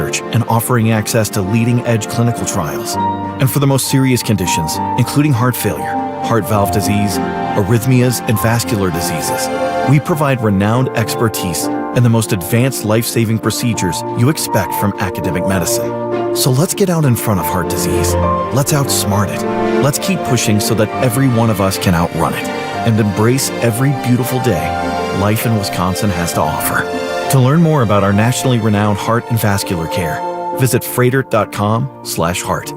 research and offering access to leading-edge clinical trials. And for the most serious conditions, including heart failure, heart valve disease, arrhythmias, and vascular diseases, we provide renowned expertise and the most advanced life-saving procedures you expect from academic medicine. So let's get out in front of heart disease. Let's outsmart it. Let's keep pushing so that every one of us can outrun it and embrace every beautiful day life in Wisconsin has to offer. To learn more about our nationally renowned heart and vascular care, visit freighter.com/heart.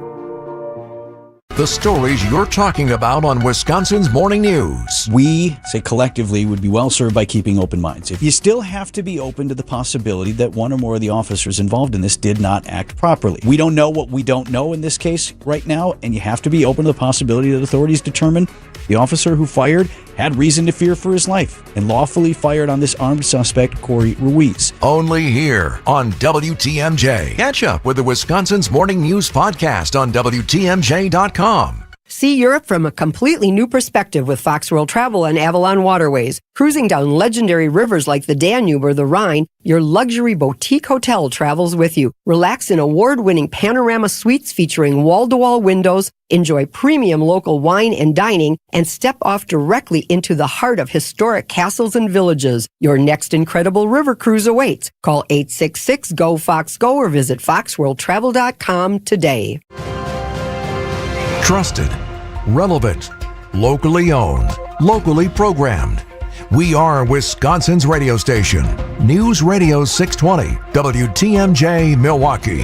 The stories you're talking about on Wisconsin's Morning News. We, say collectively, would be well served by keeping open minds. If you still have to be open to the possibility that one or more of the officers involved in this did not act properly. We don't know what we don't know in this case right now, and you have to be open to the possibility that authorities determine the officer who fired had reason to fear for his life and lawfully fired on this armed suspect, Corey Ruiz. Only here on WTMJ. Catch up with the Wisconsin's Morning News podcast on WTMJ.com. See Europe from a completely new perspective with Fox World Travel and Avalon Waterways. Cruising down legendary rivers like the Danube or the Rhine, your luxury boutique hotel travels with you. Relax in award-winning panorama suites featuring wall-to-wall windows, enjoy premium local wine and dining, and step off directly into the heart of historic castles and villages. Your next incredible river cruise awaits. Call 866-GO-FOX-GO or visit foxworldtravel.com today. Trusted, relevant, locally owned, locally programmed. We are Wisconsin's radio station. News Radio 620, WTMJ Milwaukee.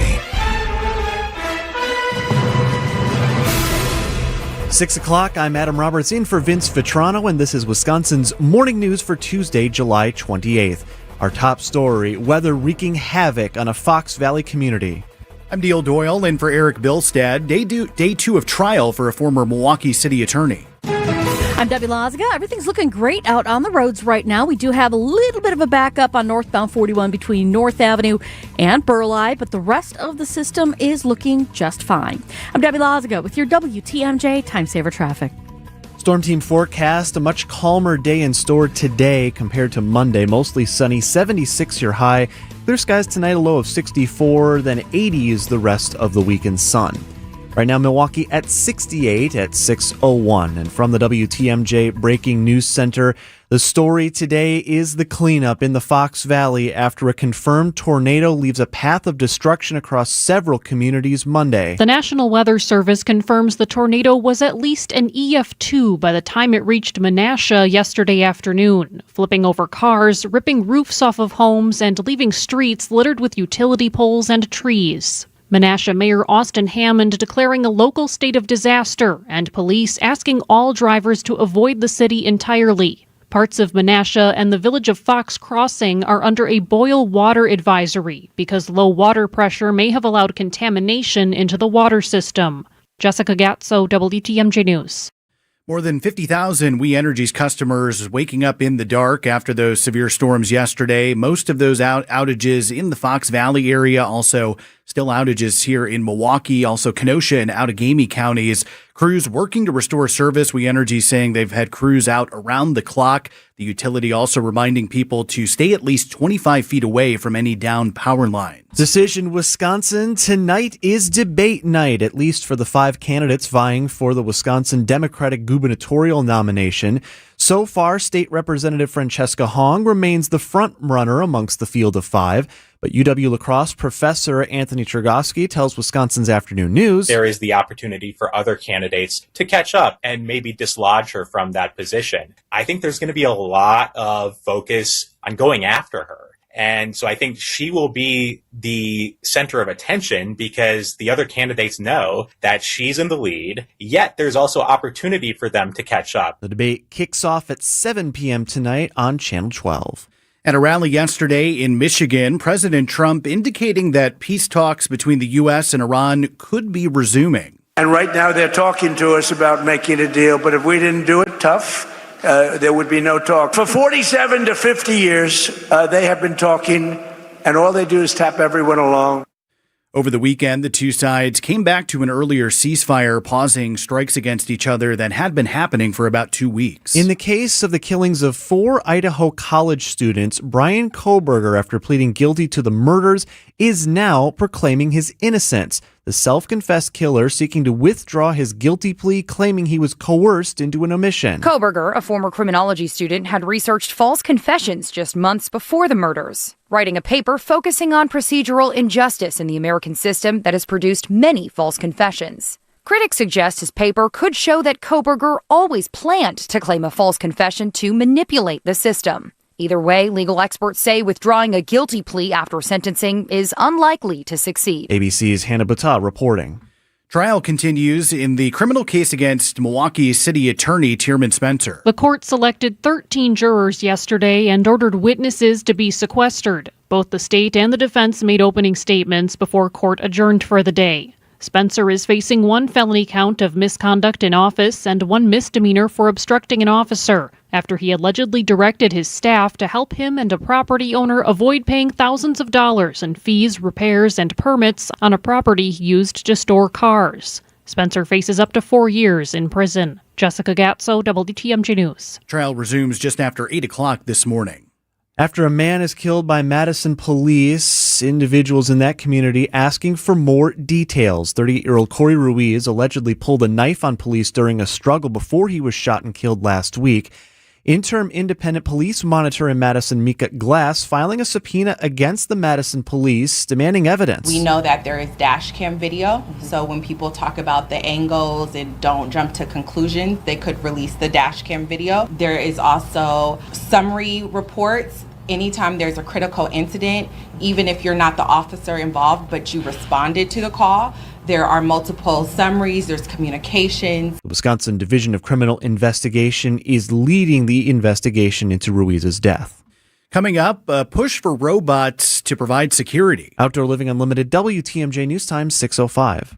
6 o'clock, I'm Adam Roberts in for Vince Vitrano, and this is Wisconsin's Morning News for Tuesday, July 28th. Our top story, weather wreaking havoc on a Fox Valley community. I'm Neil Doyle in for Eric Bilstad. Day two of trial for a former Milwaukee city attorney. I'm Debbie Loziga. Everything's looking great out on the roads right now. We do have a little bit of a backup on northbound 41 between North Avenue and Burleigh, but the rest of the system is looking just fine. I'm Debbie Loziga with your WTMJ Time Saver Traffic. Storm Team forecast, a much calmer day in store today compared to Monday. Mostly sunny, 76 your high. Clear skies tonight, a low of 64, then 80 is the rest of the weekend's sun. Right now, Milwaukee at 68 at 6:01. And from the WTMJ Breaking News Center, the story today is the cleanup in the Fox Valley after a confirmed tornado leaves a path of destruction across several communities Monday. The National Weather Service confirms the tornado was at least an EF2 by the time it reached Menasha yesterday afternoon, flipping over cars, ripping roofs off of homes, and leaving streets littered with utility poles and trees. Menasha Mayor Austin Hammond declaring a local state of disaster and police asking all drivers to avoid the city entirely. Parts of Menasha and the village of Fox Crossing are under a boil water advisory because low water pressure may have allowed contamination into the water system. Jessica Gatso, WTMJ News. More than 50,000 We Energies customers waking up in the dark after those severe storms yesterday. Most of those outages in the Fox Valley area, also still outages here in Milwaukee, also Kenosha and Outagamie counties. Crews working to restore service. We Energy saying they've had crews out around the clock. The utility also reminding people to stay at least 25 feet away from any downed power lines. Decision Wisconsin, tonight is debate night, at least for the 5 candidates vying for the Wisconsin Democratic Gubernatorial nomination. So far, State Representative Francesca Hong remains the front runner amongst the field of 5. But UW-La Crosse professor Anthony Chergosky tells Wisconsin's Afternoon News there is the opportunity for other candidates to catch up and maybe dislodge her from that position. I think there's going to be a lot of focus on going after her. And so I think she will be the center of attention because the other candidates know that she's in the lead, yet there's also opportunity for them to catch up. The debate kicks off at 7 p.m. tonight on Channel 12. At a rally yesterday in Michigan, President Trump indicating that peace talks between the U.S. and Iran could be resuming. And right now they're talking to us about making a deal, but if we didn't do it tough, there would be no talk. For 47 to 50 years, they have been talking, and all they do is tap everyone along. Over the weekend, the two sides came back to an earlier ceasefire, pausing strikes against each other that had been happening for about 2 weeks. In the case of the killings of 4 Idaho college students, Brian Koberger, after pleading guilty to the murders, is now proclaiming his innocence. The self-confessed killer seeking to withdraw his guilty plea, claiming he was coerced into an omission. Koberger, a former criminology student, had researched false confessions just months before the murders, writing a paper focusing on procedural injustice in the American system that has produced many false confessions. Critics suggest his paper could show that Koberger always planned to claim a false confession to manipulate the system. Either way, legal experts say withdrawing a guilty plea after sentencing is unlikely to succeed. ABC's Hannah Bata reporting. Trial continues in the criminal case against Milwaukee City Attorney Tierman Spencer. The court selected 13 jurors yesterday and ordered witnesses to be sequestered. Both the state and the defense made opening statements before court adjourned for the day. Spencer is facing 1 felony count of misconduct in office and 1 misdemeanor for obstructing an officer after he allegedly directed his staff to help him and a property owner avoid paying thousands of dollars in fees, repairs, and permits on a property used to store cars. Spencer faces up to 4 years in prison. Jessica Gatso, WTMJ News. Trial resumes just after 8 o'clock this morning. After a man is killed by Madison police, individuals in that community asking for more details. 38-year-old Corey Ruiz allegedly pulled a knife on police during a struggle before he was shot and killed last week. Interim independent police monitor in Madison, Mika Glass, filing a subpoena against the Madison police, demanding evidence. We know that there is dash cam video, so when people talk about the angles and don't jump to conclusions, they could release the dash cam video. There is also summary reports. Anytime there's a critical incident, even if you're not the officer involved, but you responded to the call, there are multiple summaries, there's communications. The Wisconsin Division of Criminal Investigation is leading the investigation into Ruiz's death. Coming up, a push for robots to provide security. Outdoor Living Unlimited, WTMJ News Time, 6:05.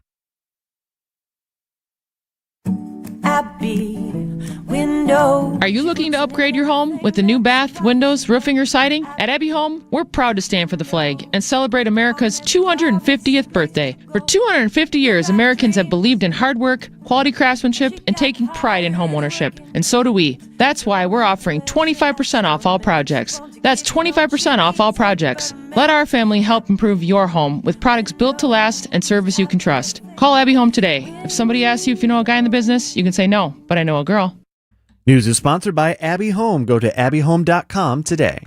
Abby Window. Are you looking to upgrade your home with a new bath, windows, roofing, or siding? At Abbey Home, we're proud to stand for the flag and celebrate America's 250th birthday. For 250 years, Americans have believed in hard work, quality craftsmanship, and taking pride in homeownership. And so do we. That's why we're offering 25% off all projects. That's 25% off all projects. Let our family help improve your home with products built to last and service you can trust. Call Abbey Home today. If somebody asks you if you know a guy in the business, you can say no, but I know a girl. News is sponsored by Abbey Home. Go to abbyhome.com today.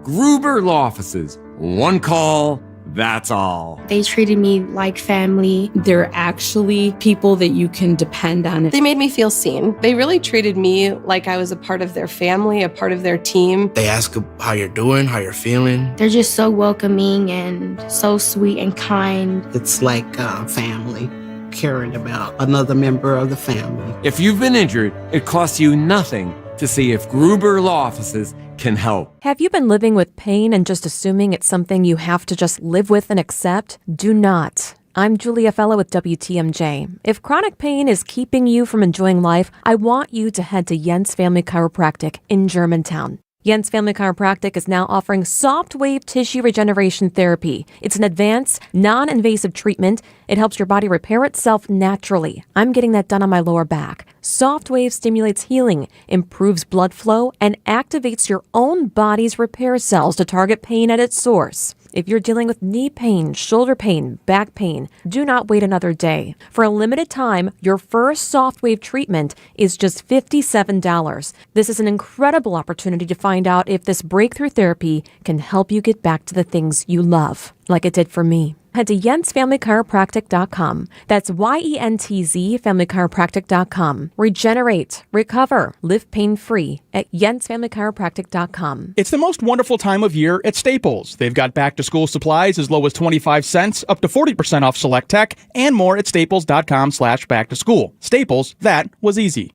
Gruber Law Offices. One call, that's all. They treated me like family. They're actually people that you can depend on. They made me feel seen. They really treated me like I was a part of their family, a part of their team. They ask how you're doing, how you're feeling. They're just so welcoming and so sweet and kind. It's like family. Caring about another member of the family. If you've been injured, it costs you nothing to see if Gruber Law Offices can help. Have you been living with pain and just assuming it's something you have to just live with and accept? Do not. I'm Julia Fellow with WTMJ. If chronic pain is keeping you from enjoying life, I want you to head to Jens Family Chiropractic in Germantown. Jens Family Chiropractic is now offering soft wave tissue regeneration therapy. It's an advanced, non-invasive treatment. It helps your body repair itself naturally. I'm getting that done on my lower back. Soft wave stimulates healing, improves blood flow, and activates your own body's repair cells to target pain at its source. If you're dealing with knee pain, shoulder pain, back pain, do not wait another day. For a limited time, your first softwave treatment is just $57. This is an incredible opportunity to find out if this breakthrough therapy can help you get back to the things you love, like it did for me. Head to jensfamilychiropractic.com. That's YENTZ familychiropractic.com. Regenerate, recover, live pain-free at jensfamilychiropractic.com. It's the most wonderful time of year at Staples. They've got back-to-school supplies as low as 25 cents, up to 40% off select tech, and more at staples.com/back-to-school. Staples, that was easy.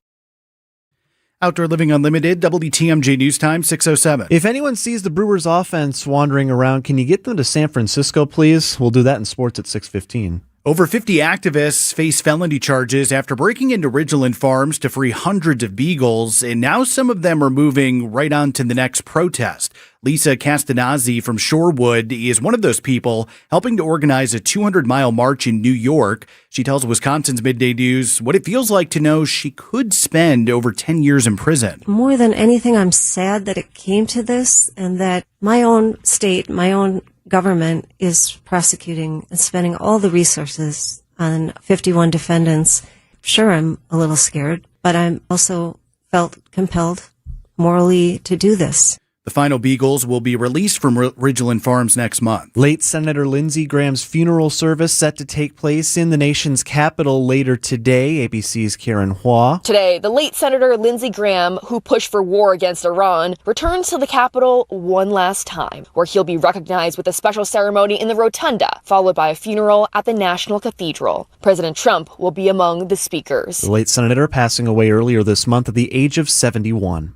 Outdoor Living Unlimited, WTMJ News Time, 6:07. If anyone sees the Brewers offense wandering around, can you get them to San Francisco, please? We'll do that in sports at 6:15. Over 50 activists face felony charges after breaking into Ridgeland Farms to free hundreds of beagles, and now some of them are moving right on to the next protest. Lisa Castanazzi from Shorewood is one of those people helping to organize a 200-mile march in New York. She tells Wisconsin's Midday News what it feels like to know she could spend over 10 years in prison. More than anything, I'm sad that it came to this and that my own state, my own government is prosecuting and spending all the resources on 51 defendants. Sure, I'm a little scared, but I'm also felt compelled morally to do this. The final beagles will be released from Ridgeland Farms next month. Late Senator Lindsey Graham's funeral service set to take place in the nation's capital later today. ABC's Karen Hua. Today, the late Senator Lindsey Graham, who pushed for war against Iran, returns to the Capitol one last time, where he'll be recognized with a special ceremony in the Rotunda, followed by a funeral at the National Cathedral. President Trump will be among the speakers. The late senator passing away earlier this month at the age of 71.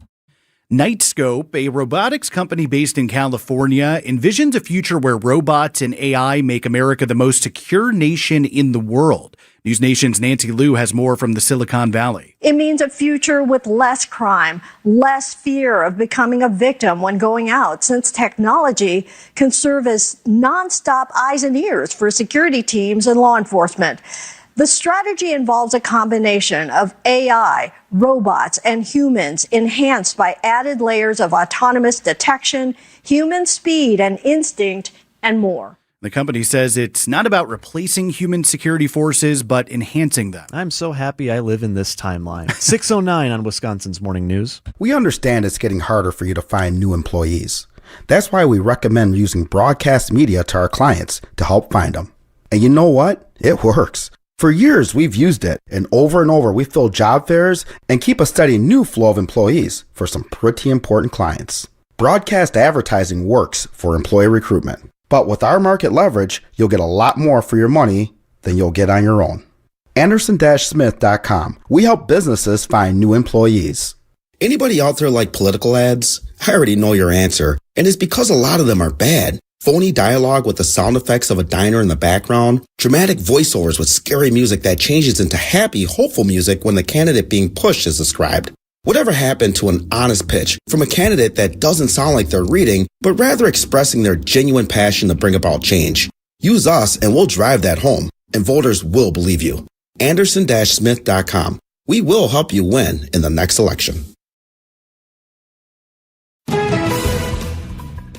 Nightscope, a robotics company based in California, envisions a future where robots and AI make America the most secure nation in the world. News Nation's Nancy Liu has more from the Silicon Valley. It means a future with less crime, less fear of becoming a victim when going out, since technology can serve as nonstop eyes and ears for security teams and law enforcement. The strategy involves a combination of AI, robots, and humans enhanced by added layers of autonomous detection, human speed and instinct, and more. The company says it's not about replacing human security forces, but enhancing them. I'm so happy I live in this timeline. 6:09 on Wisconsin's Morning News. We understand it's getting harder for you to find new employees. That's why we recommend using broadcast media to our clients to help find them. And you know what? It works. For years, we've used it, and over we fill job fairs and keep a steady new flow of employees for some pretty important clients. Broadcast advertising works for employee recruitment, but with our market leverage, you'll get a lot more for your money than you'll get on your own. Anderson-Smith.com. We help businesses find new employees. Anybody out there like political ads? I already know your answer, and it's because a lot of them are bad. Phony dialogue with the sound effects of a diner in the background, dramatic voiceovers with scary music that changes into happy, hopeful music when the candidate being pushed is described. Whatever happened to an honest pitch from a candidate that doesn't sound like they're reading, but rather expressing their genuine passion to bring about change? Use us and we'll drive that home, and voters will believe you. Anderson-Smith.com. We will help you win in the next election.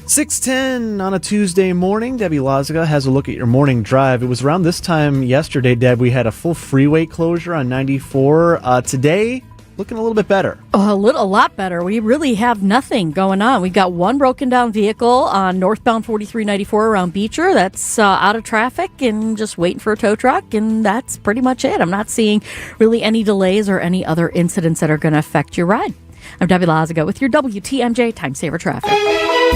6:10 on a Tuesday morning. Debbie Loziga has a look at your morning drive. It was around this time yesterday, Deb, we had a full freeway closure on 94. Today, looking a little bit better. A lot better. We really have nothing going on. We've got one broken down vehicle on northbound 4394 around Beecher that's out of traffic and just waiting for a tow truck, and that's pretty much it. I'm not seeing really any delays or any other incidents that are going to affect your ride. I'm Debbie Loziga with your WTMJ Time Saver Traffic.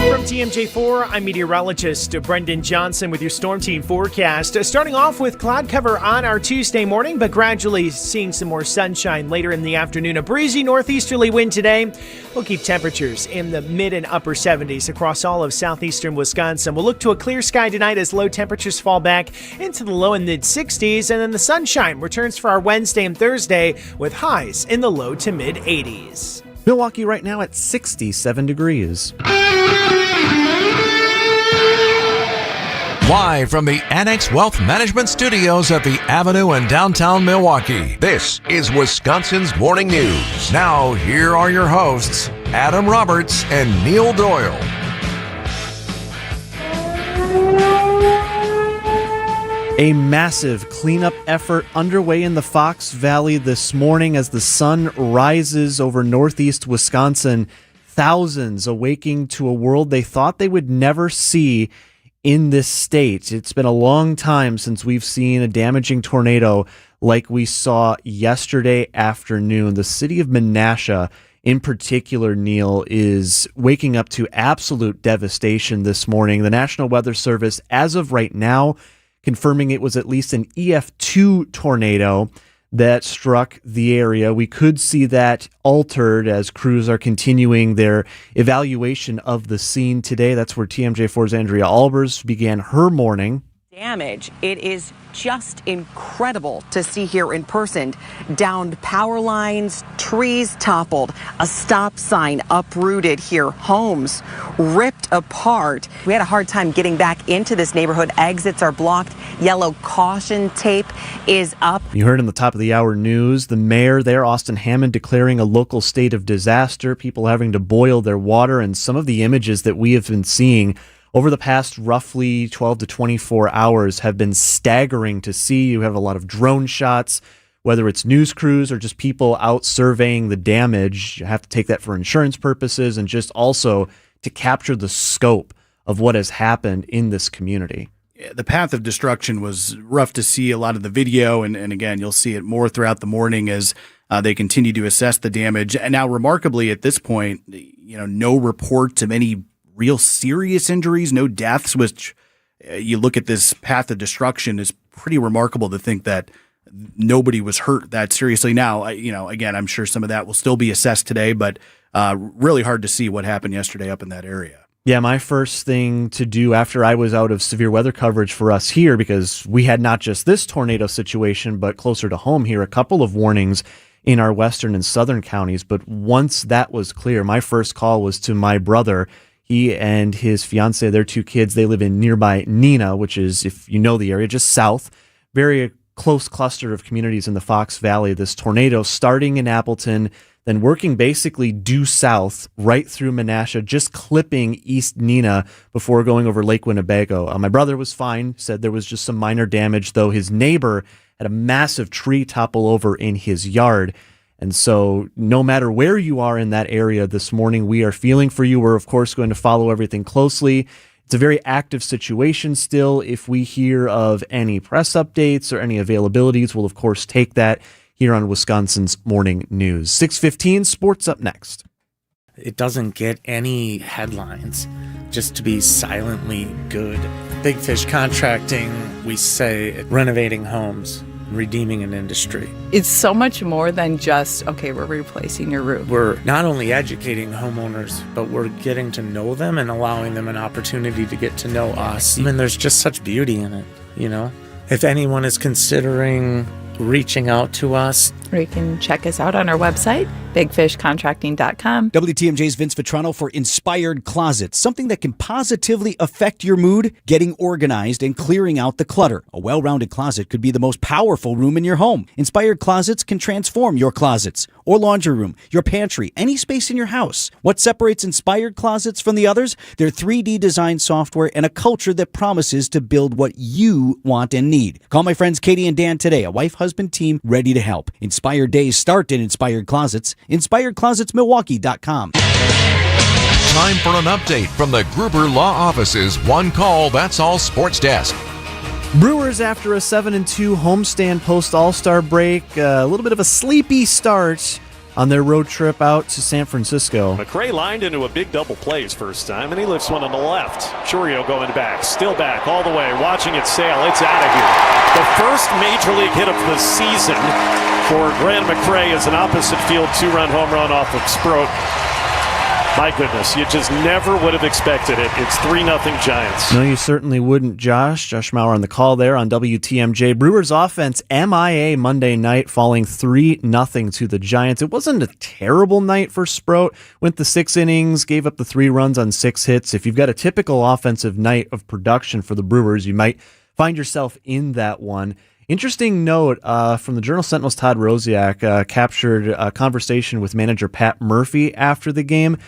From TMJ4, I'm meteorologist Brendan Johnson with your Storm Team forecast. Starting off with cloud cover on our Tuesday morning, but gradually seeing some more sunshine later in the afternoon. A breezy northeasterly wind today will keep temperatures in the mid and upper 70s across all of southeastern Wisconsin. We'll look to a clear sky tonight as low temperatures fall back into the low and mid 60s, and then the sunshine returns for our Wednesday and Thursday with highs in the low to mid 80s. Milwaukee right now at 67 degrees. Live from the Annex Wealth Management Studios at the Avenue in downtown Milwaukee, this is Wisconsin's Morning News. Now, here are your hosts, Adam Roberts and Neil Doyle. A massive cleanup effort underway in the Fox Valley this morning as the sun rises over northeast Wisconsin. Thousands awaking to a world they thought they would never see in this state. It's been a long time since we've seen a damaging tornado like we saw yesterday afternoon. The city of Menasha, in particular, Neil, is waking up to absolute devastation this morning. The National Weather Service, as of right now, confirming it was at least an EF2 tornado that struck the area. We could see that altered as crews are continuing their evaluation of the scene today. That's where TMJ4's Andrea Albers began her morning. damage. It is just incredible to see here in person. Downed power lines, trees toppled, a stop sign uprooted here, homes ripped apart. We had a hard time getting back into this neighborhood. Exits are blocked. Yellow caution tape is up. You heard in the top of the hour news, the mayor there, Austin Hammond, declaring a local state of disaster, people having to boil their water, and some of the images that we have been seeing over the past roughly 12 to 24 hours have been staggering to see. You have a lot of drone shots, whether it's news crews or just people out surveying the damage. You have to take that for insurance purposes and just also to capture the scope of what has happened in this community. The path of destruction was rough to see. A lot of the video, and again, you'll see it more throughout the morning as they continue to assess the damage. And now, remarkably, at this point, no reports of any real serious injuries, no deaths, which you look at this path of destruction is pretty remarkable to think that nobody was hurt that seriously. Now, again, I'm sure some of that will still be assessed today, but really hard to see what happened yesterday up in that area. Yeah, my first thing to do after I was out of severe weather coverage for us here, because we had not just this tornado situation, but closer to home here, a couple of warnings in our western and southern counties. But once that was clear, my first call was to my brother. He and his fiance, their 2 kids, they live in nearby Neenah, which is, if you know the area, just south. Very close cluster of communities in the Fox Valley. This tornado starting in Appleton, then working basically due south right through Menasha, just clipping East Neenah before going over Lake Winnebago. My brother was fine, said there was just some minor damage, though his neighbor had a massive tree topple over in his yard. And so no matter where you are in that area this morning, we are feeling for you. We're, of course, going to follow everything closely. It's a very active situation still. If we hear of any press updates or any availabilities, we'll, of course, take that here on Wisconsin's Morning News. 6:15, sports up next. It doesn't get any headlines just to be silently good. Big Fish Contracting, we say renovating homes, redeeming an industry. It's so much more than just, okay, we're replacing your roof. We're not only educating homeowners, but we're getting to know them and allowing them an opportunity to get to know us. I mean, there's just such beauty in it, If anyone is considering reaching out to us, Or you can check us out on our website, bigfishcontracting.com. WTMJ's Vince Vitrano for Inspired Closet, something that can positively affect your mood, getting organized and clearing out the clutter. A well-rounded closet could be the most powerful room in your home. Inspired Closets can transform your closets or laundry room, your pantry, any space in your house. What separates Inspired Closets from the others? Their 3D design software and a culture that promises to build what you want and need. Call my friends Katie and Dan today, a wife-husband team ready to help. Inspired days start in Inspired Closets. InspiredClosetsMilwaukee.com. Time for an update from the Gruber Law Office's One Call, That's All Sports Desk. Brewers, after a 7-2 homestand post-All-Star break, a little bit of a sleepy start on their road trip out to San Francisco. McRae lined into a big double play his first time, and he lifts one on the left. Churio going back, still back all the way, watching it sail. It's out of here. The first major league hit of the season for Grant McRae is an opposite field 2-run home run off of Sproat. My goodness, you just never would have expected it. It's 3-0 Giants. No, you certainly wouldn't, Josh. Josh Maurer on the call there on WTMJ. Brewers offense MIA Monday night, falling 3-0 to the Giants. It wasn't a terrible night for Sproat. Went the 6 innings, gave up the 3 runs on 6 hits. If you've got a typical offensive night of production for the Brewers, you might find yourself in that one. Interesting note from the Journal-Sentinel's Todd Rosiak captured a conversation with manager Pat Murphy after the game.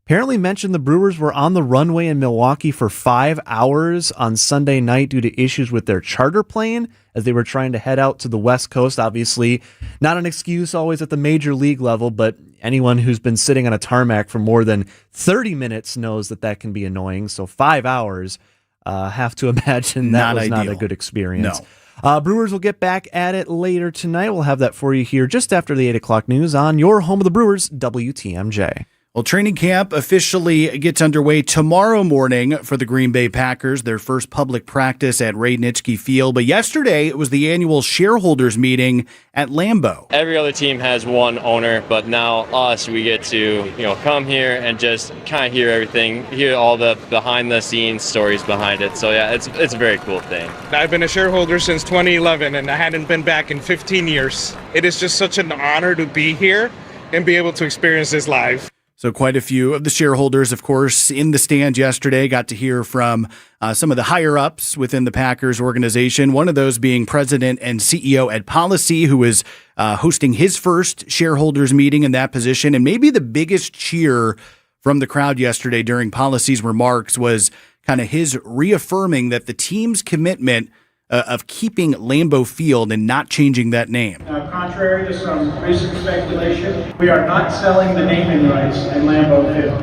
Apparently mentioned the Brewers were on the runway in Milwaukee for 5 hours on Sunday night due to issues with their charter plane as they were trying to head out to the West Coast. Obviously, not an excuse always at the major league level, but anyone who's been sitting on a tarmac for more than 30 minutes knows that that can be annoying. So 5 hours, have to imagine that was not a good experience. No. Brewers will get back at it later tonight. We'll have that for you here just after the 8 o'clock news on your home of the Brewers, WTMJ. Well, training camp officially gets underway tomorrow morning for the Green Bay Packers, their first public practice at Ray Nitschke Field. But yesterday, it was the annual shareholders meeting at Lambeau. Every other team has one owner, but now us, we get to, come here and just kind of hear everything, hear all the behind-the-scenes stories behind it. So, yeah, it's a very cool thing. I've been a shareholder since 2011, and I hadn't been back in 15 years. It is just such an honor to be here and be able to experience this live. So quite a few of the shareholders, of course, in the stand yesterday got to hear from some of the higher-ups within the Packers organization, one of those being President and CEO Ed Policy, who is hosting his first shareholders meeting in that position. And maybe the biggest cheer from the crowd yesterday during Policy's remarks was kind of his reaffirming that the team's commitment of keeping Lambeau Field and not changing that name. Contrary to some recent speculation, we are not selling the naming rights in Lambeau Field.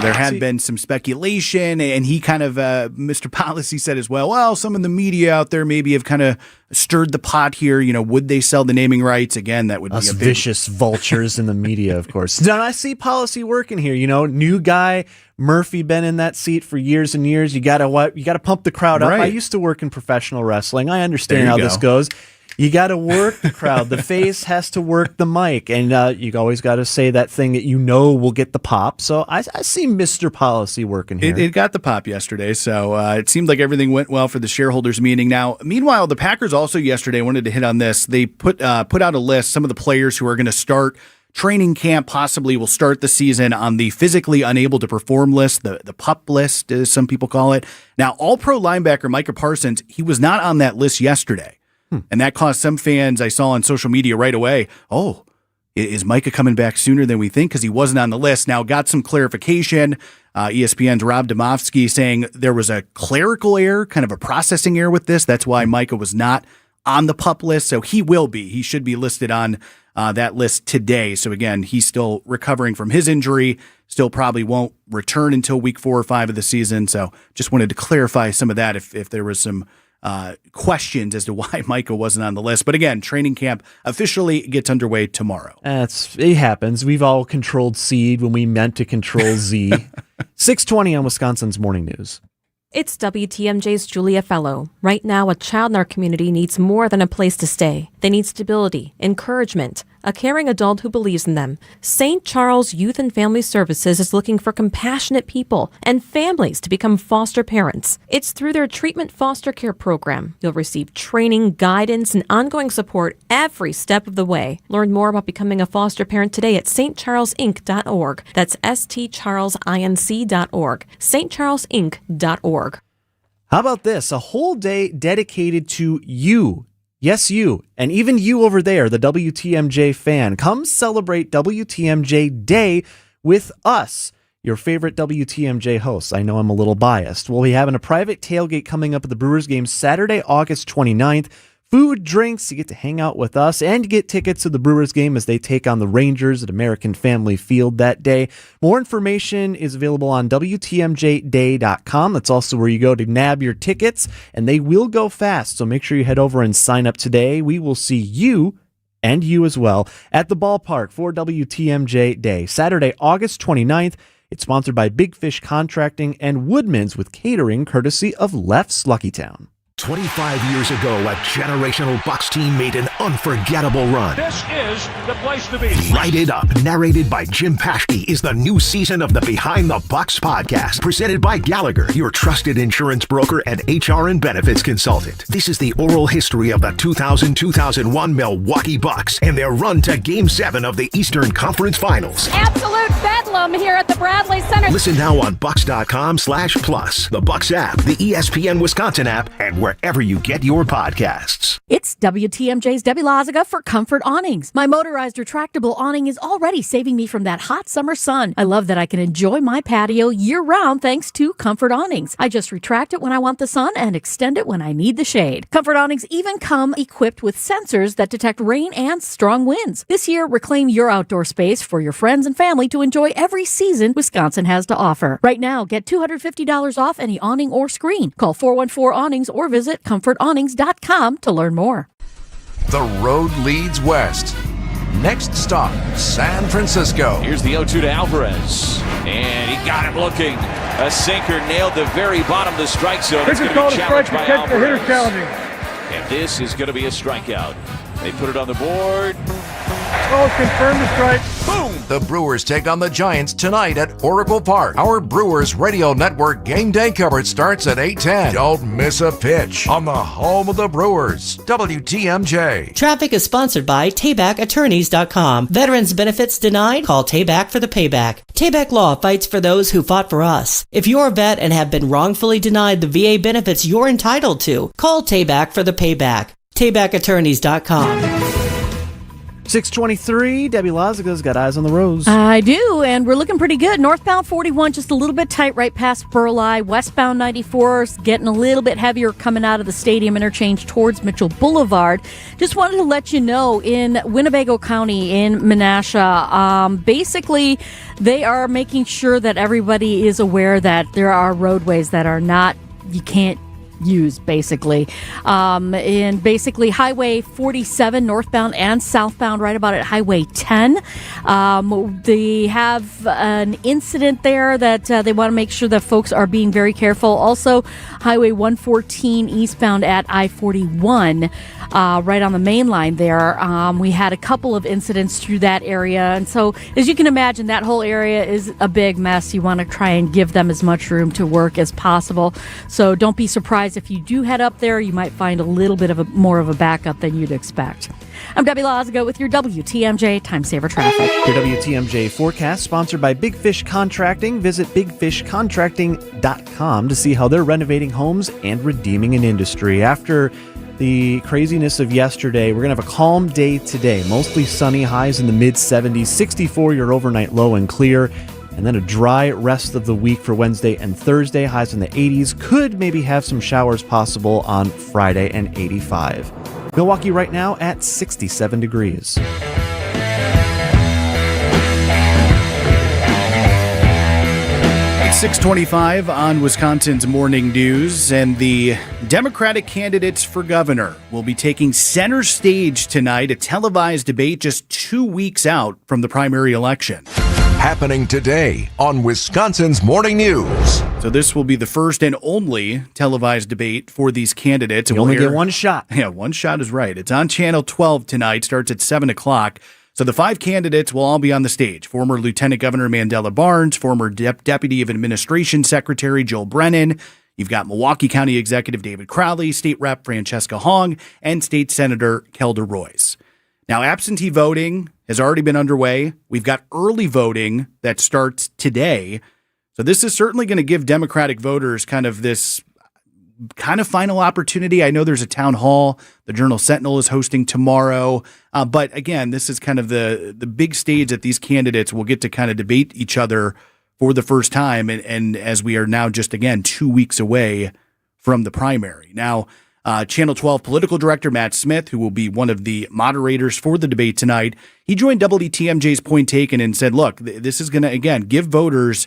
There had been some speculation, and he kind of, Mr. Policy said as well, some of the media out there maybe have kind of stirred the pot here. Would they sell the naming rights? Again, that would be us a vicious vultures in the media, of course. Now, I see Policy working here. New guy, Murphy, been in that seat for years and years. You gotta pump the crowd up. Right. I used to work in professional wrestling. I understand how this goes. You got to work the crowd. The face has to work the mic. And you always got to say that thing that will get the pop. So I see Mr. Policy working here. It got the pop yesterday, so it seemed like everything went well for the shareholders meeting. Now, meanwhile, the Packers also yesterday wanted to hit on this. They put out a list, some of the players who are going to start training camp, possibly will start the season on the physically unable to perform list, the PUP list, as some people call it. Now, All-Pro linebacker Micah Parsons, he was not on that list yesterday. And that caused some fans I saw on social media right away, is Micah coming back sooner than we think? Because he wasn't on the list. Now, got some clarification. ESPN's Rob Domofsky saying there was a clerical error, kind of a processing error with this. That's why Micah was not on the PUP list. So he will be. He should be listed on that list today. So again, he's still recovering from his injury. Still probably won't return until week 4 or 5 of the season. So just wanted to clarify some of that if there was some questions as to why Micah wasn't on the list. But again, training camp officially gets underway tomorrow. It happens. We've all controlled seed when we meant to control Z. 6:20 on Wisconsin's Morning News. It's WTMJ's Julia Fellow. Right now, a child in our community needs more than a place to stay. They need stability, encouragement, a caring adult who believes in them. St. Charles Youth and Family Services is looking for compassionate people and families to become foster parents. It's through their treatment foster care program. You'll receive training, guidance, and ongoing support every step of the way. Learn more about becoming a foster parent today at stcharlesinc.org. That's stcharlesinc.org. stcharlesinc.org. How about this? A whole day dedicated to you. Yes, you. And even you over there, the WTMJ fan. Come celebrate WTMJ Day with us, your favorite WTMJ hosts. I know I'm a little biased. We'll be having a private tailgate coming up at the Brewers game Saturday, August 29th. Food, drinks, you get to hang out with us and get tickets to the Brewers game as they take on the Rangers at American Family Field that day. More information is available on WTMJday.com. That's also where you go to nab your tickets, and they will go fast, so make sure you head over and sign up today. We will see you, and you as well, at the ballpark for WTMJ Day, Saturday, August 29th. It's sponsored by Big Fish Contracting and Woodman's with catering courtesy of Leff's Luckytown. 25 years ago, a generational Bucs team made an unforgettable run. This is the place to be. Light It Up, narrated by Jim Paschke, is the new season of the Behind the Bucs podcast, presented by Gallagher, your trusted insurance broker and HR and benefits consultant. This is the oral history of the 2000-2001 Milwaukee Bucs and their run to Game 7 of the Eastern Conference Finals. Absolute bedlam here at the Bradley Center. Listen now on Bucs.com/plus, the Bucs app, the ESPN Wisconsin app, and wherever you get your podcasts. It's WTMJ's Debbie Loziga for Comfort Awnings. My motorized retractable awning is already saving me from that hot summer sun. I love that I can enjoy my patio year-round thanks to Comfort Awnings. I just retract it when I want the sun and extend it when I need the shade. Comfort Awnings even come equipped with sensors that detect rain and strong winds. This year, reclaim your outdoor space for your friends and family to enjoy every season Wisconsin has to offer. Right now, get $250 off any awning or screen. Call 414-AWNINGS or visit comfortawnings.com to learn more. The road leads west. Next stop, San Francisco. Here's the 0-2 to Alvarez. And he got him looking. A sinker nailed the very bottom of the strike zone. It's going to be challenged by Alvarez. And this is going to be a strikeout. They put it on the board. Oh, confirmed the strike. Boom! The Brewers take on the Giants tonight at Oracle Park. Our Brewers Radio Network game day coverage starts at 8:10. Don't miss a pitch on the home of the Brewers, WTMJ. Traffic is sponsored by TaybackAttorneys.com. Veterans benefits denied? Call Tayback for the payback. Tayback Law fights for those who fought for us. If you're a vet and have been wrongfully denied the VA benefits you're entitled to, call Tayback for the payback. TaybackAttorneys.com. 623, Debbie Loziga's got eyes on the roads. I do, and we're looking pretty good. Northbound 41, just a little bit tight right past Burleigh. Westbound 94 is getting a little bit heavier coming out of the stadium interchange towards Mitchell Boulevard. Just wanted to let you know, in Winnebago County, in Menasha, basically they are making sure that everybody is aware that there are roadways that are not, you can't use, basically. And basically Highway 47 northbound and southbound, right about at Highway 10. They have an incident there that they want to make sure that folks are being very careful. Also, Highway 114 eastbound at I-41, right on the main line there. We had a couple of incidents through that area. And so, as you can imagine, that whole area is a big mess. You want to try and give them as much room to work as possible. So don't be surprised if you do head up there, you might find a little bit of more of a backup than you'd expect. I'm Debbie Loziga with your WTMJ Time Saver Traffic. Your WTMJ forecast sponsored by Big Fish Contracting. Visit bigfishcontracting.com to see how they're renovating homes and redeeming an industry. After the craziness of yesterday, we're going to have a calm day today. Mostly sunny, highs in the mid-70s, 64 your overnight low and clear. And then a dry rest of the week for Wednesday and Thursday, highs in the 80s. Could maybe have some showers possible on Friday, and 85. Milwaukee right now at 67 degrees. It's 6:25 on Wisconsin's Morning News, and the Democratic candidates for governor will be taking center stage tonight, a televised debate just 2 weeks out from the primary election. Happening today on Wisconsin's Morning News. So this will be the first and only televised debate for these candidates. You only get one shot. Yeah, one shot is right. It's on Channel 12 tonight, starts at 7 o'clock. So the 5 candidates will all be on the stage. Former Lieutenant Governor Mandela Barnes, former Deputy of Administration Secretary Joel Brennan. You've got Milwaukee County Executive David Crowley, State Rep Francesca Hong, and State Senator Kelda Royce. Now, absentee voting has already been underway. We've got early voting that starts today. So this is certainly going to give Democratic voters kind of this kind of final opportunity. I know there's a town hall the Journal-Sentinel is hosting tomorrow. But again, this is kind of the big stage that these candidates will get to kind of debate each other for the first time. And as we are now just, again, 2 weeks away from the primary. Now, Channel 12 political director Matt Smith, who will be one of the moderators for the debate tonight, he joined WTMJ's Point Taken and said, look, this is going to, again, give voters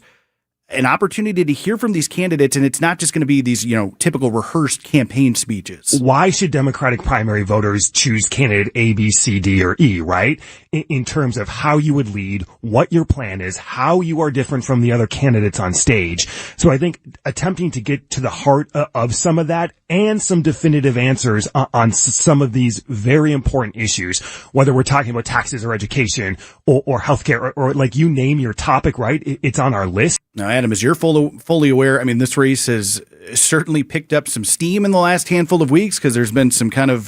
an opportunity to hear from these candidates, and it's not just going to be these, typical rehearsed campaign speeches. Why should Democratic primary voters choose candidate A, B, C, D, or E, right? In terms of how you would lead, what your plan is, how you are different from the other candidates on stage. So I think attempting to get to the heart of some of that and some definitive answers on some of these very important issues, whether we're talking about taxes or education or healthcare or like you name your topic, right? It's on our list. Now, Adam, as you're fully aware, I mean, this race has certainly picked up some steam in the last handful of weeks because there's been some kind of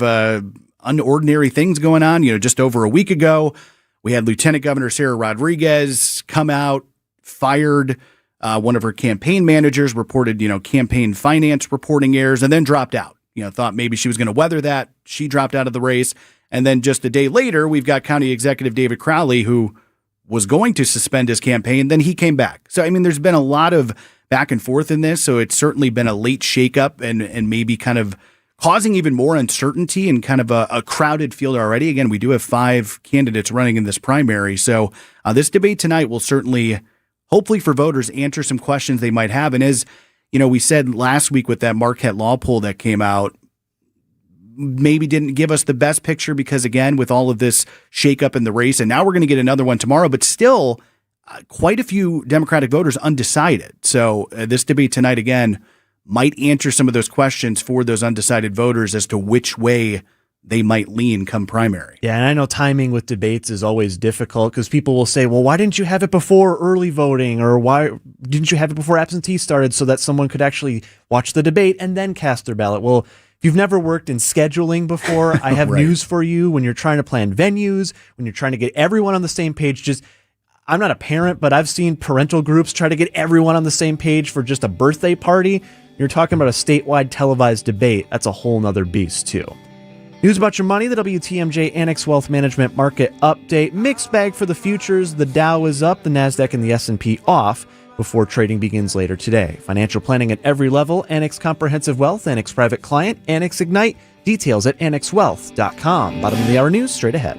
unordinary things going on. Just over a week ago, we had Lieutenant Governor Sarah Rodriguez come out, fired one of her campaign managers, reported, campaign finance reporting errors, and then dropped out. Thought maybe she was going to weather that. She dropped out of the race. And then just a day later, we've got County Executive David Crowley, who was going to suspend his campaign, then he came back. So, I mean, there's been a lot of back and forth in this, so it's certainly been a late shakeup and maybe kind of causing even more uncertainty and kind of a crowded field already. Again, we do have 5 candidates running in this primary, so this debate tonight will certainly, hopefully for voters, answer some questions they might have. And as we said last week with that Marquette Law poll that came out, maybe didn't give us the best picture because, again, with all of this shakeup in the race, and now we're going to get another one tomorrow, but still quite a few Democratic voters undecided. So this debate tonight, again, might answer some of those questions for those undecided voters as to which way they might lean come primary. Yeah, and I know timing with debates is always difficult because people will say, well, why didn't you have it before early voting, or why didn't you have it before absentee started so that someone could actually watch the debate and then cast their ballot? Well, if you've never worked in scheduling before, I have Right. news for you. When you're trying to plan venues, when you're trying to get everyone on the same page, I'm not a parent, but I've seen parental groups try to get everyone on the same page for just a birthday party. You're talking about a statewide televised debate. That's a whole nother beast, too. News about your money, the WTMJ Annex Wealth Management Market Update. Mixed bag for the futures. The Dow is up, the NASDAQ and the S&P off before trading begins later today. Financial planning at every level. Annex Comprehensive Wealth, Annex Private Client, Annex Ignite. Details at annexwealth.com. Bottom of the hour news straight ahead.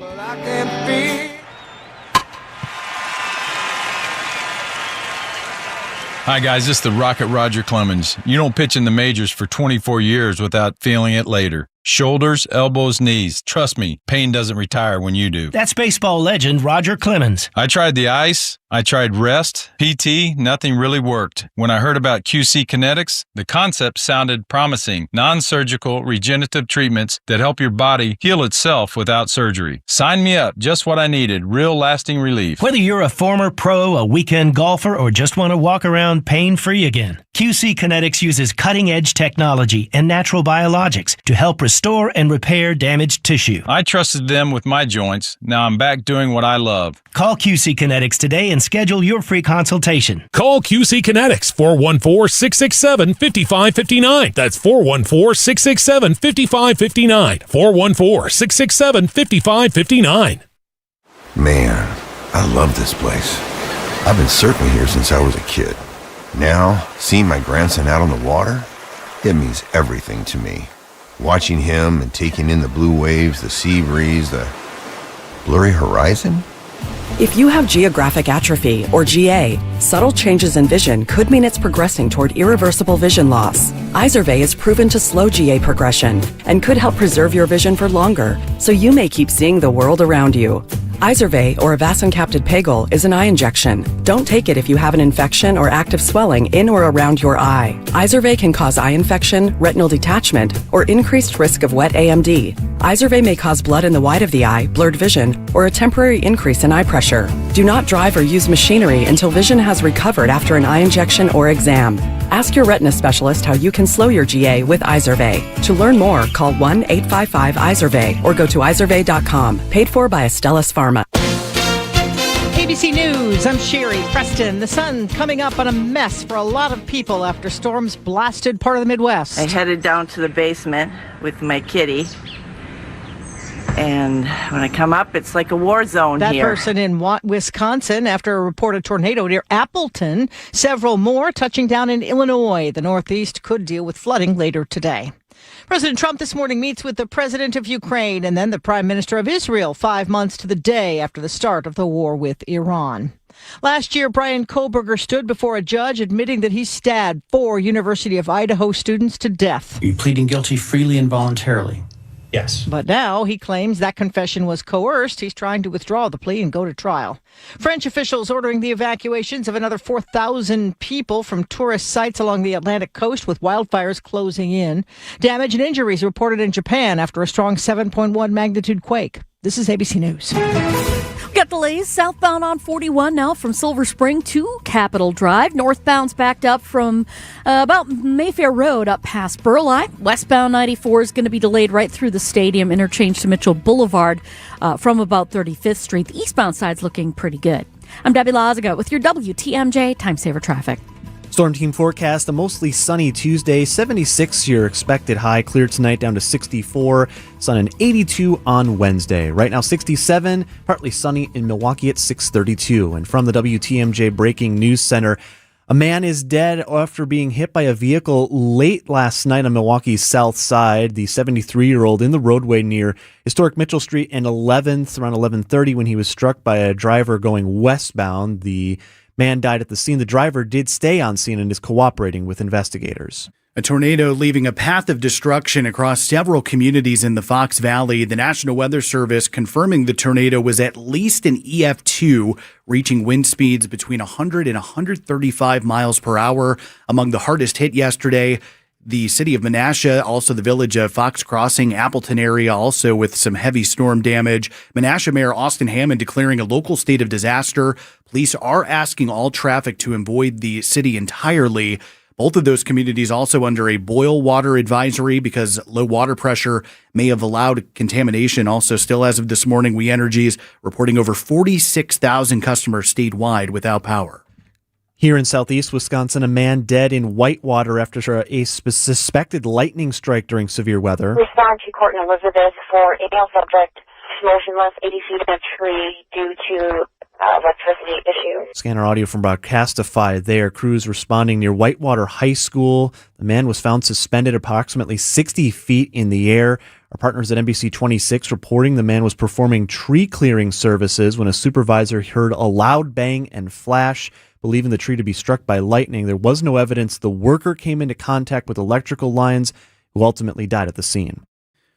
Hi, guys. This is the Rocket Roger Clemens. You don't pitch in the majors for 24 years without feeling it later. Shoulders, elbows, knees. Trust me, pain doesn't retire when you do. That's baseball legend Roger Clemens. I tried the ice. I tried rest, PT, nothing really worked. When I heard about QC Kinetics, the concept sounded promising. Non-surgical regenerative treatments that help your body heal itself without surgery. Sign me up, just what I needed, real lasting relief. Whether you're a former pro, a weekend golfer, or just want to walk around pain-free again, QC Kinetics uses cutting-edge technology and natural biologics to help restore and repair damaged tissue. I trusted them with my joints. Now I'm back doing what I love. Call QC Kinetics today and schedule your free consultation. Call QC Kinetics, 414-667-5559. That's 414-667-5559. 414-667-5559. Man, I love this place. I've been surfing here since I was a kid. Now, seeing my grandson out on the water, it means everything to me. Watching him and taking in the blue waves, the sea breeze, the blurry horizon. If you have geographic atrophy, or GA, subtle changes in vision could mean it's progressing toward irreversible vision loss. Izervay is proven to slow GA progression and could help preserve your vision for longer, so you may keep seeing the world around you. Izervay, or avacincaptad pegol, is an eye injection. Don't take it if you have an infection or active swelling in or around your eye. Izervay can cause eye infection, retinal detachment, or increased risk of wet AMD. Izervay may cause blood in the white of the eye, blurred vision, or a temporary increase in eye pressure. Do not drive or use machinery until vision has recovered after an eye injection or exam. Ask your retina specialist how you can slow your GA with Izervay. To learn more, call 1-855-IZERVAY or go to izervay.com. Paid for by Astellas Pharma. ABC News, I'm Sherry Preston. The sun coming up on a mess for a lot of people after storms blasted part of the Midwest. I headed down to the basement with my kitty. And when I come up, it's like a war zone That here. person in Wisconsin after a reported tornado near Appleton. Several more touching down in Illinois. The Northeast could deal with flooding later today. President Trump this morning meets with the president of Ukraine and then the prime minister of Israel 5 months to the day after the start of the war with Iran. Last year, Brian Koberger stood before a judge admitting that he stabbed 4 University of Idaho students to death. Are you pleading guilty freely and voluntarily? Yes. But now he claims that confession was coerced. He's trying to withdraw the plea and go to trial. French officials ordering the evacuations of another 4,000 people from tourist sites along the Atlantic coast with wildfires closing in. Damage and injuries reported in Japan after a strong 7.1 magnitude quake. This is ABC News. We got delays southbound on 41 now from Silver Spring to Capitol Drive. Northbound's backed up from about Mayfair Road up past Burleigh. Westbound 94 is going to be delayed right through the stadium interchange to Mitchell Boulevard from about 35th Street. The eastbound side's looking pretty good. I'm Debbie Lazaga with your WTMJ Time Saver Traffic. Storm team forecast, a mostly sunny Tuesday, 76 your expected high, clear tonight down to 64, sun and 82 on Wednesday. Right now 67, partly sunny in Milwaukee at 6:32. And from the WTMJ Breaking News Center, a man is dead after being hit by a vehicle late last night on Milwaukee's south side. The 73-year-old in the roadway near historic Mitchell Street and 11th, around 11:30 when he was struck by a driver going westbound. The man died at the scene. The driver did stay on scene and is cooperating with investigators. A tornado leaving a path of destruction across several communities in the Fox Valley. The National Weather Service confirming the tornado was at least an EF2, reaching wind speeds between 100 and 135 miles per hour. Among the hardest hit yesterday, the city of Menasha, also the village of Fox Crossing, Appleton area, also with some heavy storm damage. Menasha Mayor Austin Hammond declaring a local state of disaster. Police are asking all traffic to avoid the city entirely. Both of those communities also under a boil water advisory because low water pressure may have allowed contamination. Also, still as of this morning, We Energies reporting over 46,000 customers statewide without power. Here in southeast Wisconsin, a man dead in Whitewater after a suspected lightning strike during severe weather. Respond to Court in Elizabeth for a male subject motionless 80 feet in a tree due to electricity issue. Scanner audio from Broadcastify there. Crews responding near Whitewater High School. The man was found suspended approximately 60 feet in the air. Our partners at NBC 26 reporting the man was performing tree clearing services when a supervisor heard a loud bang and flash, believing the tree to be struck by lightning. There was no evidence the worker came into contact with electrical lines, who ultimately died at the scene.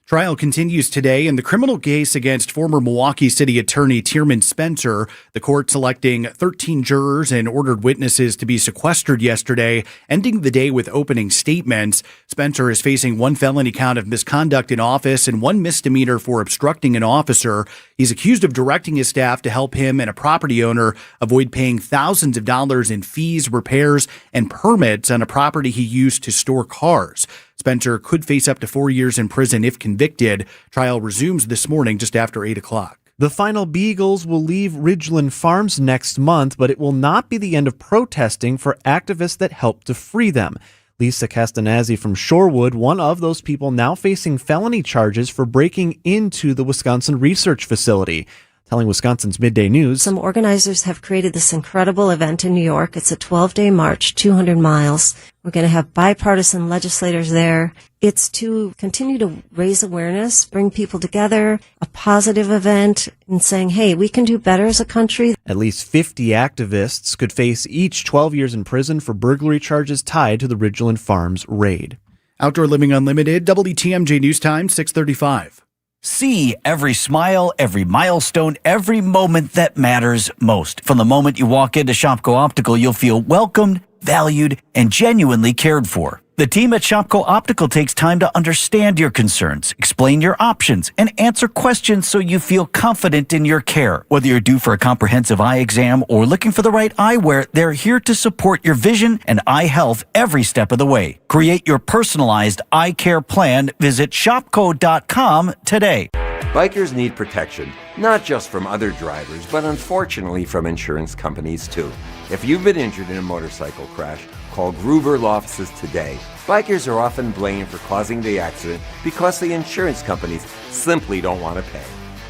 Trial continues today in the criminal case against former Milwaukee City Attorney Tierman Spencer. The court selecting 13 jurors and ordered witnesses to be sequestered yesterday, ending the day with opening statements. Spencer is facing one felony count of misconduct in office and one misdemeanor for obstructing an officer. He's accused of directing his staff to help him and a property owner avoid paying thousands of dollars in fees, repairs, and permits on a property he used to store cars. Spencer could face up to 4 years in prison if convicted. Trial resumes this morning just after 8 o'clock. The final Beagles will leave Ridgeland Farms next month, but it will not be the end of protesting for activists that helped to free them. Lisa Castanazzi from Shorewood, one of those people now facing felony charges for breaking into the Wisconsin Research Facility. Telling Wisconsin's Midday News, some organizers have created this incredible event in New York. It's a 12-day march, 200 miles. We're going to have bipartisan legislators there. It's to continue to raise awareness, bring people together, a positive event, and saying, hey, we can do better as a country. At least 50 activists could face each 12 years in prison for burglary charges tied to the Ridgeland Farms raid. Outdoor Living Unlimited, WTMJ News Time, 6:35. See every smile, every milestone, every moment that matters most. From the moment you walk into Shopko Optical, you'll feel welcomed, valued, and genuinely cared for. The team at Shopko Optical takes time to understand your concerns, explain your options, and answer questions so you feel confident in your care. Whether you're due for a comprehensive eye exam or looking for the right eyewear, they're here to support your vision and eye health every step of the way. Create your personalized eye care plan. Visit shopko.com today. Bikers need protection, not just from other drivers, but unfortunately from insurance companies too. If you've been injured in a motorcycle crash, call Gruber Law Offices today. Bikers are often blamed for causing the accident because the insurance companies simply don't want to pay.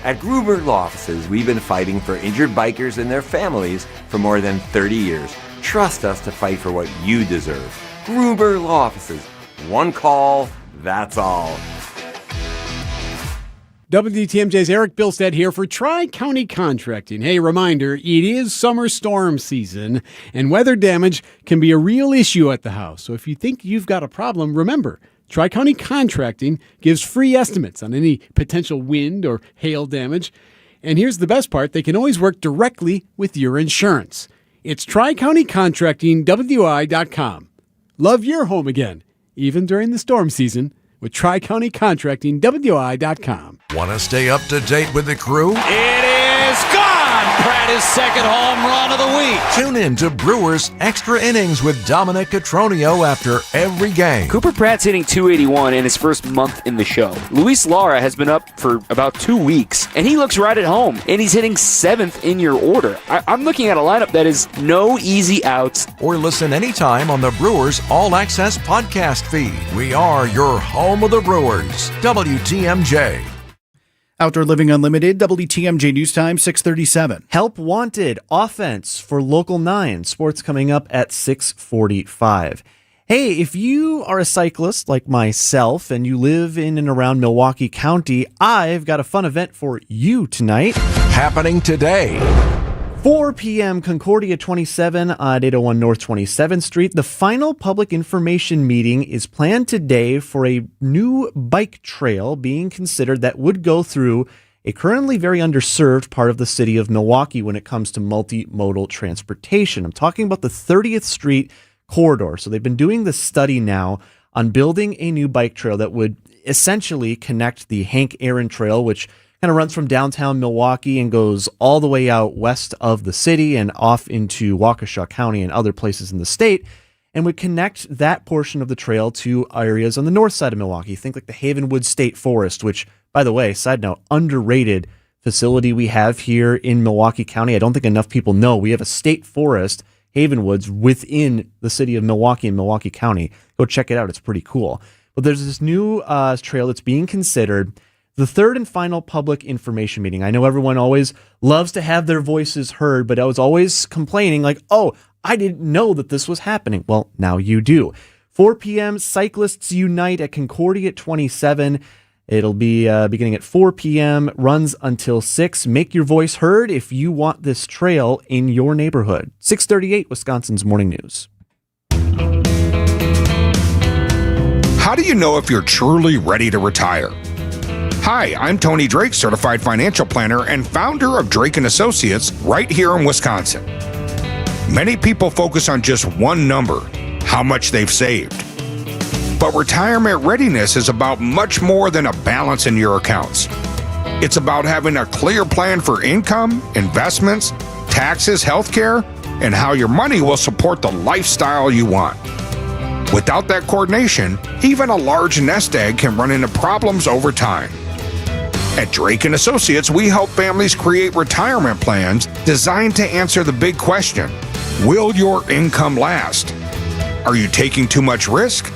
At Gruber Law Offices, we've been fighting for injured bikers and their families for more than 30 years. Trust us to fight for what you deserve. Gruber Law Offices. One call, that's all. WTMJ's Eric Bilstead here for Tri-County Contracting. Hey, reminder, it is summer storm season, and weather damage can be a real issue at the house. So if you think you've got a problem, remember, Tri-County Contracting gives free estimates on any potential wind or hail damage. And here's the best part, they can always work directly with your insurance. It's Tri-County Contracting, WI.com. Love your home again, even during the storm season, with Tri-County Contracting, WI.com. Want to stay up to date with the crew? It is gone! Pratt, second home run of the week. Tune in to Brewers Extra Innings with Dominic Cotroneo after every game. Cooper Pratt's hitting .281 in his first month in the show. Luis Lara has been up for about 2 weeks, and he looks right at home, and he's hitting 7th in your order. I'm looking at a lineup that is no easy outs. Or listen anytime on the Brewers All Access podcast feed. We are your home of the Brewers. WTMJ. Outdoor Living Unlimited, WTMJ News Time, 6:37. Help wanted, offense for Local 9. Sports coming up at 6:45. Hey, if you are a cyclist like myself and you live in and around Milwaukee County, I've got a fun event for you tonight. Happening today. 4 p.m. Concordia 27 at 801 North 27th Street. The final public information meeting is planned today for a new bike trail being considered that would go through a currently very underserved part of the city of Milwaukee when it comes to multimodal transportation. I'm talking about the 30th Street corridor. So they've been doing this study now on building a new bike trail that would essentially connect the Hank Aaron Trail, which kind of runs from downtown Milwaukee and goes all the way out west of the city and off into Waukesha County and other places in the state, and would connect that portion of the trail to areas on the north side of Milwaukee. Think like the Havenwood State Forest, which, by the way, side note, underrated facility we have here in Milwaukee County. I don't think enough people know we have a state forest, Havenwoods, within the city of Milwaukee and Milwaukee County. Go check it out. It's pretty cool. But there's this new trail that's being considered. The third and final public information meeting. I know everyone always loves to have their voices heard, but I was always complaining like, oh, I didn't know that this was happening. Well, now you do. 4 p.m., Cyclists Unite at Concordia 27. It'll be beginning at 4 p.m., runs until 6. Make your voice heard if you want this trail in your neighborhood. 638, Wisconsin's Morning News. How do you know if you're truly ready to retire? Hi, I'm Tony Drake, certified financial planner and founder of Drake & Associates right here in Wisconsin. Many people focus on just one number, how much they've saved. But retirement readiness is about much more than a balance in your accounts. It's about having a clear plan for income, investments, taxes, healthcare, and how your money will support the lifestyle you want. Without that coordination, even a large nest egg can run into problems over time. At Drake & Associates, we help families create retirement plans designed to answer the big question, will your income last? Are you taking too much risk?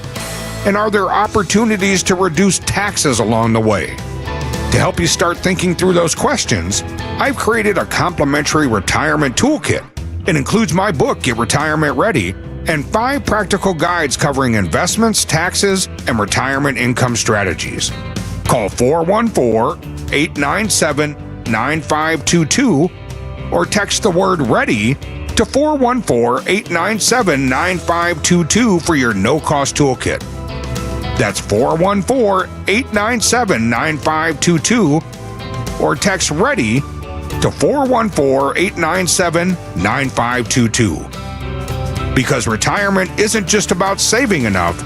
And are there opportunities to reduce taxes along the way? To help you start thinking through those questions, I've created a complimentary retirement toolkit. It includes my book, Get Retirement Ready, and 5 practical guides covering investments, taxes, and retirement income strategies. Call 414-897-9522 or text the word READY to 414-897-9522 for your no-cost toolkit. That's 414-897-9522 or text READY to 414-897-9522. Because retirement isn't just about saving enough,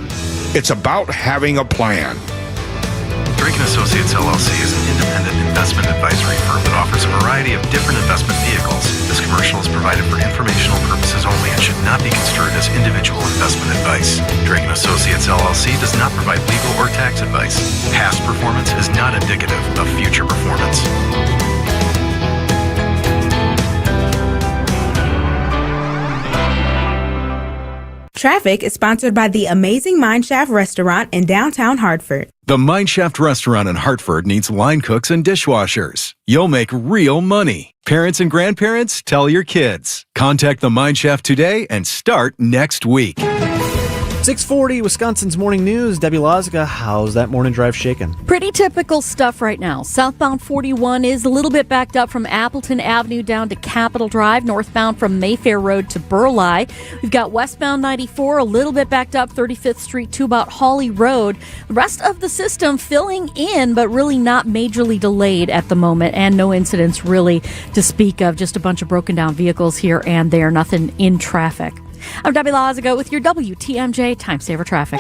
it's about having a plan. Drake & Associates LLC is an independent investment advisory firm that offers a variety of different investment vehicles. This commercial is provided for informational purposes only and should not be construed as individual investment advice. Drake & Associates LLC does not provide legal or tax advice. Past performance is not indicative of future performance. Traffic is sponsored by the Amazing Mineshaft Restaurant in downtown Hartford. The Mineshaft Restaurant in Hartford needs line cooks and dishwashers. You'll make real money. Parents and grandparents, tell your kids. Contact the Mineshaft today and start next week. 640, Wisconsin's Morning News. Debbie Lozica, how's that morning drive shaking? Pretty typical stuff right now. Southbound 41 is a little bit backed up from Appleton Avenue down to Capitol Drive, northbound from Mayfair Road to Burleigh. We've got westbound 94 a little bit backed up 35th Street to about Hawley Road. The rest of the system filling in, but really not majorly delayed at the moment, and no incidents really to speak of. Just a bunch of broken down vehicles here and there, nothing in traffic. I'm Debbie Lozica with your WTMJ Time Saver Traffic.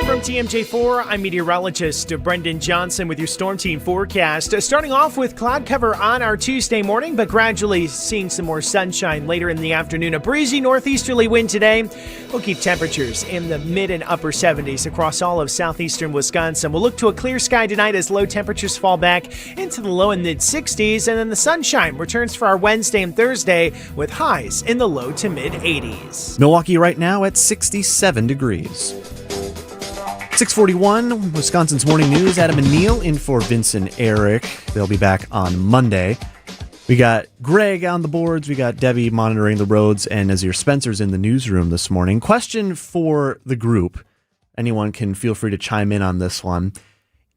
From TMJ4, I'm meteorologist Brendan Johnson with your Storm Team forecast. Starting off with cloud cover on our Tuesday morning, but gradually seeing some more sunshine later in the afternoon. A breezy northeasterly wind today will keep temperatures in the mid and upper 70s across all of southeastern Wisconsin. We'll look to a clear sky tonight as low temperatures fall back into the low and mid 60s, and then the sunshine returns for our Wednesday and Thursday with highs in the low to mid 80s. Milwaukee right now at 67 degrees. 641, Wisconsin's Morning News. Adam and Neil in for Vince and Eric. They'll be back on Monday. We got Greg on the boards. We got Debbie monitoring the roads. And Nazir Spencer's in the newsroom this morning. Question for the group. Anyone can feel free to chime in on this one.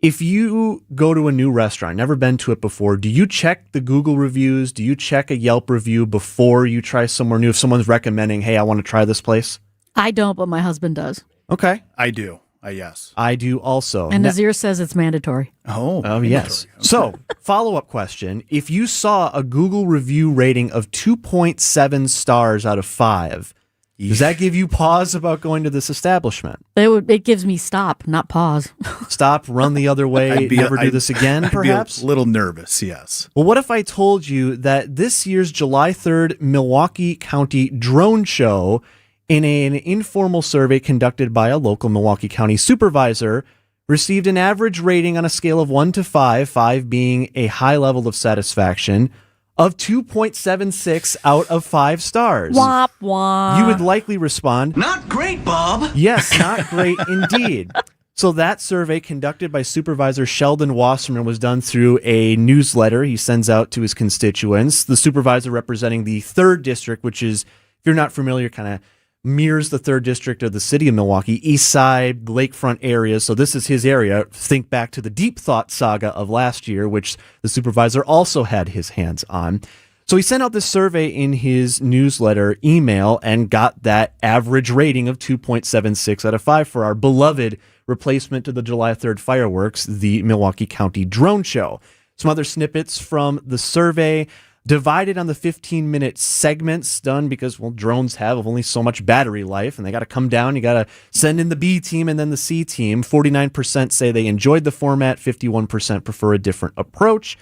If you go to a new restaurant, never been to it before, do you check the Google reviews? Do you check a Yelp review before you try somewhere new? If someone's recommending, hey, I want to try this place? I don't, but my husband does. Okay. I do. Yes. I do also. And Nazir says it's mandatory. Oh, yes. Okay. So, follow-up question. If you saw a Google review rating of 2.7 stars out of 5, does that give you pause about going to this establishment? It gives me stop, not pause. Stop, run the other way, never do this again, perhaps? I'd be a little nervous, yes. Well, what if I told you that this year's July 3rd Milwaukee County Drone Show, in an informal survey conducted by a local Milwaukee County supervisor, received an average rating on a scale of 1 to 5, 5 being a high level of satisfaction, of 2.76 out of 5 stars. Womp womp. You would likely respond, "Not great, Bob." Yes, not great indeed. So that survey conducted by Supervisor Sheldon Wasserman was done through a newsletter he sends out to his constituents. The supervisor representing the 3rd District, which is, if you're not familiar, kind of mirrors the 3rd District of the city of Milwaukee, east side, lakefront areas. So this is his area. Think back to the Deep Thought saga of last year, which the supervisor also had his hands on. So he sent out this survey in his newsletter email and got that average rating of 2.76 out of 5 for our beloved replacement to the July 3rd fireworks, the Milwaukee County Drone Show. Some other snippets from the survey, divided on the 15-minute segments done because, well, drones have only so much battery life, and they got to come down. You got to send in the B team and then the C team. 49% say they enjoyed the format. 51% prefer a different approach.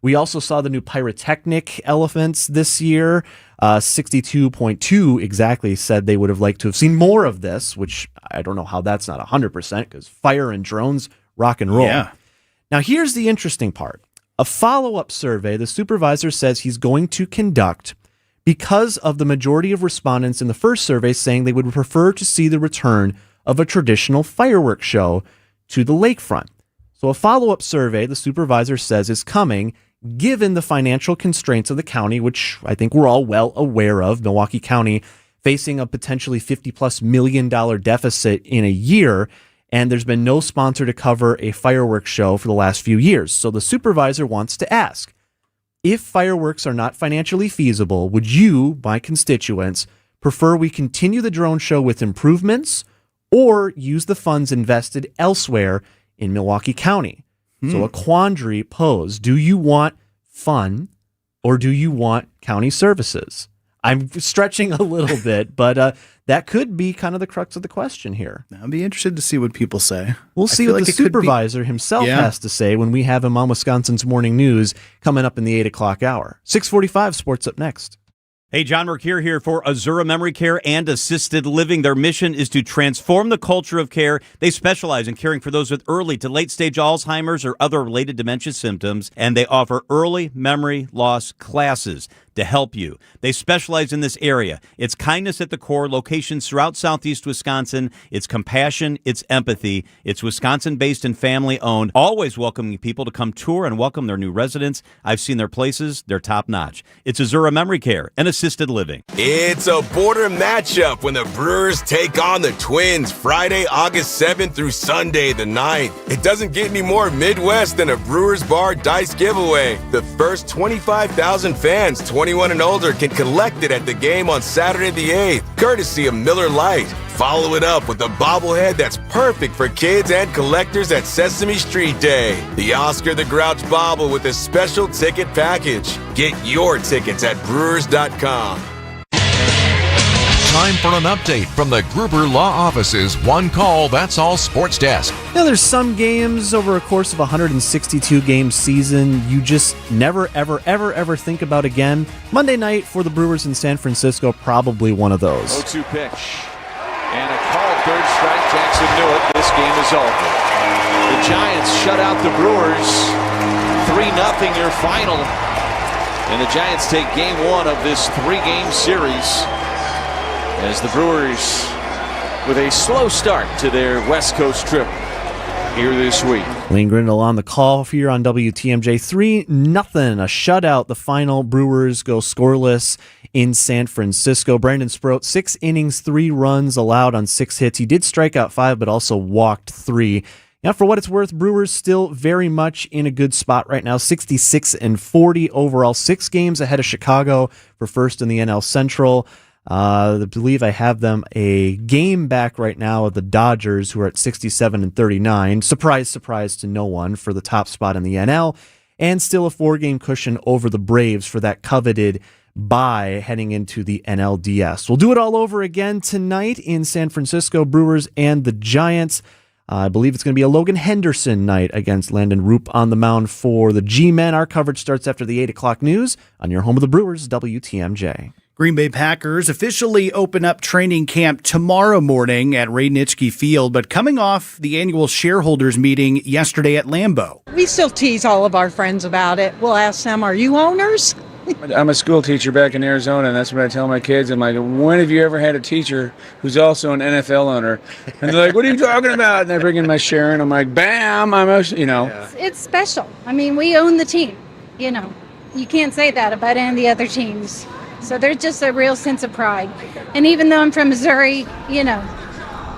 We also saw the new pyrotechnic elephants this year. 62.2 exactly said they would have liked to have seen more of this, which I don't know how that's not 100% because fire and drones rock and roll. Yeah. Now, here's the interesting part. A follow-up survey the supervisor says he's going to conduct because of the majority of respondents in the first survey saying they would prefer to see the return of a traditional fireworks show to the lakefront. So a follow-up survey the supervisor says is coming given the financial constraints of the county, which I think we're all well aware of. Milwaukee County facing a potentially $50+ million deficit in a year, and there's been no sponsor to cover a fireworks show for the last few years. So the supervisor wants to ask, if fireworks are not financially feasible, would you, my constituents, prefer we continue the drone show with improvements or use the funds invested elsewhere in Milwaukee County? So a quandary posed. Do you want fun or do you want county services? I'm stretching a little bit, but that could be kind of the crux of the question here. I'd be interested to see what people say. We'll see what the supervisor himself has to say when we have him on Wisconsin's Morning News coming up in the 8 o'clock hour. 6:45 Sports up next. Hey, John Mercure here for Azura Memory Care and Assisted Living. Their mission is to transform the culture of care. They specialize in caring for those with early to late-stage Alzheimer's or other related dementia symptoms, and they offer early memory loss classes to help you. They specialize in this area. It's kindness at the core, locations throughout southeast Wisconsin. It's compassion, it's empathy. It's Wisconsin-based and family-owned, always welcoming people to come tour and welcome their new residents. I've seen their places. They're top-notch. It's Azura Memory Care and Assisted Living. It's a border matchup when the Brewers take on the Twins Friday, August 7th through Sunday the 9th. It doesn't get any more Midwest than a Brewers Bar dice giveaway. The first 25,000 fans, 21 and older, can collect it at the game on Saturday the 8th, courtesy of Miller Lite. Follow it up with a bobblehead that's perfect for kids and collectors at Sesame Street Day. The Oscar the Grouch bobble with a special ticket package. Get your tickets at Brewers.com. Time for an update from the Gruber Law Office's One Call, That's All Sports Desk. There's some games over a course of a 162-game season you just never, ever think about again. Monday night for the Brewers in San Francisco, probably one of those. 0-2 pitch. And a called third strike. Jackson knew it. This game is over. The Giants shut out the Brewers. 3-0 your final. And the Giants take game one of this 3-game series as the Brewers with a slow start to their West Coast trip here this week. Lane Grindle on the call here on WTMJ. 3-0, a shutout. The final. Brewers go scoreless in San Francisco. Brandon Sproat, 6 innings, 3 runs allowed on 6 hits. He did strike out 5, but also walked 3. Yeah, for what it's worth, Brewers still very much in a good spot right now, 66-40 overall, 6 games ahead of Chicago for first in the NL Central. I believe I have them a game back right now of the Dodgers, who are at 67-39. Surprise, surprise to no one for the top spot in the NL, and still a 4-game cushion over the Braves for that coveted bye heading into the NLDS. We'll do it all over again tonight in San Francisco, Brewers and the Giants. I believe it's going to be a Logan Henderson night against Landon Roop on the mound for the G-Men. Our coverage starts after the 8 o'clock news on your home of the Brewers, WTMJ. Green Bay Packers officially open up training camp tomorrow morning at Ray Nitschke Field, but coming off the annual shareholders meeting yesterday at Lambeau. We still tease all of our friends about it. We'll ask them, are you owners? I'm a school teacher back in Arizona, and that's what I tell my kids. I'm like, when have you ever had a teacher who's also an NFL owner? And they're like, what are you talking about? And I bring in my share, and I'm like, bam, It's special. I mean, we own the team. You can't say that about any of the other teams. So there's just a real sense of pride. And even though I'm from Missouri,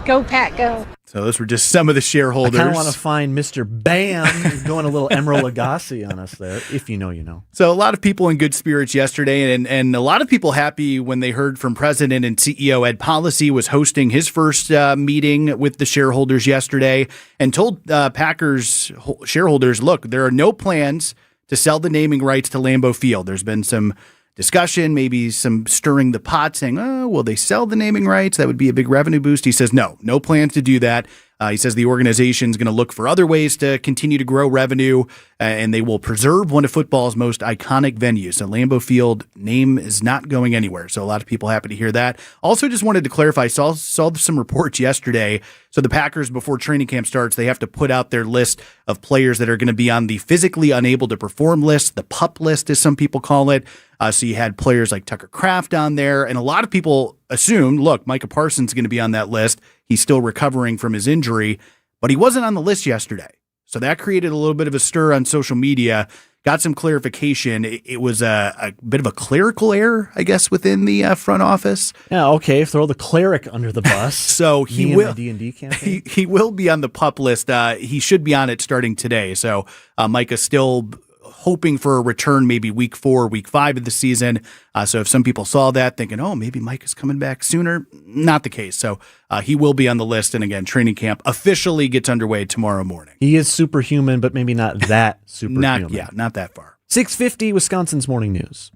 go Pack, go. So those were just some of the shareholders. I kind of want to find Mr. Bam going a little Emeril Lagasse on us there. If you know, you know. So a lot of people in good spirits yesterday, and a lot of people happy when they heard from President and CEO Ed Policy was hosting his first meeting with the shareholders yesterday and told Packers shareholders, look, there are no plans to sell the naming rights to Lambeau Field. There's been some discussion, maybe some stirring the pot, saying, oh, will they sell the naming rights? That would be a big revenue boost. He says, no plans to do that. He says the organization is going to look for other ways to continue to grow revenue, and they will preserve one of football's most iconic venues. So Lambeau Field name is not going anywhere. So a lot of people happy to hear that. Also, just wanted to clarify, saw some reports yesterday. So the Packers, before training camp starts, they have to put out their list of players that are going to be on the physically unable to perform list, the PUP list, as some people call it. So you had players like Tucker Kraft on there, and a lot of people assumed, look, Micah Parsons is going to be on that list. He's still recovering from his injury, but he wasn't on the list yesterday. So that created a little bit of a stir on social media. Got some clarification. It was a bit of a clerical error, I guess, within the front office. Yeah, okay, throw the cleric under the bus. So he will. D&D campaign. He will be on the PUP list. He should be on it starting today. So Micah's still hoping for a return maybe week 4, week 5 of the season. So if some people saw that thinking, oh, maybe Mike is coming back sooner, not the case. So he will be on the list. And again, training camp officially gets underway tomorrow morning. He is superhuman, but maybe not that superhuman. Not that far. 6:50, Wisconsin's Morning News.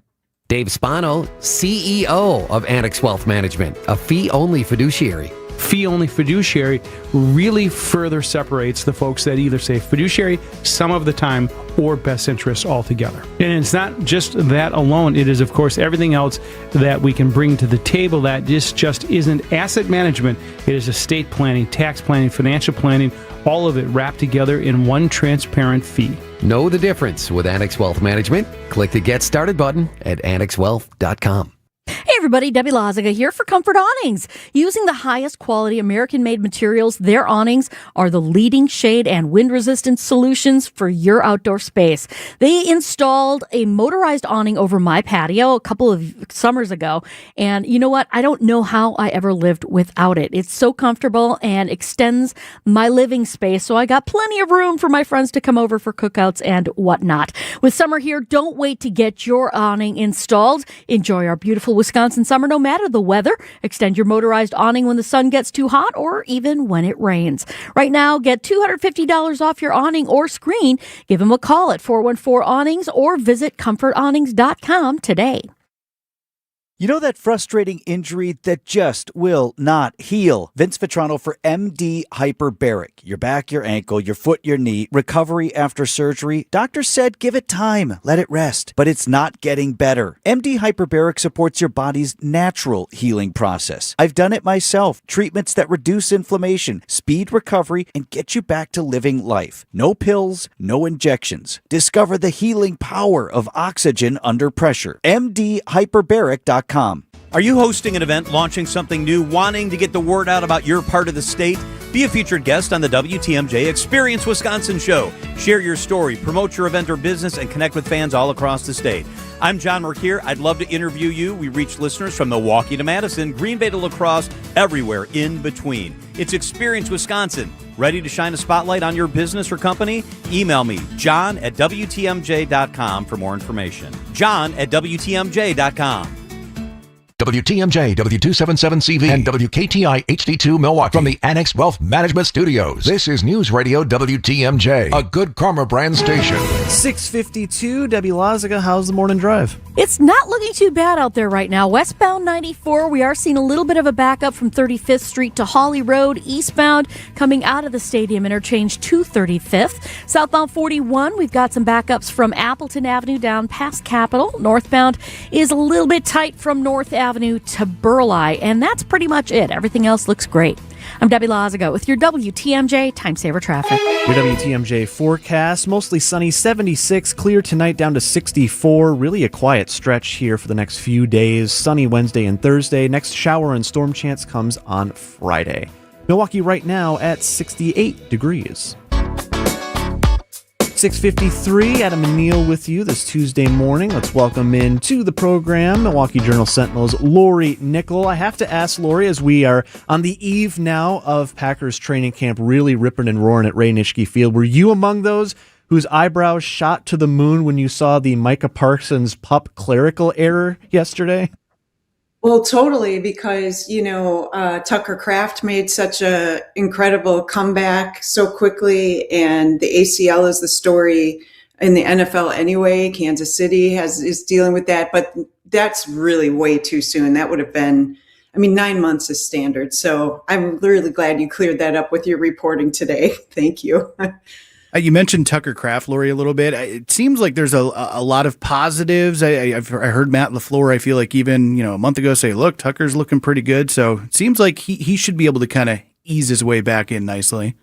Dave Spano, CEO of Annex Wealth Management, a fee-only fiduciary. Fee-only fiduciary really further separates the folks that either say fiduciary some of the time or best interest altogether. And it's not just that alone. It is, of course, everything else that we can bring to the table that just isn't asset management. It is estate planning, tax planning, financial planning, all of it wrapped together in one transparent fee. Know the difference with Annex Wealth Management. Click the Get Started button at annexwealth.com. Hey everybody, Debbie Loziga here for Comfort Awnings. Using the highest quality American-made materials, their awnings are the leading shade and wind-resistant solutions for your outdoor space. They installed a motorized awning over my patio a couple of summers ago, and you know what? I don't know how I ever lived without it. It's so comfortable and extends my living space, so I got plenty of room for my friends to come over for cookouts and whatnot. With summer here, don't wait to get your awning installed. Enjoy our beautiful Wisconsin summer, no matter the weather. Extend your motorized awning when the sun gets too hot or even when it rains. Right now, get $250 off your awning or screen. Give them a call at 414-AWNINGS or visit comfortawnings.com today. You know that frustrating injury that just will not heal? Vince Vitrano for MD Hyperbaric. Your back, your ankle, your foot, your knee. Recovery after surgery. Doctor said give it time. Let it rest. But it's not getting better. MD Hyperbaric supports your body's natural healing process. I've done it myself. Treatments that reduce inflammation, speed recovery, and get you back to living life. No pills, no injections. Discover the healing power of oxygen under pressure. MDHyperbaric.com. Are you hosting an event, launching something new, wanting to get the word out about your part of the state? Be a featured guest on the WTMJ Experience Wisconsin show. Share your story, promote your event or business, and connect with fans all across the state. I'm John Merkier. I'd love to interview you. We reach listeners from Milwaukee to Madison, Green Bay to La Crosse, everywhere in between. It's Experience Wisconsin. Ready to shine a spotlight on your business or company? Email me, john@wtmj.com for more information. john@wtmj.com. WTMJ, W277CV, and WKTI HD2 Milwaukee from the Annex Wealth Management Studios. This is News Radio WTMJ, a Good Karma brand station. 6:52, Debbie Lazaga, how's the morning drive? It's not looking too bad out there right now. Westbound 94, we are seeing a little bit of a backup from 35th Street to Hawley Road. Eastbound, coming out of the Stadium Interchange to 35th. Southbound 41, we've got some backups from Appleton Avenue down past Capitol. Northbound is a little bit tight from North Avenue to Burleigh, and that's pretty much it. Everything else looks great. I'm Debbie Lazaga with your WTMJ Time Saver Traffic. Your WTMJ forecast, mostly sunny, 76, clear tonight down to 64. Really a quiet stretch here for the next few days. Sunny Wednesday and Thursday. Next shower and storm chance comes on Friday. Milwaukee right now at 68 degrees. 6:53, Adam and Neil with you this Tuesday morning. Let's welcome into the program Milwaukee Journal-Sentinel's Lori Nickel. I have to ask Lori, as we are on the eve now of Packers training camp really ripping and roaring at Ray Nitschke Field, were you among those whose eyebrows shot to the moon when you saw the Micah Parsons pup clerical error yesterday? Well, totally, because, Tucker Kraft made such a incredible comeback so quickly, and the ACL is the story in the NFL anyway. Kansas City is dealing with that, but that's really way too soon. That would have been, 9 months is standard. So I'm really glad you cleared that up with your reporting today. Thank you. You mentioned Tucker Kraft, Lori, a little bit. It seems like there's a lot of positives. I heard Matt LaFleur, I feel like even a month ago, say, look, Tucker's looking pretty good. So it seems like he should be able to kind of ease his way back in nicely.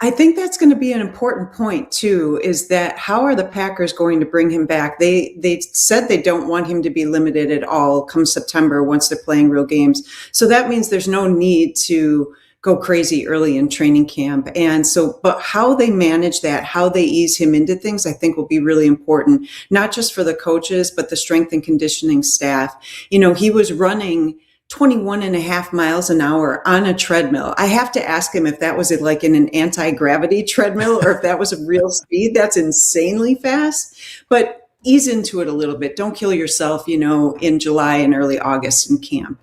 I think that's going to be an important point, too, is that how are the Packers going to bring him back? They said they don't want him to be limited at all come September once they're playing real games. So that means there's no need to go crazy early in training camp. And so, but how they manage that, how they ease him into things, I think will be really important, not just for the coaches, but the strength and conditioning staff. He was running 21 and a half miles an hour on a treadmill. I have to ask him if that was like in an anti-gravity treadmill or if that was a real speed. That's insanely fast, but ease into it a little bit. Don't kill yourself, in July and early August in camp.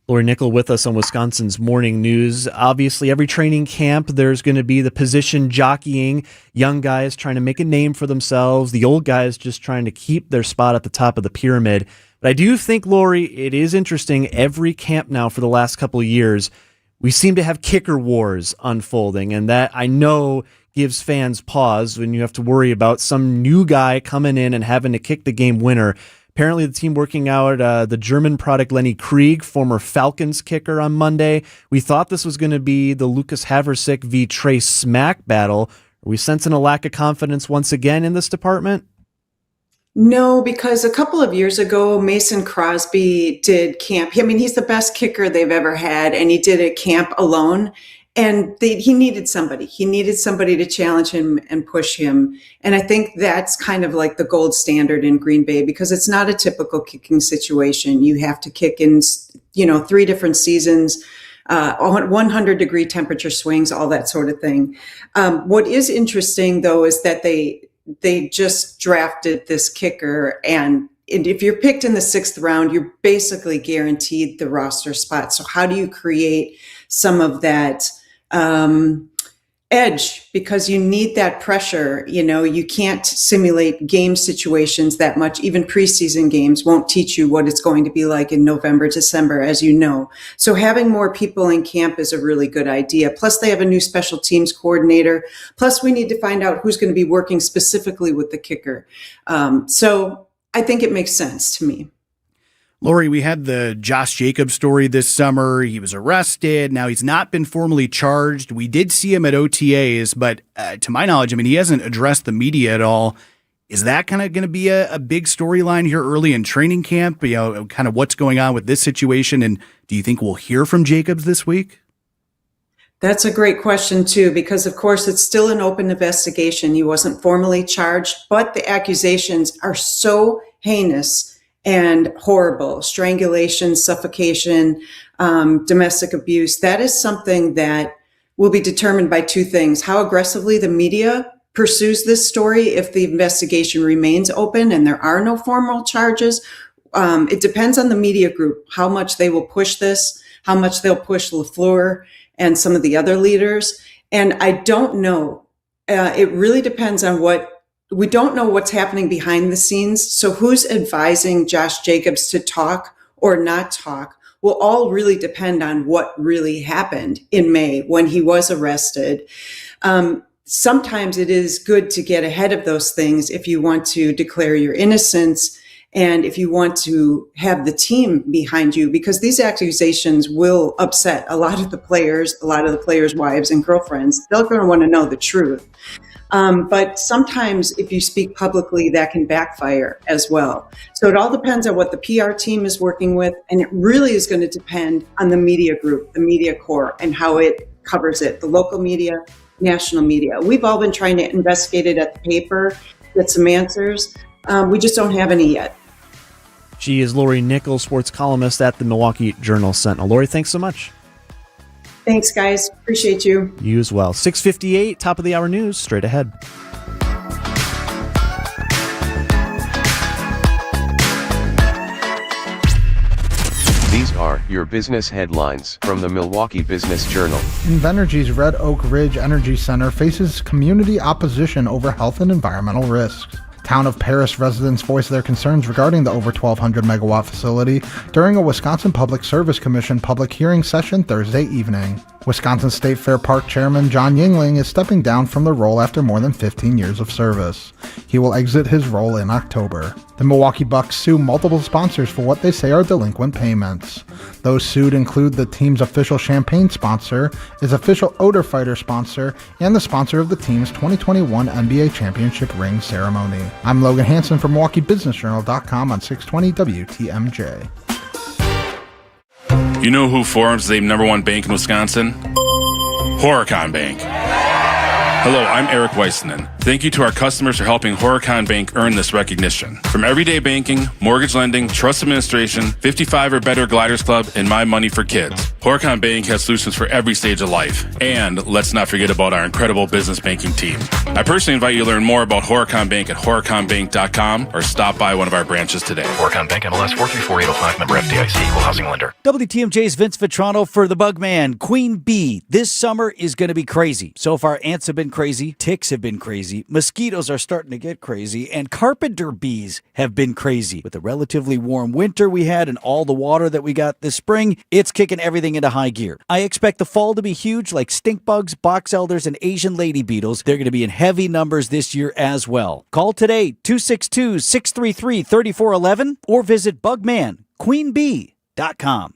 Lori Nickel with us on Wisconsin's Morning News. Obviously, every training camp, there's going to be the position jockeying, young guys trying to make a name for themselves, the old guys just trying to keep their spot at the top of the pyramid. But I do think, Lori, it is interesting, every camp now for the last couple of years, we seem to have kicker wars unfolding, and that I know gives fans pause when you have to worry about some new guy coming in and having to kick the game winner. Apparently, the team working out the German product Lenny Krieg, former Falcons kicker, on Monday. We thought this was going to be the Lucas Haversick v. Trey Smack battle. Are we sensing a lack of confidence once again in this department? No, because a couple of years ago, Mason Crosby did camp. He's the best kicker they've ever had, and he did a camp alone. And he needed somebody. He needed somebody to challenge him and push him. And I think that's kind of like the gold standard in Green Bay, because it's not a typical kicking situation. You have to kick in, 3 different seasons, 100-degree temperature swings, all that sort of thing. What is interesting, though, is that they just drafted this kicker, and if you're picked in the 6th round, you're basically guaranteed the roster spot. So how do you create some of that edge? Because you need that pressure. You can't simulate game situations that much. Even preseason games won't teach you what it's going to be like in November, December, as you know. So having more people in camp is a really good idea. Plus, they have a new special teams coordinator. Plus, we need to find out who's going to be working specifically with the kicker. So I think it makes sense to me. Lori, we had the Josh Jacobs story this summer. He was arrested. Now he's not been formally charged. We did see him at OTAs, but to my knowledge, he hasn't addressed the media at all. Is that kind of going to be a big storyline here early in training camp? Kind of what's going on with this situation? And do you think we'll hear from Jacobs this week? That's a great question, too, because, of course, it's still an open investigation. He wasn't formally charged, but the accusations are so heinous and horrible. Strangulation, suffocation, domestic abuse. That is something that will be determined by two things: how aggressively the media pursues this story if the investigation remains open and there are no formal charges. It depends on the media group, how much they will push this, how much they'll push LaFleur and some of the other leaders. And I don't know. It really depends on we don't know what's happening behind the scenes. So who's advising Josh Jacobs to talk or not talk will all really depend on what really happened in May when he was arrested. Sometimes it is good to get ahead of those things if you want to declare your innocence and if you want to have the team behind you, because these accusations will upset a lot of the players' wives and girlfriends. They're going to want to know the truth. But sometimes if you speak publicly, that can backfire as well. So it all depends on what the PR team is working with. And it really is going to depend on the media group, the media corps, and how it covers it, the local media, national media. We've all been trying to investigate it at the paper, get some answers. We just don't have any yet. She is Lori Nichols, sports columnist at the Milwaukee Journal-Sentinel. Lori, thanks so much. Thanks, guys. Appreciate you. You as well. 6:58, top of the hour news, straight ahead. These are your business headlines from the Milwaukee Business Journal. Invenergy's Red Oak Ridge Energy Center faces community opposition over health and environmental risks. Town of Paris residents voiced their concerns regarding the over 1,200 megawatt facility during a Wisconsin Public Service Commission public hearing session Thursday evening. Wisconsin State Fair Park Chairman John Yingling is stepping down from the role after more than 15 years of service. He will exit his role in October. The Milwaukee Bucks sue multiple sponsors for what they say are delinquent payments. Those sued include the team's official champagne sponsor, its official odor fighter sponsor, and the sponsor of the team's 2021 NBA championship ring ceremony. I'm Logan Hansen from MilwaukeeBusinessJournal.com on 620 WTMJ. You know who forms the #1 bank in Wisconsin? Horicon Bank. Hello, I'm Eric Weissman. Thank you to our customers for helping Horicon Bank earn this recognition. From everyday banking, mortgage lending, trust administration, 55 or better Gliders Club, and My Money for Kids, Horicon Bank has solutions for every stage of life. And let's not forget about our incredible business banking team. I personally invite you to learn more about Horicon Bank at horiconbank.com or stop by one of our branches today. Horicon Bank MLS 434805, member FDIC, equal housing lender. WTMJ's Vince Vitrano for the Bugman. Queen Bee, this summer is going to be crazy. So far, ants have been crazy, ticks have been crazy, mosquitoes are starting to get crazy, and carpenter bees have been crazy. With the relatively warm winter we had and all the water that we got this spring, it's kicking everything into high gear. I expect the fall to be huge, like stink bugs, box elders, and Asian lady beetles. They're going to be in heavy numbers this year as well. Call today, 262-633-3411, or visit bugmanqueenbee.com.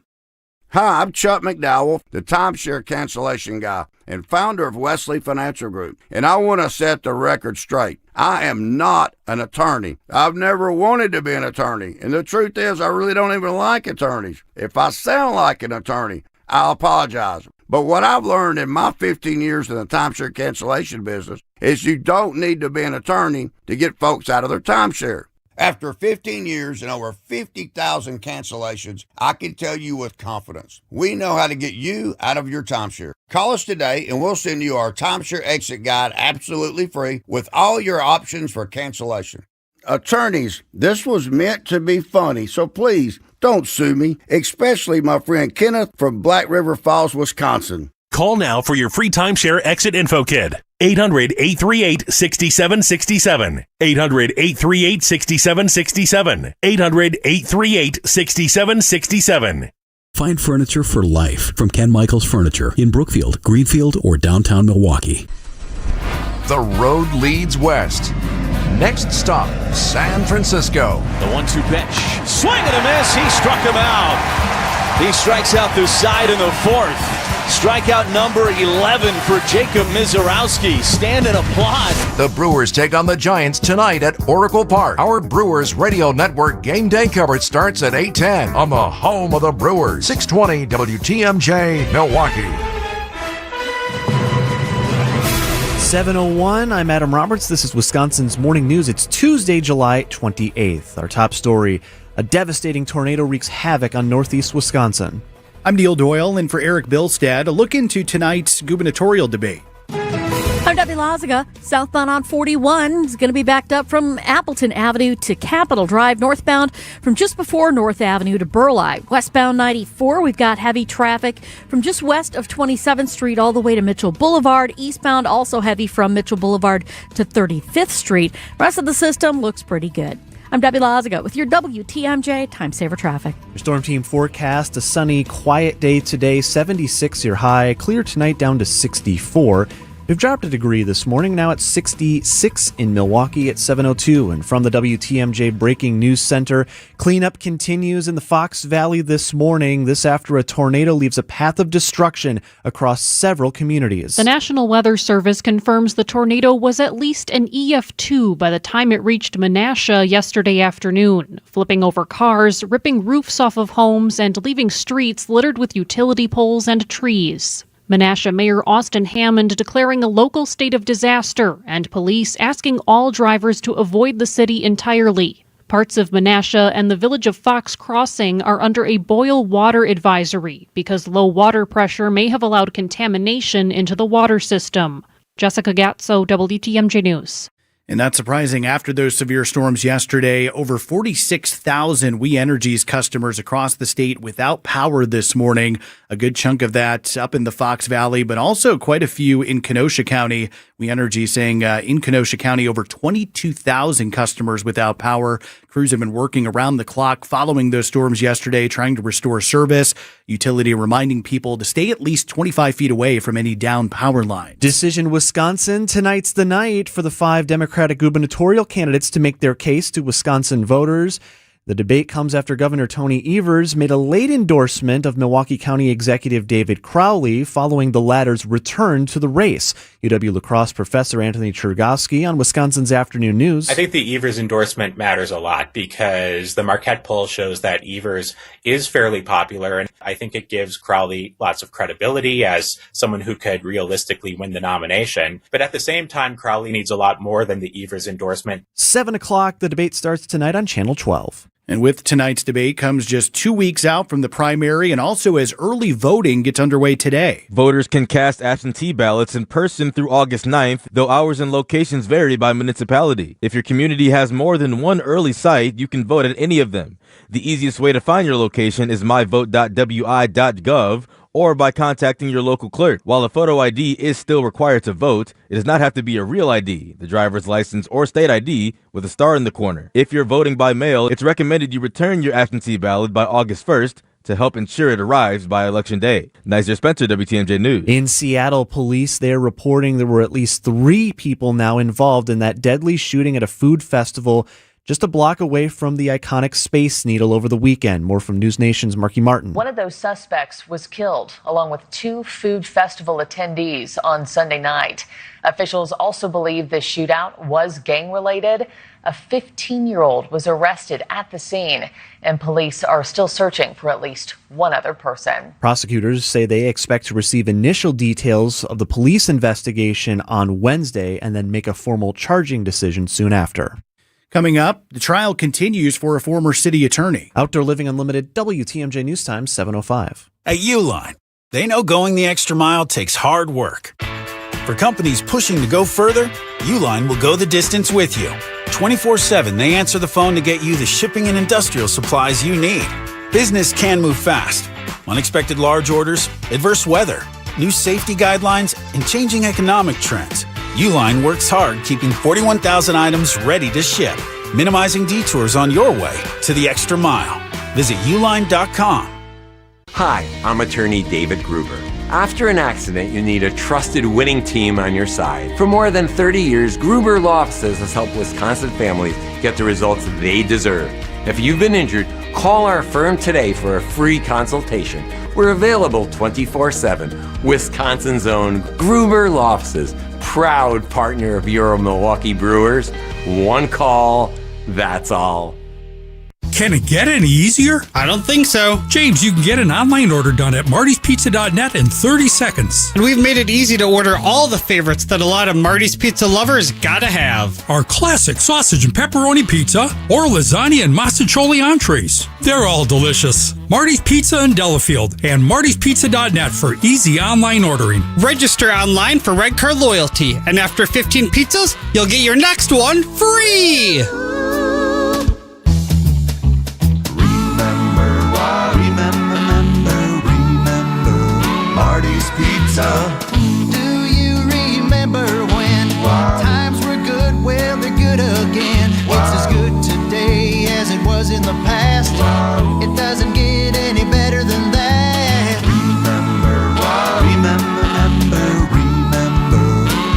Hi, I'm Chuck McDowell, the timeshare cancellation guy and founder of Wesley Financial Group, and I want to set the record straight. I am not an attorney. I've never wanted to be an attorney, and the truth is I really don't even like attorneys. If I sound like an attorney, I'll apologize. But what I've learned in my 15 years in the timeshare cancellation business is you don't need to be an attorney to get folks out of their timeshare. After 15 years and over 50,000 cancellations, I can tell you with confidence, we know how to get you out of your timeshare. Call us today and we'll send you our timeshare exit guide absolutely free with all your options for cancellation. Attorneys, this was meant to be funny, so please don't sue me, especially my friend Kenneth from Black River Falls, Wisconsin. Call now for your free timeshare exit info kit. 800-838-6767. 800-838-6767. 800-838-6767. Find furniture for life from Ken Michaels Furniture in Brookfield, Greenfield, or downtown Milwaukee. The road leads west. Next stop, San Francisco. The 1-2 pitch. Swing and a miss. He struck him out. He strikes out the side in the fourth. Strikeout number 11 for Jacob Mizorowski. Stand and applaud. The Brewers take on the Giants tonight at Oracle Park. Our Brewers Radio Network game day coverage starts at 8:10 on the home of the Brewers. 620 WTMJ, Milwaukee. 7:01, I'm Adam Roberts. This is Wisconsin's Morning News. It's Tuesday, July 28th. Our top story, a devastating tornado wreaks havoc on northeast Wisconsin. I'm Neil Doyle, and for Eric Bilstad, a look into tonight's gubernatorial debate. I'm Debbie Lazaga. Southbound on 41 is going to be backed up from Appleton Avenue to Capitol Drive. Northbound from just before North Avenue to Burleigh. Westbound 94, we've got heavy traffic from just west of 27th Street all the way to Mitchell Boulevard. Eastbound also heavy from Mitchell Boulevard to 35th Street. Rest of the system looks pretty good. I'm Debbie Lazaga with your WTMJ Time Saver Traffic. Your storm team forecast a sunny, quiet day today. 76 your high. Clear tonight down to 64. We've dropped a degree this morning, now at 66 in Milwaukee at 7:02. And from the WTMJ Breaking News Center, cleanup continues in the Fox Valley this morning. This after a tornado leaves a path of destruction across several communities. The National Weather Service confirms the tornado was at least an EF2 by the time it reached Menasha yesterday afternoon, flipping over cars, ripping roofs off of homes, and leaving streets littered with utility poles and trees. Menasha Mayor Austin Hammond declaring a local state of disaster and police asking all drivers to avoid the city entirely. Parts of Menasha and the village of Fox Crossing are under a boil water advisory because low water pressure may have allowed contamination into the water system. Jessica Gatso, WTMJ News. And not surprising, after those severe storms yesterday, over 46,000 We Energies customers across the state without power this morning. A good chunk of that up in the Fox Valley, but also quite a few in Kenosha County. We Energy saying in Kenosha County, over 22,000 customers without power. Crews have been working around the clock following those storms yesterday, trying to restore service. Utility reminding people to stay at least 25 feet away from any down power lines. Decision Wisconsin. Tonight's the night for the 5 Democratic gubernatorial candidates to make their case to Wisconsin voters. The debate comes after Governor Tony Evers made a late endorsement of Milwaukee County Executive David Crowley following the latter's return to the race. UW La Crosse professor Anthony Chergosky on Wisconsin's Afternoon News. I think the Evers endorsement matters a lot because the Marquette poll shows that Evers is fairly popular, and I think it gives Crowley lots of credibility as someone who could realistically win the nomination. But at the same time, Crowley needs a lot more than the Evers endorsement. 7 o'clock, the debate starts tonight on Channel 12. And with tonight's debate comes just 2 weeks out from the primary and also as early voting gets underway today. Voters can cast absentee ballots in person through August 9th, though hours and locations vary by municipality. If your community has more than one early site, you can vote at any of them. The easiest way to find your location is myvote.wi.gov or by contacting your local clerk. While a photo ID is still required to vote, it does not have to be a real ID, the driver's license or state ID with a star in the corner. If you're voting by mail, it's recommended you return your absentee ballot by August 1st to help ensure it arrives by Election Day. Nizer Spencer, WTMJ News. In Seattle, police, they're reporting there were at least 3 people now involved in that deadly shooting at a food festival just a block away from the iconic Space Needle over the weekend. More from News Nation's Marky Martin. One of those suspects was killed, along with 2 food festival attendees on Sunday night. Officials also believe the shootout was gang-related. A 15-year-old was arrested at the scene, and police are still searching for at least one other person. Prosecutors say they expect to receive initial details of the police investigation on Wednesday and then make a formal charging decision soon after. Coming up, the trial continues for a former city attorney. Outdoor Living Unlimited, WTMJ News Time, 7:05. At Uline, they know going the extra mile takes hard work. For companies pushing to go further, Uline will go the distance with you. 24/7, they answer the phone to get you the shipping and industrial supplies you need. Business can move fast. Unexpected large orders, adverse weather, new safety guidelines, and changing economic trends. Uline works hard keeping 41,000 items ready to ship, minimizing detours on your way to the extra mile. Visit uline.com. Hi, I'm attorney David Gruber. After an accident, you need a trusted winning team on your side. For more than 30 years, Gruber Law Offices has helped Wisconsin families get the results they deserve. If you've been injured, call our firm today for a free consultation. We're available 24/7. Wisconsin's own Gruber Law Offices, proud partner of your Milwaukee Brewers. One call, that's all. Can it get any easier? I don't think so. James, you can get an online order done at martyspizza.net in 30 seconds. And we've made it easy to order all the favorites that a lot of Marty's Pizza lovers gotta have. Our classic sausage and pepperoni pizza or lasagna and masticholi entrees. They're all delicious. Marty's Pizza in Delafield and martyspizza.net for easy online ordering. Register online for Red Card Loyalty, and after 15 pizzas, you'll get your next one free! Marty's Pizza. Do you remember when times were good? Well, they're good again. It's as good today as it was in the past. It doesn't get any better than that. Remember,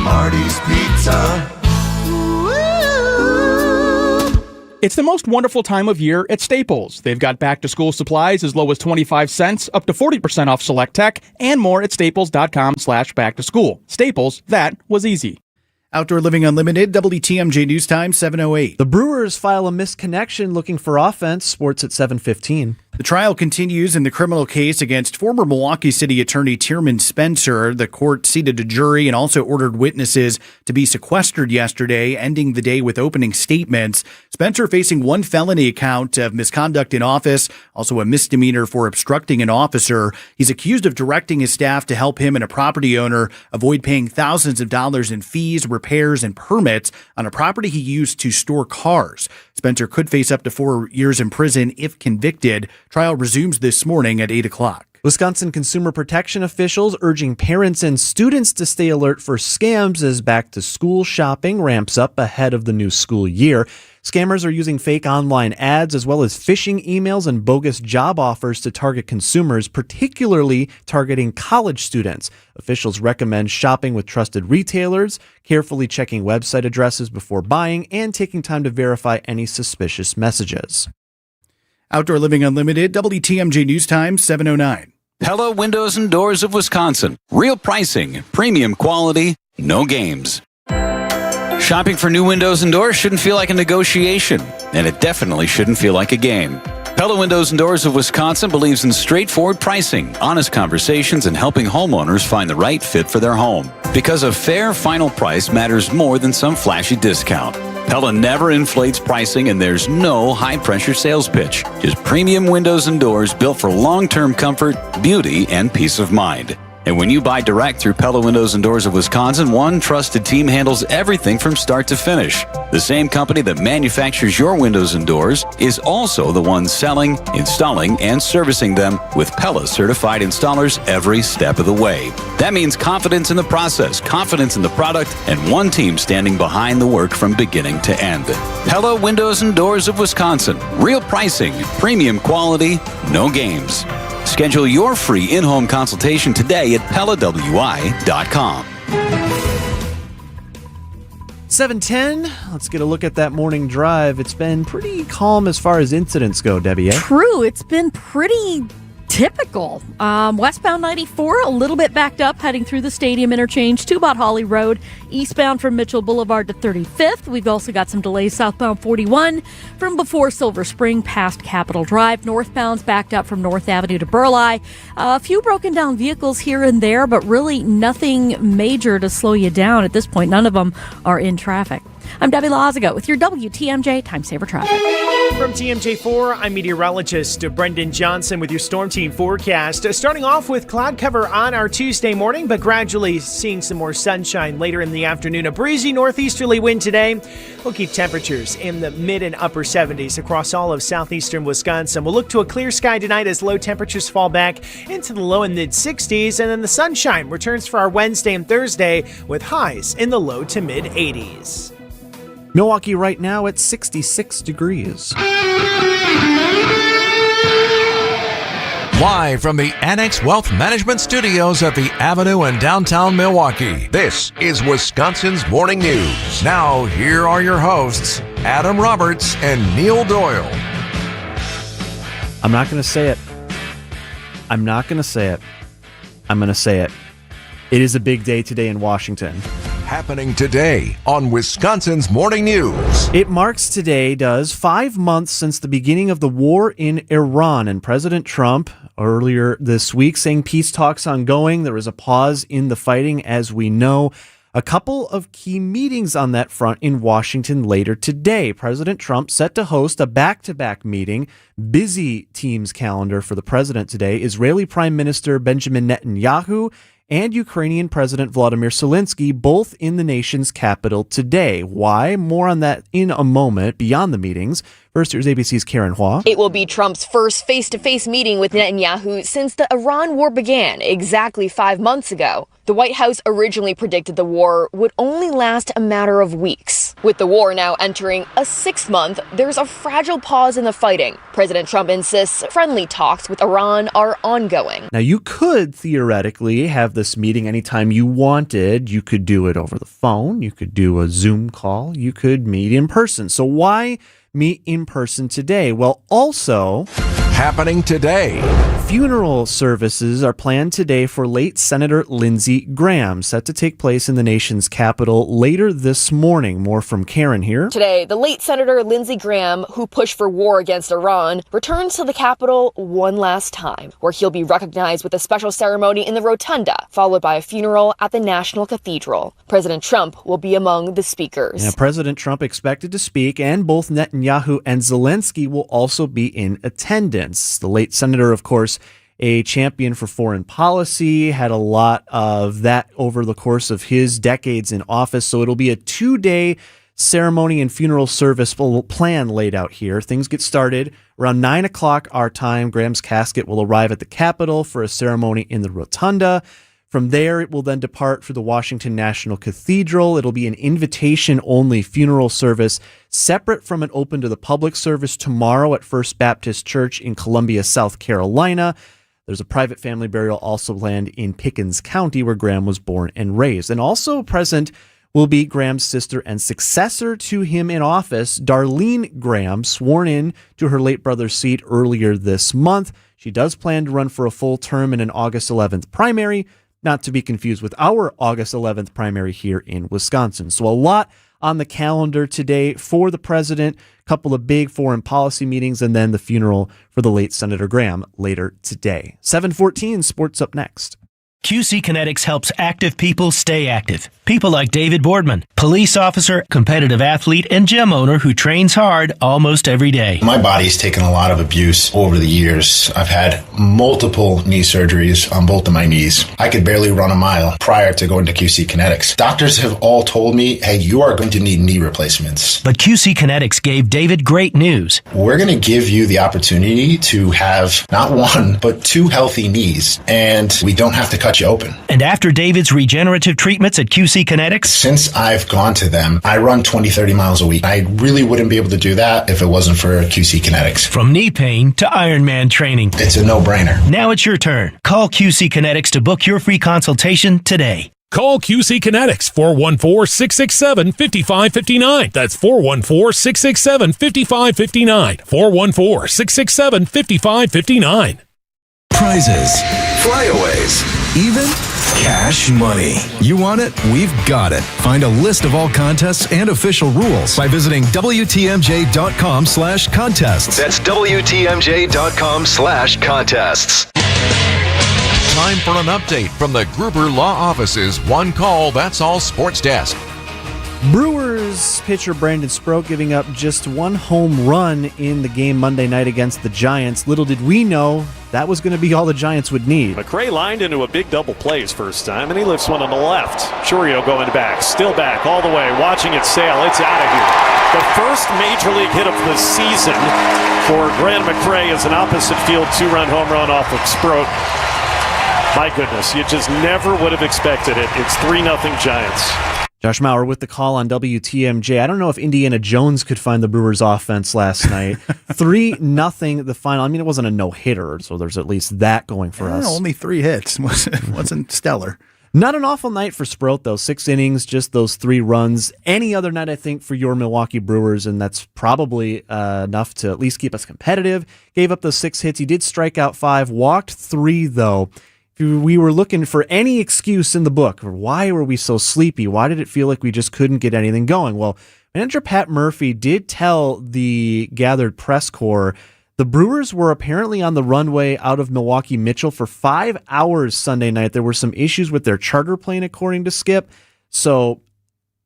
Marty's Pizza. It's the most wonderful time of year at Staples. They've got back-to-school supplies as low as 25 cents, up to 40% off select tech, and more at staples.com/back-to-school. Staples, that was easy. Outdoor Living Unlimited, WTMJ News Time, 7:08. The Brewers file a misconnection looking for offense. Sports at 7:15. The trial continues in the criminal case against former Milwaukee City Attorney Tierman Spencer. The court seated a jury and also ordered witnesses to be sequestered yesterday, ending the day with opening statements. Spencer facing one felony count of misconduct in office, also a misdemeanor for obstructing an officer. He's accused of directing his staff to help him and a property owner avoid paying thousands of dollars in fees, repairs, and permits on a property he used to store cars. Spencer could face up to 4 years in prison if convicted. Trial resumes this morning at 8 o'clock. Wisconsin consumer protection officials urging parents and students to stay alert for scams as back-to-school shopping ramps up ahead of the new school year. Scammers are using fake online ads as well as phishing emails and bogus job offers to target consumers, particularly targeting college students. Officials recommend shopping with trusted retailers, carefully checking website addresses before buying, and taking time to verify any suspicious messages. Outdoor Living Unlimited, WTMJ News Time, 7:09. Pella Windows and Doors of Wisconsin. Real pricing, premium quality, no games. Shopping for new windows and doors shouldn't feel like a negotiation, and it definitely shouldn't feel like a game. Pella Windows and Doors of Wisconsin believes in straightforward pricing, honest conversations, and helping homeowners find the right fit for their home. Because a fair final price matters more than some flashy discount. Pella never inflates pricing, and there's no high-pressure sales pitch. Just premium windows and doors built for long-term comfort, beauty, and peace of mind. And when you buy direct through Pella Windows and Doors of Wisconsin, one trusted team handles everything from start to finish. The same company that manufactures your windows and doors is also the one selling, installing, and servicing them with Pella certified installers every step of the way. That means confidence in the process, confidence in the product, and one team standing behind the work from beginning to end. Pella Windows and Doors of Wisconsin. Real pricing, premium quality, no games. Schedule your free in-home consultation today at PellaWI.com. 7:10. Let's get a look at that morning drive. It's been pretty calm as far as incidents go, Debbie. True. It's been pretty typical. Westbound 94, a little bit backed up heading through the stadium interchange to about Holly Road. Eastbound from Mitchell Boulevard to 35th. We've also got some delays southbound 41 from before Silver Spring past Capitol Drive. Northbound's backed up from North Avenue to Burleigh. A few broken down vehicles here and there, but really nothing major to slow you down at this point. None of them are in traffic. I'm Debbie Lazaga with your WTMJ Time Saver Traffic. From TMJ4, I'm meteorologist Brendan Johnson with your Storm Team forecast. Starting off with cloud cover on our Tuesday morning, but gradually seeing some more sunshine later in the afternoon. A breezy northeasterly wind today will keep temperatures in the mid and upper 70s across all of southeastern Wisconsin. We'll look to a clear sky tonight as low temperatures fall back into the low and mid 60s, and then the sunshine returns for our Wednesday and Thursday with highs in the low to mid 80s. Milwaukee right now at 66 degrees. Live from the Annex Wealth Management Studios at the Avenue in downtown Milwaukee, this is Wisconsin's Morning News. Now, here are your hosts, Adam Roberts and Neil Doyle. I'm not going to say it. I'm not going to say it. I'm going to say it. It is a big day today in Washington. happening today on Wisconsin's Morning News. It marks today, 5 months since the beginning of the war in Iran, and President Trump earlier this week saying peace talks ongoing. There was a pause in the fighting, as we know. A couple of key meetings on that front in Washington later today. President Trump set to host a back-to-back meeting. Busy team's calendar for the president today. Israeli Prime Minister Benjamin Netanyahu and Ukrainian President Vladimir Zelensky, both in the nation's capital today. Why? More on that in a moment, beyond the meetings. First, here's ABC's Karen Hua. It will be Trump's first face-to-face meeting with Netanyahu since the Iran war began exactly 5 months ago. The White House originally predicted the war would only last a matter of weeks. With the war now entering a 6th month, there's a fragile pause in the fighting. President Trump insists friendly talks with Iran are ongoing. Now, you could theoretically have this meeting anytime you wanted. You could do it over the phone. You could do a Zoom call. You could meet in person. So why meet in person today? Well, also happening today. Funeral services are planned today for late Senator Lindsey Graham, set to take place in the nation's capital later this morning. More from Karen here. Today, the late Senator Lindsey Graham, who pushed for war against Iran, returns to the Capitol one last time, where he'll be recognized with a special ceremony in the Rotunda, followed by a funeral at the National Cathedral. President Trump will be among the speakers. Yeah, President Trump expected to speak, and both Netanyahu and Zelensky will also be in attendance. The late senator, of course, a champion for foreign policy, had a lot of that over the course of his decades in office. So it'll be a 2-day ceremony and funeral service plan laid out here. Things get started around 9 o'clock our time. Graham's casket will arrive at the Capitol for a ceremony in the Rotunda. From there, it will then depart for the Washington National Cathedral. It'll be an invitation-only funeral service, separate from an open to the public service tomorrow at First Baptist Church in Columbia, South Carolina. There's a private family burial also planned in Pickens County, where Graham was born and raised. And also present will be Graham's sister and successor to him in office, Darlene Graham, sworn in to her late brother's seat earlier this month. She does plan to run for a full term in an August 11th primary, not to be confused with our August 11th primary here in Wisconsin. So a lot on the calendar today for the president, a couple of big foreign policy meetings, and then the funeral for the late Senator Graham later today. 7:14, sports up next. QC Kinetics helps active people stay active. People like David Boardman, police officer, competitive athlete, and gym owner who trains hard almost every day. My body's taken a lot of abuse over the years. I've had multiple knee surgeries on both of my knees. I could barely run a mile prior to going to QC Kinetics. Doctors have all told me, hey, you are going to need knee replacements. But QC Kinetics gave David great news. We're going to give you the opportunity to have not one, but 2 healthy knees, and we don't have to cut you open. And after David's regenerative treatments at QC Kinetics, since I've gone to them, I run 20-30 miles a week. I really wouldn't be able to do that if it wasn't for QC Kinetics. From knee pain to Ironman training, it's a no-brainer. Now it's your turn. Call QC Kinetics to book your free consultation today. Call QC Kinetics, 414-667-5559. That's 414-667-5559. 414-667-5559. Prizes, flyaways, even cash money. You want it? We've got it. Find a list of all contests and official rules by visiting WTMJ.com/contests. That's WTMJ.com/contests. Time for an update from the Gruber Law Office's One Call, That's All Sports Desk. Brewers pitcher Brandon Sproat giving up just 1 home run in the game Monday night against the Giants. Little did we know that was going to be all the Giants would need. McRae lined into a big double play his first time, and he lifts one on the left. Churio going back, still back all the way, watching it sail. It's out of here. The first major league hit of the season for Grant McRae is an opposite field 2-run home run off of Sproat. My goodness, you just never would have expected it. It's 3-0 Giants. Josh Maurer with the call on WTMJ. I don't know if Indiana Jones could find the Brewers' offense last night. 3-0 the final. I mean, it wasn't a no-hitter, so there's at least that going for us. Only 3 hits. Wasn't stellar. Not an awful night for Sproat, though. 6 innings, just those 3 runs. Any other night, I think, for your Milwaukee Brewers, and that's probably enough to at least keep us competitive. Gave up those 6 hits. He did strike out 5, walked 3, though. If we were looking for any excuse in the book, why were we so sleepy? Why did it feel like we just couldn't get anything going? Well, manager Pat Murphy did tell the gathered press corps the Brewers were apparently on the runway out of Milwaukee Mitchell for 5 hours Sunday night. There were some issues with their charter plane, according to Skip. So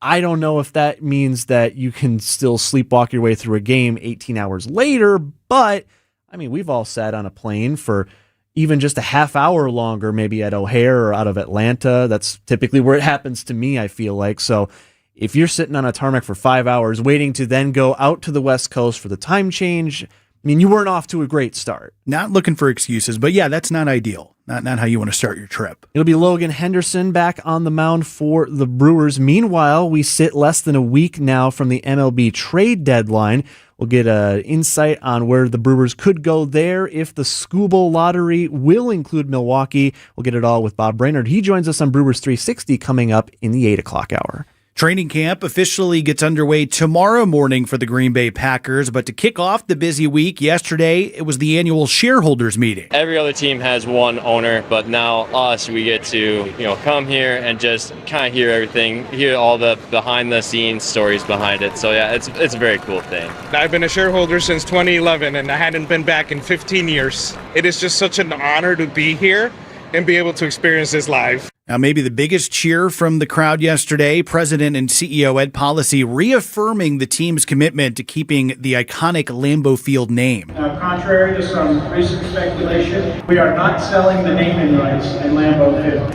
I don't know if that means that you can still sleepwalk your way through a game 18 hours later, but I mean, we've all sat on a plane for even just a half hour longer, maybe at O'Hare or out of Atlanta. That's typically where it happens to me, I feel like. So if you're sitting on a tarmac for 5 hours waiting to then go out to the West Coast for the time change, I mean, you weren't off to a great start. Not looking for excuses, but yeah, that's not ideal. Not how you want to start your trip. It'll be Logan Henderson back on the mound for the Brewers. Meanwhile, we sit less than a week now from the MLB trade deadline. We'll get an insight on where the Brewers could go there if the Scooble lottery will include Milwaukee. We'll get it all with Bob Brainerd. He joins us on Brewers 360 coming up in the 8 o'clock hour. Training camp officially gets underway tomorrow morning for the Green Bay Packers, but to kick off the busy week, yesterday it was the annual shareholders meeting. Every other team has one owner, but now us, we get to come here and just kind of hear everything, hear all the behind-the-scenes stories behind it. So yeah, it's a very cool thing. I've been a shareholder since 2011, and I hadn't been back in 15 years. It is just such an honor to be here and be able to experience this live. Now, maybe the biggest cheer from the crowd yesterday, President and CEO Ed Policy reaffirming the team's commitment to keeping the iconic Lambeau Field name. Now, contrary to some recent speculation, we are not selling the naming rights in Lambeau Field.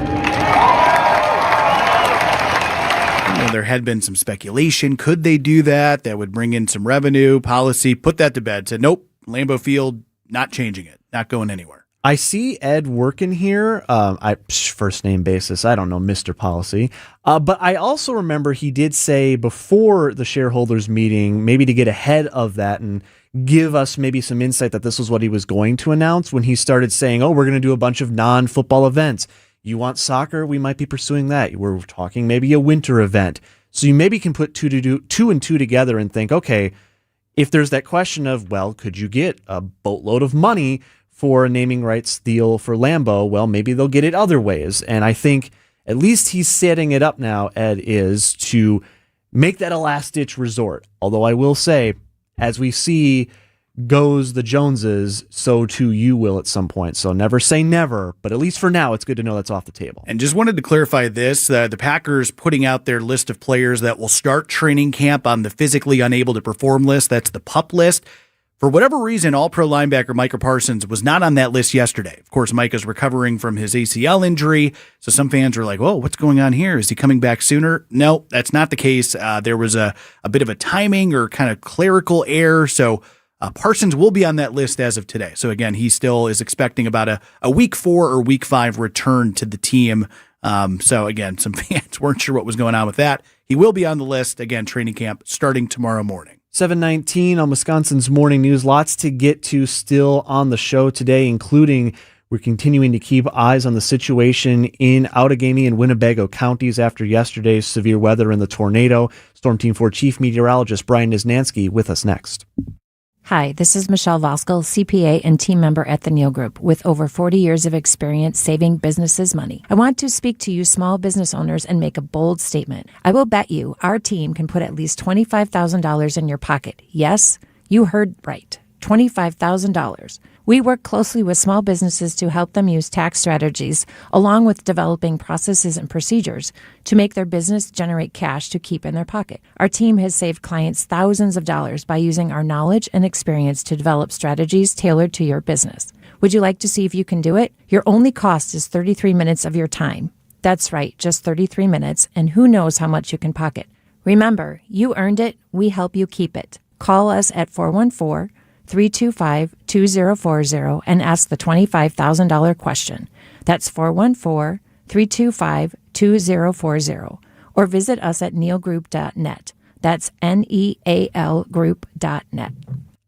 There had been some speculation. Could they do that? That would bring in some revenue. Policy put that to bed. Said, nope, Lambeau Field, not changing it, not going anywhere. I see Ed working here, first name basis, I don't know, Mr. Policy. But I also remember he did say before the shareholders meeting, maybe to get ahead of that and give us maybe some insight that this was what he was going to announce when he started saying, oh, we're going to do a bunch of non-football events. You want soccer? We might be pursuing that. We're talking maybe a winter event. So you maybe can put two and two together and think, okay, if there's that question of, well, could you get a boatload of money for a naming rights deal for Lambeau? Well, maybe they'll get it other ways. And I think at least he's setting it up now, Ed, is to make that a last-ditch resort. Although I will say, as we see goes the Joneses, so too you will at some point. So never say never, but at least for now, it's good to know that's off the table. And just wanted to clarify this, the Packers putting out their list of players that will start training camp on the physically unable to perform list. That's the PUP list. For whatever reason, All-Pro linebacker Micah Parsons was not on that list yesterday. Of course, Micah's recovering from his ACL injury, so some fans are like, whoa, what's going on here? Is he coming back sooner? No, that's not the case. There was a bit of a timing or kind of clerical error, so Parsons will be on that list as of today. So again, he still is expecting about a week 4 or week 5 return to the team. So again, some fans weren't sure what was going on with that. He will be on the list. Again, training camp starting tomorrow morning. 7:19 on Wisconsin's Morning News. Lots to get to still on the show today, including we're continuing to keep eyes on the situation in Outagamie and Winnebago counties after yesterday's severe weather and the tornado. Storm Team 4 Chief Meteorologist Brian Niznansky with us next. Hi, this is Michelle Voskel, CPA and team member at the Neal Group, with over 40 years of experience saving businesses money. I want to speak to you small business owners and make a bold statement. I will bet you our team can put at least $25,000 in your pocket. Yes, you heard right. $25,000. We work closely with small businesses to help them use tax strategies, along with developing processes and procedures to make their business generate cash to keep in their pocket. Our team has saved clients thousands of dollars by using our knowledge and experience to develop strategies tailored to your business. Would you like to see if you can do it? Your only cost is 33 minutes of your time. That's right, just 33 minutes, and who knows how much you can pocket. Remember, you earned it, we help you keep it. Call us at 414-325-2040 and ask the $25,000 question. That's 414-325-2040. Or visit us at nealgroup.net. That's NEAL group.net.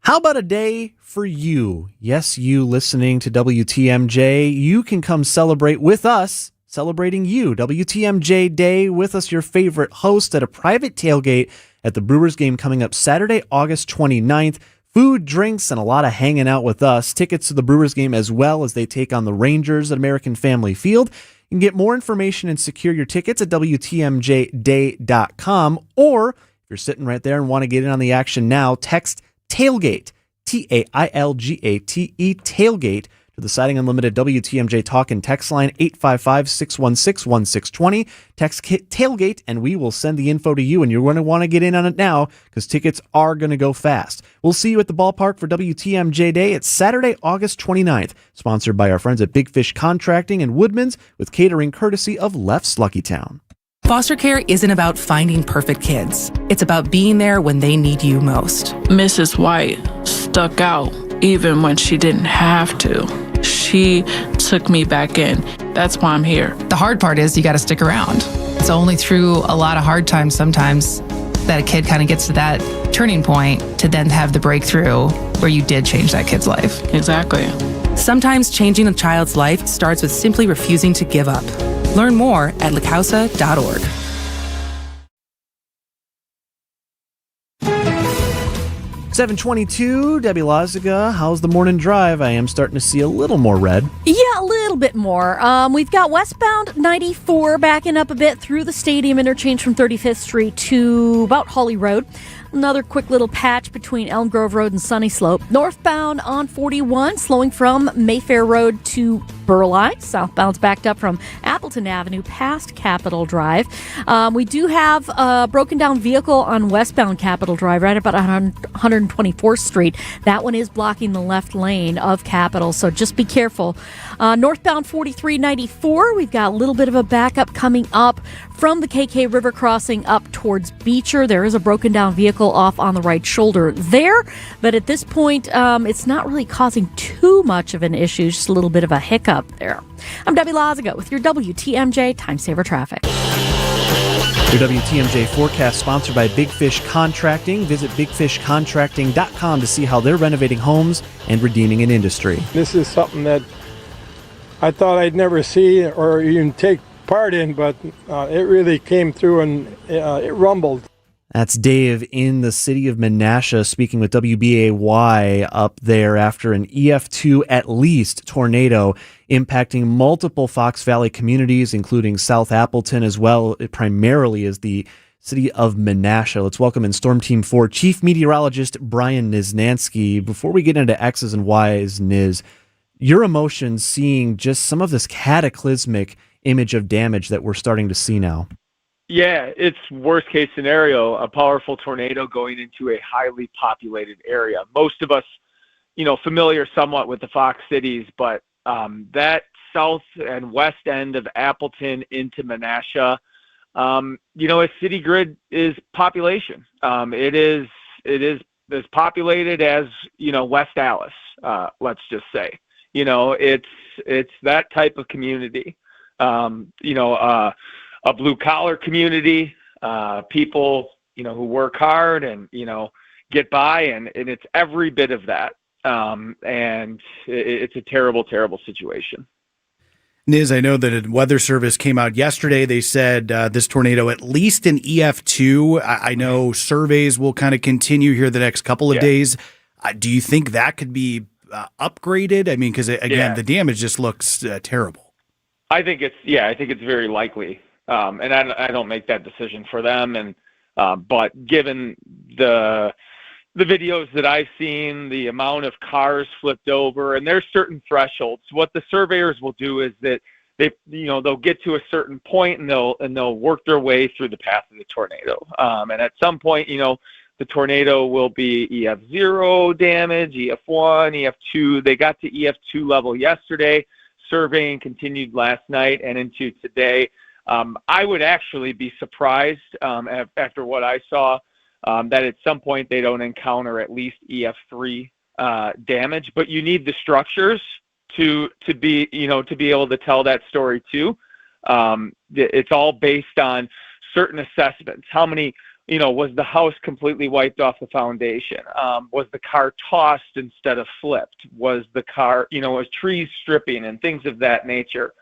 How about a day for you? Yes, you listening to WTMJ. You can come celebrate with us, celebrating you. WTMJ Day with us, your favorite host at a private tailgate at the Brewers game coming up Saturday, August 29th. Food, drinks, and a lot of hanging out with us. Tickets to the Brewers game as well as they take on the Rangers at American Family Field. You can get more information and secure your tickets at WTMJday.com, or if you're sitting right there and want to get in on the action now, text TAILGATE, TAILGATE, TAILGATE, to the Siding Unlimited WTMJ Talk and text line 855-616-1620. Text TAILGATE and we will send the info to you, and you're going to want to get in on it now because tickets are going to go fast. We'll see you at the ballpark for WTMJ Day. It's Saturday, August 29th, sponsored by our friends at Big Fish Contracting and Woodman's with catering courtesy of Leff's Lucky Town. Foster care isn't about finding perfect kids. It's about being there when they need you most. Mrs. White stuck out even when she didn't have to. She took me back in. That's why I'm here. The hard part is you got to stick around. It's only through a lot of hard times sometimes that a kid kind of gets to that turning point to then have the breakthrough where you did change that kid's life. Exactly. Sometimes changing a child's life starts with simply refusing to give up. Learn more at lacausa.org. 722, Debbie Loziga, how's the morning drive? I am starting to see a little more red. Yeah, a little bit more. We've got westbound 94 backing up a bit through the stadium interchange from 35th Street to about Holly Road. Another quick little patch between Elm Grove Road and Sunny Slope. Northbound on 41, slowing from Mayfair Road to Burleigh. Southbound's backed up from Appleton Avenue past Capitol Drive. We do have a broken down vehicle on westbound Capitol Drive right about 124th Street. That one is blocking the left lane of Capitol, so just be careful. Northbound 4394, we've got a little bit of a backup coming up from the KK River crossing up towards Beecher. There is a broken down vehicle off on the right shoulder there, but at this point, it's not really causing too much of an issue, just a little bit of a hiccup there. I'm Debbie Loziga with your WTMJ Time Saver Traffic. Your WTMJ forecast sponsored by Big Fish Contracting. Visit bigfishcontracting.com to see how they're renovating homes and redeeming an industry. This is something that I thought I'd never see or even take part in, but it really came through and it rumbled. That's Dave in the city of Menasha speaking with WBAY up there after an EF2 at least tornado impacting multiple Fox Valley communities, including South Appleton as well. It primarily is the city of Menasha. Let's welcome in Storm Team 4 Chief Meteorologist Brian Niznansky. Before we get into X's and Y's, Niz, your emotions seeing just some of this cataclysmic image of damage that we're starting to see now. Yeah, it's worst case scenario, a powerful tornado going into a highly populated area. Most of us, familiar somewhat with the Fox cities, but that south and west end of Appleton into Menasha, a city grid is population. It is as populated as, West Dallas, let's just say. It's that type of community. A blue collar community, people, who work hard and, get by, and it's every bit of that. And it's a terrible, terrible situation. Niz, I know that a weather service came out yesterday. They said this tornado, at least an EF2. I know surveys will kind of continue here the next couple of days. Do you think that could be upgraded? I mean, because again, the damage just looks terrible. I think it's very likely. And I don't make that decision for them. And but given the videos that I've seen, the amount of cars flipped over, and there's certain thresholds. What the surveyors will do is that they'll get to a certain point and they'll work their way through the path of the tornado. And at some point, the tornado will be EF0 damage, EF1, EF2. They got to EF2 level yesterday. Surveying continued last night and into today. I would actually be surprised after what I saw that at some point they don't encounter at least EF3 damage. But you need the structures to be able to tell that story too. It's all based on certain assessments. How many, was the house completely wiped off the foundation? Was the car tossed instead of flipped? Was the car, was trees stripping and things of that nature?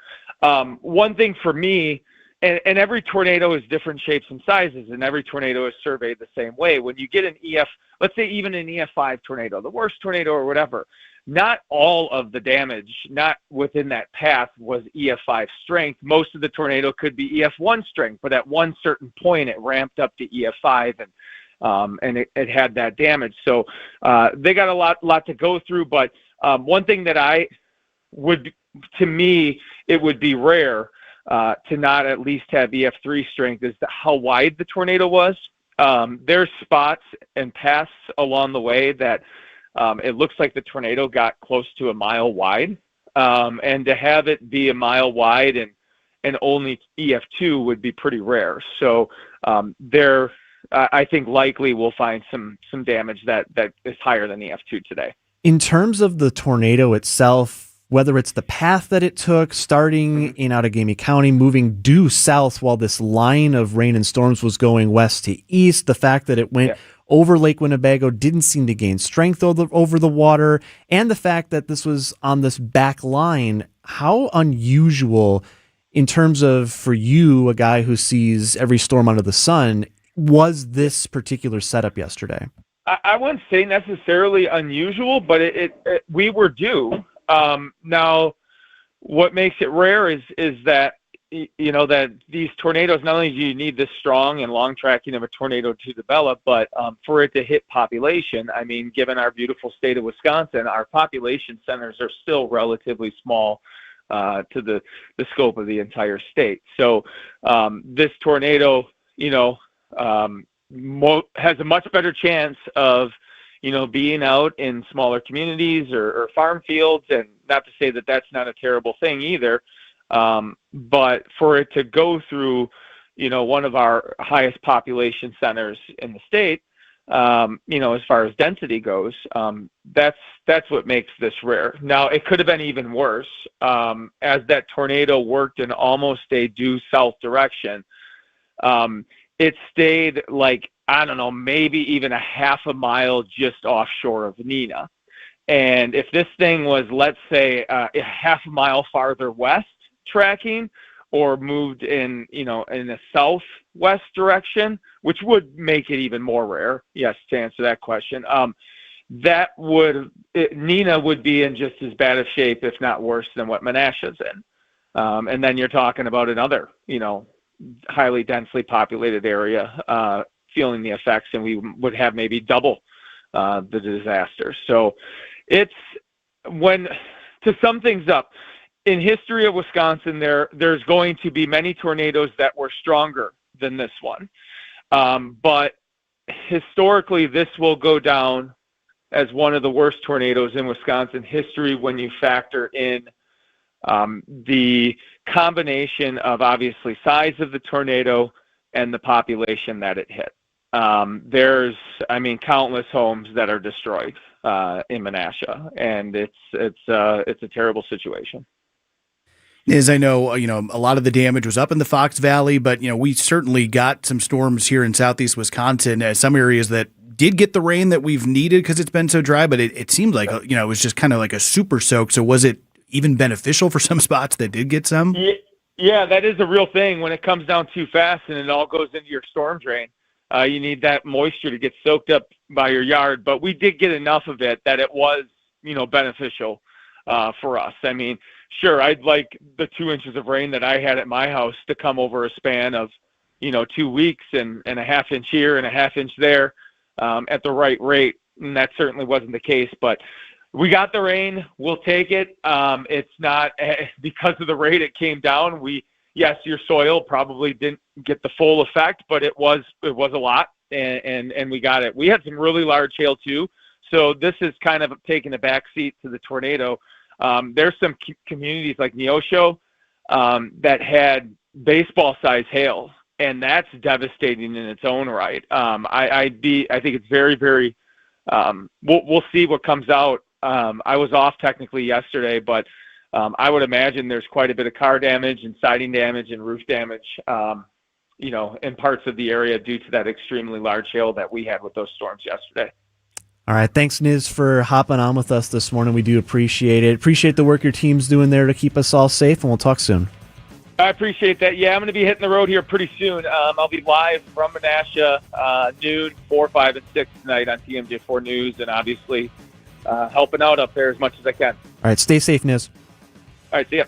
One thing for me and every tornado is different shapes and sizes, and every tornado is surveyed the same way. When you get an let's say even an EF5 tornado, the worst tornado or whatever, not all of the damage, not within that path, was EF5 strength. Most of the tornado could be EF1 strength, but at one certain point it ramped up to EF5, and it had that damage. So they got a lot to go through. But one thing that to me, it would be rare to not at least have EF3 strength is how wide the tornado was. There's spots and paths along the way that it looks like the tornado got close to a mile wide. And to have it be a mile wide and only EF2 would be pretty rare. So I think likely we'll find some damage that is higher than EF2 today. In terms of the tornado itself, whether it's the path that it took, starting in Outagamie County, moving due south while this line of rain and storms was going west to east, the fact that it went over Lake Winnebago, didn't seem to gain strength over the water, and the fact that this was on this back line, how unusual in terms of, for you, a guy who sees every storm under the sun, was this particular setup yesterday? I wouldn't say necessarily unusual, but we were due. Now, what makes it rare is that, that these tornadoes, not only do you need this strong and long tracking of a tornado to develop, but for it to hit population, I mean, given our beautiful state of Wisconsin, our population centers are still relatively small to the scope of the entire state. So this tornado, has a much better chance of being out in smaller communities or farm fields, and not to say that that's not a terrible thing either. But for it to go through, one of our highest population centers in the state, as far as density goes, that's what makes this rare. Now, it could have been even worse. As that tornado worked in almost a due south direction, it stayed maybe even a half a mile just offshore of Neenah. And if this thing was, let's say, a half a mile farther west tracking, or moved in a southwest direction, which would make it even more rare, yes, to answer that question, Neenah would be in just as bad a shape, if not worse, than what Menasha's in. And then you're talking about another, highly densely populated area feeling the effects, and we would have maybe double the disaster. So to sum things up, in history of Wisconsin, there's going to be many tornadoes that were stronger than this one. But historically, this will go down as one of the worst tornadoes in Wisconsin history when you factor in the combination of obviously size of the tornado and the population that it hit. There's, countless homes that are destroyed in Menasha, and it's a terrible situation. As I know, a lot of the damage was up in the Fox Valley, but, we certainly got some storms here in southeast Wisconsin, some areas that did get the rain that we've needed because it's been so dry, but it seemed like, it was just kind of like a super soak. So was it even beneficial for some spots that did get some? Yeah, that is a real thing. When it comes down too fast and it all goes into your storm drain, you need that moisture to get soaked up by your yard. But we did get enough of it that it was, beneficial for us. Sure, I'd like the 2 inches of rain that I had at my house to come over a span of, 2 weeks and a half inch here and a half inch there at the right rate. And that certainly wasn't the case. But we got the rain. We'll take it. It's not because of the rate it came down. Yes, your soil probably didn't get the full effect, but it was a lot, and we got it. We had some really large hail too. So this is kind of taking a back seat to the tornado. There's some communities like Neosho that had baseball-sized hail, and that's devastating in its own right. I think it's very, very. We'll see what comes out. I was off technically yesterday, but I would imagine there's quite a bit of car damage and siding damage and roof damage, in parts of the area due to that extremely large hail that we had with those storms yesterday. All right. Thanks, Niz, for hopping on with us this morning. We do appreciate it. Appreciate the work your team's doing there to keep us all safe, and we'll talk soon. I appreciate that. Yeah, I'm going to be hitting the road here pretty soon. I'll be live from Menasha noon, 4, 5, and 6 tonight on TMJ4 News, and obviously helping out up there as much as I can. All right, stay safe, Niz. All right, see ya.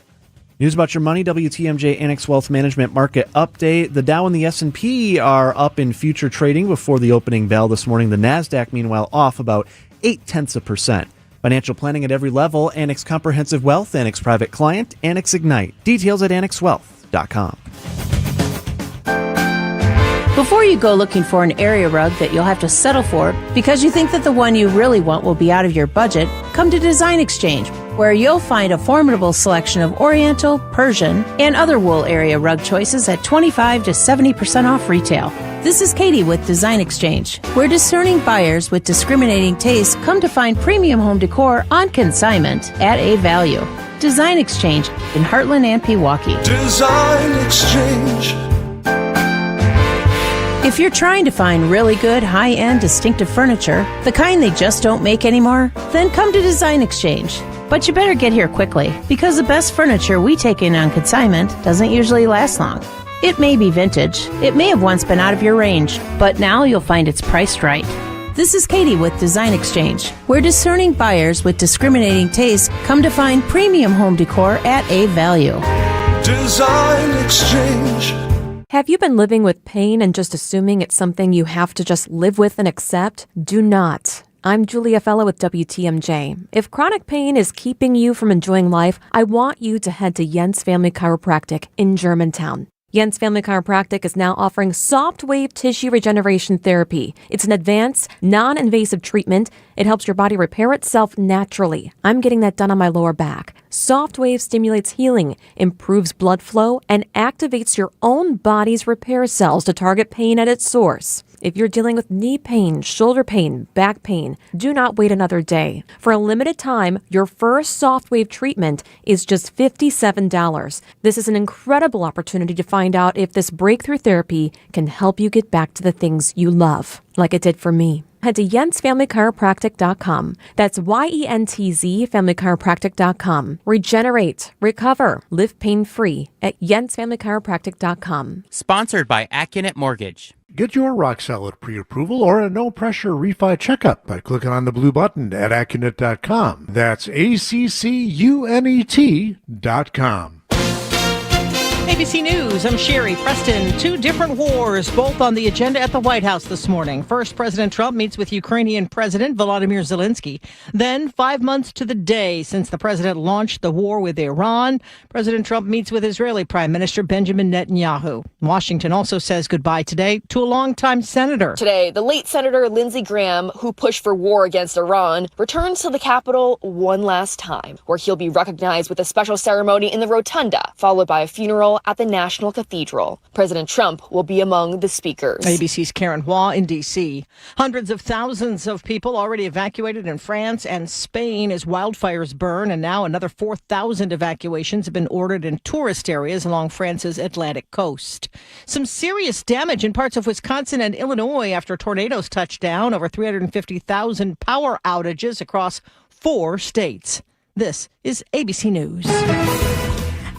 News about your money, WTMJ Annex Wealth Management Market Update. The Dow and the S&P are up in future trading before the opening bell this morning. The NASDAQ, meanwhile, off about 0.8%. Financial planning at every level, Annex Comprehensive Wealth, Annex Private Client, Annex Ignite. Details at annexwealth.com. Before you go looking for an area rug that you'll have to settle for because you think that the one you really want will be out of your budget, come to Design Exchange, where you'll find a formidable selection of Oriental, Persian, and other wool area rug choices at 25 to 70% off retail. This is Katie with Design Exchange, where discerning buyers with discriminating tastes come to find premium home decor on consignment at a value. Design Exchange in Heartland and Pewaukee. Design Exchange. If you're trying to find really good, high-end, distinctive furniture, the kind they just don't make anymore, then come to Design Exchange. But you better get here quickly, because the best furniture we take in on consignment doesn't usually last long. It may be vintage, it may have once been out of your range, but now you'll find it's priced right. This is Katie with Design Exchange, where discerning buyers with discriminating tastes come to find premium home decor at a value. Design Exchange. Have you been living with pain and just assuming it's something you have to just live with and accept? Do not. I'm Julia Fellow with WTMJ. If chronic pain is keeping you from enjoying life, I want you to head to Jens Family Chiropractic in Germantown. Jens Family Chiropractic is now offering soft wave tissue regeneration therapy. It's an advanced, non-invasive treatment. It helps your body repair itself naturally. I'm getting that done on my lower back. Soft wave stimulates healing, improves blood flow, and activates your own body's repair cells to target pain at its source. If you're dealing with knee pain, shoulder pain, back pain, do not wait another day. For a limited time, your first soft wave treatment is just $57. This is an incredible opportunity to find out if this breakthrough therapy can help you get back to the things you love, like it did for me. Head to jensfamilychiropractic.com. That's YENTZ familychiropractic.com. Regenerate, recover, live pain-free at jensfamilychiropractic.com. Sponsored by Accunet Mortgage. Get your rock-solid pre-approval or a no-pressure refi checkup by clicking on the blue button at Accunet.com. That's ACCUNET.com. ABC News, I'm Sherry Preston. Two different wars, both on the agenda at the White House this morning. First, President Trump meets with Ukrainian President Volodymyr Zelensky. Then, 5 months to the day since the president launched the war with Iran, President Trump meets with Israeli Prime Minister Benjamin Netanyahu. Washington also says goodbye today to a longtime senator. Today, the late Senator Lindsey Graham, who pushed for war against Iran, returns to the Capitol one last time, where he'll be recognized with a special ceremony in the Rotunda, followed by a funeral at the National Cathedral. President Trump will be among the speakers. ABC's Karen Hua in D.C. Hundreds of thousands of people already evacuated in France and Spain as wildfires burn, and now another 4,000 evacuations have been ordered in tourist areas along France's Atlantic coast. Some serious damage in parts of Wisconsin and Illinois after tornadoes touched down, over 350,000 power outages across 4 states. This is ABC News.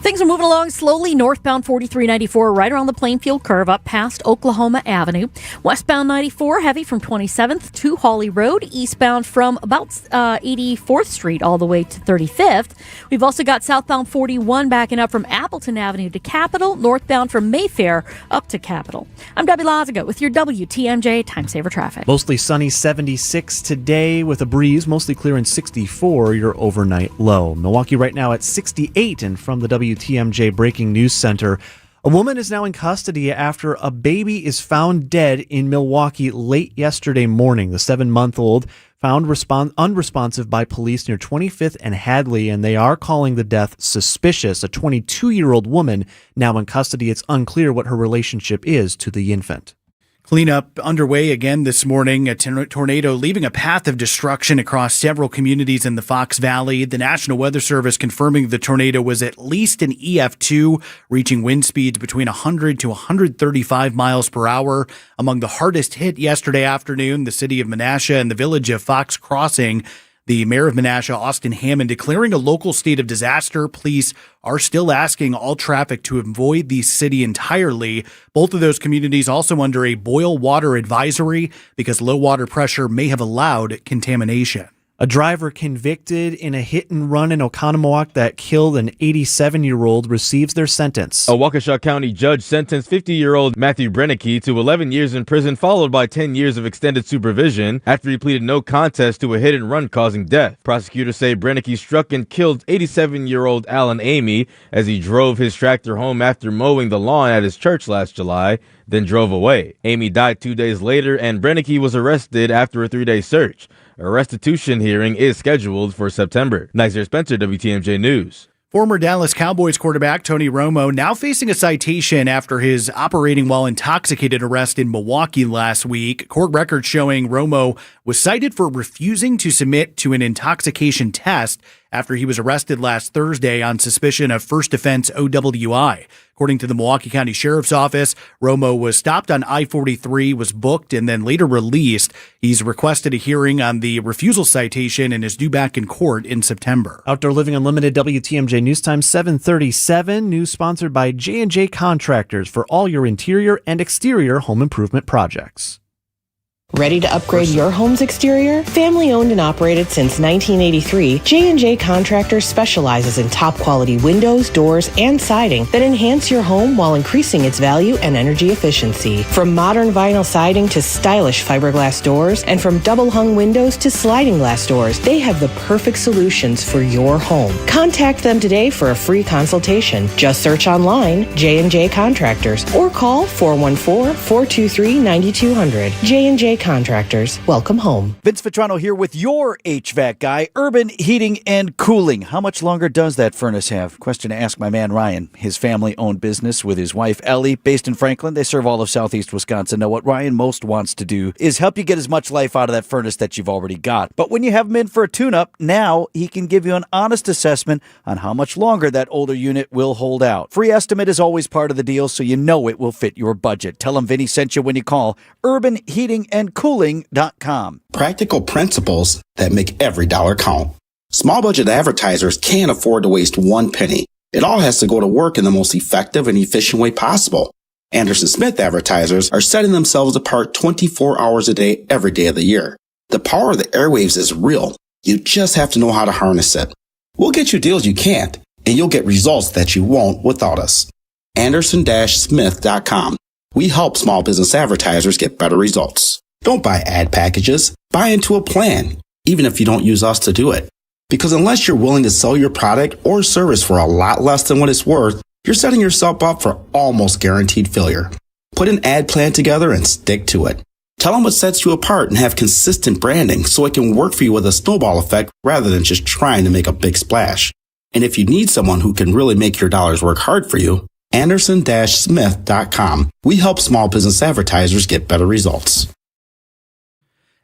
Things are moving along slowly. Northbound 4394 right around the Plainfield curve up past Oklahoma Avenue. Westbound 94 heavy from 27th to Hawley Road. Eastbound from about 84th Street all the way to 35th. We've also got southbound 41 backing up from Appleton Avenue to Capitol. Northbound from Mayfair up to Capitol. I'm Debbie Lazaga with your WTMJ Time Saver Traffic. Mostly sunny 76 today with a breeze, mostly clear in 64, your overnight low. Milwaukee right now at 68, and from the WTMJ Breaking News Center, a woman is now in custody after a baby is found dead in Milwaukee late yesterday morning. The 7-month-old found unresponsive by police near 25th and Hadley, and they are calling the death suspicious. A 22-year-old woman now in custody. It's unclear what her relationship is to the infant. Cleanup underway again this morning. A tornado leaving a path of destruction across several communities in the Fox Valley. The National Weather Service confirming the tornado was at least an EF2, reaching wind speeds between 100 to 135 miles per hour. Among the hardest hit yesterday afternoon, the city of Menasha and the village of Fox Crossing. The mayor of Menasha, Austin Hammond, declaring a local state of disaster. Police are still asking all traffic to avoid the city entirely. Both of those communities also under a boil water advisory because low water pressure may have allowed contamination. A driver convicted in a hit and run in Oconomowoc that killed an 87-year-old receives their sentence. A Waukesha County judge sentenced 50-year-old Matthew Brennicky to 11 years in prison, followed by 10 years of extended supervision after he pleaded no contest to a hit and run causing death. Prosecutors say Brennicky struck and killed 87-year-old Alan Amy as he drove his tractor home after mowing the lawn at his church last July, then drove away. Amy died 2 days later, and Brennicky was arrested after a 3-day search. A restitution hearing is scheduled for September. Nizer Spencer, WTMJ News. Former Dallas Cowboys quarterback Tony Romo now facing a citation after his operating while intoxicated arrest in Milwaukee last week. Court records showing Romo was cited for refusing to submit to an intoxication test after he was arrested last Thursday on suspicion of first offense OWI. According to the Milwaukee County Sheriff's Office, Romo was stopped on I-43, was booked, and then later released. He's requested a hearing on the refusal citation and is due back in court in September. Outdoor Living Unlimited, WTMJ News Time 7:37. News sponsored by J&J Contractors for all your interior and exterior home improvement projects. Ready to upgrade your home's exterior? Family owned and operated since 1983, J&J Contractors specializes in top quality windows, doors, and siding that enhance your home while increasing its value and energy efficiency. From modern vinyl siding to stylish fiberglass doors, and from double hung windows to sliding glass doors, they have the perfect solutions for your home. Contact them today for a free consultation. Just search online J&J Contractors or call 414-423-9200. J&J Contractors, welcome home. Vince Vitrano here with your HVAC guy, Urban Heating and Cooling. How much longer does that furnace have? Question to ask my man Ryan. His family-owned business with his wife Ellie, based in Franklin. They serve all of southeast Wisconsin. Now, what Ryan most wants to do is help you get as much life out of that furnace that you've already got. But when you have him in for a tune-up, now he can give you an honest assessment on how much longer that older unit will hold out. Free estimate is always part of the deal, so you know it will fit your budget. Tell him Vinny sent you when you call Urban Heating and Cooling.com. Practical principles that make every dollar count. Small budget advertisers can't afford to waste one penny. It all has to go to work in the most effective and efficient way possible. Anderson Smith advertisers are setting themselves apart 24 hours a day, every day of the year. The power of the airwaves is real. You just have to know how to harness it. We'll get you deals you can't, and you'll get results that you won't without us. Anderson-Smith.com. We help small business advertisers get better results. Don't buy ad packages. Buy into a plan, even if you don't use us to do it. Because unless you're willing to sell your product or service for a lot less than what it's worth, you're setting yourself up for almost guaranteed failure. Put an ad plan together and stick to it. Tell them what sets you apart and have consistent branding so it can work for you with a snowball effect rather than just trying to make a big splash. And if you need someone who can really make your dollars work hard for you, Anderson-Smith.com. We help small business advertisers get better results.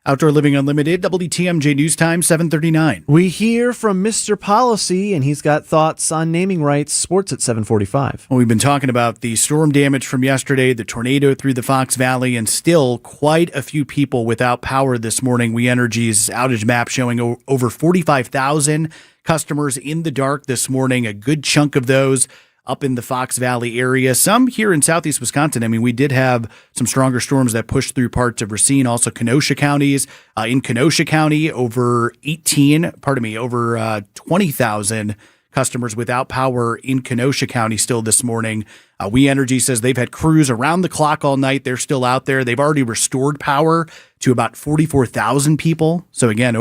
Outdoor Living Unlimited, WTMJ News Time, 7:39. We hear from Mr. Policy, and he's got thoughts on naming rights. Sports at 7:45. Well, we've been talking about the storm damage from yesterday, the tornado through the Fox Valley, and still quite a few people without power this morning. We Energy's outage map showing over 45,000 customers in the dark this morning. A good chunk of those up in the Fox Valley area. Some here in southeast Wisconsin. I mean, we did have some stronger storms that pushed through parts of Racine, also Kenosha counties. In Kenosha County, over 20,000 customers without power in Kenosha County still this morning. We Energy says they've had crews around the clock all night. They're still out there. They've already restored power to about 44,000 people. So again,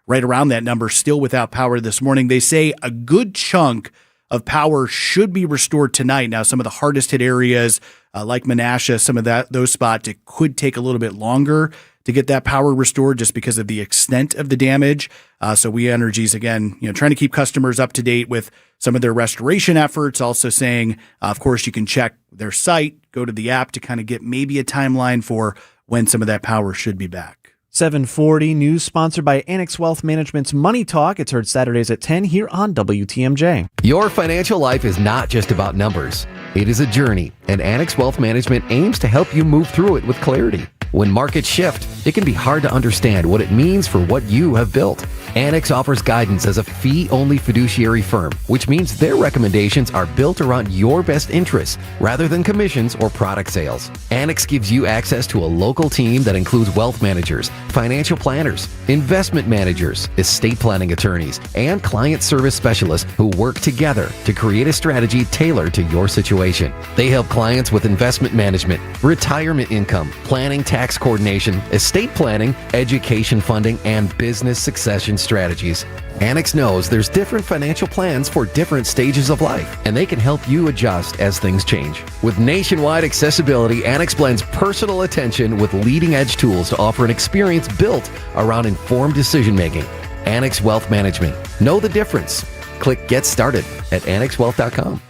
right around that number, still without power this morning. They say a good chunk of power should be restored tonight. Now, some of the hardest hit areas like Menasha, some of those spots, it could take a little bit longer to get that power restored just because of the extent of the damage. So We Energy's, again, trying to keep customers up to date with some of their restoration efforts. Also saying, of course, you can check their site, go to the app to kind of get maybe a timeline for when some of that power should be back. 7:40 news sponsored by Annex Wealth Management's Money Talk. It's heard Saturdays at 10 here on WTMJ. Your financial life is not just about numbers. It is a journey, and Annex Wealth Management aims to help you move through it with clarity. When markets shift, it can be hard to understand what it means for what you have built. Annex offers guidance as a fee-only fiduciary firm, which means their recommendations are built around your best interests rather than commissions or product sales. Annex gives you access to a local team that includes wealth managers, financial planners, investment managers, estate planning attorneys, and client service specialists who work together to create a strategy tailored to your situation. They help clients with investment management, retirement income, planning, tax coordination, estate planning, education funding, and business succession strategies. Annex knows there's different financial plans for different stages of life, and they can help you adjust as things change. With nationwide accessibility, Annex blends personal attention with leading-edge tools to offer an experience built around informed decision-making. Annex Wealth Management. Know the difference. Click Get Started at annexwealth.com.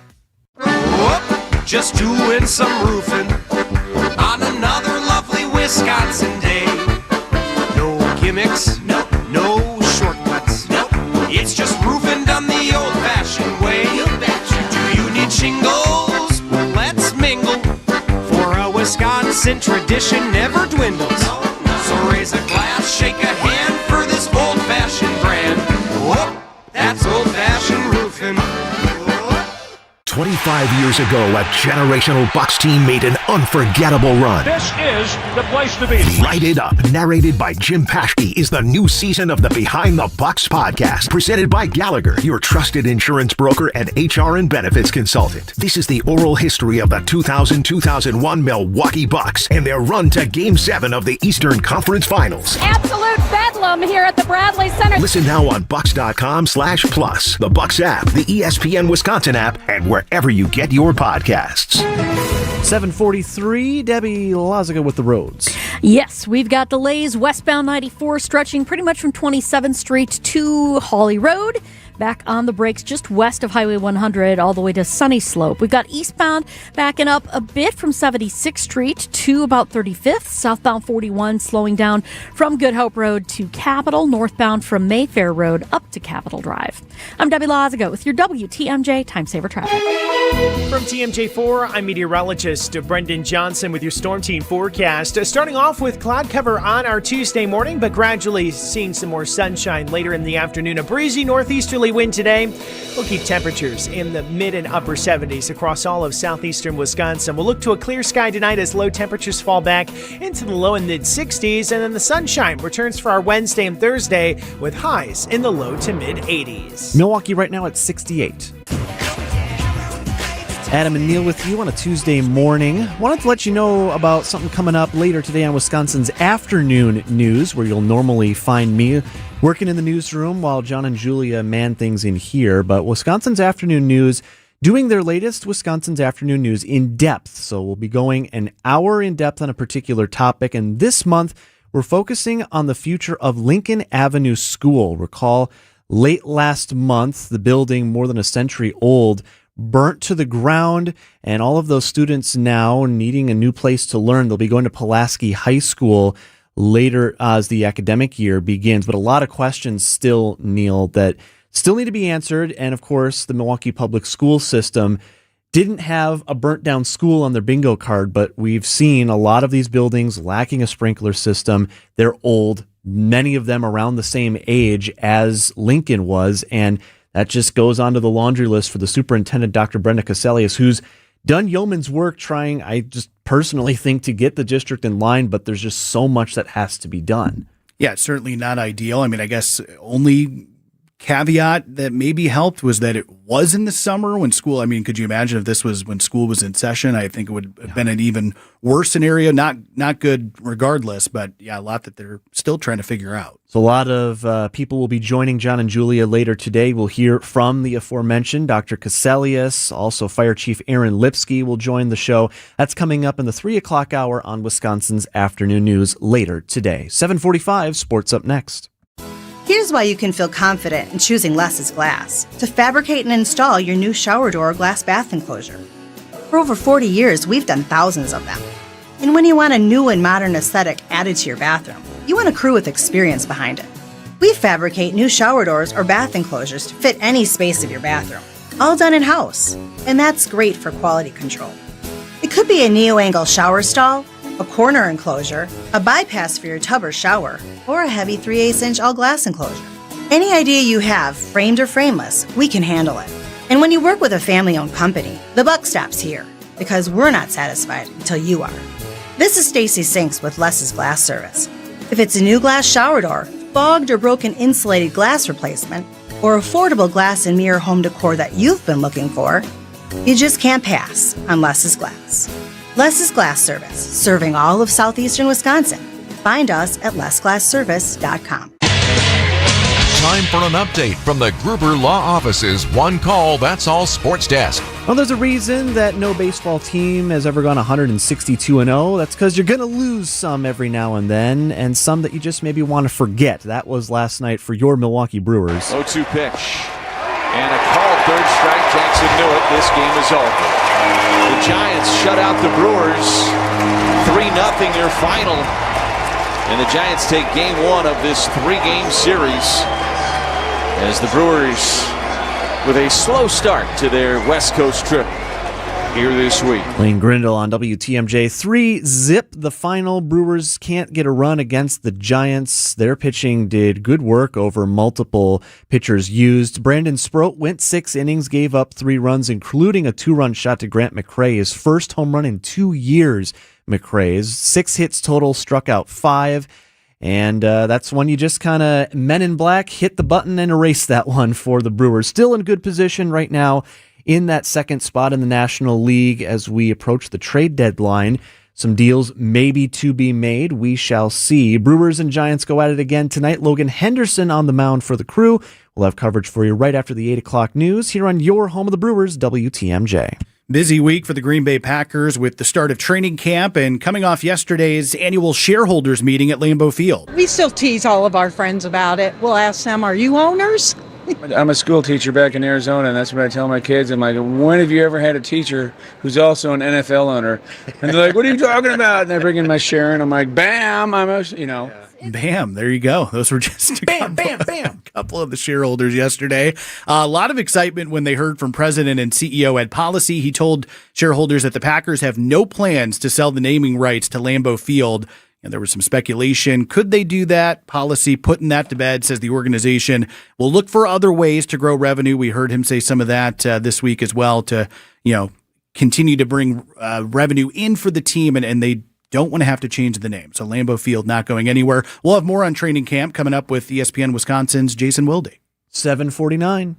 Whoop, just doing some roofing on another lovely Wisconsin day. No gimmicks, no shortcuts, it's just roofing done the old-fashioned way. Do you need shingles? Let's mingle, for a Wisconsin tradition never dwindles. So raise a glass, shake a hand for this old-fashioned brand. Whoop, that's old-fashioned roofing. 25 years ago, a generational Bucks team made an unforgettable run. This is the place to be. Light It Up, narrated by Jim Paschke, is the new season of the Behind the Bucks podcast, presented by Gallagher, your trusted insurance broker and HR and benefits consultant. This is the oral history of the 2000-2001 Milwaukee Bucks and their run to Game 7 of the Eastern Conference Finals. Absolute bedlam here at the Bradley Center. Listen now on Bucks.com/plus, the Bucks app, the ESPN Wisconsin app, and wherever you get your podcasts. 7:43, Debbie Lazaga with the roads. Yes, we've got delays westbound 94 stretching pretty much from 27th Street to Hawley Road. Back on the brakes just west of Highway 100 all the way to Sunny Slope. We've got eastbound backing up a bit from 76th Street to about 35th. Southbound 41 slowing down from Good Hope Road to Capitol. Northbound from Mayfair Road up to Capitol Drive. I'm Debbie Lazaga with your WTMJ Time Saver Traffic. From TMJ4, I'm meteorologist Brendan Johnson with your Storm Team forecast. Starting off with cloud cover on our Tuesday morning, but gradually seeing some more sunshine later in the afternoon. A breezy northeasterly wind today will keep temperatures in the mid and upper 70s across all of southeastern Wisconsin. We'll look to a clear sky tonight as low temperatures fall back into the low and mid 60s, and then the sunshine returns for our Wednesday and Thursday with highs in the low to mid 80s. Milwaukee right now at 68. Adam and Neil with you on a Tuesday morning. Wanted to let you know about something coming up later today on Wisconsin's Afternoon News, where you'll normally find me working in the newsroom while John and Julia man things in here. But Wisconsin's Afternoon News doing their latest Wisconsin's Afternoon News in depth. So we'll be going an hour in depth on a particular topic. And this month, we're focusing on the future of Lincoln Avenue School. Recall, late last month, the building, more than a century old, burnt to the ground, and all of those students now needing a new place to learn. They'll be going to Pulaski High School later as the academic year begins. But a lot of questions still, Neil, that still need to be answered. And of course, the Milwaukee public school system didn't have a burnt down school on their bingo card, but we've seen a lot of these buildings lacking a sprinkler system. They're old, many of them around the same age as Lincoln was, and that just goes onto the laundry list for the superintendent, Dr. Brenda Caselius, who's done yeoman's work trying, I just personally think, to get the district in line, but there's just so much that has to be done. Yeah, it's certainly not ideal. I mean, I guess only caveat that maybe helped was that it was in the summer when school, I mean, could you imagine if this was when school was in session? I think it would have been an even worse scenario. Not good regardless, but yeah, a lot that they're still trying to figure out. So a lot of people will be joining John and Julia later today. We'll hear from the aforementioned Dr. Caselius. Also, Fire Chief Aaron Lipsky will join the show. That's coming up in the 3 o'clock hour on Wisconsin's Afternoon News later today. 7:45, sports up next. Here's why you can feel confident in choosing Less's Glass to fabricate and install your new shower door or glass bath enclosure. For over 40 years, we've done thousands of them. And when you want a new and modern aesthetic added to your bathroom, you want a crew with experience behind it. We fabricate new shower doors or bath enclosures to fit any space of your bathroom, all done in-house. And that's great for quality control. It could be a neo-angle shower stall, a corner enclosure, a bypass for your tub or shower, or a heavy 3/8-inch all-glass enclosure. Any idea you have, framed or frameless, we can handle it. And when you work with a family-owned company, the buck stops here, because we're not satisfied until you are. This is Stacy Sinks with Less's Glass Service. If it's a new glass shower door, fogged or broken insulated glass replacement, or affordable glass and mirror home decor that you've been looking for, you just can't pass on Less's Glass. Less's Glass Service, serving all of southeastern Wisconsin. Find us at lessglassservice.com. Time for an update from the Gruber Law Office's One Call, That's All Sports Desk. Well, there's a reason that no baseball team has ever gone 162-0. That's because you're going to lose some every now and then, and some that you just maybe want to forget. That was last night for your Milwaukee Brewers. 0-2 pitch. And a called third strike. Jackson knew it. This game is over. The Giants shut out the Brewers. 3-0 your final. And the Giants take game one of this 3-game series as the Brewers with a slow start to their West Coast trip here this week. Wayne Grindle on WTMJ. 3-0 the final. Brewers can't get a run against the Giants. Their pitching did good work over multiple pitchers used. Brandon Sproat went 6 innings, gave up 3 runs, including a 2-run shot to Grant McCray, his first home run in 2 years. McCray's 6 hits total, struck out 5. And that's when you just kind of men in black hit the button and erase that one for the Brewers. Still in good position right now in that second spot in the National League as we approach the trade deadline. Some deals maybe to be made. We shall see. Brewers and Giants go at it again tonight. Logan Henderson on the mound for the Crew. We'll have coverage for you right after the 8 o'clock news here on your home of the Brewers, WTMJ. Busy week for the Green Bay Packers with the start of training camp and coming off yesterday's annual shareholders meeting at Lambeau Field. We still tease all of our friends about it. We'll ask them, are you owners? I'm a school teacher back in Arizona, and that's what I tell my kids. I'm like, when have you ever had a teacher who's also an NFL owner? And they're like, what are you talking about? And I bring in my share, and I'm like, bam, Bam, there you go. Those were just a couple of the shareholders yesterday. A lot of excitement when they heard from President and CEO Ed Policy. He told shareholders that the Packers have no plans to sell the naming rights to Lambeau Field. And there was some speculation. Could they do that? Policy putting that to bed, says the organization will look for other ways to grow revenue. We heard him say some of that this week as well to, continue to bring revenue in for the team, and they don't want to have to change the name. So Lambeau Field not going anywhere. We'll have more on training camp coming up with ESPN Wisconsin's Jason Wilde. 7:49.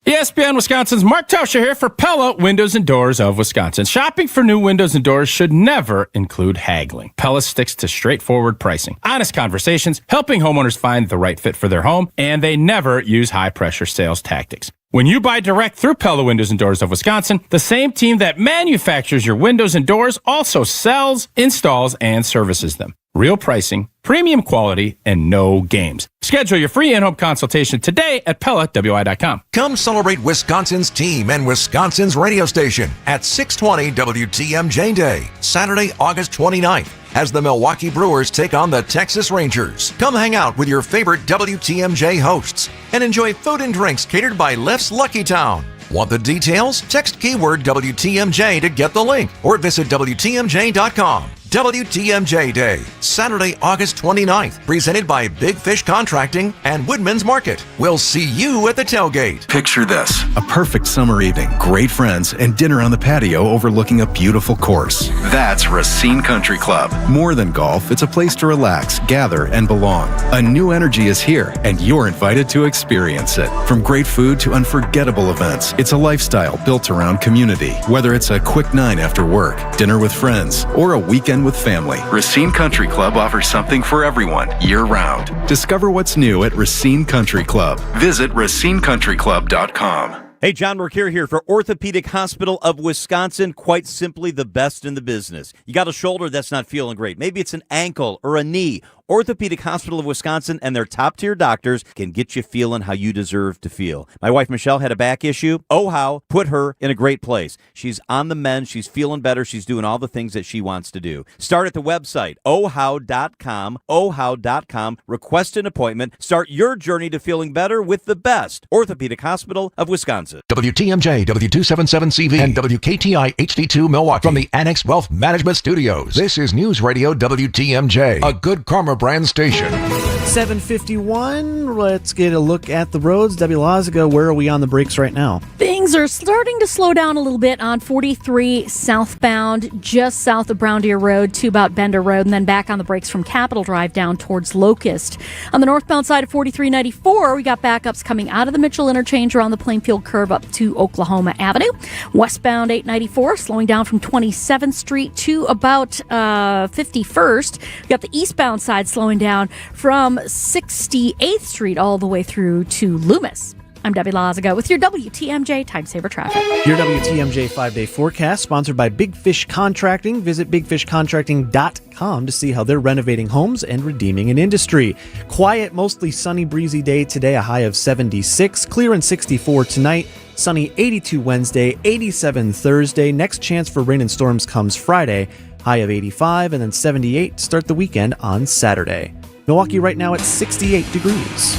ESPN Wisconsin's Mark Tauscher here for Pella Windows and Doors of Wisconsin. Shopping for new windows and doors should never include haggling. Pella sticks to straightforward pricing, honest conversations, helping homeowners find the right fit for their home, and they never use high-pressure sales tactics. When you buy direct through Pella Windows and Doors of Wisconsin, the same team that manufactures your windows and doors also sells, installs, and services them. Real pricing, premium quality, and no games. Schedule your free in-home consultation today at PellaWI.com. Come celebrate Wisconsin's team and Wisconsin's radio station at 620 WTMJ Day, Saturday, August 29th, as the Milwaukee Brewers take on the Texas Rangers. Come hang out with your favorite WTMJ hosts and enjoy food and drinks catered by Left's Lucky Town. Want the details? Text keyword WTMJ to get the link or visit WTMJ.com. WTMJ Day, Saturday, August 29th, presented by Big Fish Contracting and Woodman's Market. We'll see you at the tailgate. Picture this, a perfect summer evening, great friends, and dinner on the patio overlooking a beautiful course. That's Racine Country Club. More than golf, it's a place to relax, gather, and belong. A new energy is here, and you're invited to experience it. From great food to unforgettable events, it's a lifestyle built around community. Whether it's a quick night after work, dinner with friends, or a weekend with family, Racine Country Club offers something for everyone year-round. Discover what's new at Racine Country Club. Visit racinecountryclub.com. Hey, John Mercure here for Orthopedic Hospital of Wisconsin. Quite simply the best in the business. You got a shoulder that's not feeling great. Maybe it's an ankle or a knee. Orthopedic Hospital of Wisconsin and their top-tier doctors can get you feeling how you deserve to feel. My wife, Michelle, had a back issue. OHOW put her in a great place. She's on the mend. She's feeling better. She's doing all the things that she wants to do. Start at the website, ohow.com, ohow.com. Request an appointment. Start your journey to feeling better with the best Orthopedic Hospital of Wisconsin. WTMJ, W277CV, and WKTI HD2 Milwaukee from the Annex Wealth Management Studios. This is News Radio WTMJ, a Good Karma brand station. 7:51. Let's get a look at the roads. Debbie Loziga, where are we on the brakes right now? Things are starting to slow down a little bit on 43 southbound, just south of Brown Deer Road to about Bender Road, and then back on the brakes from Capitol Drive down towards Locust. On the northbound side of 4394, we got backups coming out of the Mitchell interchange around the Plainfield curve up to Oklahoma Avenue. Westbound 894 slowing down from 27th Street to about 51st. We got the eastbound side slowing down from 68th Street all the way through to Loomis. I'm Debbie Loziga with your WTMJ Time Saver Traffic. Your WTMJ 5-day forecast, sponsored by Big Fish Contracting. Visit bigfishcontracting.com to see how they're renovating homes and redeeming an industry. Quiet, mostly sunny, breezy day today, a high of 76. Clear and 64 tonight. Sunny 82 Wednesday, 87 Thursday. Next chance for rain and storms comes Friday. High of 85 and then 78 to start the weekend on Saturday. Milwaukee right now at 68 degrees.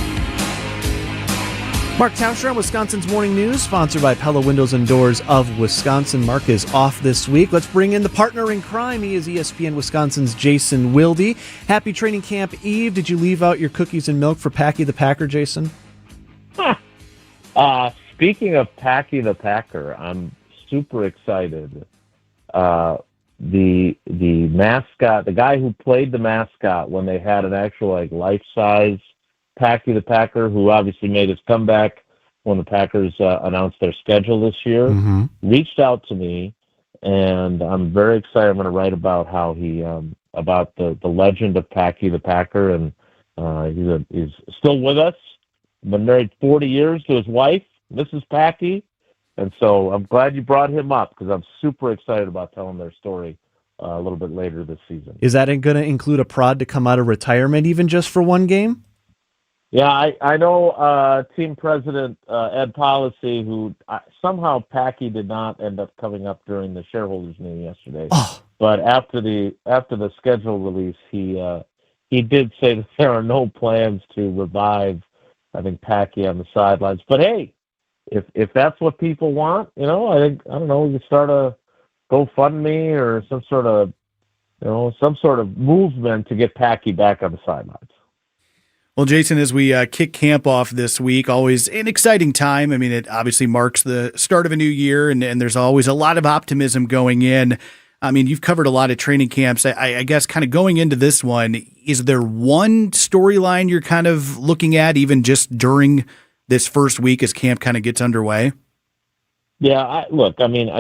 Mark Tauscher on Wisconsin's Morning News, sponsored by Pella Windows and Doors of Wisconsin. Mark is off this week. Let's bring in the partner in crime. He is ESPN Wisconsin's Jason Wilde. Happy Training Camp Eve. Did you leave out your cookies and milk for Packy the Packer, Jason? Speaking of Packy the Packer, I'm super excited. The mascot, the guy who played the mascot when they had an actual life-size Packy the Packer, who obviously made his comeback when the Packers announced their schedule this year, reached out to me, and I'm very excited. I'm going to write about how he about the legend of Packy the Packer, and he's still with us. Been married 40 years to his wife, Mrs. Packy, and so I'm glad you brought him up because I'm super excited about telling their story a little bit later this season. Is that going to include a prod to come out of retirement even just for one game? Yeah, I know team president Ed Policy, who somehow Packy did not end up coming up during the shareholders meeting yesterday. Oh. But after the schedule release, he did say that there are no plans to revive, I think, Packy on the sidelines. But hey, if that's what people want, I don't know, we could start a GoFundMe or some sort of movement to get Packy back on the sidelines. Well, Jason, as we kick camp off this week, always an exciting time. I mean, it obviously marks the start of a new year, and there's always a lot of optimism going in. I mean, you've covered a lot of training camps. I guess kind of going into this one, is there one storyline you're kind of looking at even just during this first week as camp kind of gets underway? Yeah, I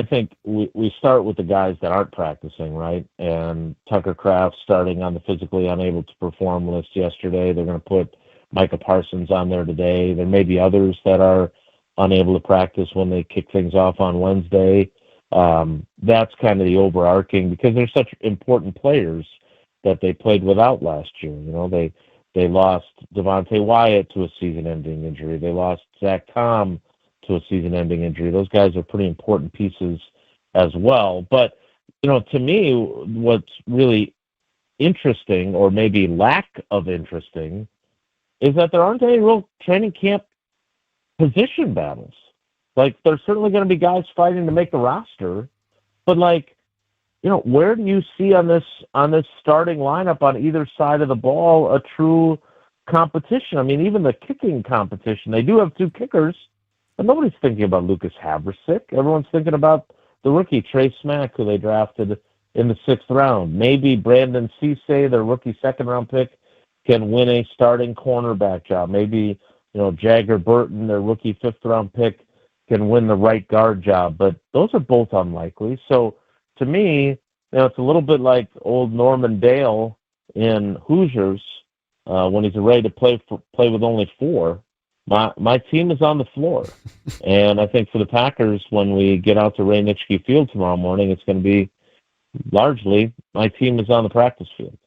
think we start with the guys that aren't practicing, right? And Tucker Kraft starting on the physically unable to perform list yesterday. They're going to put Micah Parsons on there today. There may be others that are unable to practice when they kick things off on Wednesday. That's kind of the overarching, because they're such important players that they played without last year. They lost Devontae Wyatt to a season-ending injury. They lost Zach Tom to a season-ending injury. Those guys are pretty important pieces as well. But, to me, what's really interesting, or maybe lack of interesting, is that there aren't any real training camp position battles. There's certainly going to be guys fighting to make the roster, but where do you see on this starting lineup on either side of the ball a true competition? I mean, even the kicking competition, they do have two kickers, but nobody's thinking about Lucas Havrasik. Everyone's thinking about the rookie Trey Smack, who they drafted in the 6th round. Maybe Brandon Cisse, their rookie 2nd-round pick, can win a starting cornerback job. Maybe Jagger Burton, their rookie 5th-round pick, can win the right guard job. But those are both unlikely. So to me, it's a little bit like old Norman Dale in Hoosiers when he's ready to play with only 4. My team is on the floor. And I think for the Packers, when we get out to Ray Nitschke Field tomorrow morning, it's going to be largely my team is on the practice field.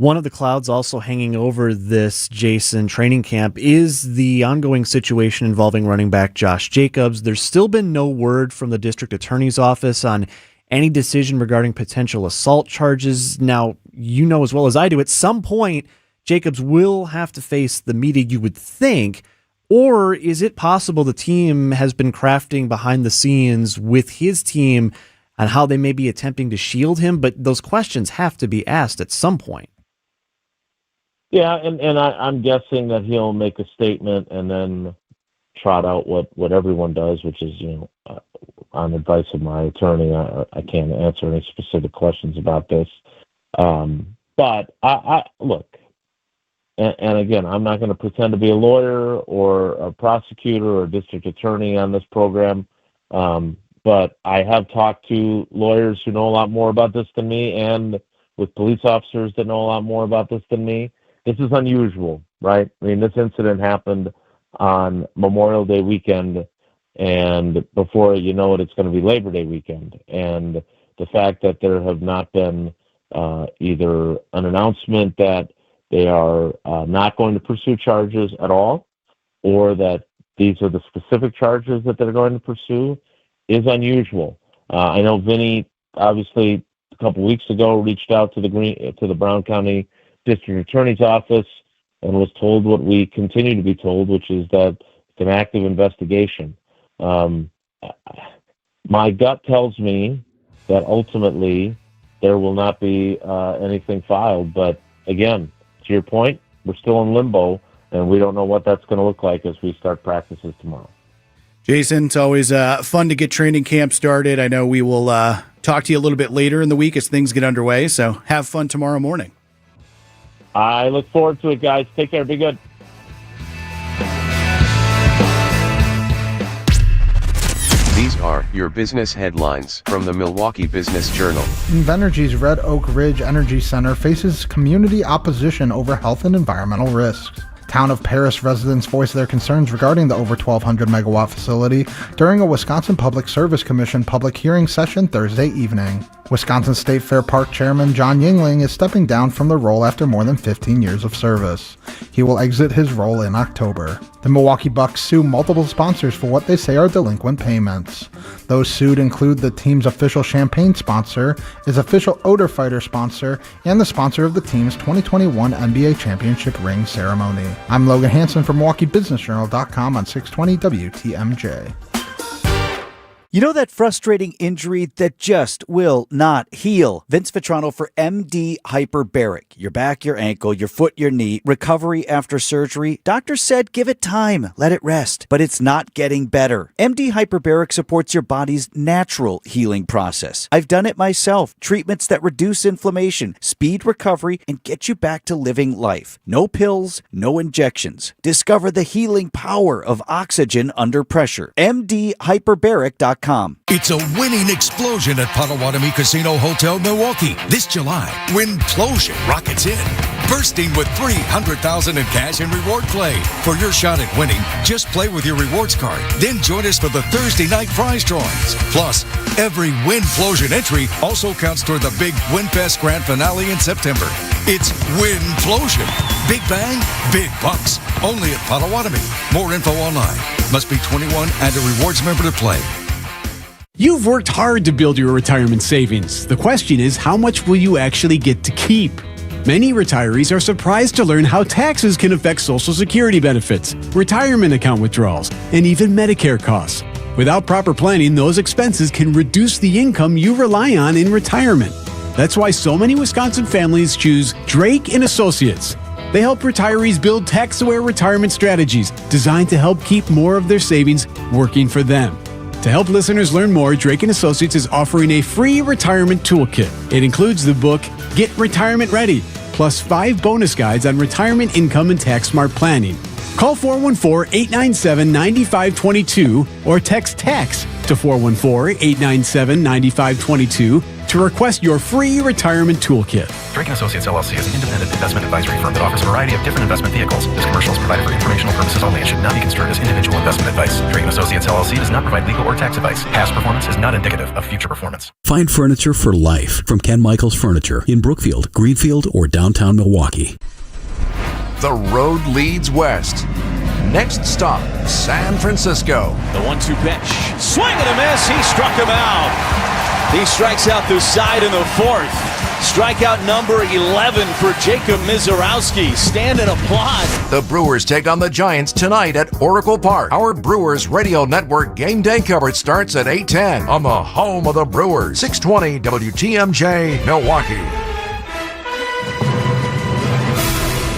One of the clouds also hanging over this, Jason, training camp is the ongoing situation involving running back Josh Jacobs. There's still been no word from the district attorney's office on any decision regarding potential assault charges. Now, you know as well as I do, at some point, Jacobs will have to face the media, you would think. Or is it possible the team has been crafting behind the scenes with his team on how they may be attempting to shield him? But those questions have to be asked at some point. Yeah, and I'm guessing that he'll make a statement and then trot out what everyone does, which is, on advice of my attorney, I can't answer any specific questions about this. But I look, and again, I'm not going to pretend to be a lawyer or a prosecutor or a district attorney on this program, but I have talked to lawyers who know a lot more about this than me and with police officers that know a lot more about this than me. This is unusual, right? I mean, this incident happened on Memorial Day weekend, and before you know it, it's going to be Labor Day weekend. And the fact that there have not been either an announcement that they are not going to pursue charges at all, or that these are the specific charges that they're going to pursue, is unusual. I know Vinny, obviously, a couple weeks ago, reached out to the Brown County District Attorney's Office and was told what we continue to be told, which is that it's an active investigation. My gut tells me that ultimately there will not be anything filed. But again, to your point, we're still in limbo, and we don't know what that's going to look like as we start practices tomorrow. Jason, it's always fun to get training camp started. I know we will talk to you a little bit later in the week as things get underway, so have fun tomorrow morning. I look forward to it, guys. Take care. Be good. These are your business headlines from the Milwaukee Business Journal. Invenergy's Red Oak Ridge Energy Center faces community opposition over health and environmental risks. Town of Paris residents voiced their concerns regarding the over 1,200 megawatt facility during a Wisconsin Public Service Commission public hearing session Thursday evening. Wisconsin State Fair Park Chairman John Yingling is stepping down from the role after more than 15 years of service. He will exit his role in October. The Milwaukee Bucks sue multiple sponsors for what they say are delinquent payments. Those sued include the team's official champagne sponsor, its official odor fighter sponsor, and the sponsor of the team's 2021 NBA championship ring ceremony. I'm Logan Hansen from MilwaukeeBusinessJournal.com on 620 WTMJ. You know that frustrating injury that just will not heal? Vince Vitrano for MD Hyperbaric. Your back, your ankle, your foot, your knee. Recovery after surgery. Doctors said give it time. Let it rest. But it's not getting better. MD Hyperbaric supports your body's natural healing process. I've done it myself. Treatments that reduce inflammation, speed recovery, and get you back to living life. No pills, no injections. Discover the healing power of oxygen under pressure. MDHyperbaric.com. It's a winning explosion at Potawatomi Casino Hotel Milwaukee. This July, Winplosion rockets in, bursting with $300,000 in cash and reward play. For your shot at winning, just play with your rewards card. Then join us for the Thursday night prize drawings. Plus, every Winplosion entry also counts toward the big WinFest Grand Finale in September. It's Winplosion. Big bang, big bucks. Only at Potawatomi. More info online. Must be 21 and a rewards member to play. You've worked hard to build your retirement savings. The question is, how much will you actually get to keep? Many retirees are surprised to learn how taxes can affect Social Security benefits, retirement account withdrawals, and even Medicare costs. Without proper planning, those expenses can reduce the income you rely on in retirement. That's why so many Wisconsin families choose Drake & Associates. They help retirees build tax-aware retirement strategies designed to help keep more of their savings working for them. To help listeners learn more, Drake & Associates is offering a free retirement toolkit. It includes the book, Get Retirement Ready, plus 5 bonus guides on retirement income and tax-smart planning. Call 414-897-9522 or text TAX to 414-897-9522 to request your free retirement toolkit. Drake & Associates LLC is an independent investment advisory firm that offers a variety of different investment vehicles. This commercial is provided for informational purposes services only and should not be construed as individual investment advice. Drayton Associates LLC does not provide legal or tax advice. Past performance is not indicative of future performance. Find furniture for life from Ken Michaels Furniture in Brookfield, Greenfield, or downtown Milwaukee. The road leads west. Next stop, San Francisco. The 1-2 pitch. Swing and a miss. He struck him out. He strikes out the side in the fourth. Strikeout number 11 for Jacob Mizorowski. Stand and applaud. The Brewers take on the Giants tonight at Oracle Park. Our Brewers Radio Network game day coverage starts at 8:10 on the home of the Brewers. 620 WTMJ, Milwaukee.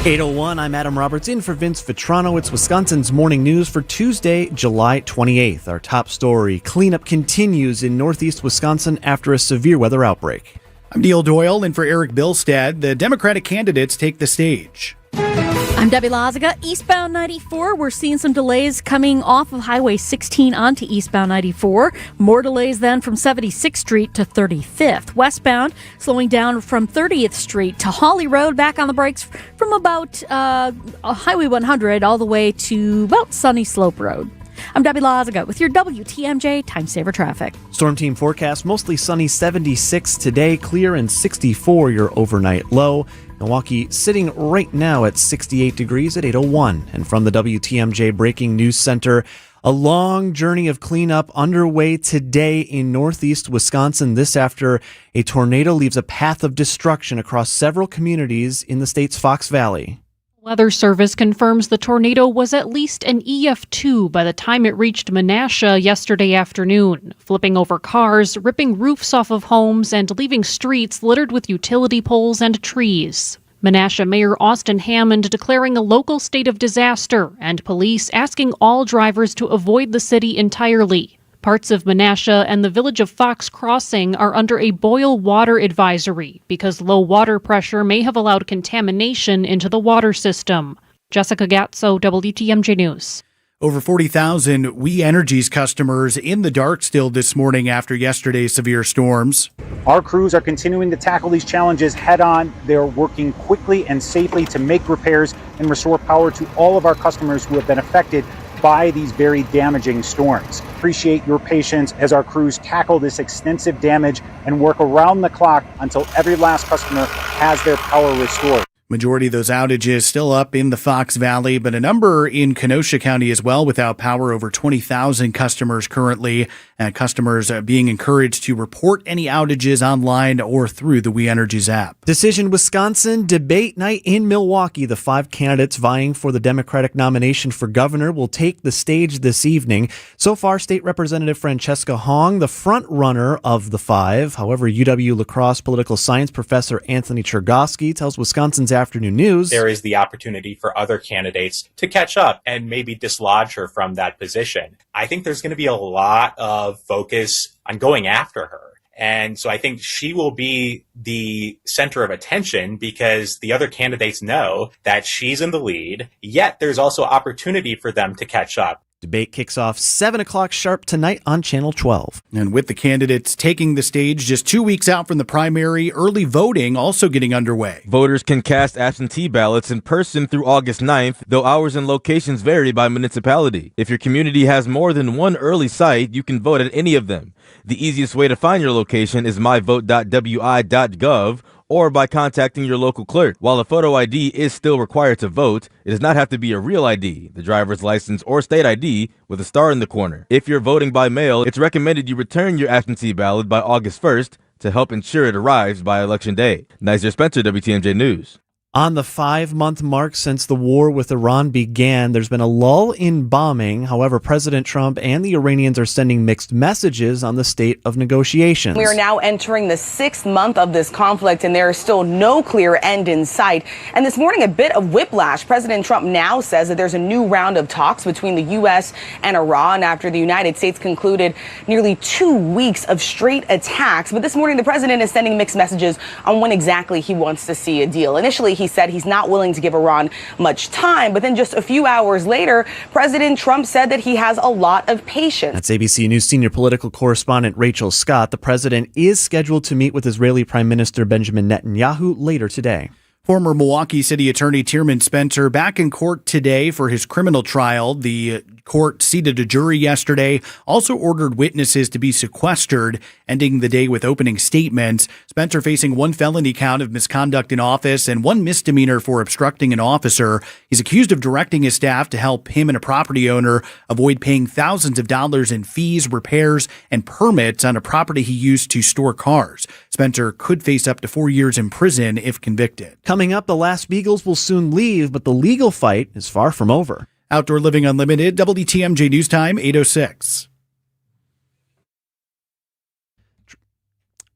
8:01, I'm Adam Roberts in for Vince Vitrano. It's Wisconsin's morning news for Tuesday, July 28th. Our top story, cleanup continues in northeast Wisconsin after a severe weather outbreak. I'm Neil Doyle, and for Eric Bilstad, the Democratic candidates take the stage. I'm Debbie Loziga. Eastbound 94, we're seeing some delays coming off of Highway 16 onto eastbound 94. More delays then from 76th Street to 35th. Westbound, slowing down from 30th Street to Hawley Road, back on the brakes from about Highway 100 all the way to about Sunny Slope Road. I'm Debbie Loziga with your WTMJ Time Saver Traffic. Storm team forecast, mostly sunny, 76 today, clear and 64 your overnight low. Milwaukee sitting right now at 68 degrees at 8:01. And from the WTMJ Breaking News Center, a long journey of cleanup underway today in northeast Wisconsin. This after a tornado leaves a path of destruction across several communities in the state's Fox Valley. Weather Service confirms the tornado was at least an EF2 by the time it reached Menasha yesterday afternoon, flipping over cars, ripping roofs off of homes, and leaving streets littered with utility poles and trees. Menasha Mayor Austin Hammond declaring a local state of disaster and police asking all drivers to avoid the city entirely. Parts of Menasha and the village of Fox Crossing are under a boil water advisory because low water pressure may have allowed contamination into the water system. Jessica Gatso, WTMJ News. Over 40,000 We Energies customers in the dark still this morning after yesterday's severe storms. Our crews are continuing to tackle these challenges head on. They're working quickly and safely to make repairs and restore power to all of our customers who have been affected by these very damaging storms. Appreciate your patience as our crews tackle this extensive damage and work around the clock until every last customer has their power restored. Majority of those outages still up in the Fox Valley, but a number in Kenosha County as well without power. Over 20,000 customers currently. Customers are being encouraged to report any outages online or through the We Energies app. Decision Wisconsin debate night in Milwaukee. The 5 candidates vying for the Democratic nomination for governor will take the stage this evening. So far, State Representative Francesca Hong, the front runner of the 5. However, UW La Crosse political science professor Anthony Chergosky tells Wisconsin's Afternoon News there is the opportunity for other candidates to catch up and maybe dislodge her from that position. I think there's going to be a lot of focus on going after her. And so I think she will be the center of attention because the other candidates know that she's in the lead, yet there's also opportunity for them to catch up. Debate kicks off 7 o'clock sharp tonight on Channel 12. And with the candidates taking the stage just 2 weeks out from the primary, early voting also getting underway. Voters can cast absentee ballots in person through August 9th, though hours and locations vary by municipality. If your community has more than one early site, you can vote at any of them. The easiest way to find your location is myvote.wi.gov or by contacting your local clerk. While a photo ID is still required to vote, it does not have to be a real ID, the driver's license, or state ID with a star in the corner. If you're voting by mail, it's recommended you return your absentee ballot by August 1st to help ensure it arrives by Election Day. Nizer Spencer, WTMJ News. On the 5-month mark since the war with Iran began, there's been a lull in bombing. However, President Trump and the Iranians are sending mixed messages on the state of negotiations. We are now entering the 6th month of this conflict, and there is still no clear end in sight. And this morning, a bit of whiplash. President Trump now says that there's a new round of talks between the U.S. and Iran after the United States concluded nearly 2 weeks of straight attacks. But this morning, the president is sending mixed messages on when exactly he wants to see a deal. Initially, he said he's not willing to give Iran much time. But then just a few hours later, President Trump said that he has a lot of patience. That's ABC News senior political correspondent Rachel Scott. The president is scheduled to meet with Israeli Prime Minister Benjamin Netanyahu later today. Former Milwaukee City Attorney Tierman Spencer back in court today for his criminal trial. The court seated a jury yesterday, also ordered witnesses to be sequestered, ending the day with opening statements. Spencer facing one felony count of misconduct in office and one misdemeanor for obstructing an officer. He's accused of directing his staff to help him and a property owner avoid paying thousands of dollars in fees, repairs, and permits on a property he used to store cars. Spencer could face up to 4 years in prison if convicted. Coming up, the last Beagles will soon leave, but the legal fight is far from over. Outdoor Living Unlimited, WTMJ News Time, 8:06.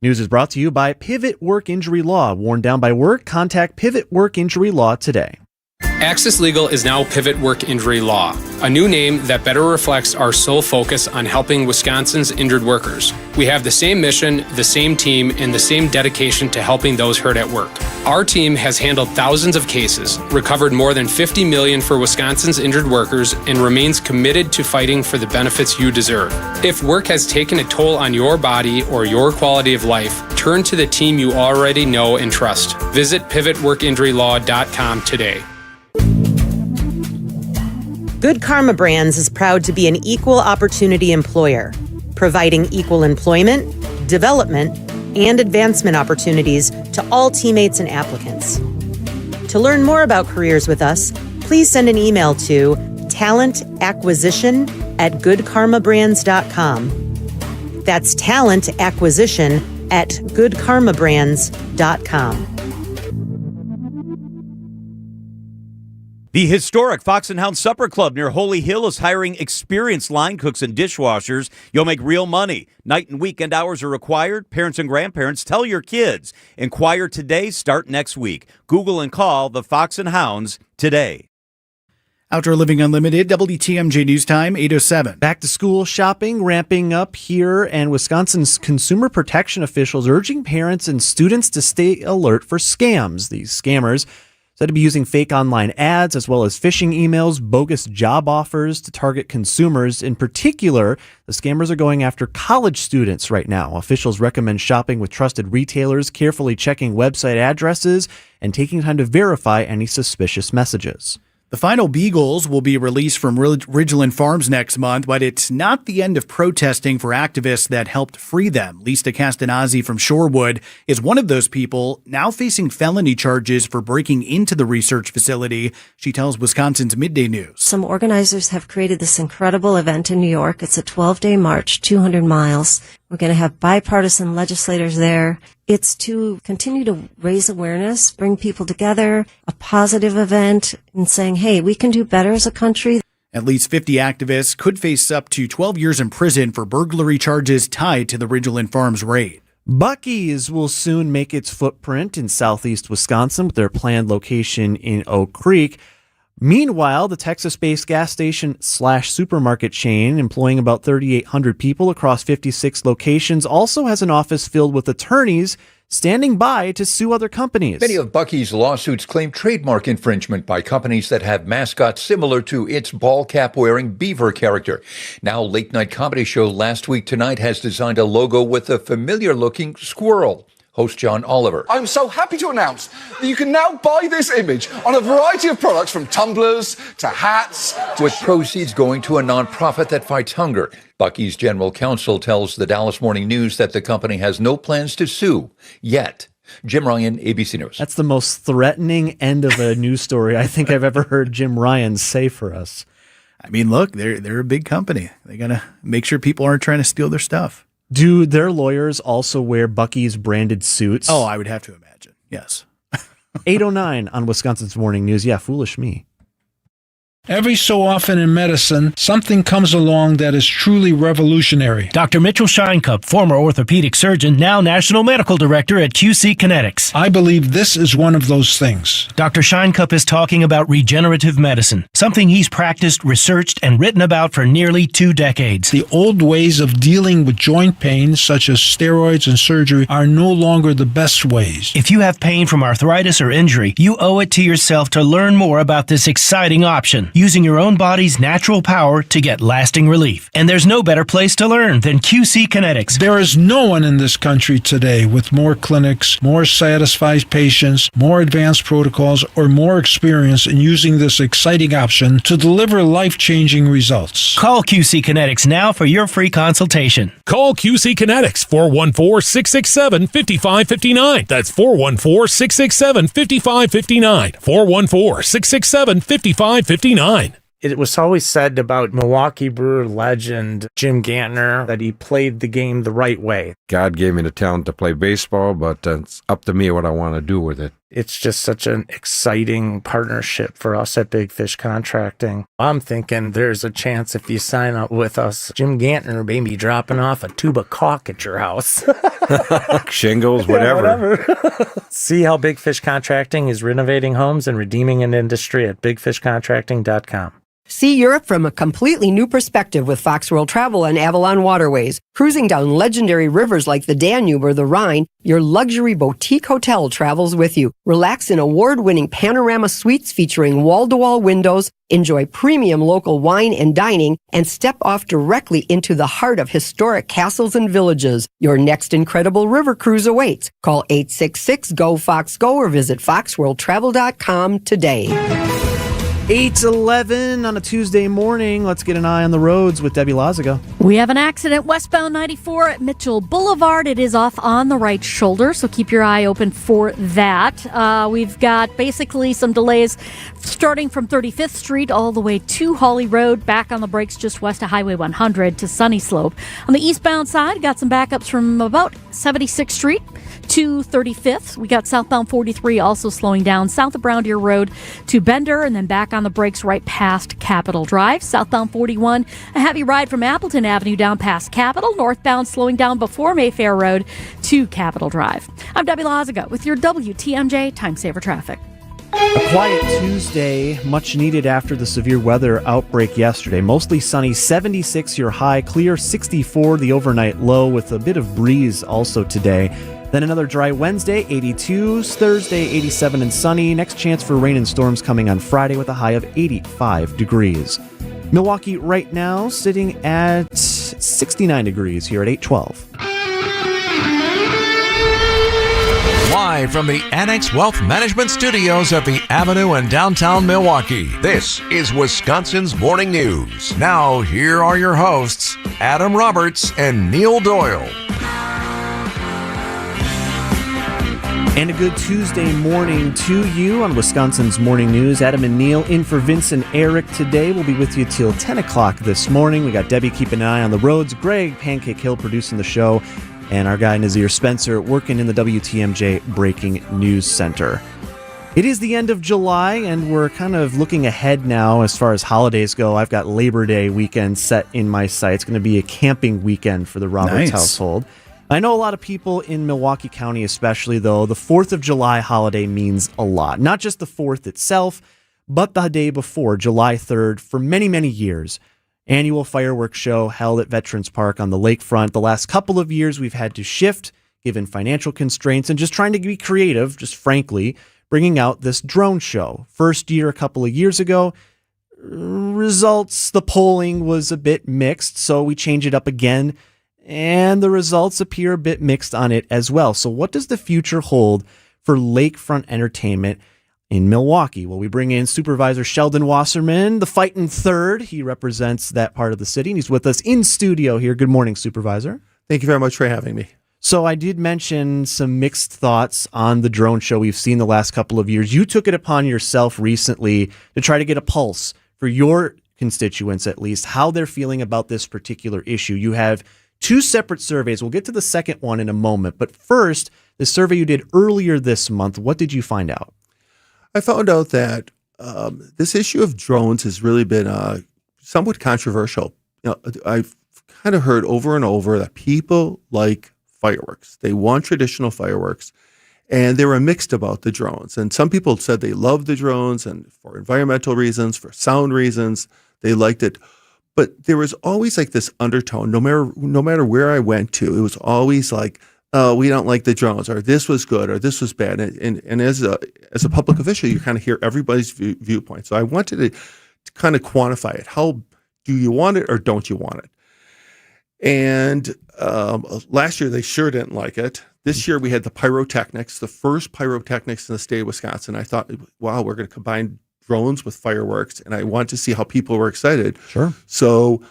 News is brought to you by Pivot Work Injury Law. Worn down by work? Contact Pivot Work Injury Law today. Access Legal is now Pivot Work Injury Law, a new name that better reflects our sole focus on helping Wisconsin's injured workers. We have the same mission, the same team, and the same dedication to helping those hurt at work. Our team has handled thousands of cases, recovered more than $50 million for Wisconsin's injured workers, and remains committed to fighting for the benefits you deserve. If work has taken a toll on your body or your quality of life, turn to the team you already know and trust. Visit pivotworkinjurylaw.com today. Good Karma Brands is proud to be an equal opportunity employer, providing equal employment, development, and advancement opportunities to all teammates and applicants. To learn more about careers with us, please send an email to talentacquisition@goodkarmabrands.com. That's talentacquisition@goodkarmabrands.com. The historic Fox and Hound Supper Club near Holy Hill is hiring experienced line cooks and dishwashers. You'll make real money. Night and weekend hours are required. Parents and grandparents, tell your kids. Inquire today, start next week. Google and call the Fox and Hounds today. Outdoor Living Unlimited, WTMJ News Time, 8:07. Back to school shopping ramping up here, and Wisconsin's consumer protection officials urging parents and students to stay alert for scams. These scammers said to be using fake online ads as well as phishing emails, bogus job offers to target consumers. In particular, the scammers are going after college students right now. Officials recommend shopping with trusted retailers, carefully checking website addresses, and taking time to verify any suspicious messages. The final Beagles will be released from Ridgeland Farms next month, but it's not the end of protesting for activists that helped free them. Lisa Castanazzi from Shorewood is one of those people now facing felony charges for breaking into the research facility. She tells Wisconsin's Midday News. Some organizers have created this incredible event in New York. It's a 12-day march, 200 miles. We're going to have bipartisan legislators there. It's to continue to raise awareness, bring people together, a positive event, and saying, hey, we can do better as a country. At least 50 activists could face up to 12 years in prison for burglary charges tied to the Ridgeland Farms raid. Buc-ee's will soon make its footprint in southeast Wisconsin with their planned location in Oak Creek. Meanwhile, the Texas-based gas station/supermarket chain, employing about 3,800 people across 56 locations, also has an office filled with attorneys standing by to sue other companies. Many of Buc-ee's lawsuits claim trademark infringement by companies that have mascots similar to its ball cap-wearing beaver character. Now, late-night comedy show Last Week Tonight has designed a logo with a familiar-looking squirrel. Host John Oliver. I'm so happy to announce that you can now buy this image on a variety of products from tumblers to hats. With proceeds going to a nonprofit that fights hunger. Buc-ee's general counsel tells the Dallas Morning News that the company has no plans to sue yet. Jim Ryan, ABC News. That's the most threatening end of a news story I think I've ever heard Jim Ryan say for us. I mean, look, they're a big company. They got to make sure people aren't trying to steal their stuff. Do their lawyers also wear Buc-ee's branded suits? Oh, I would have to imagine. Yes. 8:09 on Wisconsin's Morning News. Yeah, foolish me. Every so often in medicine, something comes along that is truly revolutionary. Dr. Mitchell Scheinkup, former orthopedic surgeon, now National Medical Director at QC Kinetics. I believe this is one of those things. Dr. Scheinkup is talking about regenerative medicine, something he's practiced, researched, and written about for nearly 2 decades. The old ways of dealing with joint pain, such as steroids and surgery, are no longer the best ways. If you have pain from arthritis or injury, you owe it to yourself to learn more about this exciting option. using your own body's natural power to get lasting relief. And there's no better place to learn than QC Kinetics. There is no one in this country today with more clinics, more satisfied patients, more advanced protocols, or more experience in using this exciting option to deliver life-changing results. Call QC Kinetics now for your free consultation. Call QC Kinetics 414-667-5559. That's 414-667-5559. 414-667-5559. It was always said about Milwaukee Brewer legend Jim Gantner that he played the game the right way. God gave me the talent to play baseball, but it's up to me what I want to do with it. It's just such an exciting partnership for us at Big Fish Contracting. I'm thinking there's a chance if you sign up with us, Jim Gantner may be dropping off a tube of caulk at your house. Shingles, whatever. See how Big Fish Contracting is renovating homes and redeeming an industry at bigfishcontracting.com. See Europe from a completely new perspective with Fox World Travel and Avalon Waterways. Cruising down legendary rivers like the Danube or the Rhine, your luxury boutique hotel travels with you. Relax in award-winning panorama suites featuring wall-to-wall windows, enjoy premium local wine and dining, and step off directly into the heart of historic castles and villages. Your next incredible river cruise awaits. Call 866-GO-FOX-GO or visit foxworldtravel.com today. 8:11 on a Tuesday morning. Let's get an eye on the roads with Debbie Lazaga. We have an accident westbound 94 at Mitchell Boulevard. It is off on the right shoulder, so keep your eye open for that. We've got basically some delays starting from 35th Street all the way to Hawley Road, back on the brakes just west of Highway 100 to Sunny Slope. On the eastbound side, got some backups from about 76th Street to 35th. We got southbound 43 also slowing down south of Brown Deer Road to Bender, and then back on the brakes right past Capitol Drive. Southbound 41, a heavy ride from Appleton Avenue down past Capitol. Northbound slowing down before Mayfair Road to Capitol Drive. I'm Debbie Lazaga with your WTMJ Time Saver Traffic. A quiet Tuesday, much needed after the severe weather outbreak yesterday. Mostly sunny, 76 your high, clear 64 the overnight low with a bit of breeze also today. Then another dry Wednesday, 82, Thursday 87 and sunny. Next chance for rain and storms coming on Friday with a high of 85 degrees. Milwaukee right now sitting at 69 degrees here at 8:12. Live from the Annex Wealth Management Studios at the Avenue in downtown Milwaukee, this is Wisconsin's Morning News. Now, here are your hosts, Adam Roberts and Neil Doyle. And a good Tuesday morning to you on Wisconsin's Morning News. Adam and Neil in for Vince and Eric today. We'll be with you till 10 o'clock this morning. We got Debbie keeping an eye on the roads, Greg Pancake Hill producing the show, and our guy Nazir Spencer working in the WTMJ Breaking News Center. It is the end of July, and we're kind of looking ahead now as far as holidays go. I've got Labor Day weekend set in my sights. It's going to be a camping weekend for the Roberts household. I know a lot of people in Milwaukee County especially, though, the 4th of July holiday means a lot. Not just the 4th itself, but the day before, July 3rd, for many, many years. Annual fireworks show held at Veterans Park on the lakefront. The last couple of years we've had to shift, given financial constraints, and just trying to be creative, just frankly, bringing out this drone show. First year a couple of years ago, the polling was a bit mixed, so we changed it up again. And the results appear a bit mixed on it as well. So what does the future hold for lakefront entertainment in Milwaukee? Well, we bring in Supervisor Sheldon Wasserman, the fighting third. He represents that part of the city, and he's with us in studio here. Good morning, Supervisor. Thank you very much for having me. So I did mention some mixed thoughts on the drone show we've seen the last couple of years. You took it upon yourself recently to try to get a pulse for your constituents, at least, how they're feeling about this particular issue. You have 2 separate surveys. We'll get to the second one in a moment. But first, the survey you did earlier this month, what did you find out? I found out that this issue of drones has really been somewhat controversial. I've kind of heard over and over that people like fireworks. They want traditional fireworks, and they were mixed about the drones. And some people said they loved the drones, and for environmental reasons, for sound reasons, they liked it. But there was always like this undertone, no matter where I went to, it was always like, we don't like the drones, or this was good, or this was bad. And as a public official, you kind of hear everybody's viewpoint. So I wanted kind of quantify it. How do you want it or don't you want it? And last year they sure didn't like it. This year we had the pyrotechnics, the first pyrotechnics in the state of Wisconsin. I thought, wow, we're going to combine drones with fireworks, and I want to see how people were excited. Sure. So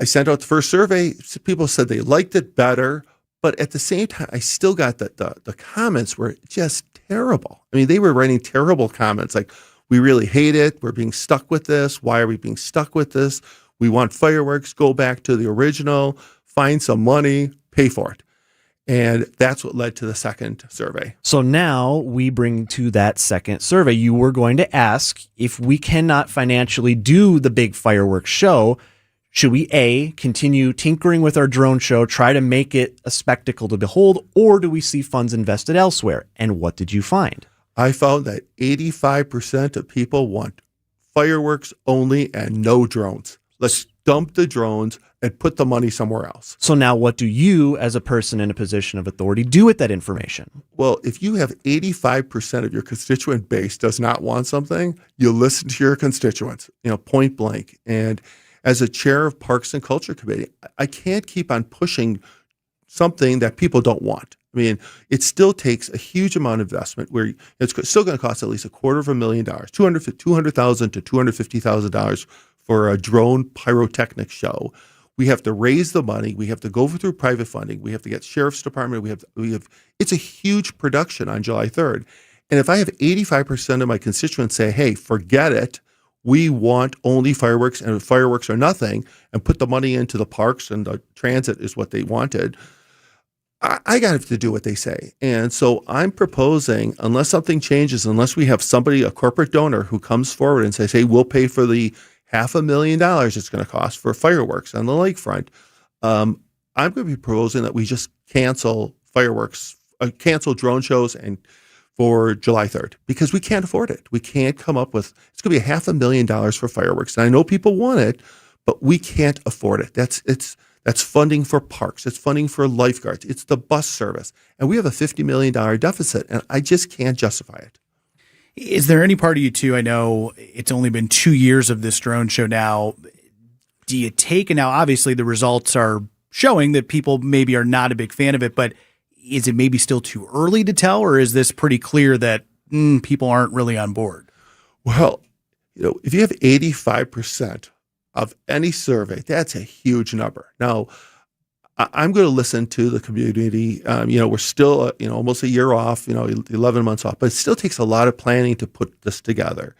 I sent out the first survey. People said they liked it better, but at the same time, I still got the comments were just terrible. I mean, they were writing terrible comments like, we really hate it. We're being stuck with this. Why are we being stuck with this? We want fireworks. Go back to the original, find some money, pay for it. And that's what led to the second survey. So now we bring to that second survey. You were going to ask, if we cannot financially do the big fireworks show, should we A, continue tinkering with our drone show, try to make it a spectacle to behold, or do we see funds invested elsewhere? And what did you find? I found that 85% of people want fireworks only and no drones. Let's dump the drones and put the money somewhere else. So now what do you, as a person in a position of authority, do with that information? Well, if you have 85% of your constituent base does not want something, you listen to your constituents, point blank. And as a chair of Parks and Culture Committee, I can't keep on pushing something that people don't want. I mean, it still takes a huge amount of investment where it's still going to cost at least $250,000, $200,000 to $250,000 for a drone pyrotechnic show. We have to raise the money. We have to go through private funding. We have to get sheriff's department. We have. It's a huge production on July 3rd. And if I have 85% of my constituents say, hey, forget it, we want only fireworks and fireworks are nothing, and put the money into the parks and the transit is what they wanted, I got to do what they say. And so I'm proposing, unless something changes, unless we have somebody, a corporate donor who comes forward and says, hey, we'll pay for the $500,000 it's going to cost for fireworks on the lakefront, I'm going to be proposing that we just cancel fireworks, cancel drone shows and for July 3rd, because we can't afford it. We can't come up with, it's going to be $500,000 for fireworks. And I know people want it, but we can't afford it. That's funding for parks. It's funding for lifeguards. It's the bus service. And we have a $50 million deficit, and I just can't justify it. Is there any part of you too? I know it's only been 2 years of this drone show now. Do you take, and now obviously the results are showing that people maybe are not a big fan of it, but is it maybe still too early to tell, or is this pretty clear that people aren't really on board? Well, if you have 85% of any survey, that's a huge number. Now, I'm going to listen to the community. We're still, almost a year off, 11 months off, but it still takes a lot of planning to put this together.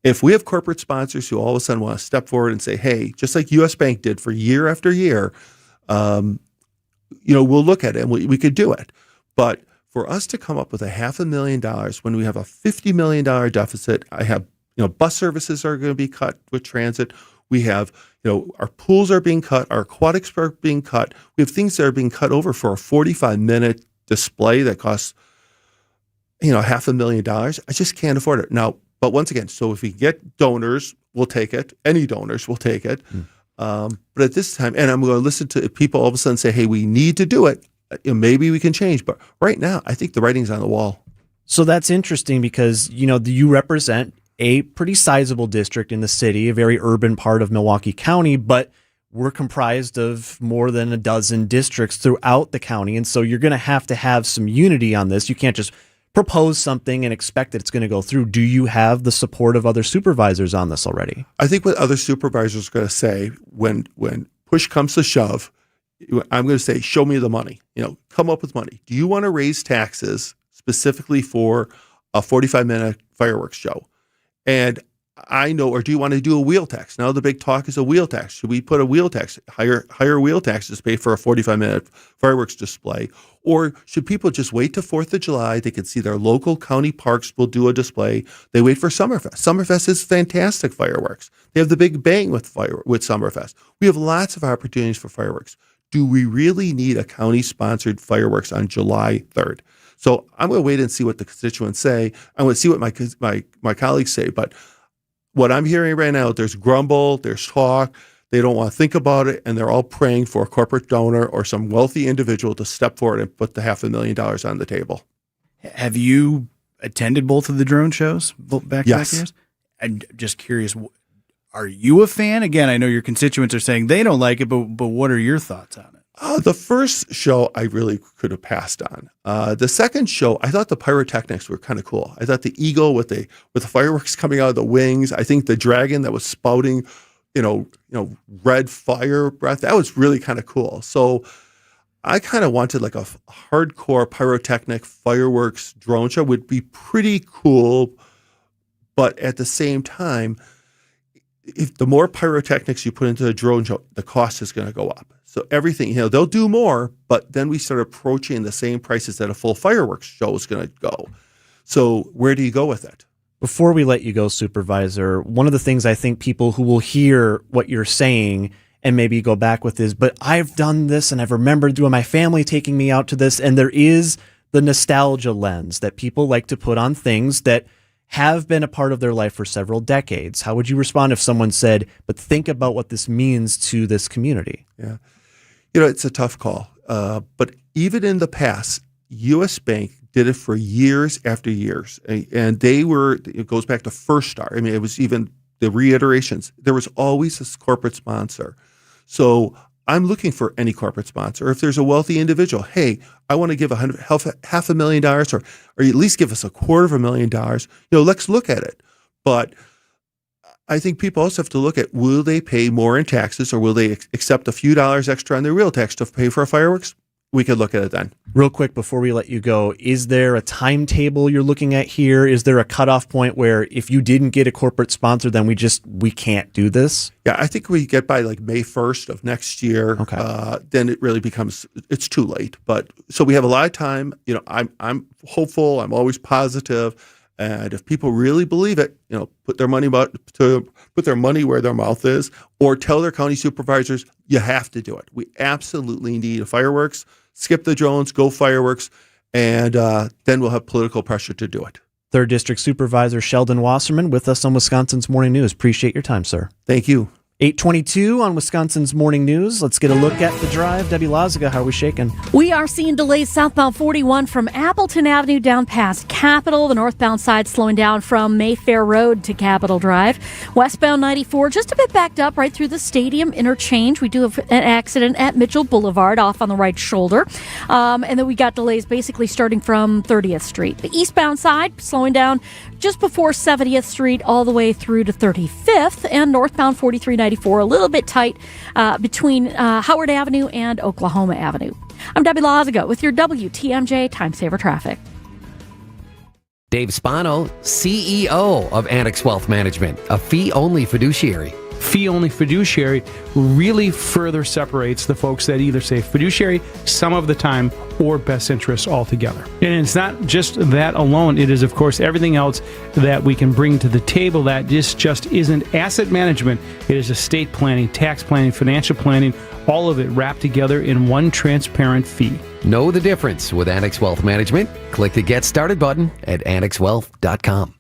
If we have corporate sponsors who all of a sudden want to step forward and say, hey, just like U.S. Bank did for year after year, we'll look at it and we could do it. But for us to come up with $500,000 when we have a $50 million deficit, I have, bus services are going to be cut with transit. We have, our pools are being cut, our aquatics are being cut. We have things that are being cut over for a 45-minute display that costs, $500,000. I just can't afford it. Now, but once again, so if we get donors, we'll take it. Any donors will take it. But at this time, and I'm going to listen to people all of a sudden say, hey, we need to do it. Maybe we can change. But right now, I think the writing's on the wall. So that's interesting because, you represent a pretty sizable district in the city, a very urban part of Milwaukee County, but we're comprised of more than a dozen districts throughout the county. And so you're going to have some unity on this. You can't just propose something and expect that it's going to go through. Do you have the support of other supervisors on this already? I think what other supervisors are going to say when push comes to shove, I'm going to say, show me the money, come up with money. Do you want to raise taxes specifically for a 45-minute fireworks show? And I know, or do you want to do a wheel tax? Now the big talk is a wheel tax. Should we put a wheel tax, higher wheel taxes to pay for a 45-minute fireworks display? Or should people just wait till 4th of July? They can see their local county parks will do a display. They wait for Summerfest. Summerfest is fantastic fireworks. They have the Big Bang with Summerfest. We have lots of opportunities for fireworks. Do we really need a county-sponsored fireworks on July 3rd? So I'm going to wait and see what the constituents say. I'm going to see what my colleagues say. But what I'm hearing right now, there's grumble, there's talk. They don't want to think about it, and they're all praying for a corporate donor or some wealthy individual to step forward and put the $500,000 on the table. Have you attended both of the drone shows back-to-back Yes. years? I'm just curious, Are you a fan? Again, I know your constituents are saying they don't like it, but what are your thoughts on it? The first show I really could have passed on. The second show, I thought the pyrotechnics were kind of cool. I thought the eagle with the fireworks coming out of the wings. I think the dragon that was spouting, red fire breath. That was really kind of cool. So I kind of wanted like a hardcore pyrotechnic fireworks drone show. Would be pretty cool, but at the same time, if the more pyrotechnics you put into a drone show, the cost is going to go up. So everything, they'll do more, but then we start approaching the same prices that a full fireworks show is going to go. So where do you go with it? Before we let you go, Supervisor, one of the things I think people who will hear what you're saying and maybe go back with is, but I've done this and I've remembered through my family taking me out to this, and there is the nostalgia lens that people like to put on things that have been a part of their life for several decades. How would you respond if someone said, but think about what this means to this community? Yeah. It's a tough call. But even in the past, U.S. Bank did it for years after years. And it goes back to First Star. I mean, it was even the reiterations. There was always this corporate sponsor. So I'm looking for any corporate sponsor. If there's a wealthy individual, hey, I want to give $500,000 or at least give us $250,000, let's look at it. But I think people also have to look at, will they pay more in taxes or will they accept a few dollars extra on their real tax to pay for fireworks? We could look at it then. Real quick before we let you go, is there a timetable you're looking at here? Is there a cutoff point where if you didn't get a corporate sponsor, then we can't do this? Yeah, I think we get by like May 1st of next year. Okay. Then it really it's too late. But so we have a lot of time. I'm hopeful. I'm always positive. And if people really believe it, put their money where their mouth is, or tell their county supervisors, you have to do it. We absolutely need fireworks. Skip the drones, go fireworks, and then we'll have political pressure to do it. 3rd District Supervisor Sheldon Wasserman with us on Wisconsin's Morning News. Appreciate your time, sir. Thank you. 8:22 on Wisconsin's Morning News. Let's get a look at the drive. Debbie Loziga, how are we shaking? We are seeing delays southbound 41 from Appleton Avenue down past Capitol. The northbound side slowing down from Mayfair Road to Capitol Drive. Westbound 94 just a bit backed up right through the Stadium interchange. We do have an accident at Mitchell Boulevard off on the right shoulder. And then we got delays basically starting from 30th Street. The eastbound side slowing down just before 70th Street all the way through to 35th, and northbound 4394 a little bit tight between Howard Avenue and Oklahoma Avenue. I'm Debbie Loziga with your WTMJ Time Saver Traffic. Dave Spano, CEO of Annex Wealth Management, a fee-only fiduciary. Fee-only fiduciary really further separates the folks that either say fiduciary some of the time or best interests altogether. And it's not just that alone. It is, of course, everything else that we can bring to the table that just isn't asset management. It is estate planning, tax planning, financial planning, all of it wrapped together in one transparent fee. Know the difference with Annex Wealth Management. Click the Get Started button at annexwealth.com.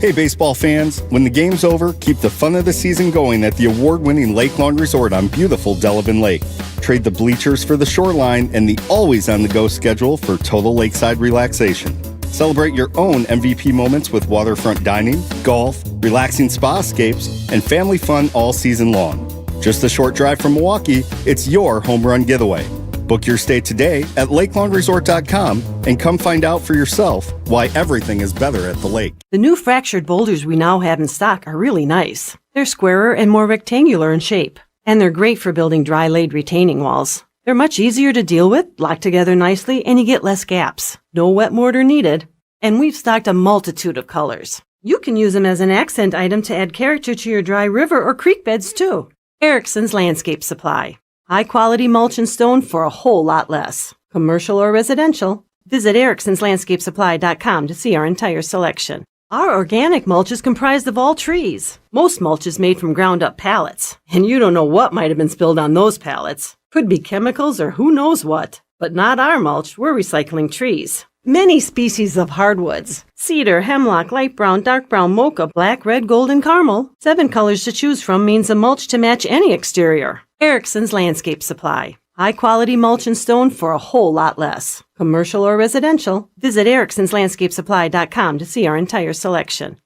Hey baseball fans, when the game's over, keep the fun of the season going at the award-winning Lake Lawn Resort on beautiful Delavan Lake. Trade the bleachers for the shoreline and the always-on-the-go schedule for total lakeside relaxation. Celebrate your own MVP moments with waterfront dining, golf, relaxing spa escapes, and family fun all season long. Just a short drive from Milwaukee, it's your home run getaway. Book your stay today at lakelawnresort.com and come find out for yourself why everything is better at the lake. The new fractured boulders we now have in stock are really nice. They're squarer and more rectangular in shape, and they're great for building dry-laid retaining walls. They're much easier to deal with, lock together nicely, and you get less gaps. No wet mortar needed. And we've stocked a multitude of colors. You can use them as an accent item to add character to your dry river or creek beds too. Erickson's Landscape Supply. High-quality mulch and stone for a whole lot less. Commercial or residential, visit ericksonslandscapesupply.com to see our entire selection. Our organic mulch is comprised of all trees. Most mulch is made from ground-up pallets, and you don't know what might have been spilled on those pallets. Could be chemicals or who knows what. But not our mulch, we're recycling trees. Many species of hardwoods. Cedar, hemlock, light brown, dark brown, mocha, black, red, gold, and caramel. 7 colors to choose from means a mulch to match any exterior. Erickson's Landscape Supply. High-quality mulch and stone for a whole lot less. Commercial or residential, visit ericksonslandscapesupply.com to see our entire selection.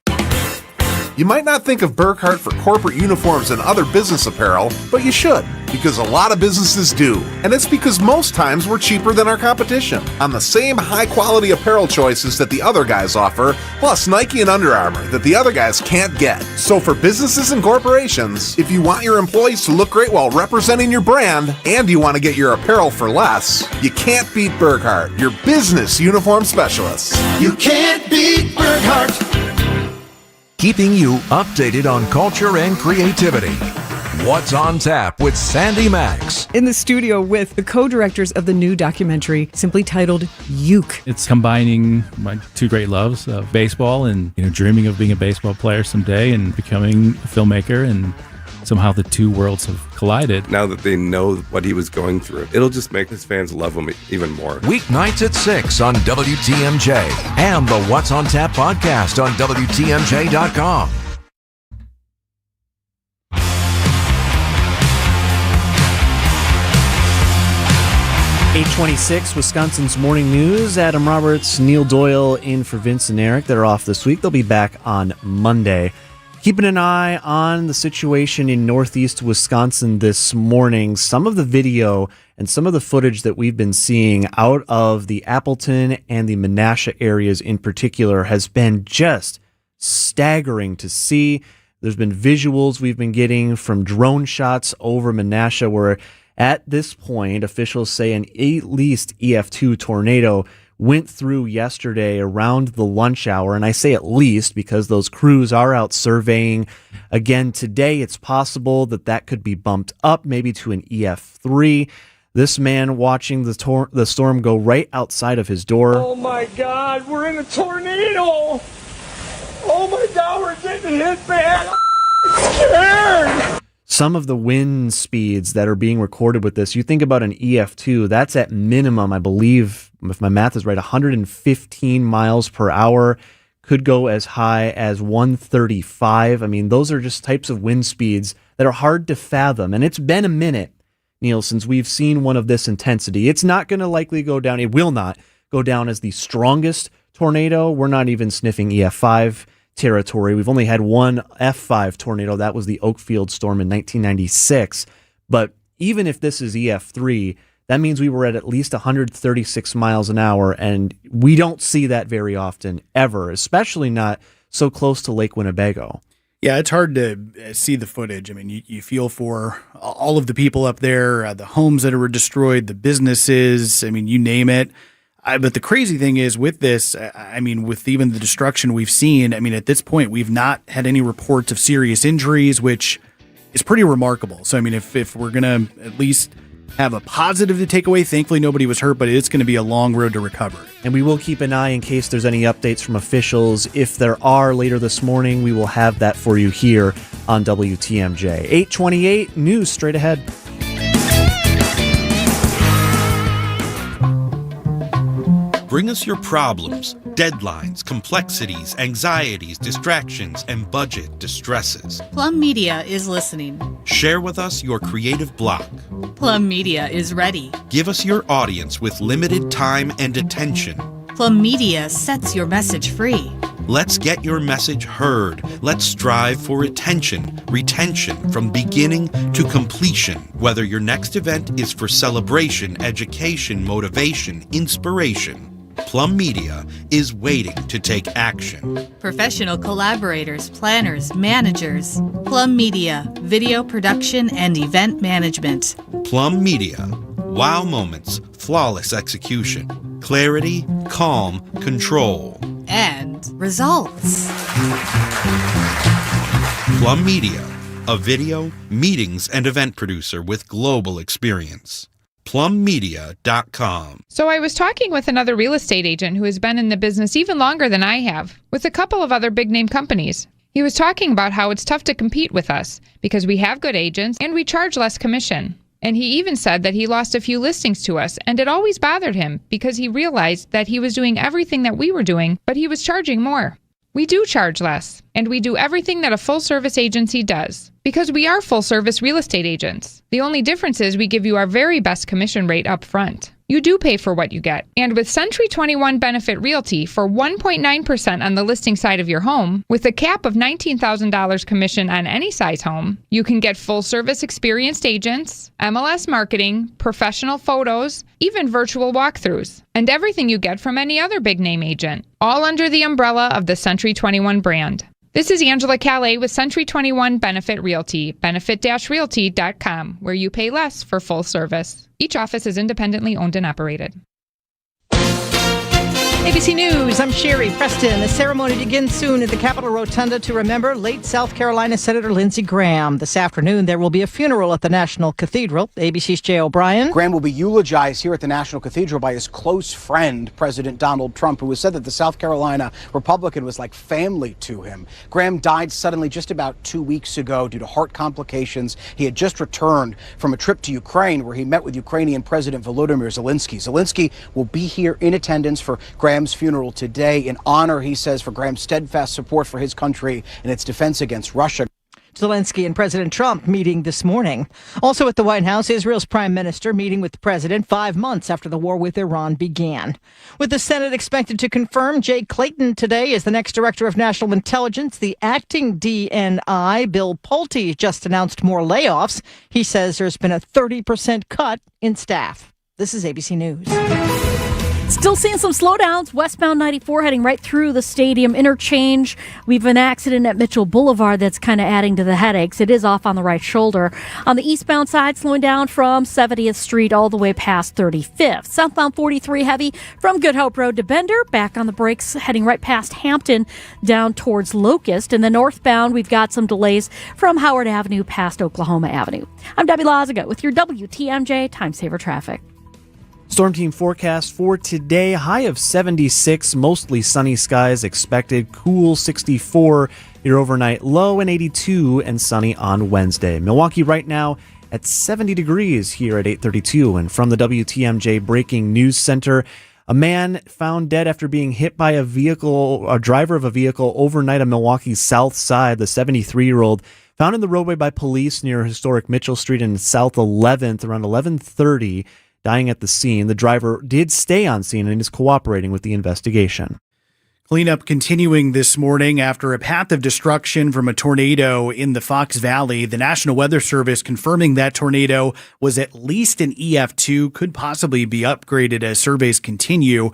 You might not think of Burkhart for corporate uniforms and other business apparel, but you should, because a lot of businesses do. And it's because most times we're cheaper than our competition on the same high-quality apparel choices that the other guys offer, plus Nike and Under Armour that the other guys can't get. So for businesses and corporations, if you want your employees to look great while representing your brand, and you want to get your apparel for less, you can't beat Burkhart, your business uniform specialist. You can't beat Burkhart. Keeping you updated on culture and creativity. What's on Tap with Sandy Max. In the studio with the co-directors of the new documentary simply titled Uke. It's combining my two great loves of baseball and dreaming of being a baseball player someday and becoming a filmmaker, and somehow the two worlds have collided. Now that they know what he was going through, it'll just make his fans love him even more. Weeknights at 6 on WTMJ and the What's on Tap podcast on WTMJ.com. .826, Wisconsin's Morning News. Adam Roberts, Neil Doyle in for Vince and Eric. They're off this week. They'll be back on Monday. Keeping an eye on the situation in northeast Wisconsin this morning. Some of the video and some of the footage that we've been seeing out of the Appleton and the Menasha areas in particular has been just staggering to see. There's been visuals we've been getting from drone shots over Menasha where at this point, officials say an at least EF2 tornado went through yesterday around the lunch hour. And I say at least because those crews are out surveying. Again, today it's possible that could be bumped up maybe to an EF3. This man watching the storm go right outside of his door. Oh my God, we're in a tornado! Oh my God, we're getting hit bad! I'm scared! Some of the wind speeds that are being recorded with this, you think about an EF2, that's at minimum, I believe, if my math is right, 115 miles per hour, could go as high as 135. I mean, those are just types of wind speeds that are hard to fathom. And it's been a minute, Neil, since we've seen one of this intensity. It's not going to likely go down. It will not go down as the strongest tornado. We're not even sniffing EF5 territory. We've only had one F5 tornado. That was the Oakfield storm in 1996. But even if this is EF3, that means we were at least 136 miles an hour, and we don't see that very often, ever, especially not so close to Lake Winnebago. Yeah, it's hard to see the footage. I mean, you feel for all of the people up there, the homes that were destroyed, the businesses, I mean, you name it. But the crazy thing is with this, I mean, with even the destruction we've seen, I mean, at this point, we've not had any reports of serious injuries, which is pretty remarkable. So, I mean, if we're going to at least have a positive to take away, thankfully nobody was hurt, but it's going to be a long road to recover. And we will keep an eye in case there's any updates from officials. If there are later this morning, we will have that for you here on WTMJ. 828 news straight ahead. Bring us your problems, deadlines, complexities, anxieties, distractions, and budget distresses. Plum Media is listening. Share with us your creative block. Plum Media is ready. Give us your audience with limited time and attention. Plum Media sets your message free. Let's get your message heard. Let's strive for retention from beginning to completion. Whether your next event is for celebration, education, motivation, inspiration, Plum Media is waiting to take action. Professional collaborators, planners, managers. Plum Media, video production and event management. Plum Media, wow moments, flawless execution, clarity, calm, control. And results. Plum Media, a video, meetings, and event producer with global experience. PlumMedia.com. So I was talking with another real estate agent who has been in the business even longer than I have, with a couple of other big name companies. He was talking about how it's tough to compete with us because we have good agents and we charge less commission. And he even said that he lost a few listings to us, and it always bothered him because he realized that he was doing everything that we were doing, but he was charging more. We do charge less, and we do everything that a full-service agency does, because we are full-service real estate agents. The only difference is we give you our very best commission rate up front. You do pay for what you get. And with Century 21 Benefit Realty, for 1.9% on the listing side of your home, with a cap of $19,000 commission on any size home, you can get full-service experienced agents, MLS marketing, professional photos, even virtual walkthroughs, and everything you get from any other big-name agent, all under the umbrella of the Century 21 brand. This is Angela Calais with Century 21 Benefit Realty, benefit-realty.com, where you pay less for full service. Each office is independently owned and operated. ABC News, I'm Sherry Preston. The ceremony begins soon at the Capitol Rotunda to remember late South Carolina Senator Lindsey Graham. This afternoon, there will be a funeral at the National Cathedral. ABC's Jay O'Brien. Graham will be eulogized here at the National Cathedral by his close friend, President Donald Trump, who has said that the South Carolina Republican was like family to him. Graham died suddenly just about 2 weeks ago due to heart complications. He had just returned from a trip to Ukraine where he met with Ukrainian President Volodymyr Zelensky. Zelensky will be here in attendance for Graham's funeral today in honor, he says, for Graham's steadfast support for his country and its defense against Russia. Zelensky and President Trump meeting this morning. Also at the White House, Israel's prime minister meeting with the president 5 months after the war with Iran began. With the Senate expected to confirm Jay Clayton today as the next director of national intelligence, the acting DNI, Bill Pulte, just announced more layoffs. He says there's been a 30% cut in staff. This is ABC News. Still seeing some slowdowns. Westbound 94 heading right through the stadium interchange. We've an accident at Mitchell Boulevard that's kind of adding to the headaches. It is off on the right shoulder. On the eastbound side, slowing down from 70th Street all the way past 35th. Southbound 43 heavy from Good Hope Road to Bender. Back on the brakes heading right past Hampton down towards Locust. And then northbound, we've got some delays from Howard Avenue past Oklahoma Avenue. I'm Debbie Loziga with your WTMJ Time Saver Traffic. Storm team forecast for today, high of 76, mostly sunny skies expected, cool 64, your overnight low, and 82 and sunny on Wednesday. Milwaukee right now at 70 degrees here at 8:32. And from the WTMJ Breaking News Center, a man found dead after being hit by a driver of a vehicle overnight on Milwaukee's south side. The 73-year-old found in the roadway by police near historic Mitchell Street and South 11th around 11:30. Dying at the scene. The driver did stay on scene and is cooperating with the investigation. Cleanup continuing this morning after a path of destruction from a tornado in the Fox Valley. The National Weather Service confirming that tornado was at least an EF2, could possibly be upgraded as surveys continue.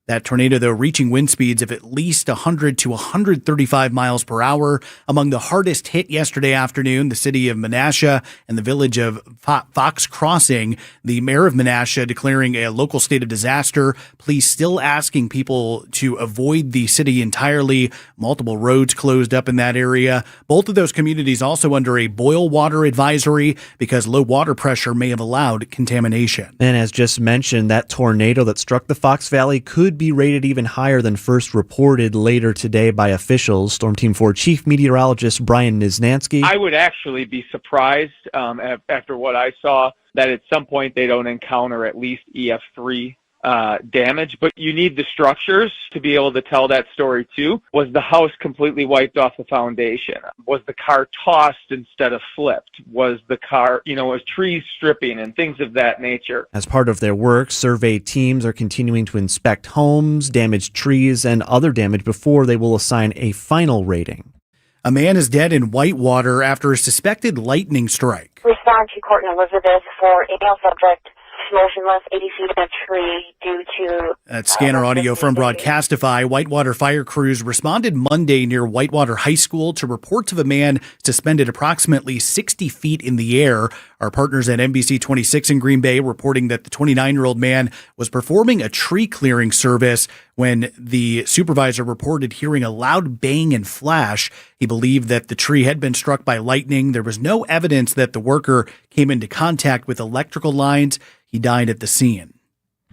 That tornado, though, reaching wind speeds of at least 100 to 135 miles per hour. Among the hardest hit yesterday afternoon, the city of Menasha and the village of Fox Crossing. The mayor of Menasha declaring a local state of disaster. Police still asking people to avoid the city entirely. Multiple roads closed up in that area. Both of those communities also under a boil water advisory because low water pressure may have allowed contamination. And as just mentioned, that tornado that struck the Fox Valley could be rated even higher than first reported later today by officials. Storm Team 4 Chief Meteorologist Brian Niznansky. I would actually be surprised after what I saw that at some point they don't encounter at least EF3 damage, but you need the structures to be able to tell that story too. Was the house completely wiped off the foundation? Was the car tossed instead of flipped? Was the car, was trees stripping and things of that nature? As part of their work, survey teams are continuing to inspect homes, damaged trees, and other damage before they will assign a final rating. A man is dead in Whitewater after a suspected lightning strike. Respond to Court Elizabeth for a male subject motionless 80 feet in a tree due to... That's scanner audio from Broadcastify. Whitewater fire crews responded Monday near Whitewater High School to reports of a man suspended approximately 60 feet in the air. Our partners at NBC 26 in Green Bay reporting that the 29-year-old man was performing a tree clearing service when the supervisor reported hearing a loud bang and flash. He believed that the tree had been struck by lightning. There was no evidence that the worker came into contact with electrical lines. He died at the scene.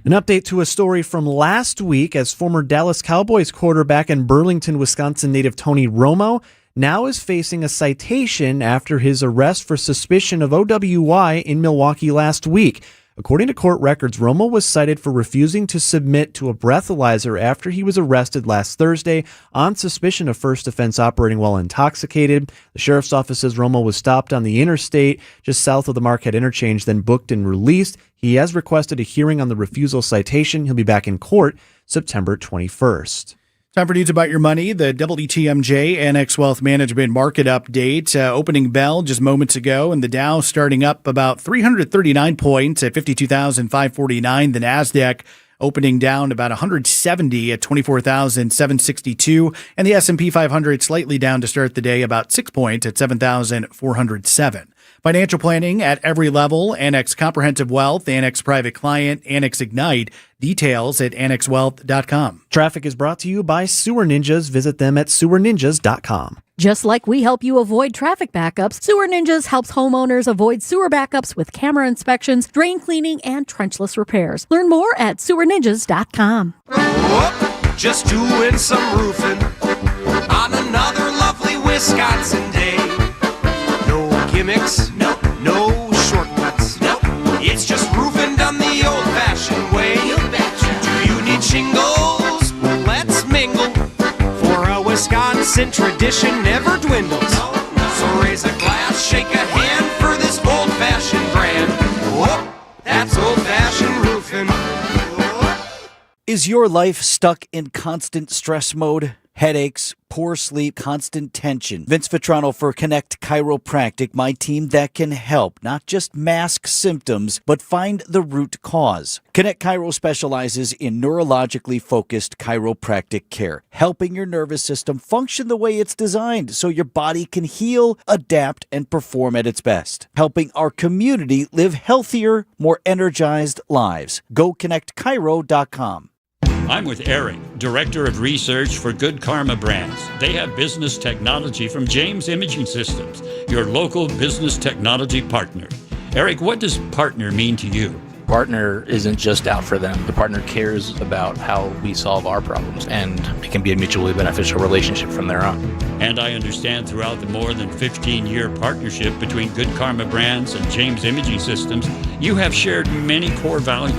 An update to a story from last week as former Dallas Cowboys quarterback and Burlington, Wisconsin native Tony Romo now is facing a citation after his arrest for suspicion of OWI in Milwaukee last week. According to court records, Romo was cited for refusing to submit to a breathalyzer after he was arrested last Thursday on suspicion of first offense operating while intoxicated. The sheriff's office says Romo was stopped on the interstate just south of the Marquette interchange, then booked and released. He has requested a hearing on the refusal citation. He'll be back in court September 21st. Time for news about your money. The WTMJ Annex Wealth Management Market Update. Opening bell just moments ago, and the Dow starting up about 339 points at 52,549. The NASDAQ opening down about 170 at 24,762. And the S&P 500 slightly down to start the day, about 6 points at 7,407. Financial planning at every level. Annex Comprehensive Wealth, Annex Private Client, Annex Ignite. Details at annexwealth.com. Traffic is brought to you by Sewer Ninjas. Visit them at sewerninjas.com. Just like we help you avoid traffic backups, Sewer Ninjas helps homeowners avoid sewer backups with camera inspections, drain cleaning, and trenchless repairs. Learn more at sewerninjas.com. Whoop, just doing some roofing on another lovely Wisconsin day. No gimmicks, no shortcuts, it's just roofing done the old-fashioned way. Do you need shingles? Let's mingle, for a Wisconsin tradition never dwindles. So raise a glass, shake a hand for this old-fashioned brand. Whoop, that's old-fashioned roofing. Is your life stuck in constant stress mode? Headaches, poor sleep, constant tension. Vince Vitrano for Connect Chiropractic, my team that can help, not just mask symptoms, but find the root cause. Connect Chiro specializes in neurologically focused chiropractic care, helping your nervous system function the way it's designed so your body can heal, adapt, and perform at its best. Helping our community live healthier, more energized lives. Go connectchiro.com. I'm with Eric, Director of Research for Good Karma Brands. They have business technology from James Imaging Systems, your local business technology partner. Eric, what does partner mean to you? Partner isn't just out for them. The partner cares about how we solve our problems, and it can be a mutually beneficial relationship from there on. And I understand throughout the more than 15-year partnership between Good Karma Brands and James Imaging Systems, you have shared many core values.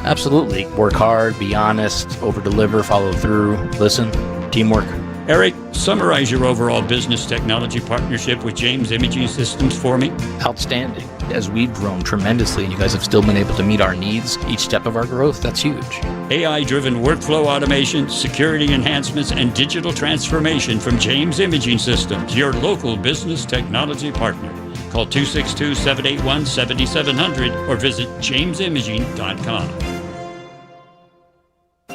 Absolutely. Work hard, be honest, over-deliver, follow through, listen, teamwork. Eric, summarize your overall business technology partnership with James Imaging Systems for me. Outstanding. As we've grown tremendously and you guys have still been able to meet our needs each step of our growth, that's huge. AI-driven workflow automation, security enhancements, and digital transformation from James Imaging Systems, your local business technology partner. Call 262-781-7700 or visit jamesimaging.com.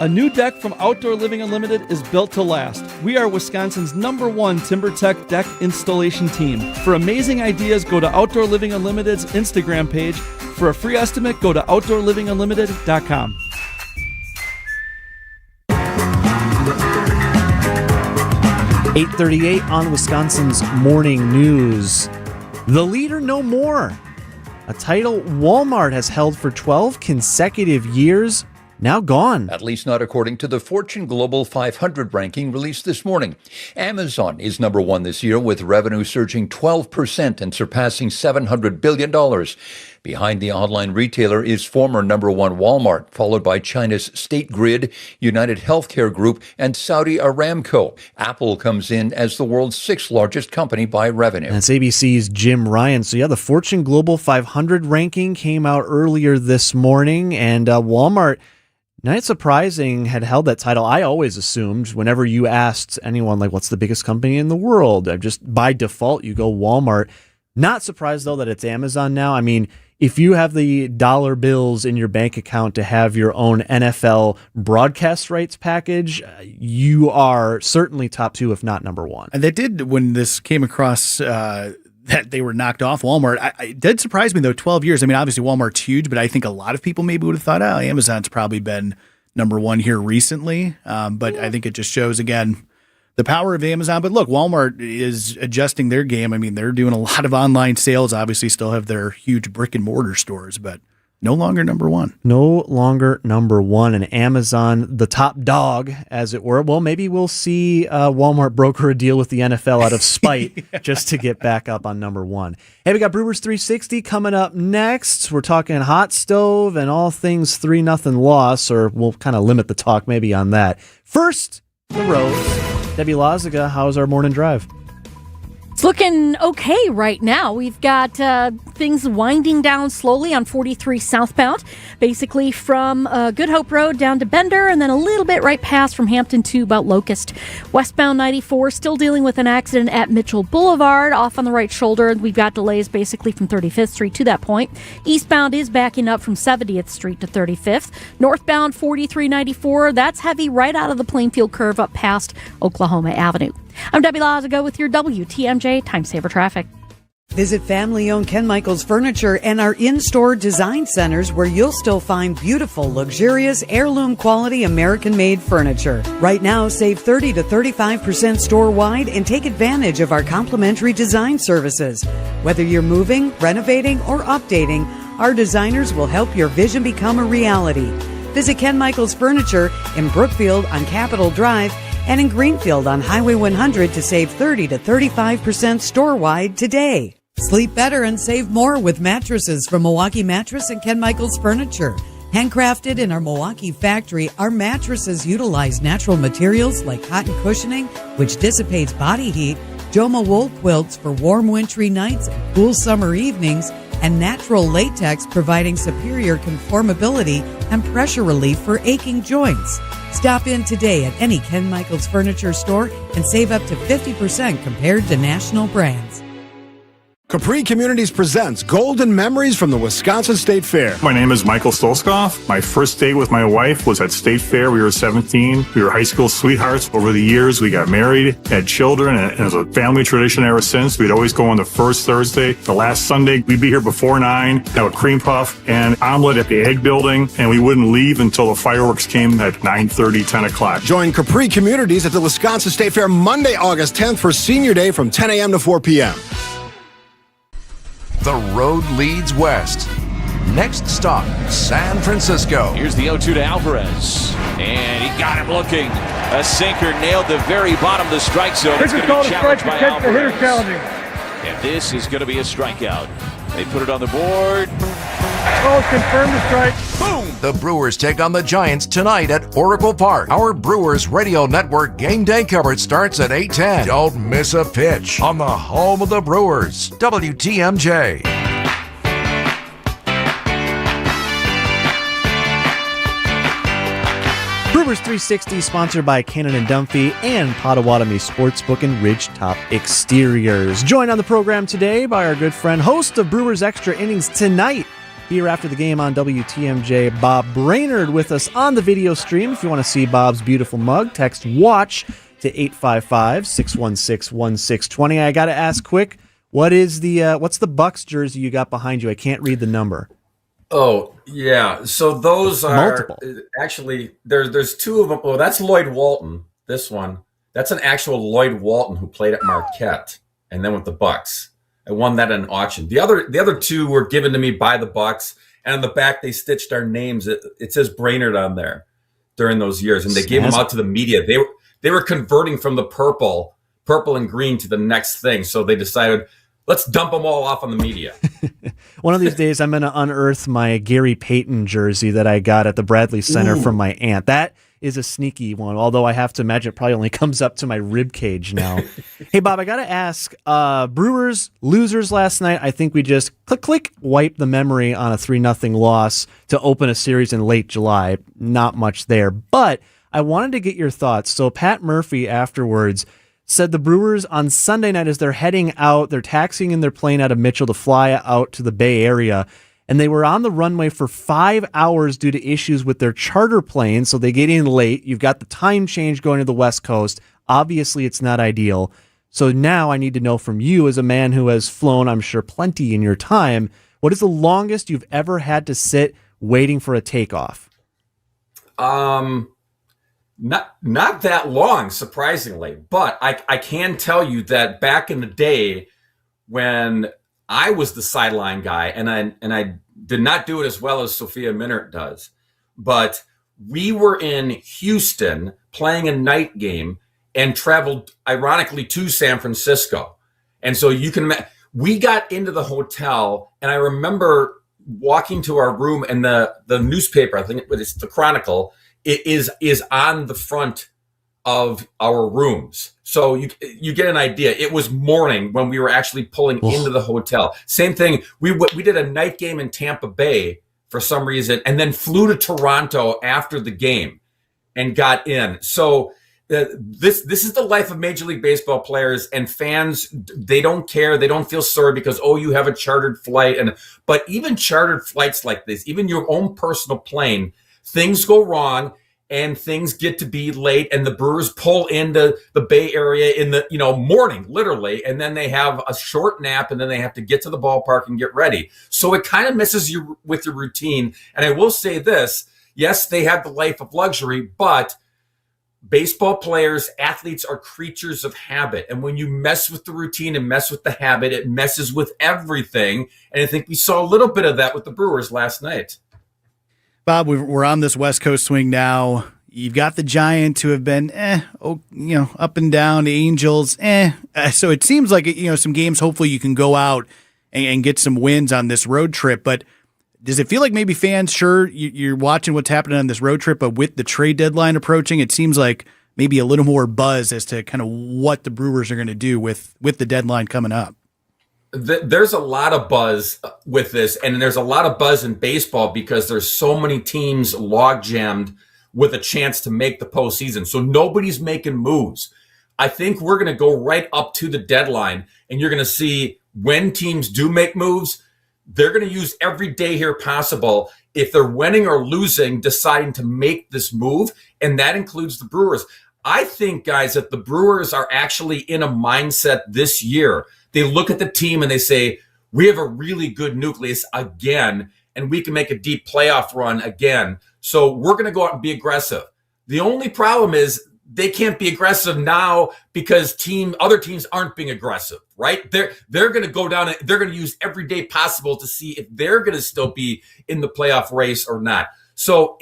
A new deck from Outdoor Living Unlimited is built to last. We are Wisconsin's #1 TimberTech deck installation team. For amazing ideas, go to Outdoor Living Unlimited's Instagram page. For a free estimate, go to outdoorlivingunlimited.com. .38 on Wisconsin's Morning News. The Leader No More, a title Walmart has held for 12 consecutive years, now gone. At least not according to the Fortune Global 500 ranking released this morning. Amazon is #1 this year, with revenue surging 12% and surpassing $700 billion. Behind the online retailer is former #1 Walmart, followed by China's State Grid, United Healthcare Group, and Saudi Aramco. Apple comes in as the world's 6th largest company by revenue. That's ABC's Jim Ryan. So yeah, the Fortune Global 500 ranking came out earlier this morning, and Walmart, not surprising, had held that title. I always assumed whenever you asked anyone, like, what's the biggest company in the world, just by default, you go Walmart. Not surprised, though, that it's Amazon now. I mean, if you have the dollar bills in your bank account to have your own NFL broadcast rights package, you are certainly top 2, if not #1. And they did, when this came across that they were knocked off Walmart, it did surprise me, though, 12 years. I mean, obviously Walmart's huge, but I think a lot of people maybe would have thought, Amazon's probably been #1 here recently. But I think it just shows, again, the power of Amazon. But look, Walmart is adjusting their game. I mean, they're doing a lot of online sales, obviously still have their huge brick and mortar stores, but no longer number one. No longer number one, and Amazon, the top dog, as it were. Well, maybe we'll see Walmart broker a deal with the NFL out of spite just to get back up on number one. Hey, we got Brewers 360 coming up next. We're talking hot stove and all things 3-0 loss, or we'll kind of limit the talk maybe on that. First, the roads. Debbie Loziga, how's our morning drive? It's looking okay right now. We've got things winding down slowly on 43 southbound, basically from Good Hope Road down to Bender, and then a little bit right past from Hampton to about Locust. Westbound 94, still dealing with an accident at Mitchell Boulevard, off on the right shoulder. We've got delays basically from 35th Street to that point. Eastbound is backing up from 70th Street to 35th. Northbound 4394, that's heavy right out of the Plainfield curve up past Oklahoma Avenue. I'm Debbie Loziga with your WTMJ Time Saver Traffic. Visit family-owned Ken Michaels Furniture and our in-store design centers where you'll still find beautiful, luxurious, heirloom-quality American-made furniture. Right now, save 30 to 35% store-wide and take advantage of our complimentary design services. Whether you're moving, renovating, or updating, our designers will help your vision become a reality. Visit Ken Michaels Furniture in Brookfield on Capitol Drive and in Greenfield on Highway 100 to save 30 to 35% store-wide today. Sleep better and save more with mattresses from Milwaukee Mattress and Ken Michaels Furniture. Handcrafted in our Milwaukee factory, our mattresses utilize natural materials like cotton cushioning, which dissipates body heat, Joma wool quilts for warm wintry nights and cool summer evenings, and natural latex providing superior conformability and pressure relief for aching joints. Stop in today at any Ken Michaels Furniture store and save up to 50% compared to national brands. Capri Communities presents Golden Memories from the Wisconsin State Fair. My name is Michael Stolskoff. My first date with my wife was at State Fair. We were 17. We were high school sweethearts. Over the years, we got married, had children, and it was a family tradition ever since. We'd always go on the first Thursday. The last Sunday, we'd be here before 9, have a cream puff and omelet at the Egg Building, and we wouldn't leave until the fireworks came at 9:30, 10 o'clock. Join Capri Communities at the Wisconsin State Fair Monday, August 10th for Senior Day from 10 a.m. to 4 p.m. The road leads west. Next stop, San Francisco. Here's the 0-2 to Alvarez. And he got him looking. A sinker nailed the very bottom of the strike zone. It's going to be challenged by Alvarez. And this is going to be a strikeout. They put it on the board. Oh, confirmed the strike. Boom! The Brewers take on the Giants tonight at Oracle Park. Our Brewers Radio Network game day coverage starts at 8:10. Don't miss a pitch on the home of the Brewers, WTMJ. Brewers 360 sponsored by Cannon and Dunphy and Potawatomi Sportsbook and Ridgetop Exteriors. Joined on the program today by our good friend, host of Brewers Extra Innings Tonight, here after the game on WTMJ, Bob Brainerd, with us on the video stream. If you want to see Bob's beautiful mug, text WATCH to 855-616-1620. I got to ask quick, what's the Bucks jersey you got behind you? I can't read the number. Oh, yeah. So those are multiple. Actually, there's two of them. Oh, that's Lloyd Walton, this one. That's an actual Lloyd Walton who played at Marquette and then with the Bucks. I won that at an auction. The other two were given to me by the Bucks, and on the back they stitched our names. It says Brainerd on there during those years, and they gave them out to the media. They were converting from the purple and green to the next thing, so they decided, let's dump them all off on the media. One of these days, I'm going to unearth my Gary Payton jersey that I got at the Bradley Center from my aunt. That is a sneaky one, although I have to imagine it probably only comes up to my rib cage now. Hey, Bob, I got to ask, Brewers losers last night. I think we just click, wipe the memory on a 3-0 loss to open a series in late July. Not much there, but I wanted to get your thoughts. So Pat Murphy afterwards said the Brewers on Sunday night, as they're heading out, they're taxiing in their plane out of Mitchell to fly out to the Bay Area, and they were on the runway for 5 hours due to issues with their charter plane, so they get in late. You've got the time change going to the West Coast. Obviously, it's not ideal. So now I need to know from you, as a man who has flown, I'm sure, plenty in your time, what is the longest you've ever had to sit waiting for a takeoff? Not that long, surprisingly, but I can tell you that back in the day when I was the sideline guy and I did not do it as well as Sophia Minnaert does. But we were in Houston playing a night game and traveled, ironically, to San Francisco. And so we got into the hotel, and I remember walking to our room, and the newspaper, I think it's the Chronicle, it is on the front of our rooms. So you get an idea. It was morning when we were actually pulling into the hotel. Same thing. We did a night game in Tampa Bay for some reason, and then flew to Toronto after the game and got in. So this is the life of Major League Baseball players and fans. They don't care. They don't feel sorry because, you have a chartered flight. But even chartered flights like this, even your own personal plane, things go wrong and things get to be late, and the Brewers pull into the Bay Area in the morning, literally, and then they have a short nap, and then they have to get to the ballpark and get ready. So it kind of messes you with your routine. And I will say this, yes, they have the life of luxury, but baseball players, athletes are creatures of habit. And when you mess with the routine and mess with the habit, it messes with everything. And I think we saw a little bit of that with the Brewers last night. Bob, we're on this West Coast swing now. You've got the Giants who have been, up and down. The Angels, So it seems like, some games, hopefully you can go out and get some wins on this road trip. But does it feel like maybe fans, sure, you're watching what's happening on this road trip, but with the trade deadline approaching, it seems like maybe a little more buzz as to kind of what the Brewers are going to do with the deadline coming up? There's a lot of buzz with this, and there's a lot of buzz in baseball because there's so many teams log-jammed with a chance to make the postseason. So nobody's making moves. I think we're going to go right up to the deadline, and you're going to see when teams do make moves, they're going to use every day here possible, if they're winning or losing, deciding to make this move, and that includes the Brewers. I think, guys, that the Brewers are actually in a mindset this year. They look at the team and they say, we have a really good nucleus again, and we can make a deep playoff run again. So we're going to go out and be aggressive. The only problem is they can't be aggressive now because other teams aren't being aggressive, right? They're going to go down and they're going to use every day possible to see if they're going to still be in the playoff race or not. So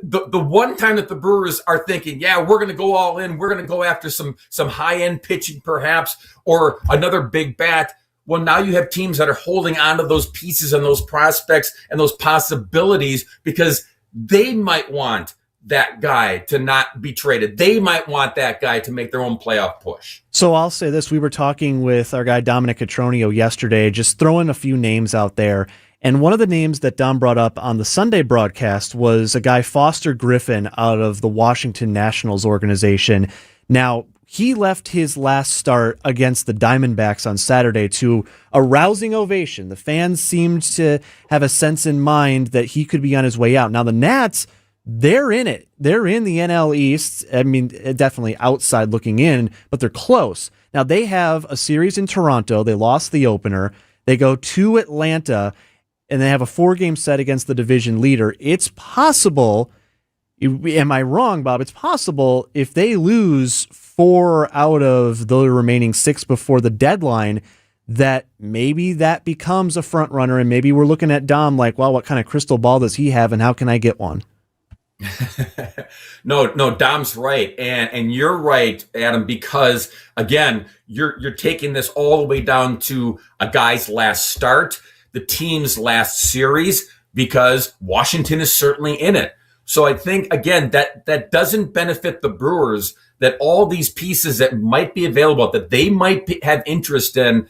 the one time that the Brewers are thinking, yeah, we're going to go all in, we're going to go after some high-end pitching perhaps, or another big bat. Well, now you have teams that are holding on to those pieces and those prospects and those possibilities because they might want that guy to not be traded. They might want that guy to make their own playoff push. So I'll say this. We were talking with our guy Dominic Catronio yesterday, just throwing a few names out there. And one of the names that Dom brought up on the Sunday broadcast was a guy, Foster Griffin, out of the Washington Nationals organization. Now, he left his last start against the Diamondbacks on Saturday to a rousing ovation. The fans seemed to have a sense in mind that he could be on his way out. Now, the Nats, they're in it. They're in the NL East. I mean, definitely outside looking in, but they're close. Now, they have a series in Toronto. They lost the opener. They go to Atlanta, and they have a 4-game set against the division leader. It's possible, am I wrong, Bob? It's possible if they lose 4 out of the remaining 6 before the deadline, that maybe that becomes a front runner, and maybe we're looking at Dom like, well, what kind of crystal ball does he have, and how can I get one? No, Dom's right. And you're right, Adam, because again, you're taking this all the way down to a guy's last start, the team's last series, because Washington is certainly in it. So I think, again, that doesn't benefit the Brewers, that all these pieces that might be available, that they might have interest in,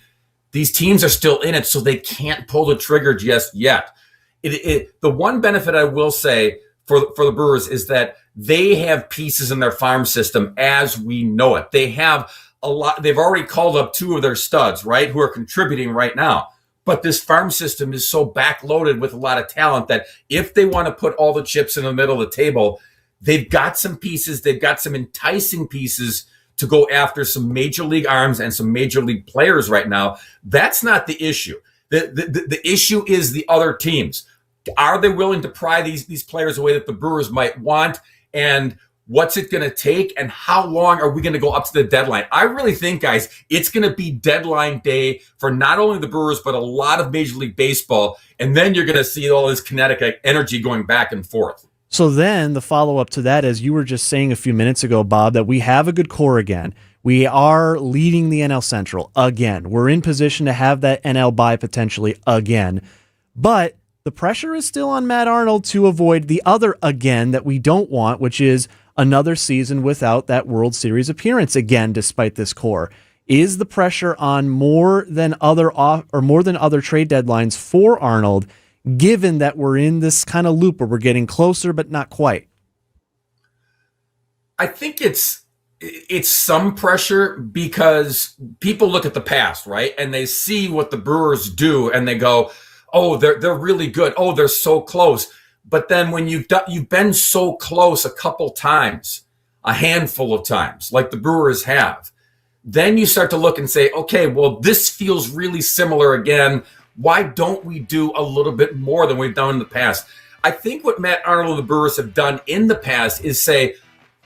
these teams are still in it, so they can't pull the trigger just yet. The one benefit I will say for the Brewers is that they have pieces in their farm system as we know it. They have a lot. They've already called up 2 of their studs, right, who are contributing right now. But this farm system is so backloaded with a lot of talent that if they want to put all the chips in the middle of the table, they've got some pieces. They've got some enticing pieces to go after some major league arms and some major league players right now. That's not the issue. The issue is the other teams. Are they willing to pry these players away that the Brewers might want? And what's it going to take, and how long are we going to go up to the deadline? I really think, guys, it's going to be deadline day for not only the Brewers, but a lot of Major League Baseball. And then you're going to see all this kinetic energy going back and forth. So then the follow-up to that, as you were just saying a few minutes ago, Bob, that we have a good core again. We are leading the NL Central again. We're in position to have that NL bye potentially again. But the pressure is still on Matt Arnold to avoid the other again that we don't want, which is another season without that World Series appearance again, despite this core. Is the pressure on more than other trade deadlines for Arnold, given that we're in this kind of loop where we're getting closer but not quite? I think it's some pressure because people look at the past, right? And they see what the Brewers do and they go, oh, they're really good. Oh, they're so close. But then when you've been so close a couple times, a handful of times, like the Brewers have, then you start to look and say, okay, well, this feels really similar again. Why don't we do a little bit more than we've done in the past? I think what Matt Arnold and the Brewers have done in the past is say,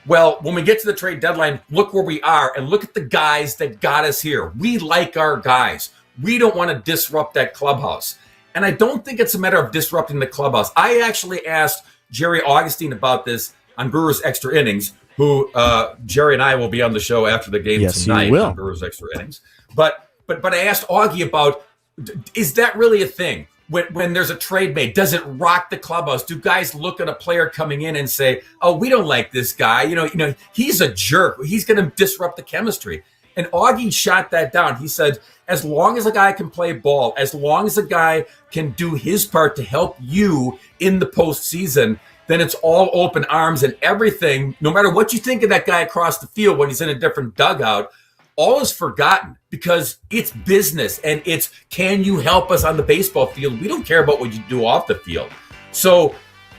well, when we get to the trade deadline, look where we are and look at the guys that got us here. We like our guys. We don't want to disrupt that clubhouse. And I don't think it's a matter of disrupting the clubhouse. I actually asked Jerry Augustine about this on Brewers Extra Innings, who Jerry and I will be on the show after the game tonight on Brewers Extra Innings. But I asked Augie about, is that really a thing? When there's a trade made, does it rock the clubhouse? Do guys look at a player coming in and say, oh, we don't like this guy. You know, he's a jerk. He's going to disrupt the chemistry. And Augie shot that down. He said, as long as a guy can play ball, as long as a guy can do his part to help you in the postseason, then it's all open arms and everything. No matter what you think of that guy across the field when he's in a different dugout, all is forgotten because it's business and it's, can you help us on the baseball field? We don't care about what you do off the field. So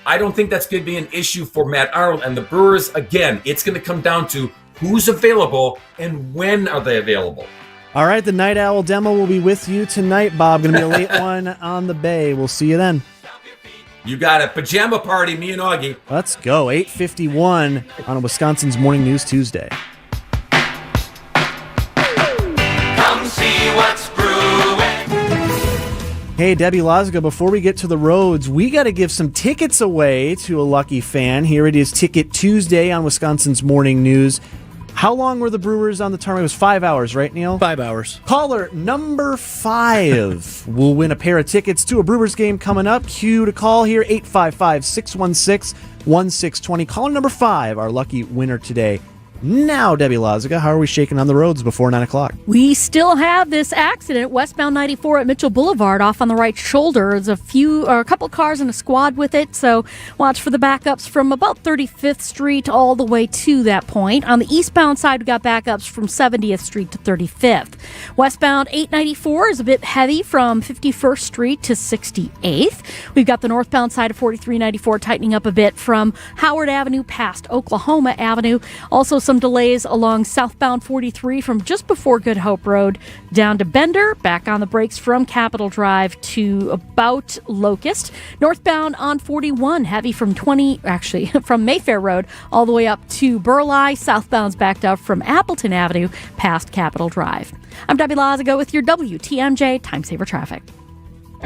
I don't think that's going to be an issue for Matt Arnold and the Brewers. Again, it's going to come down to who's available and when are they available. All right, the Night Owl demo will be with you tonight, Bob. Going to be a late one on the Bay. We'll see you then. You got it. Pajama party, me and Augie. Let's go. 8:51 on Wisconsin's Morning News Tuesday. Come see what's brewing. Hey, Debbie Lazaga, before we get to the roads, we got to give some tickets away to a lucky fan. Here it is, Ticket Tuesday on Wisconsin's Morning News. How long were the Brewers on the tarmac? It was 5 hours, right, Neil? 5 hours. Caller number 5 will win a pair of tickets to a Brewers game coming up. Cue to call here, 855-616-1620. Caller number 5, our lucky winner today. Now, Debbie Lazaga, how are we shaking on the roads before 9 o'clock? We still have this accident, westbound 94 at Mitchell Boulevard, off on the right shoulder. There's a couple cars and a squad with it, so watch for the backups from about 35th Street all the way to that point. On the eastbound side, we got backups from 70th Street to 35th. Westbound 894 is a bit heavy from 51st Street to 68th. We've got the northbound side of 4394 tightening up a bit from Howard Avenue past Oklahoma Avenue. Also, some delays along southbound 43 from just before Good Hope Road down to Bender, back on the brakes from Capitol Drive to about Locust. Northbound on 41, heavy from from Mayfair Road all the way up to Burleigh. Southbound's backed up from Appleton Avenue past Capitol Drive. I'm Debbie Lazaga with your WTMJ Time Saver Traffic.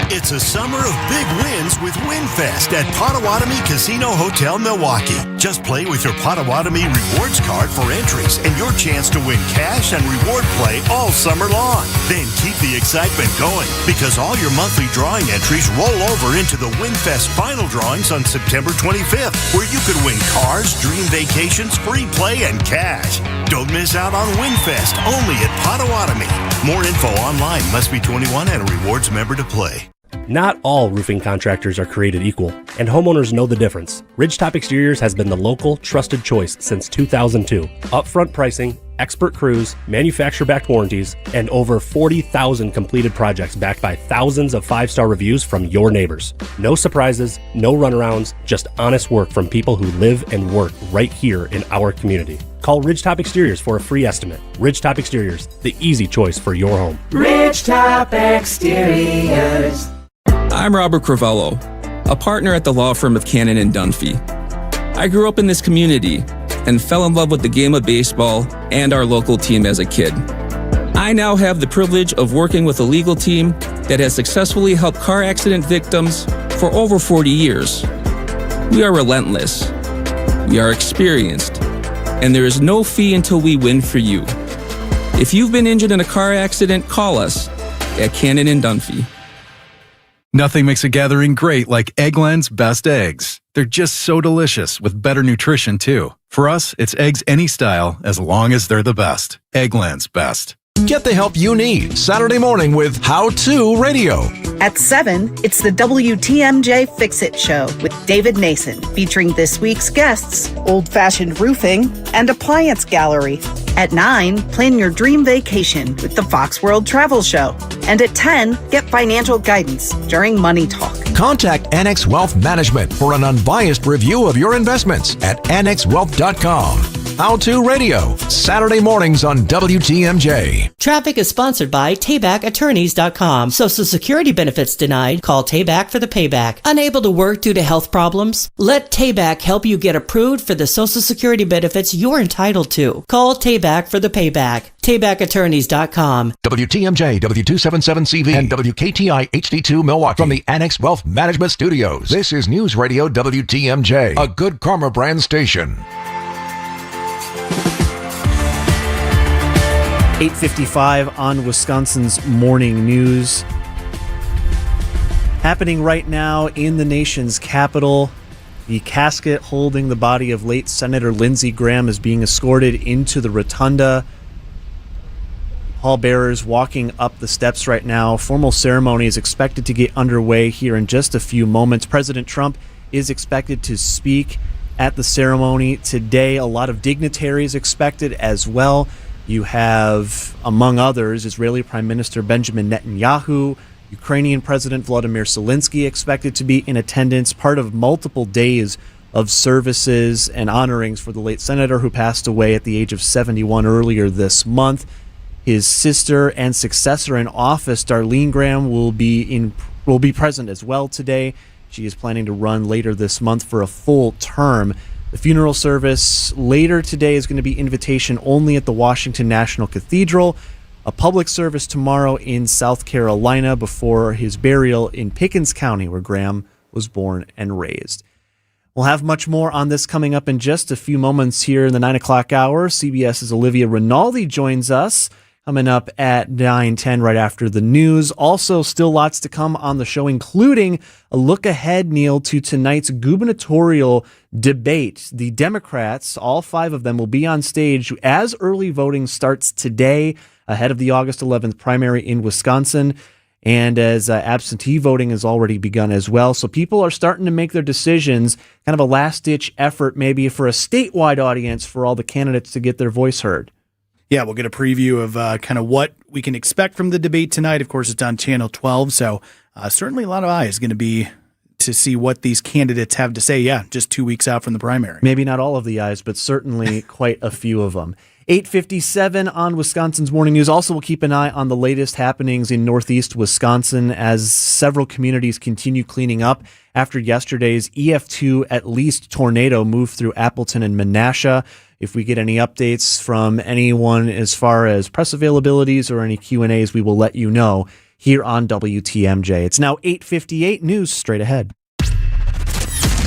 It's a summer of big wins with WinFest at Potawatomi Casino Hotel, Milwaukee. Just play with your Potawatomi Rewards card for entries and your chance to win cash and reward play all summer long. Then keep the excitement going because all your monthly drawing entries roll over into the WinFest final drawings on September 25th, where you could win cars, dream vacations, free play, and cash. Don't miss out on WinFest, only at Potawatomi. More info online. Must be 21 and a rewards member to play. Not all roofing contractors are created equal, and homeowners know the difference. Ridgetop Exteriors has been the local, trusted choice since 2002. Upfront pricing, expert crews, manufacturer-backed warranties, and over 40,000 completed projects backed by thousands of 5-star reviews from your neighbors. No surprises, no runarounds, just honest work from people who live and work right here in our community. Call Ridgetop Exteriors for a free estimate. Ridgetop Exteriors, the easy choice for your home. Ridgetop Exteriors. I'm Robert Crivello, a partner at the law firm of Cannon & Dunphy. I grew up in this community, and fell in love with the game of baseball and our local team as a kid. I now have the privilege of working with a legal team that has successfully helped car accident victims for over 40 years. We are relentless. We are experienced. And there is no fee until we win for you. If you've been injured in a car accident, call us at Cannon and Dunphy. Nothing makes a gathering great like Eggland's Best Eggs. They're just so delicious with better nutrition too. For us, it's eggs any style as long as they're the best. Eggland's Best. Get the help you need Saturday morning with How To Radio. At 7, it's the WTMJ Fix-It Show with David Nason, featuring this week's guests, Old-Fashioned Roofing and Appliance Gallery. At 9, plan your dream vacation with the Fox World Travel Show. And at 10, get financial guidance during Money Talk. Contact Annex Wealth Management for an unbiased review of your investments at annexwealth.com. How To Radio, Saturday mornings on WTMJ. Traffic is sponsored by TaybackAttorneys.com. Social Security benefits denied? Call Tayback for the payback. Unable to work due to health problems? Let Tayback help you get approved for the Social Security benefits you're entitled to. Call Tayback for the payback. TaybackAttorneys.com. WTMJ, W277CV, and WKTI HD2 Milwaukee. From the Annex Wealth Management Studios, this is News Radio WTMJ, a Good Karma brand station. 8:55 on Wisconsin's Morning News. Happening right now in the nation's capital, the casket holding the body of late Senator Lindsey Graham is being escorted into the rotunda. Pallbearers walking up the steps right now. Formal ceremony is expected to get underway here in just a few moments. President Trump is expected to speak at the ceremony today. A lot of dignitaries expected as well. You have, among others, Israeli Prime Minister Benjamin Netanyahu, Ukrainian President Vladimir Zelensky expected to be in attendance, part of multiple days of services and honorings for the late senator who passed away at the age of 71 earlier this month. His sister and successor in office, Darlene Graham, will be present as well today. She is planning to run later this month for a full term. The funeral service later today is going to be invitation only at the Washington National Cathedral. A public service tomorrow in South Carolina before his burial in Pickens County, where Graham was born and raised. We'll have much more on this coming up in just a few moments here in the 9 o'clock hour. CBS's Olivia Rinaldi joins us coming up at 9:10 right after the news. Also, still lots to come on the show, including a look ahead, Neil, to tonight's gubernatorial debate. The Democrats, all 5 of them, will be on stage as early voting starts today ahead of the August 11th primary in Wisconsin, and as absentee voting has already begun as well. So people are starting to make their decisions, kind of a last-ditch effort maybe for a statewide audience for all the candidates to get their voice heard. Yeah, we'll get a preview of kind of what we can expect from the debate tonight. Of course, it's on Channel 12, so certainly a lot of eyes going to be to see what these candidates have to say. Yeah, just 2 weeks out from the primary. Maybe not all of the eyes, but certainly quite a few of them. 8:57 on Wisconsin's Morning News. Also, we'll keep an eye on the latest happenings in northeast Wisconsin as several communities continue cleaning up after yesterday's EF2 at least tornado moved through Appleton and Menasha. If we get any updates from anyone as far as press availabilities or any Q&As, we will let you know here on WTMJ. It's now 8:58. News straight ahead.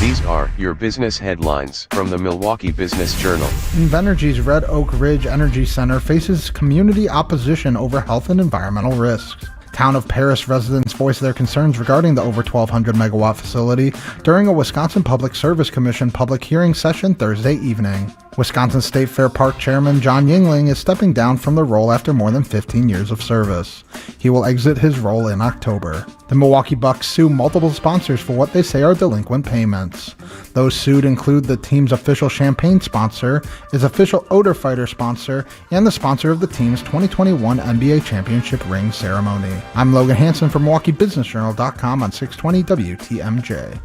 These are your business headlines from the Milwaukee Business Journal. Invenergy's Red Oak Ridge Energy Center faces community opposition over health and environmental risks. Town of Paris residents voiced their concerns regarding the over 1,200 megawatt facility during a Wisconsin Public Service Commission public hearing session Thursday evening. Wisconsin State Fair Park Chairman John Yingling is stepping down from the role after more than 15 years of service. He will exit his role in October. The Milwaukee Bucks sue multiple sponsors for what they say are delinquent payments. Those sued include the team's official champagne sponsor, its official odor fighter sponsor, and the sponsor of the team's 2021 NBA championship ring ceremony. I'm Logan Hansen from MilwaukeeBusinessJournal.com on 620 WTMJ.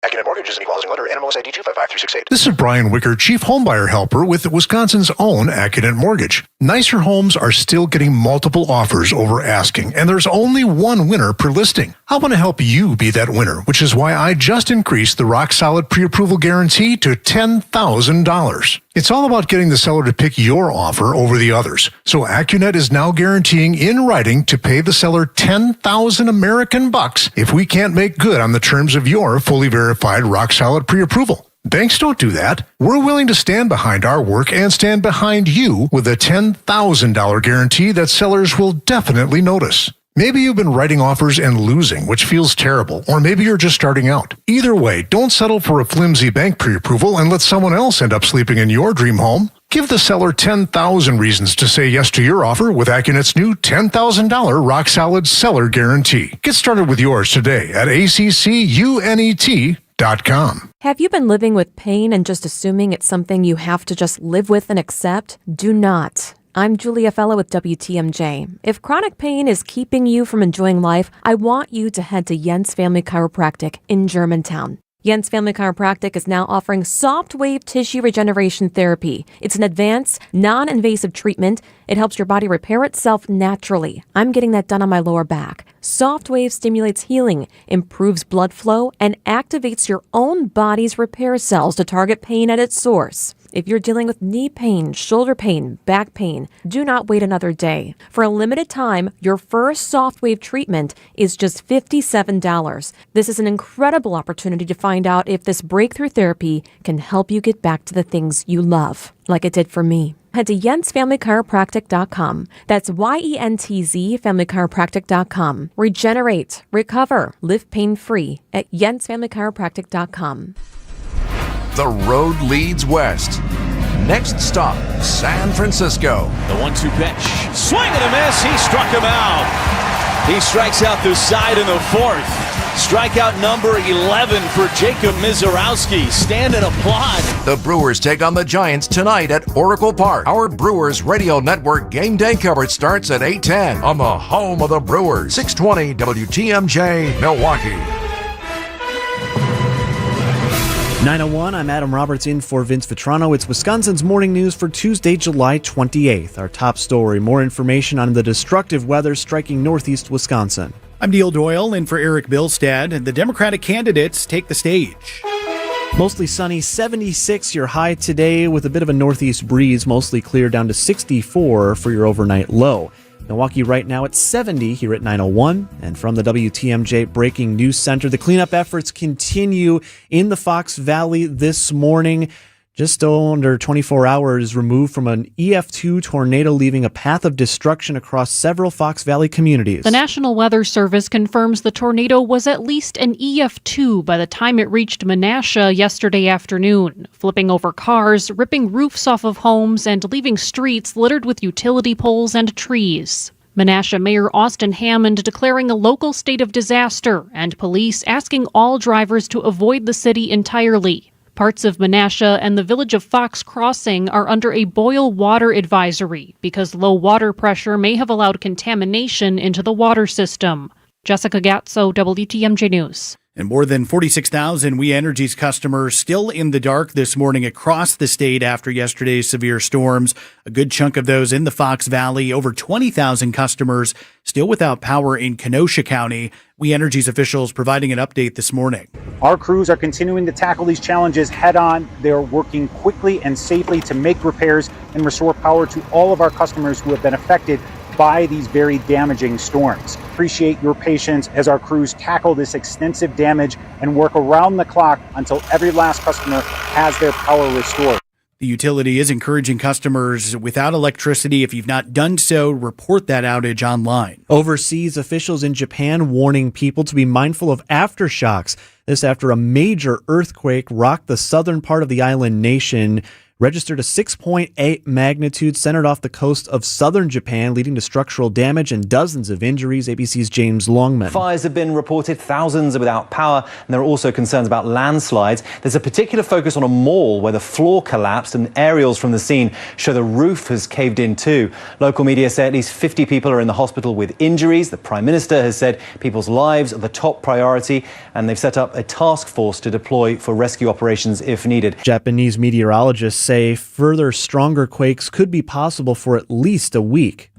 Academic Mortgage is an equal housing lender. NMLS ID 255368. This is Brian Wicker, Chief Homebuyer Helper with Wisconsin's own Accident Mortgage. Nicer homes are still getting multiple offers over asking, and there's only one winner per listing. I want to help you be that winner, which is why I just increased the rock-solid pre-approval guarantee to $10,000. It's all about getting the seller to pick your offer over the others. So AccuNet is now guaranteeing in writing to pay the seller 10,000 American bucks if we can't make good on the terms of your fully verified rock-solid pre-approval. Banks don't do that. We're willing to stand behind our work and stand behind you with a $10,000 guarantee that sellers will definitely notice. Maybe you've been writing offers and losing, which feels terrible, or maybe you're just starting out. Either way, don't settle for a flimsy bank pre-approval and let someone else end up sleeping in your dream home. Give the seller 10,000 reasons to say yes to your offer with AccuNet's new $10,000 rock-solid seller guarantee. Get started with yours today at accunet.com. Have you been living with pain and just assuming it's something you have to just live with and accept? Do not. I'm Julia Fellow with WTMJ. If chronic pain is keeping you from enjoying life, I want you to head to Jens Family Chiropractic in Germantown. Jens Family Chiropractic is now offering soft wave tissue regeneration therapy. It's an advanced, non-invasive treatment. It helps your body repair itself naturally. I'm getting that done on my lower back. Soft wave stimulates healing, improves blood flow, and activates your own body's repair cells to target pain at its source. If you're dealing with knee pain, shoulder pain, back pain, do not wait another day. For a limited time, your first softwave treatment is just $57. This is an incredible opportunity to find out if this breakthrough therapy can help you get back to the things you love, like it did for me. Head to jensfamilychiropractic.com. That's YENTZ familychiropractic.com. Regenerate, recover, live pain-free at jensfamilychiropractic.com. The road leads west. Next stop, San Francisco. The 1-2 pitch. Swing and a miss. He struck him out. He strikes out the side in the fourth. Strikeout number 11 for Jacob Mizorowski. Stand and applaud. The Brewers take on the Giants tonight at Oracle Park. Our Brewers Radio Network game day coverage starts at 8:10 on the home of the Brewers. 620 WTMJ, Milwaukee. 9:01, I'm Adam Roberts in for Vince Vitrano. It's Wisconsin's morning news for Tuesday, July 28th. Our top story, more information on the destructive weather striking northeast Wisconsin. I'm Neil Doyle in for Eric Bilstad, and the Democratic candidates take the stage. Mostly sunny, 76 your high today with a bit of a northeast breeze, mostly clear down to 64 for your overnight low. Milwaukee right now at 70 here at 9:01. And from the WTMJ Breaking News Center, the cleanup efforts continue in the Fox Valley this morning. Just under 24 hours removed from an EF2 tornado leaving a path of destruction across several Fox Valley communities. The National Weather Service confirms the tornado was at least an EF2 by the time it reached Menasha yesterday afternoon, flipping over cars, ripping roofs off of homes, and leaving streets littered with utility poles and trees. Menasha Mayor Austin Hammond declaring a local state of disaster and police asking all drivers to avoid the city entirely. Parts of Menasha and the village of Fox Crossing are under a boil water advisory because low water pressure may have allowed contamination into the water system. Jessica Gatso, WTMJ News. And more than 46,000 We Energies customers still in the dark this morning across the state after yesterday's severe storms. A good chunk of those in the Fox Valley. Over 20,000 customers still without power in Kenosha County. We Energies officials providing an update this morning. Our crews are continuing to tackle these challenges head on. They're working quickly and safely to make repairs and restore power to all of our customers who have been affected by these very damaging storms. Appreciate your patience as our crews tackle this extensive damage and work around the clock until every last customer has their power restored. The utility is encouraging customers without electricity, if you've not done so, report that outage online. Overseas, officials in Japan warning people to be mindful of aftershocks. This after a major earthquake rocked the southern part of the island nation. registered a 6.8 magnitude centered off the coast of southern Japan, leading to structural damage and dozens of injuries. ABC's James Longman. Fires have been reported, thousands are without power, and there are also concerns about landslides. There's a particular focus on a mall where the floor collapsed, and aerials from the scene show the roof has caved in too. Local media say at least 50 people are in the hospital with injuries. The Prime Minister has said people's lives are the top priority, and they've set up a task force to deploy for rescue operations if needed. Japanese meteorologists say further stronger quakes could be possible for at least a week.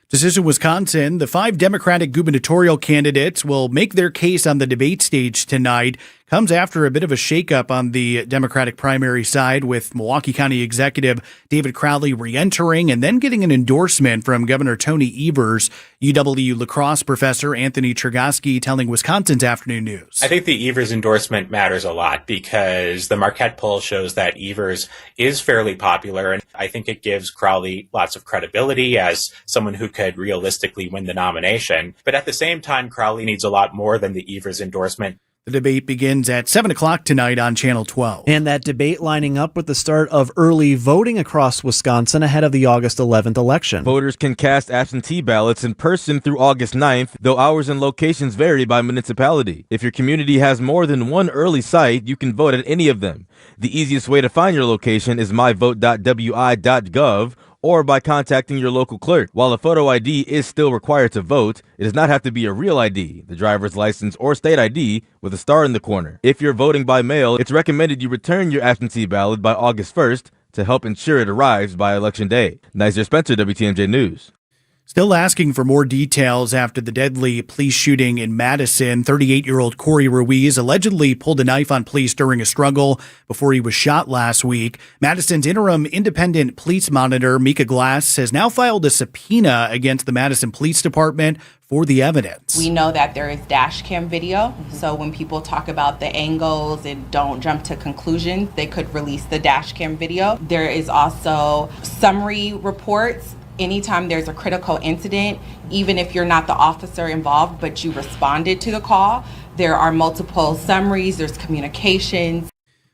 Decision Wisconsin, the 5 Democratic gubernatorial candidates will make their case on the debate stage tonight. Comes after a bit of a shakeup on the Democratic primary side, with Milwaukee County Executive David Crowley re-entering and then getting an endorsement from Governor Tony Evers. UW lacrosse professor Anthony Chergosky telling Wisconsin's Afternoon News. I think the Evers endorsement matters a lot because the Marquette poll shows that Evers is fairly popular, and I think it gives Crowley lots of credibility as someone who could realistically win the nomination. But at the same time, Crowley needs a lot more than the Evers endorsement. The debate begins at 7 o'clock tonight on Channel 12. And that debate lining up with the start of early voting across Wisconsin ahead of the August 11th election. Voters can cast absentee ballots in person through August 9th, though hours and locations vary by municipality. If your community has more than one early site, you can vote at any of them. The easiest way to find your location is myvote.wi.gov or by contacting your local clerk. While a photo ID is still required to vote, it does not have to be a real ID, the driver's license, or state ID with a star in the corner. If you're voting by mail, it's recommended you return your absentee ballot by August 1st to help ensure it arrives by Election Day. Nizer Spencer, WTMJ News. Still asking for more details after the deadly police shooting in Madison. 38-year-old Corey Ruiz allegedly pulled a knife on police during a struggle before he was shot last week. Madison's interim independent police monitor, Mika Glass, has now filed a subpoena against the Madison Police Department for the evidence. We know that there is dash cam video, so when people talk about the angles and don't jump to conclusions, they could release the dash cam video. There is also summary reports. Anytime there's a critical incident, even if you're not the officer involved, but you responded to the call, there are multiple summaries, there's communications.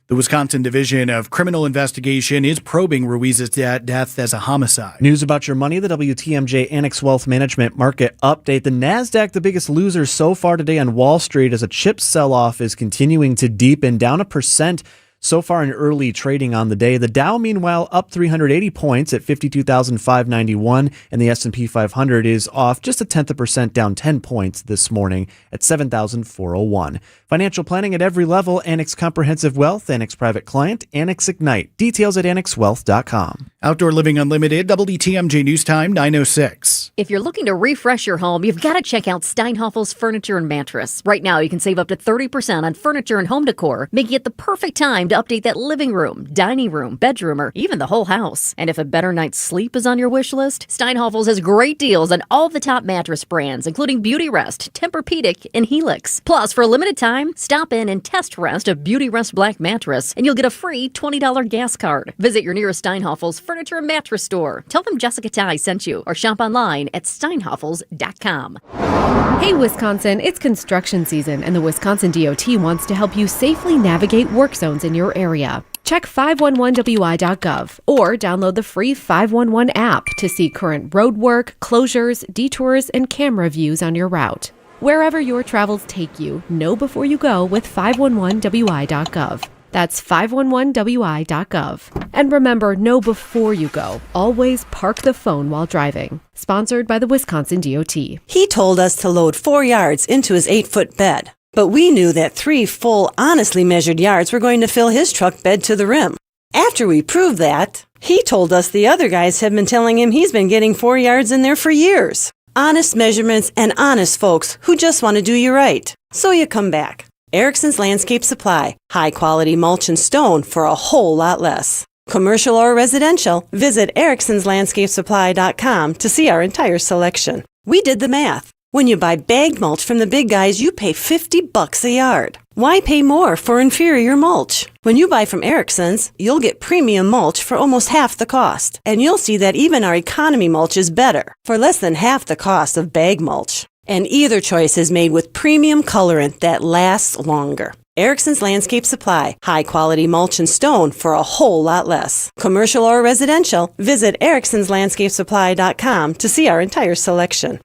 The Wisconsin Division of Criminal Investigation is probing Ruiz's death as a homicide. News about your money, the WTMJ Annex Wealth Management Market Update. The NASDAQ, the biggest loser so far today on Wall Street as a chip sell-off is continuing to deepen, down 1%. So far in early trading on the day. The Dow, meanwhile, up 380 points at 52,591, and the S&P 500 is off just 0.1%, down 10 points this morning at 7,401. Financial planning at every level, Annex Comprehensive Wealth, Annex Private Client, Annex Ignite. Details at annexwealth.com. Outdoor Living Unlimited, WTMJ News Time, 9:06. If you're looking to refresh your home, you've got to check out Steinhoffel's Furniture and Mattress. Right now, you can save up to 30% on furniture and home decor, making it the perfect time to update that living room, dining room, bedroom, or even the whole house. And if a better night's sleep is on your wish list, Steinhoffel's has great deals on all the top mattress brands, including Beautyrest, Tempur-Pedic, and Helix. Plus, for a limited time, stop in and test rest a Beautyrest Black mattress, and you'll get a free $20 gas card. Visit your nearest Steinhoffel's Furniture and Mattress store. Tell them Jessica Ty sent you, or shop online at steinhoffels.com. Hey, Wisconsin, it's construction season, and the Wisconsin DOT wants to help you safely navigate work zones in your area. Check 511wi.gov or download the free 511 app to see current road work, closures, detours, and camera views on your route. Wherever your travels take you, know before you go with 511wi.gov. That's 511wi.gov. And remember, know before you go. Always park the phone while driving. Sponsored by the Wisconsin DOT. He told us to load 4 yards into his 8-foot bed. But we knew that 3 full, honestly measured yards were going to fill his truck bed to the rim. After we proved that, he told us the other guys have been telling him he's been getting 4 yards in there for years. Honest measurements and honest folks who just want to do you right. So you come back. Erickson's Landscape Supply. High quality mulch and stone for a whole lot less. Commercial or residential, visit ericksonslandscapesupply.com to see our entire selection. We did the math. When you buy bagged mulch from the big guys, you pay $50 a yard. Why pay more for inferior mulch? When you buy from Erickson's, you'll get premium mulch for almost half the cost. And you'll see that even our economy mulch is better, for less than half the cost of bag mulch. And either choice is made with premium colorant that lasts longer. Erickson's Landscape Supply. High-quality mulch and stone for a whole lot less. Commercial or residential, visit ericksonslandscapesupply.com to see our entire selection.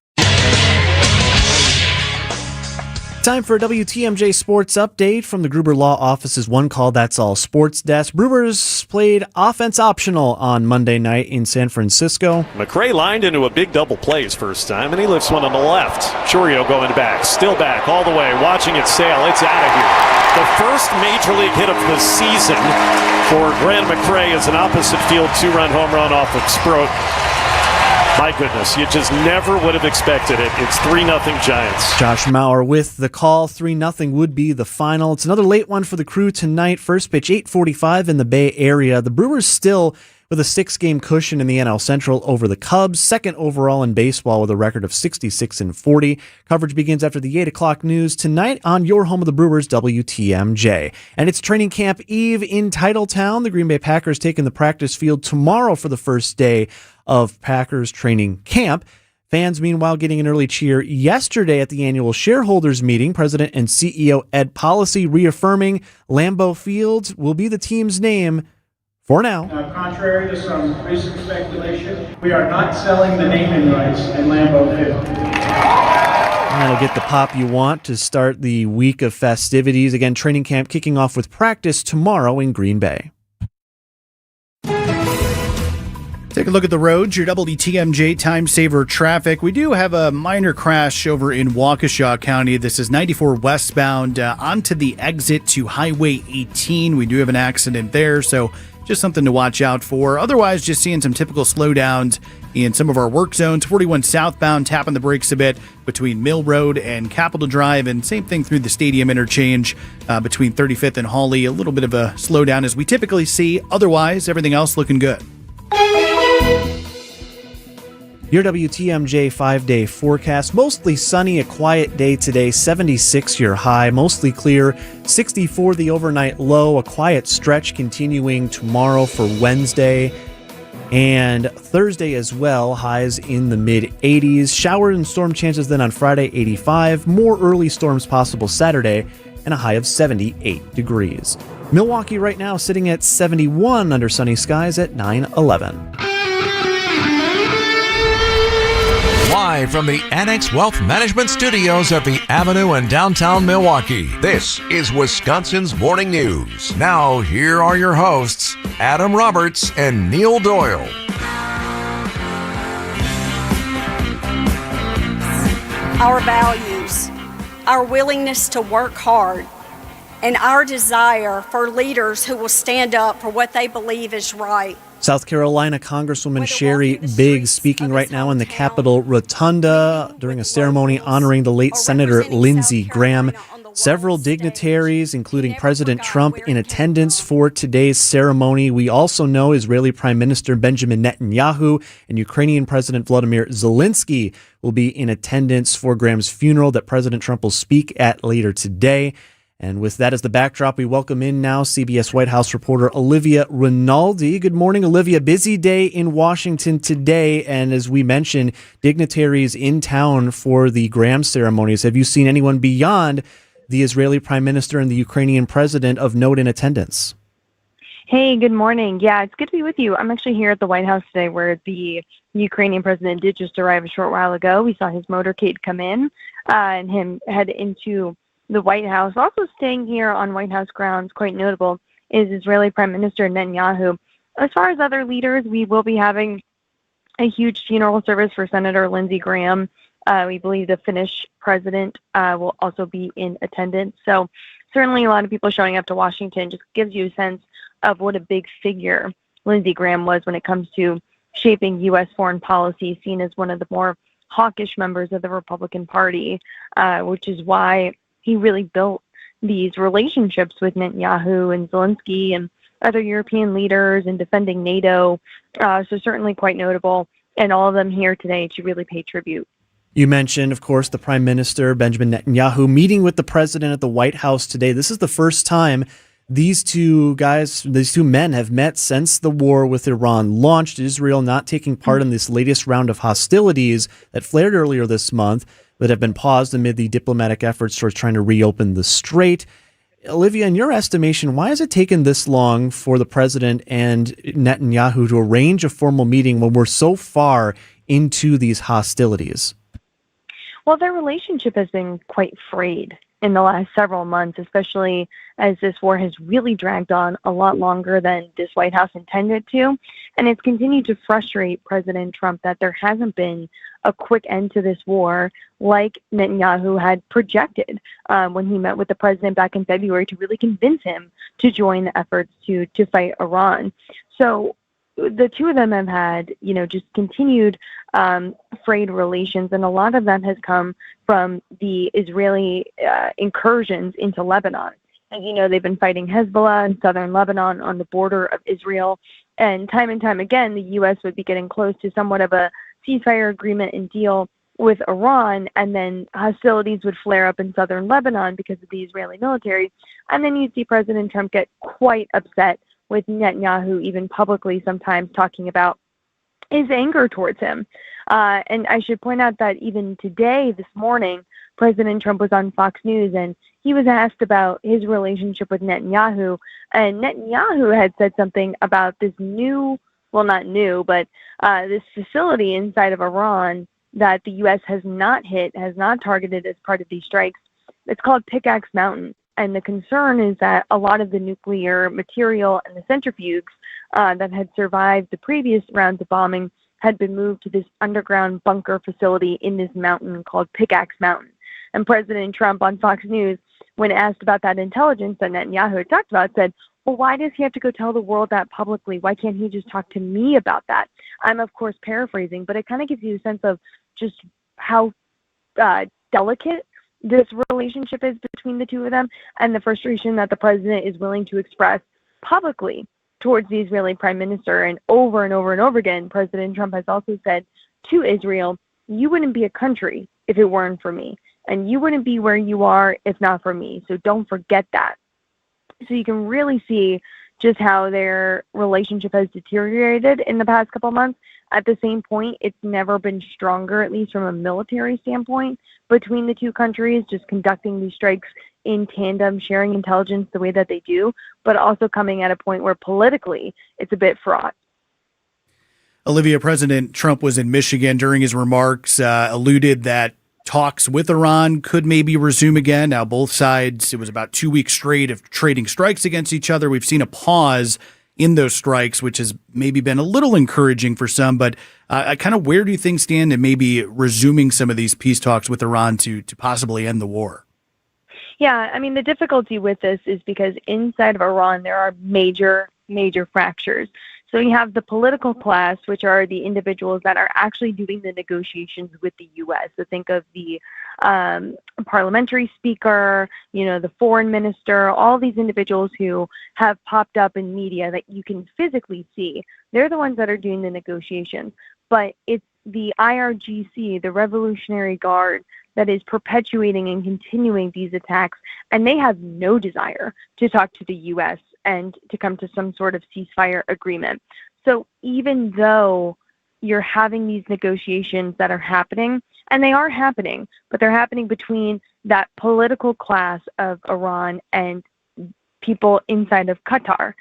Time for a WTMJ Sports Update from the Gruber Law Office's One Call That's All Sports Desk. Brewers played offense optional on Monday night in San Francisco. McRae lined into a big double play his first time, and he lifts one on the left. Churio going back, still back all the way, watching it sail. It's out of here. The first major league hit of the season for Grant McRae is an opposite field two-run home run off of Sproat. My goodness, you just never would have expected it. It's 3-0 Giants. Josh Mauer with the call. 3-0 would be the final. It's another late one for the Crew tonight. First pitch, 8:45 in the Bay Area. The Brewers still with a 6-game cushion in the NL Central over the Cubs. Second overall in baseball with a record of 66-40. Coverage begins after the 8 o'clock news tonight on your home of the Brewers, WTMJ. And it's training camp eve in Titletown. The Green Bay Packers taking the practice field tomorrow for the first day of Packers training camp. Fans, meanwhile, getting an early cheer yesterday at the annual shareholders meeting. President and CEO Ed Policy reaffirming Lambeau Field will be the team's name for now. Contrary to some recent speculation, we are not selling the naming rights in Lambeau Field. That'll get the pop you want to start the week of festivities. Again, training camp kicking off with practice tomorrow in Green Bay. Take a look at the roads, your WTMJ time saver traffic. We do have a minor crash over in Waukesha County. This is 94 westbound onto the exit to Highway 18. We do have an accident there, so just something to watch out for. Otherwise, just seeing some typical slowdowns in some of our work zones. 41 southbound, tapping the brakes a bit between Mill Road and Capitol Drive, and same thing through the Stadium interchange between 35th and Hawley. A little bit of a slowdown as we typically see. Otherwise, everything else looking good. Your WTMJ 5-day forecast. Mostly sunny, a quiet day today. 76 your high, mostly clear. 64 the overnight low. A quiet stretch continuing tomorrow for Wednesday and Thursday as well. Highs in the mid-80s. Shower and storm chances then on Friday, 85. More early storms possible Saturday and a high of 78 degrees. Milwaukee right now sitting at 71 under sunny skies at 9/11. Live from the Annex Wealth Management Studios at the Avenue in downtown Milwaukee, this is Wisconsin's Morning News. Now, here are your hosts, Adam Roberts and Neil Doyle. Our values, our willingness to work hard, and our desire for leaders who will stand up for what they believe is right. South Carolina Congresswoman Sherry Biggs speaking right now in the Capitol Rotunda during a ceremony honoring the late Senator Lindsey Graham. Several dignitaries, including President Trump, in attendance for today's ceremony. We also know Israeli Prime Minister Benjamin Netanyahu and Ukrainian President Volodymyr Zelensky will be in attendance for Graham's funeral that President Trump will speak at later today. And with that as the backdrop, we welcome in now CBS White House reporter Olivia Rinaldi. Good morning, Olivia. Busy day in Washington today. And as we mentioned, dignitaries in town for the Graham ceremonies. Have you seen anyone beyond the Israeli Prime Minister and the Ukrainian President of note in attendance? Hey, good morning. Yeah, it's good to be with you. I'm actually here at the White House today where the Ukrainian president did just arrive a short while ago. We saw his motorcade come in and him head into the White House. Also staying here on White House grounds, quite notable, is Israeli Prime Minister Netanyahu. As far as other leaders, we will be having a huge funeral service for Senator Lindsey Graham. We believe the Finnish president will also be in attendance. So certainly a lot of people showing up to Washington. Just gives you a sense of what a big figure Lindsey Graham was when it comes to shaping U.S. foreign policy, seen as one of the more hawkish members of the Republican Party, which is why he really built these relationships with Netanyahu and Zelensky and other European leaders and defending NATO. So certainly quite notable, and all of them here today to really pay tribute. You mentioned, of course, the Prime Minister, Benjamin Netanyahu, meeting with the president at the White House today. This is the first time these two men have met since the war with Iran launched. Israel not taking part in this latest round of hostilities that flared earlier this month, that have been paused amid the diplomatic efforts towards trying to reopen the strait. Olivia, in your estimation, why has it taken this long for the president and Netanyahu to arrange a formal meeting when we're so far into these hostilities? Well, their relationship has been quite frayed in the last several months, especially as this war has really dragged on a lot longer than this White House intended to. And it's continued to frustrate President Trump that there hasn't been a quick end to this war like Netanyahu had projected when he met with the president back in February to really convince him to join the efforts to fight Iran. So the two of them have had, just continued frayed relations, and a lot of that has come from the Israeli incursions into Lebanon. As you know, they've been fighting Hezbollah in southern Lebanon on the border of Israel, and time again, the U.S. would be getting close to somewhat of a ceasefire agreement and deal with Iran, and then hostilities would flare up in southern Lebanon because of the Israeli military, and then you'd see President Trump get quite upset with Netanyahu, even publicly sometimes talking about his anger towards him. And I should point out that even today, this morning, President Trump was on Fox News and he was asked about his relationship with Netanyahu. And Netanyahu had said something about this not new, but this facility inside of Iran that the U.S. has not targeted as part of these strikes. It's called Pickaxe Mountain. And the concern is that a lot of the nuclear material and the centrifuges that had survived the previous rounds of bombing had been moved to this underground bunker facility in this mountain called Pickaxe Mountain. And President Trump on Fox News, when asked about that intelligence that Netanyahu had talked about, said, well, why does he have to go tell the world that publicly? Why can't he just talk to me about that? I'm, of course, paraphrasing, but it kind of gives you a sense of just how delicate this relationship is between the two of them, and the frustration that the president is willing to express publicly towards the Israeli prime minister. And over and over again, President Trump has also said to Israel, you wouldn't be a country if it weren't for me, and you wouldn't be where you are if not for me, so don't forget that. So you can really see just how their relationship has deteriorated in the past couple months. At the same point, it's never been stronger, at least from a military standpoint, between the two countries, just conducting these strikes in tandem, sharing intelligence the way that they do, but also coming at a point where politically it's a bit fraught. Olivia, President Trump was in Michigan during his remarks, alluded that talks with Iran could maybe resume again. Now, both sides, it was about 2 weeks straight of trading strikes against each other. We've seen a pause in those strikes, which has maybe been a little encouraging for some, but kind of where do things stand in maybe resuming some of these peace talks with Iran to possibly end the war? Yeah, I mean, the difficulty with this is because inside of Iran, there are major fractures. So you have the political class, which are the individuals that are actually doing the negotiations with the U.S. So think of the parliamentary speaker, the foreign minister, all these individuals who have popped up in media that you can physically see. They're the ones that are doing the negotiations. But it's the IRGC, the Revolutionary Guard, that is perpetuating and continuing these attacks, and they have no desire to talk to the U.S. and to come to some sort of ceasefire agreement. So even though you're having these negotiations that are happening, and they are happening, but they're happening between that political class of Iran and people inside of Qatar,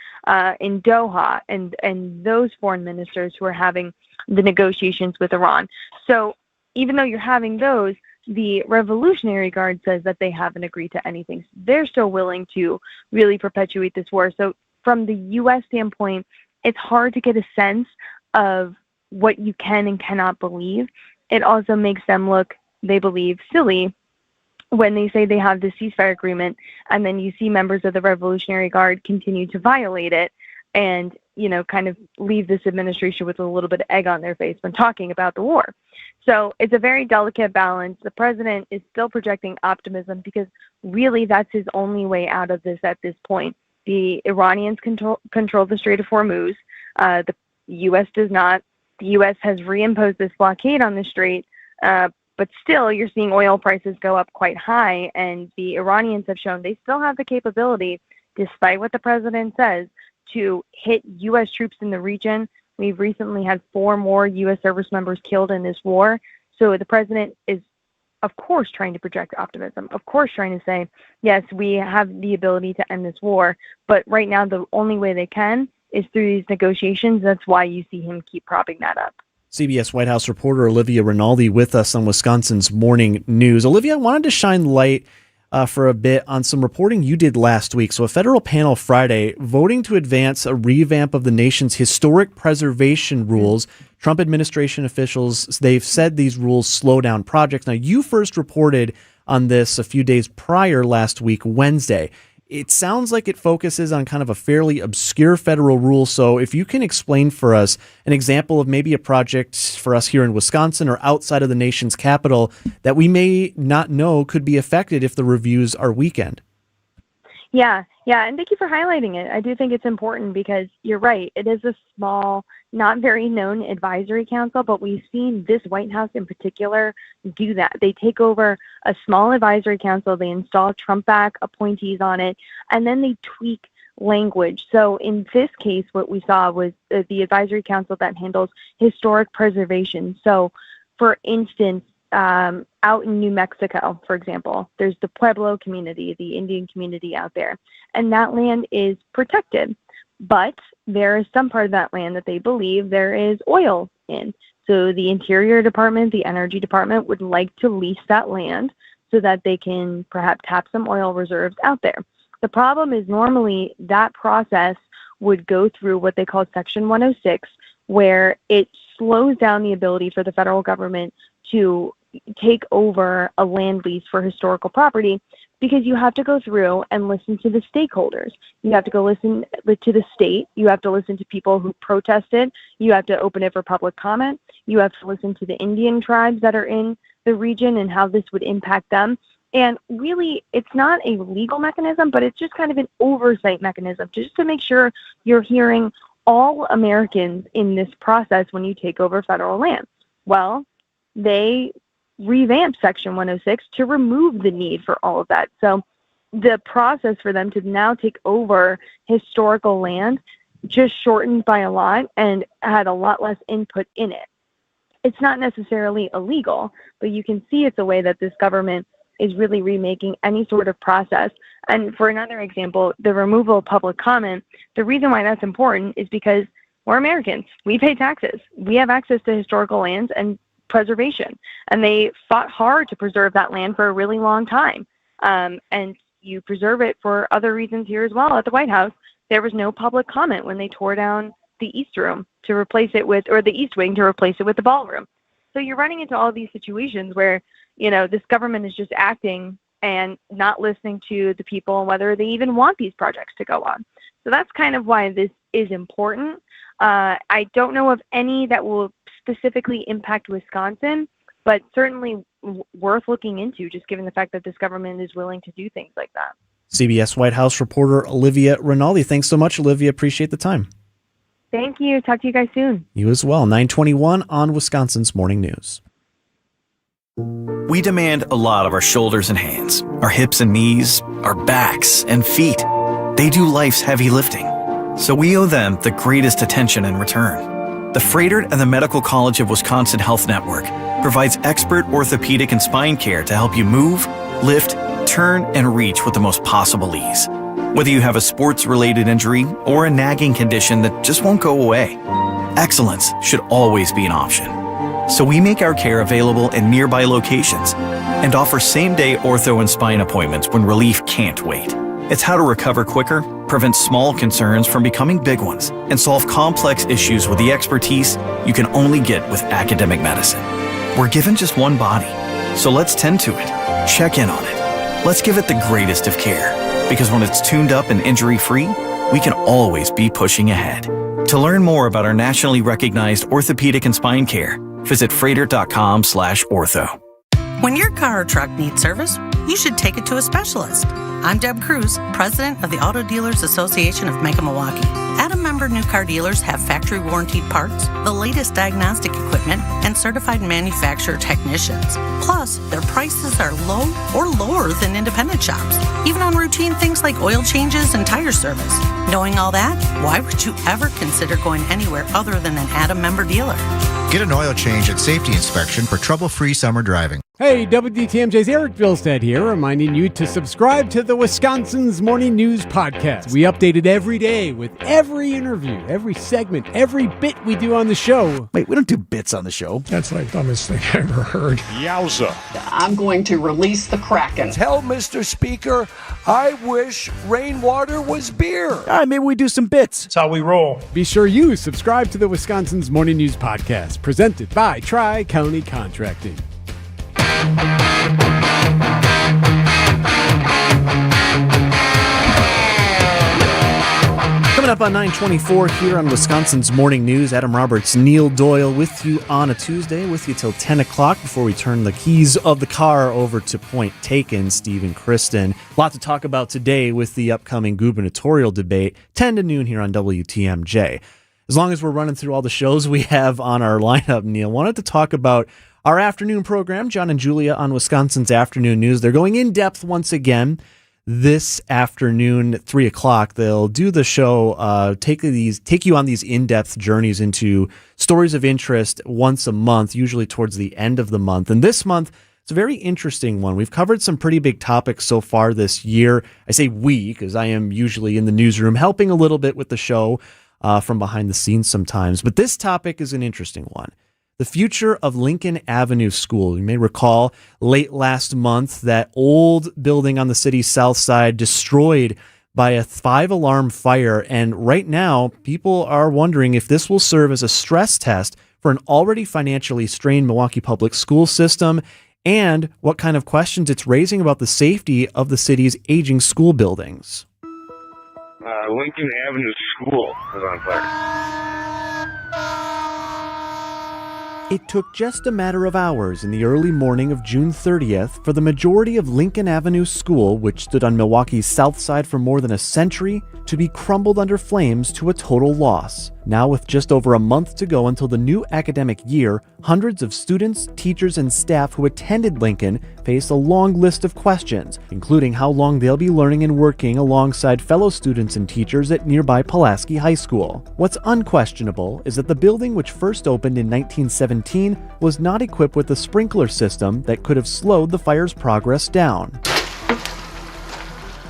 in Doha, and those foreign ministers who are having the negotiations with Iran. So even though you're having those, the Revolutionary Guard says that they haven't agreed to anything. They're still willing to really perpetuate this war. So from the U.S. standpoint, it's hard to get a sense of what you can and cannot believe. It also makes them look, they believe, silly when they say they have the ceasefire agreement, and then you see members of the Revolutionary Guard continue to violate it and, kind of leave this administration with a little bit of egg on their face when talking about the war. So it's a very delicate balance. The president is still projecting optimism because really that's his only way out of this at this point. The Iranians control the Strait of Hormuz. The U.S. does not. The U.S. has reimposed this blockade on the strait, but still you're seeing oil prices go up quite high, and the Iranians have shown they still have the capability, despite what the president says, to hit U.S. troops in the region. We've recently had 4 more U.S. service members killed in this war. So the president is of course, trying to project optimism, of course, trying to say, yes, we have the ability to end this war. But right now, the only way they can is through these negotiations. That's why you see him keep propping that up. CBS White House reporter Olivia Rinaldi with us on Wisconsin's Morning News. Olivia, I wanted to shine light for a bit on some reporting you did last week. So a federal panel Friday voting to advance a revamp of the nation's historic preservation rules. Trump administration officials, they've said these rules slow down projects. Now, you first reported on this a few days prior last week, Wednesday. It sounds like it focuses on kind of a fairly obscure federal rule. So if you can explain for us an example of maybe a project for us here in Wisconsin or outside of the nation's capital that we may not know could be affected if the reviews are weakened. Yeah, and thank you for highlighting it. I do think it's important because you're right. It is a small, not very known advisory council, but we've seen this White House in particular do that. They take over a small advisory council, they install Trump-backed appointees on it, and then they tweak language. So in this case, what we saw was the advisory council that handles historic preservation. So for instance, out in New Mexico, for example, there's the Pueblo community, the Indian community out there, and that land is protected. But there is some part of that land that they believe there is oil in. So the Interior Department, the Energy Department would like to lease that land so that they can perhaps tap some oil reserves out there. The problem is normally that process would go through what they call Section 106, where it slows down the ability for the federal government to take over a land lease for historical property, because you have to go through and listen to the stakeholders. You have to go listen to the state. You have to listen to people who protested. You have to open it for public comment. You have to listen to the Indian tribes that are in the region and how this would impact them. And really, it's not a legal mechanism, but it's just kind of an oversight mechanism just to make sure you're hearing all Americans in this process when you take over federal land. Well, they revamped Section 106 to remove the need for all of that. So the process for them to now take over historical land just shortened by a lot and had a lot less input in it. It's not necessarily illegal, but you can see it's a way that this government is really remaking any sort of process. And for another example, the removal of public comment, the reason why that's important is because we're Americans. We pay taxes. We have access to historical lands and preservation, and they fought hard to preserve that land for a really long time. And you preserve it for other reasons here as well. At the White House, there was no public comment when they tore down the East Room to replace it with, or the East Wing to replace it with the ballroom. So you're running into all these situations where, you know, this government is just acting and not listening to the people and whether they even want these projects to go on. So that's kind of why this is important. I don't know of any that will specifically impact Wisconsin, but certainly worth looking into, just given the fact that this government is willing to do things like that. CBS White House reporter Olivia Rinaldi. Thanks so much, Olivia. Appreciate the time. Thank you. Talk to you guys soon. You as well. 9:21 on Wisconsin's Morning News. We demand a lot of our shoulders and hands, our hips and knees, our backs and feet. They do life's heavy lifting, so we owe them the greatest attention in return. The Froedtert and the Medical College of Wisconsin Health Network provides expert orthopedic and spine care to help you move, lift, turn, and reach with the most possible ease. Whether you have a sports-related injury or a nagging condition that just won't go away, excellence should always be an option. So we make our care available in nearby locations and offer same-day ortho and spine appointments when relief can't wait. It's how to recover quicker, prevent small concerns from becoming big ones, and solve complex issues with the expertise you can only get with academic medicine. We're given just one body, so let's tend to it, check in on it. Let's give it the greatest of care, because when it's tuned up and injury-free, we can always be pushing ahead. To learn more about our nationally recognized orthopedic and spine care, visit froedtert.com/ortho. When your car or truck needs service, you should take it to a specialist. I'm Deb Cruz, president of the Auto Dealers Association of Mecca, Milwaukee. Adam member new car dealers have factory warranted parts, the latest diagnostic equipment, and certified manufacturer technicians. Plus, their prices are low or lower than independent shops, even on routine things like oil changes and tire service. Knowing all that, why would you ever consider going anywhere other than an Adam member dealer? Get an oil change and safety inspection for trouble-free summer driving. Hey, WTMJ's Eric Bilstead here, reminding you to subscribe to the Wisconsin's Morning News Podcast. We update it every day with every interview, every segment, every bit we do on the show. Wait, we don't do bits on the show. That's like the dumbest thing I ever heard. Yowza. I'm going to release the Kraken. Tell Mr. Speaker, I wish rainwater was beer. All right, maybe we do some bits. That's how we roll. Be sure you subscribe to the Wisconsin's Morning News Podcast, presented by Tri-County Contracting. Coming up on 924 here on Wisconsin's Morning News, Adam Roberts, Neil Doyle with you on a Tuesday, with you till 10 o'clock before we turn the keys of the car over to Point Taken, Steve and Kristen. A lot to talk about today with the upcoming gubernatorial debate, 10 to noon here on WTMJ. As long as we're running through all the shows we have on our lineup, Neil, wanted to talk about our afternoon program, John and Julia on Wisconsin's Afternoon News. They're going in depth once again this afternoon at 3 o'clock. They'll do the show, take you on these in-depth journeys into stories of interest once a month, usually towards the end of the month. And this month, it's a very interesting one. We've covered some pretty big topics so far this year. I say we, because I am usually in the newsroom helping a little bit with the show from behind the scenes sometimes. But this topic is an interesting one. The future of Lincoln Avenue School. You may recall late last month that old building on the city's south side destroyed by a 5-alarm fire. And right now, people are wondering if this will serve as a stress test for an already financially strained Milwaukee public school system, and what kind of questions it's raising about the safety of the city's aging school buildings. Lincoln Avenue School is on fire. It took just a matter of hours in the early morning of June 30th for the majority of Lincoln Avenue School, which stood on Milwaukee's south side for more than a century, to be crumbled under flames to a total loss. Now, with just over a month to go until the new academic year, hundreds of students, teachers, and staff who attended Lincoln face a long list of questions, including how long they'll be learning and working alongside fellow students and teachers at nearby Pulaski High School. What's unquestionable is that the building, which first opened in 1917, was not equipped with a sprinkler system that could have slowed the fire's progress down.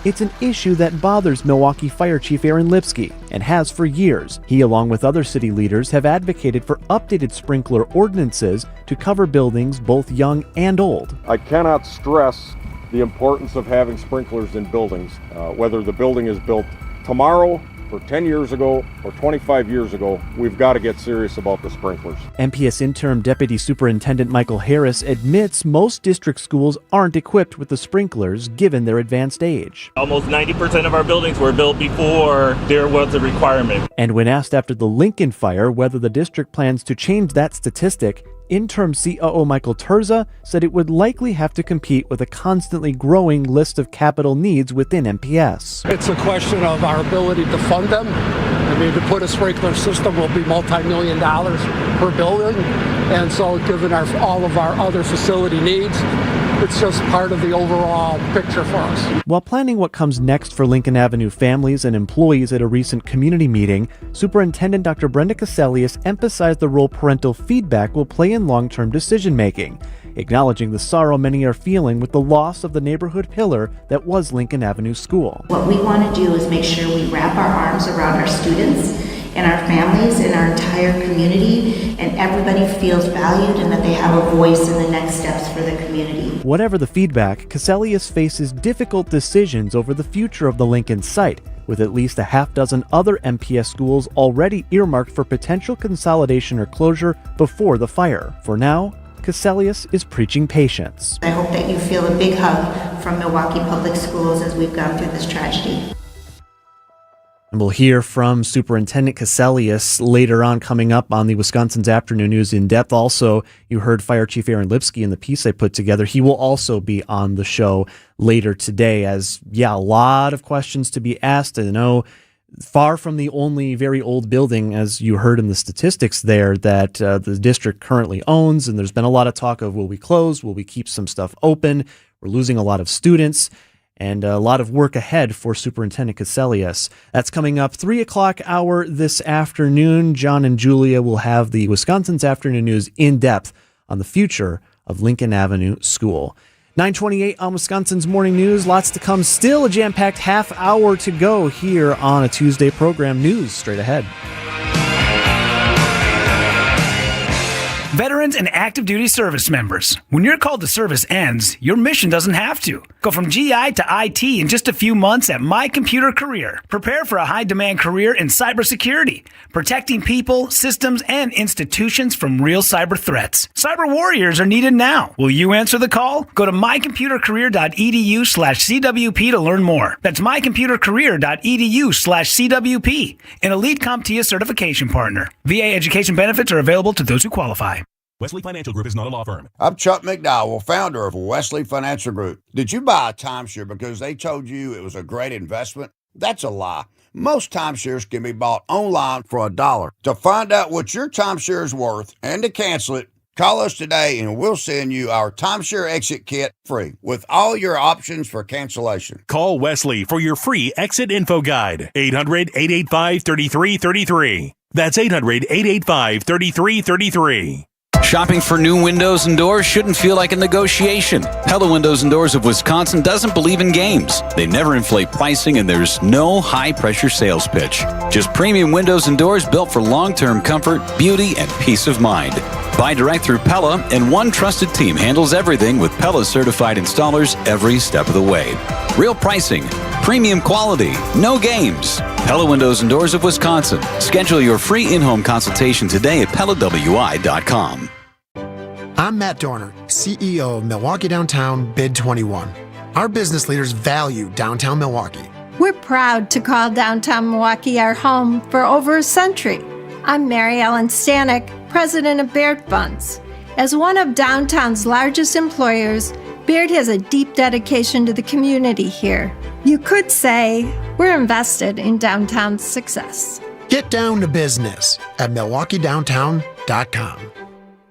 It's an issue that bothers Milwaukee Fire Chief Aaron Lipsky, and has for years. He, along with other city leaders, have advocated for updated sprinkler ordinances to cover buildings both young and old. I cannot stress the importance of having sprinklers in buildings, whether the building is built tomorrow or 10 years ago or 25 years ago. We've got to get serious about the sprinklers. MPS Interim Deputy Superintendent Michael Harris admits most district schools aren't equipped with the sprinklers given their advanced age. Almost 90% of our buildings were built before there was a requirement. And when asked after the Lincoln fire whether the district plans to change that statistic, Interim COO Michael Terza said it would likely have to compete with a constantly growing list of capital needs within MPS. It's a question of our ability to fund them. I mean, to put a sprinkler system will be multi-million dollars per building. And so given all of our other facility needs, it's just part of the overall picture for us. While planning what comes next for Lincoln Avenue families and employees at a recent community meeting, Superintendent Dr. Brenda Caselius emphasized the role parental feedback will play in long-term decision-making, acknowledging the sorrow many are feeling with the loss of the neighborhood pillar that was Lincoln Avenue School. What we want to do is make sure we wrap our arms around our students and our families and our entire community, and everybody feels valued and that they have a voice in the next steps for the community. Whatever the feedback, Caselius faces difficult decisions over the future of the Lincoln site, with at least a half dozen other MPS schools already earmarked for potential consolidation or closure before the fire. For now, Caselius is preaching patience. I hope that you feel a big hug from Milwaukee Public Schools as we've gone through this tragedy. And we'll hear from Superintendent Caselius later on, coming up on the Wisconsin's Afternoon News in depth. Also, you heard Fire Chief Aaron Lipsky in the piece I put together. He will also be on the show later today as, a lot of questions to be asked. I know, far from the only very old building, as you heard in the statistics there, that the district currently owns. And there's been a lot of talk of, will we close? Will we keep some stuff open? We're losing a lot of students. And a lot of work ahead for Superintendent Caselius. That's coming up 3 o'clock hour this afternoon. John and Julia will have the Wisconsin's Afternoon News in depth on the future of Lincoln Avenue School. 9:28 on Wisconsin's Morning News. Lots to come. Still a jam-packed half hour to go here on a Tuesday program. News straight ahead. Veterans and active duty service members. When your call to service ends, your mission doesn't have to. Go from GI to IT in just a few months at My Computer Career. Prepare for a high-demand career in cybersecurity, protecting people, systems, and institutions from real cyber threats. Cyber warriors are needed now. Will you answer the call? Go to mycomputercareer.edu/CWP to learn more. That's mycomputercareer.edu/CWP, an elite CompTIA certification partner. VA education benefits are available to those who qualify. Wesley Financial Group is not a law firm. I'm Chuck McDowell, founder of Wesley Financial Group. Did you buy a timeshare because they told you it was a great investment? That's a lie. Most timeshares can be bought online for $1. To find out what your timeshare is worth and to cancel it, call us today and we'll send you our timeshare exit kit free with all your options for cancellation. Call Wesley for your free exit info guide. 800-885-3333. That's 800-885-3333. Shopping for new windows and doors shouldn't feel like a negotiation. Pella Windows and Doors of Wisconsin doesn't believe in games. They never inflate pricing, and there's no high-pressure sales pitch. Just premium windows and doors built for long-term comfort, beauty, and peace of mind. Buy direct through Pella, and one trusted team handles everything with Pella certified installers every step of the way. Real pricing, premium quality, no games. Pella Windows and Doors of Wisconsin. Schedule your free in-home consultation today at PellaWI.com. I'm Matt Dorner, CEO of Milwaukee Downtown Bid 21. Our business leaders value downtown Milwaukee. We're proud to call downtown Milwaukee our home for over a century. I'm Mary Ellen Stanek, president of Baird Funds. As one of downtown's largest employers, Baird has a deep dedication to the community here. You could say we're invested in downtown's success. Get down to business at MilwaukeeDowntown.com.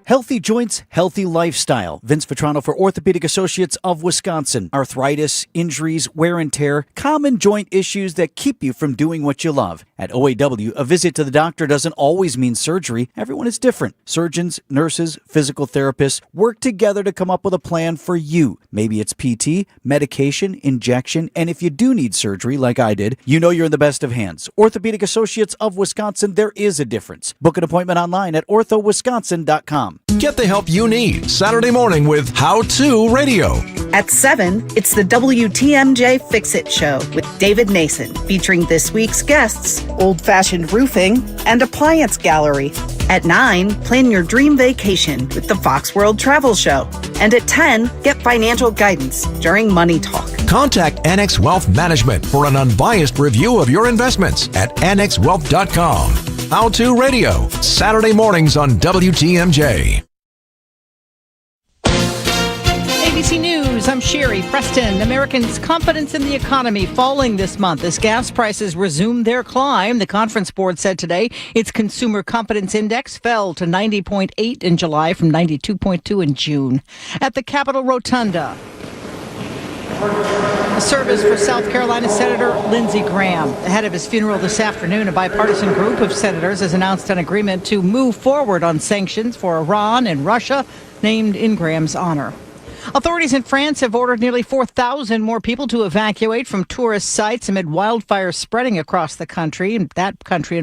Healthy joints, healthy lifestyle. Vince Vetrano for Orthopedic Associates of Wisconsin. Arthritis, injuries, wear and tear, common joint issues that keep you from doing what you love. At OAW, a visit to the doctor doesn't always mean surgery. Everyone is different. Surgeons, nurses, physical therapists work together to come up with a plan for you. Maybe it's PT, medication, injection, and if you do need surgery, like I did, you know you're in the best of hands. Orthopedic Associates of Wisconsin, there is a difference. Book an appointment online at orthowisconsin.com. Get the help you need Saturday morning with How To Radio. At 7, it's the WTMJ Fix It Show with David Nason, featuring this week's guests, Old-Fashioned Roofing and Appliance Gallery. At 9, plan your dream vacation with the Fox World Travel Show. And at 10, get financial guidance during Money Talk. Contact Annex Wealth Management for an unbiased review of your investments at annexwealth.com. How To Radio, Saturday mornings on WTMJ. ABC News, I'm Sherry Preston. Americans' confidence in the economy falling this month as gas prices resume their climb. The Conference Board said today its Consumer Confidence Index fell to 90.8 in July from 92.2 in June. At the Capitol Rotunda, a service for South Carolina Senator Lindsey Graham. Ahead of his funeral this afternoon, a bipartisan group of senators has announced an agreement to move forward on sanctions for Iran and Russia, named in Graham's honor. Authorities in France have ordered nearly 4,000 more people to evacuate from tourist sites amid wildfires spreading across the country, and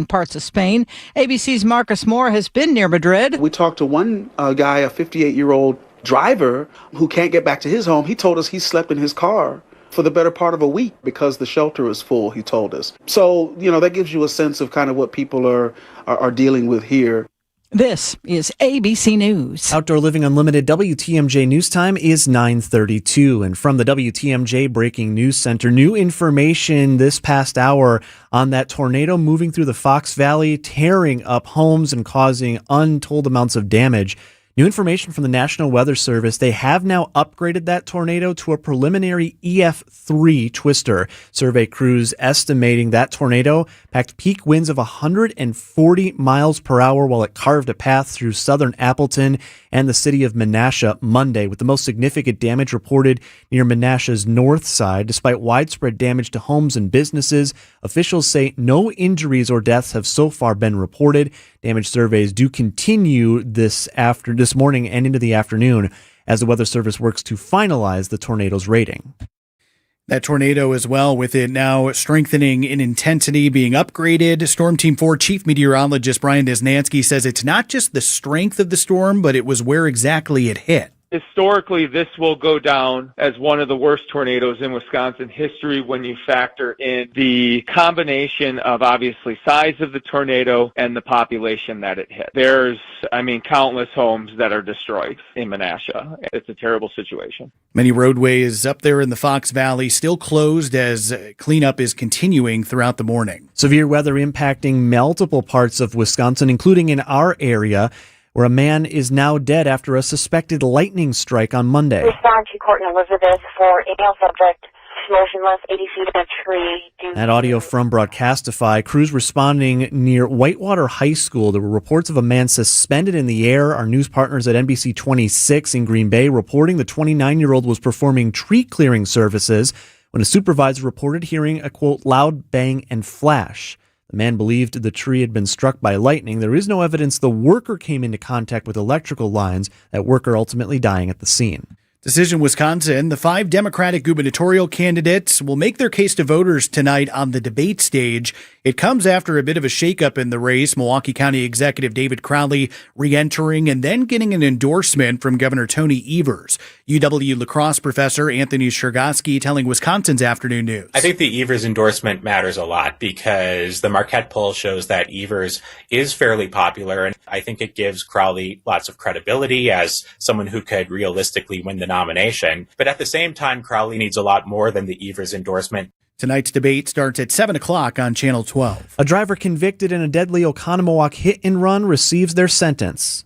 parts of Spain. ABC's Marcus Moore has been near Madrid. We talked to one guy, a 58-year-old driver who can't get back to his home. He told us he slept in his car for the better part of a week because the shelter is full, he told us. So, that gives you a sense of kind of what people are dealing with here. This is ABC News. Outdoor Living Unlimited WTMJ News Time is 9:32. And from the WTMJ Breaking News Center, new information this past hour on that tornado moving through the Fox Valley, tearing up homes and causing untold amounts of damage. New information from the National Weather Service. They have now upgraded that tornado to a preliminary EF3 twister. Survey crews estimating that tornado packed peak winds of 140 miles per hour while it carved a path through southern Appleton and the city of Menasha Monday, with the most significant damage reported near Menasha's north side. Despite widespread damage to homes and businesses, officials say no injuries or deaths have so far been reported. Damage surveys do continue this morning and into the afternoon as the Weather Service works to finalize the tornado's rating. That tornado as well, with it now strengthening in intensity, being upgraded. Storm Team 4 Chief Meteorologist Brian Desnansky says it's not just the strength of the storm, but it was where exactly it hit. Historically, this will go down as one of the worst tornadoes in Wisconsin history when you factor in the combination of obviously size of the tornado and the population that it hit. There's, countless homes that are destroyed in Menasha. It's a terrible situation. Many roadways up there in the Fox Valley still closed as cleanup is continuing throughout the morning. Severe weather impacting multiple parts of Wisconsin, including in our area, where a man is now dead after a suspected lightning strike on Monday. Respond to Court and Elizabeth for a male subject motionless 80 feet in a tree. That audio from Broadcastify. Crews responding near Whitewater High School. There were reports of a man suspended in the air. Our news partners at NBC 26 in Green Bay reporting the 29-year-old was performing tree clearing services when a supervisor reported hearing a, quote, loud bang and flash. The man believed the tree had been struck by lightning. There is no evidence the worker came into contact with electrical lines, that worker ultimately dying at the scene. Decision Wisconsin, the 5 Democratic gubernatorial candidates will make their case to voters tonight on the debate stage. It comes after a bit of a shakeup in the race. Milwaukee County Executive David Crowley re-entering and then getting an endorsement from Governor Tony Evers. UW lacrosse professor Anthony Shergosky telling Wisconsin's Afternoon News. I think the Evers endorsement matters a lot because the Marquette poll shows that Evers is fairly popular, and I think it gives Crowley lots of credibility as someone who could realistically win the nomination. But at the same time, Crowley needs a lot more than the Evers endorsement. Tonight's debate starts at 7 o'clock on Channel 12. A driver convicted in a deadly Oconomowoc hit and run receives their sentence.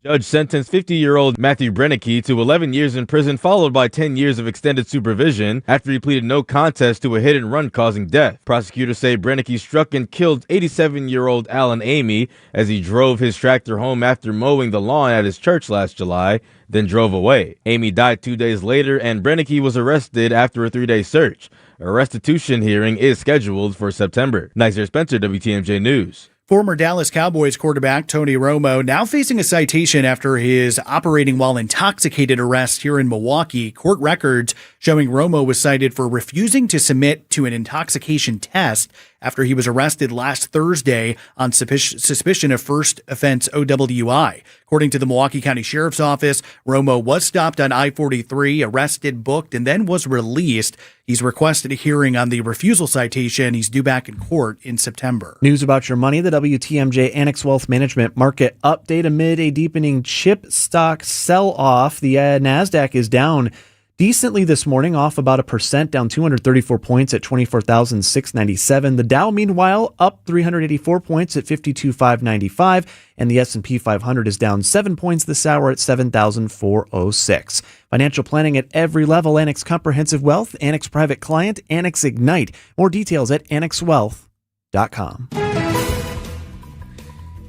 Judge sentenced 50-year-old Matthew Brennicky to 11 years in prison, followed by 10 years of extended supervision after he pleaded no contest to a hit-and-run causing death. Prosecutors say Brennicky struck and killed 87-year-old Alan Amy as he drove his tractor home after mowing the lawn at his church last July, then drove away. Amy died 2 days later, and Brennicky was arrested after a 3-day search. A restitution hearing is scheduled for September. Nizer Spencer, WTMJ News. Former Dallas Cowboys quarterback Tony Romo now facing a citation after his operating while intoxicated arrest here in Milwaukee. Court records showing Romo was cited for refusing to submit to an intoxication test after he was arrested last Thursday on suspicion of first offense OWI. According to the Milwaukee County Sheriff's Office, Romo was stopped on I-43, arrested, booked, and then was released. He's requested a hearing on the refusal citation. He's due back in court in September. News about your money, the WTMJ Annex Wealth Management Market Update. Amid a deepening chip stock sell-off, the NASDAQ is down decently this morning, off about 1%, down 234 points at 24,697. The Dow, meanwhile, up 384 points at 52,595, and the S&P 500 is down 7 points this hour at 7,406. Financial planning at every level: Annex Comprehensive Wealth, Annex Private Client, Annex Ignite. More details at annexwealth.com.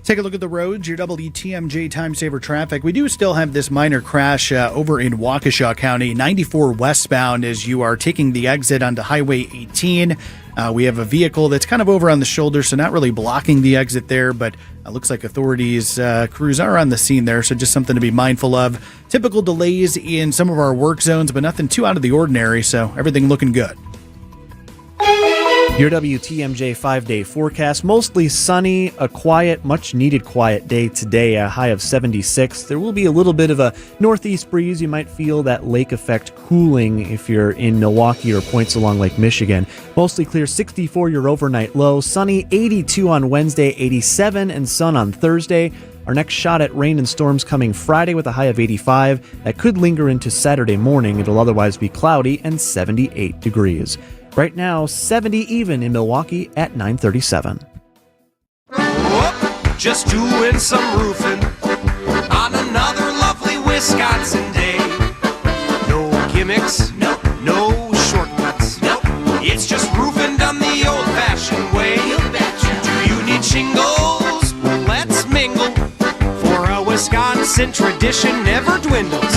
Take a look at the roads, your WTMJ Time Saver traffic. We do still have this minor crash over in Waukesha County, 94 westbound as you are taking the exit onto Highway 18. We have a vehicle that's kind of over on the shoulder, so not really blocking the exit there, but it looks like authorities, crews are on the scene there, so just something to be mindful of. Typical delays in some of our work zones, but nothing too out of the ordinary, so everything looking good. Your WTMJ 5-day forecast: mostly sunny, a quiet, much-needed quiet day today, a high of 76. There will be a little bit of a northeast breeze. You might feel that lake effect cooling if you're in Milwaukee or points along Lake Michigan. Mostly clear, 64 your overnight low. Sunny, 82 on Wednesday, 87 and sun on Thursday. Our next shot at rain and storms coming Friday with a high of 85. That could linger into Saturday morning. It'll otherwise be cloudy and 78 degrees. Right now, 70 even in Milwaukee at 9:37. Whoop, just doing some roofing on another lovely Wisconsin day. No gimmicks, no shortcuts, it's just roofing done the old-fashioned way. Do you need shingles? Let's mingle, for a Wisconsin tradition never dwindles.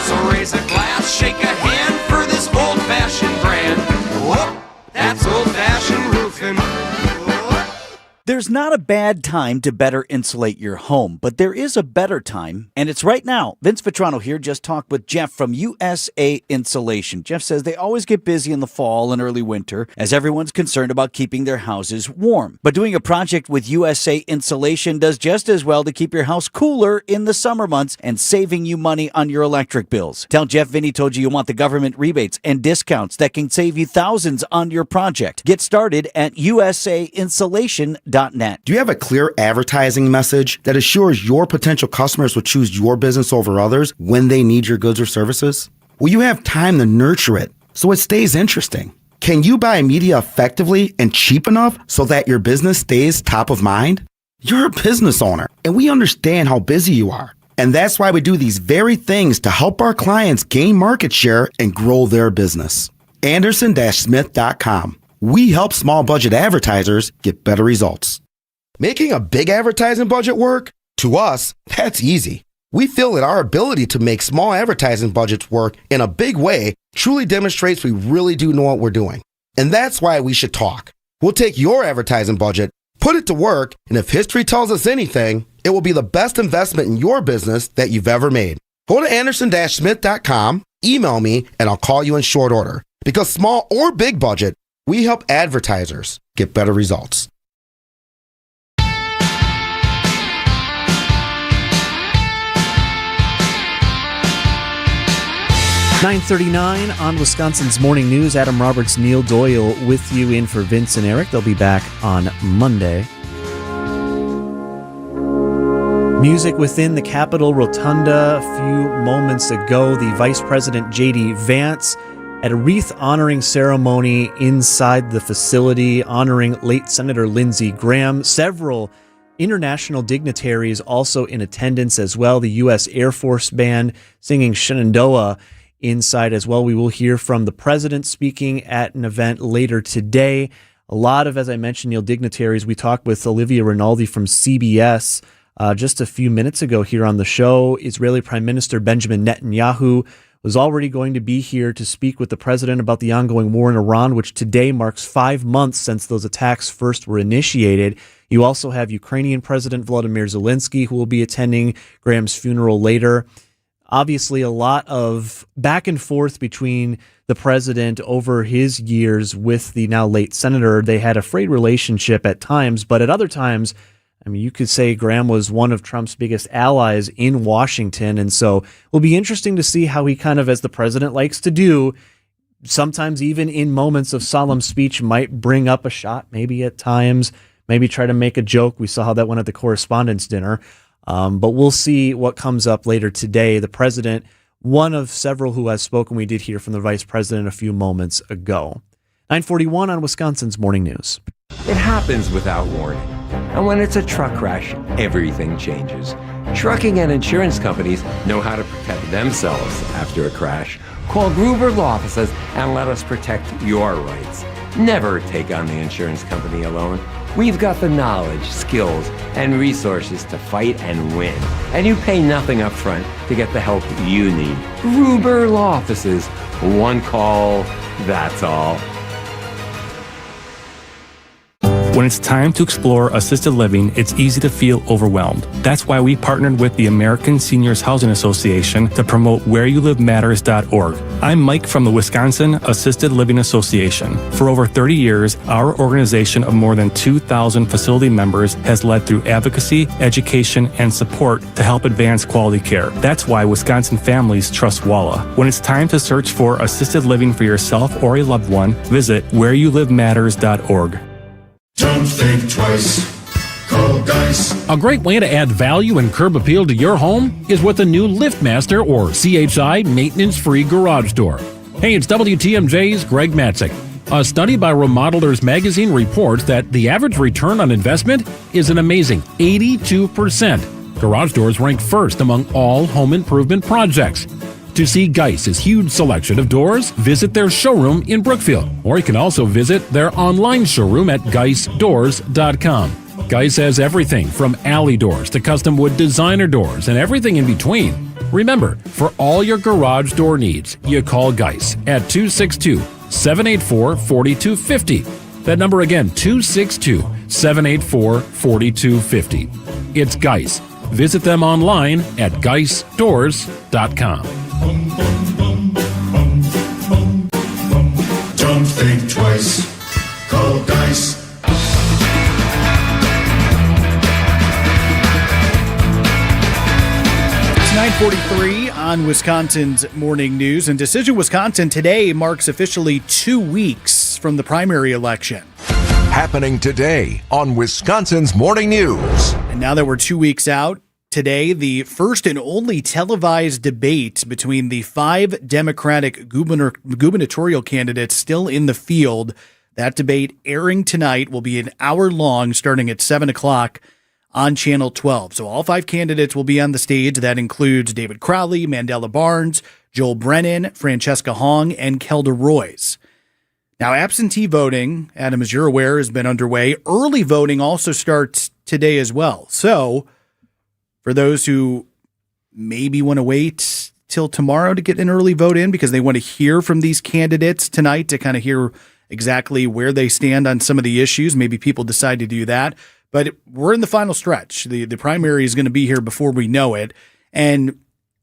So raise a glass, shake a hand for this old-fashioned brand. Whoop, that's old-fashioned roofing. There's not a bad time to better insulate your home, but there is a better time, and it's right now. Vince Vitrano here just talked with Jeff from USA Insulation. Jeff says they always get busy in the fall and early winter as everyone's concerned about keeping their houses warm. But doing a project with USA Insulation does just as well to keep your house cooler in the summer months and saving you money on your electric bills. Tell Jeff Vinny told you want the government rebates and discounts that can save you thousands on your project. Get started at usainsulation.net. Do you have a clear advertising message that assures your potential customers will choose your business over others when they need your goods or services? Will you have time to nurture it so it stays interesting? Can you buy media effectively and cheap enough so that your business stays top of mind? You're a business owner, and we understand how busy you are. And that's why we do these very things to help our clients gain market share and grow their business. Anderson-Smith.com. We help small budget advertisers get better results. Making a big advertising budget work? To us, that's easy. We feel that our ability to make small advertising budgets work in a big way truly demonstrates we really do know what we're doing. And that's why we should talk. We'll take your advertising budget, put it to work, and if history tells us anything, it will be the best investment in your business that you've ever made. Go to Anderson-Smith.com, email me, and I'll call you in short order. Because small or big budget, we help advertisers get better results. $9:39 on Wisconsin's Morning News. Adam Roberts, Neil Doyle with you in for Vince and Eric. They'll be back on Monday. Music within the Capitol Rotunda. A few moments ago, the Vice President J.D. Vance at a wreath honoring ceremony inside the facility honoring late Senator Lindsey Graham. Several international dignitaries also in attendance as well. The U.S. Air Force Band singing Shenandoah inside as well. We will hear from the president speaking at an event later today. A lot of, as I mentioned, Neil, dignitaries. We talked with Olivia Rinaldi from CBS just a few minutes ago here on the show. Israeli Prime Minister Benjamin Netanyahu was already going to be here to speak with the president about the ongoing war in Iran, which today marks 5 months since those attacks first were initiated. You also have Ukrainian President Volodymyr Zelensky, who will be attending Graham's funeral later. Obviously, a lot of back and forth between the president over his years with the now late senator. They had a frayed relationship at times, but at other times, I mean, you could say Graham was one of Trump's biggest allies in Washington. And so it will be interesting to see how he kind of, as the president likes to do, sometimes even in moments of solemn speech, might bring up a shot, maybe at times, maybe try to make a joke. We saw how that went at the correspondents' dinner. But we'll see what comes up later today. The president, one of several who has spoken, we did hear from the vice president a few moments ago. 9:41 on Wisconsin's Morning News. It happens without warning. And when it's a truck crash, everything changes. Trucking and insurance companies know how to protect themselves after a crash. Call Gruber Law Offices and let us protect your rights. Never take on the insurance company alone. We've got the knowledge, skills, and resources to fight and win. And you pay nothing up front to get the help you need. Gruber Law Offices. One call, that's all. When it's time to explore assisted living, it's easy to feel overwhelmed. That's why we partnered with the American Seniors Housing Association to promote whereyoulivematters.org. I'm Mike from the Wisconsin Assisted Living Association. For over 30 years, our organization of more than 2,000 facility members has led through advocacy, education, and support to help advance quality care. That's why Wisconsin families trust WALA. When it's time to search for assisted living for yourself or a loved one, visit whereyoulivematters.org. Don't think twice. Call Geis. A great way to add value and curb appeal to your home is with a new LiftMaster or CHI maintenance-free garage door. Hey, it's WTMJ's Greg Matzik. A study by Remodelers Magazine reports that the average return on investment is an amazing 82%. Garage doors rank first among all home improvement projects. To see Geis's huge selection of doors, visit their showroom in Brookfield, or you can also visit their online showroom at geisdoors.com. Geis has everything from alley doors to custom wood designer doors and everything in between. Remember, for all your garage door needs, you call Geis at 262-784-4250. That number again, 262 784-4250. It's Geis. Visit them online at geisdoors.com. Don't think twice. Call Dice. It's 9:43 on Wisconsin's Morning News, and Decision Wisconsin today marks officially 2 weeks from the primary election. Happening today on Wisconsin's Morning News. And now that we're 2 weeks out, today the first and only televised debate between the 5 Democratic gubernatorial candidates still in the field. That debate airing tonight will be an hour long, starting at 7 o'clock on Channel 12. So all 5 candidates will be on the stage. That includes David Crowley, Mandela Barnes, Joel Brennan, Francesca Hong, and Kelda Roys. Now, absentee voting, Adam, as you're aware, has been underway. Early voting also starts today as well. So for those who maybe want to wait till tomorrow to get an early vote in because they want to hear from these candidates tonight to kind of hear exactly where they stand on some of the issues, maybe people decide to do that. But we're in the final stretch. The primary is going to be here before we know it. And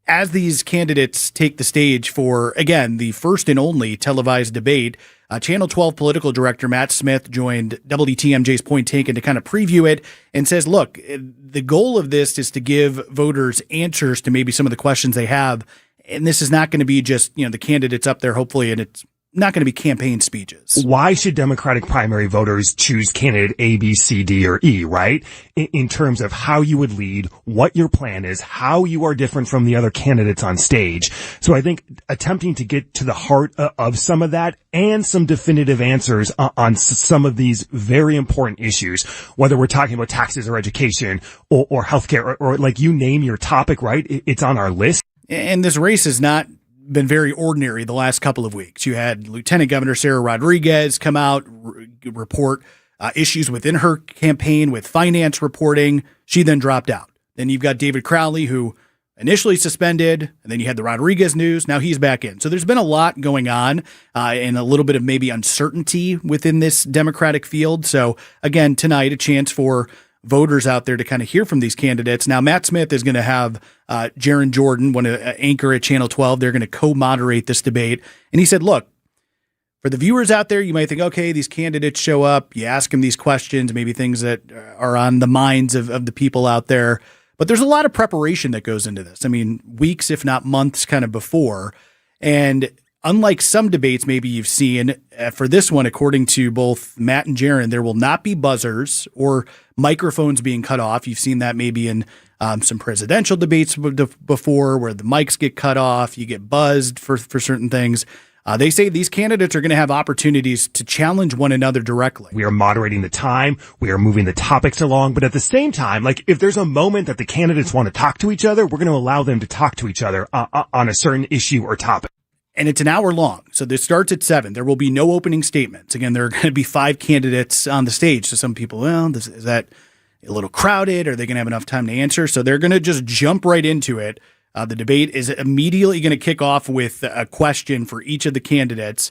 as these candidates take the stage for, again, the first and only televised debate, Channel 12 political director Matt Smith joined WTMJ's Point Taken to kind of preview it and says, look, the goal of this is to give voters answers to maybe some of the questions they have. And this is not going to be just, the candidates up there, hopefully, and it's not going to be campaign speeches. Why should Democratic primary voters choose candidate A, B, C, D, or E, right? In terms of how you would lead, what your plan is, how you are different from the other candidates on stage. So I think attempting to get to the heart of some of that and some definitive answers on some of these very important issues, whether we're talking about taxes or education or healthcare or like you name your topic, right? It's on our list. And this race has not been very ordinary the last couple of weeks. You had Lieutenant Governor Sarah Rodriguez come out, report issues within her campaign with finance reporting. She then dropped out. Then you've got David Crowley, who initially suspended, and then you had the Rodriguez news. Now he's back in. So there's been a lot going on and a little bit of maybe uncertainty within this Democratic field. So again, tonight, a chance for voters out there to kind of hear from these candidates. Now, Matt Smith is going to have Jaron Jordan, one anchor at Channel 12. They're going to co-moderate this debate. And he said, look, for the viewers out there, you might think, okay, these candidates show up, you ask them these questions, maybe things that are on the minds of the people out there. But there's a lot of preparation that goes into this. I mean, weeks, if not months kind of before. And unlike some debates maybe you've seen, for this one, according to both Matt and Jaron, there will not be buzzers or microphones being cut off. You've seen that maybe in some presidential debates before where the mics get cut off, you get buzzed for certain things. They say these candidates are going to have opportunities to challenge one another directly. We are moderating the time. We are moving the topics along. But at the same time, like if there's a moment that the candidates want to talk to each other, we're going to allow them to talk to each other on a certain issue or topic. And it's an hour long. So this starts at 7. There will be no opening statements. Again, there are going to be 5 candidates on the stage. So some people, well, is that a little crowded? Are they going to have enough time to answer? So they're going to just jump right into it. The debate is immediately going to kick off with a question for each of the candidates.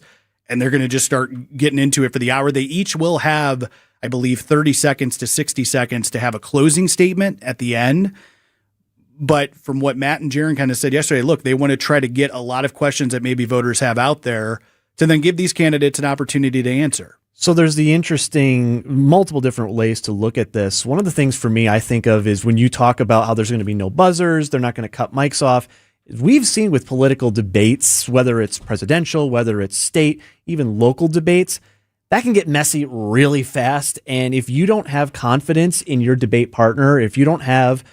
And they're going to just start getting into it for the hour. They each will have, I believe, 30 seconds to 60 seconds to have a closing statement at the end. But from what Matt and Jaron kind of said yesterday, look, they want to try to get a lot of questions that maybe voters have out there to then give these candidates an opportunity to answer. So there's the interesting multiple different ways to look at this. One of the things for me I think of is when you talk about how there's going to be no buzzers, they're not going to cut mics off. We've seen with political debates, whether it's presidential, whether it's state, even local debates, that can get messy really fast. And if you don't have confidence in your debate partner, if you don't have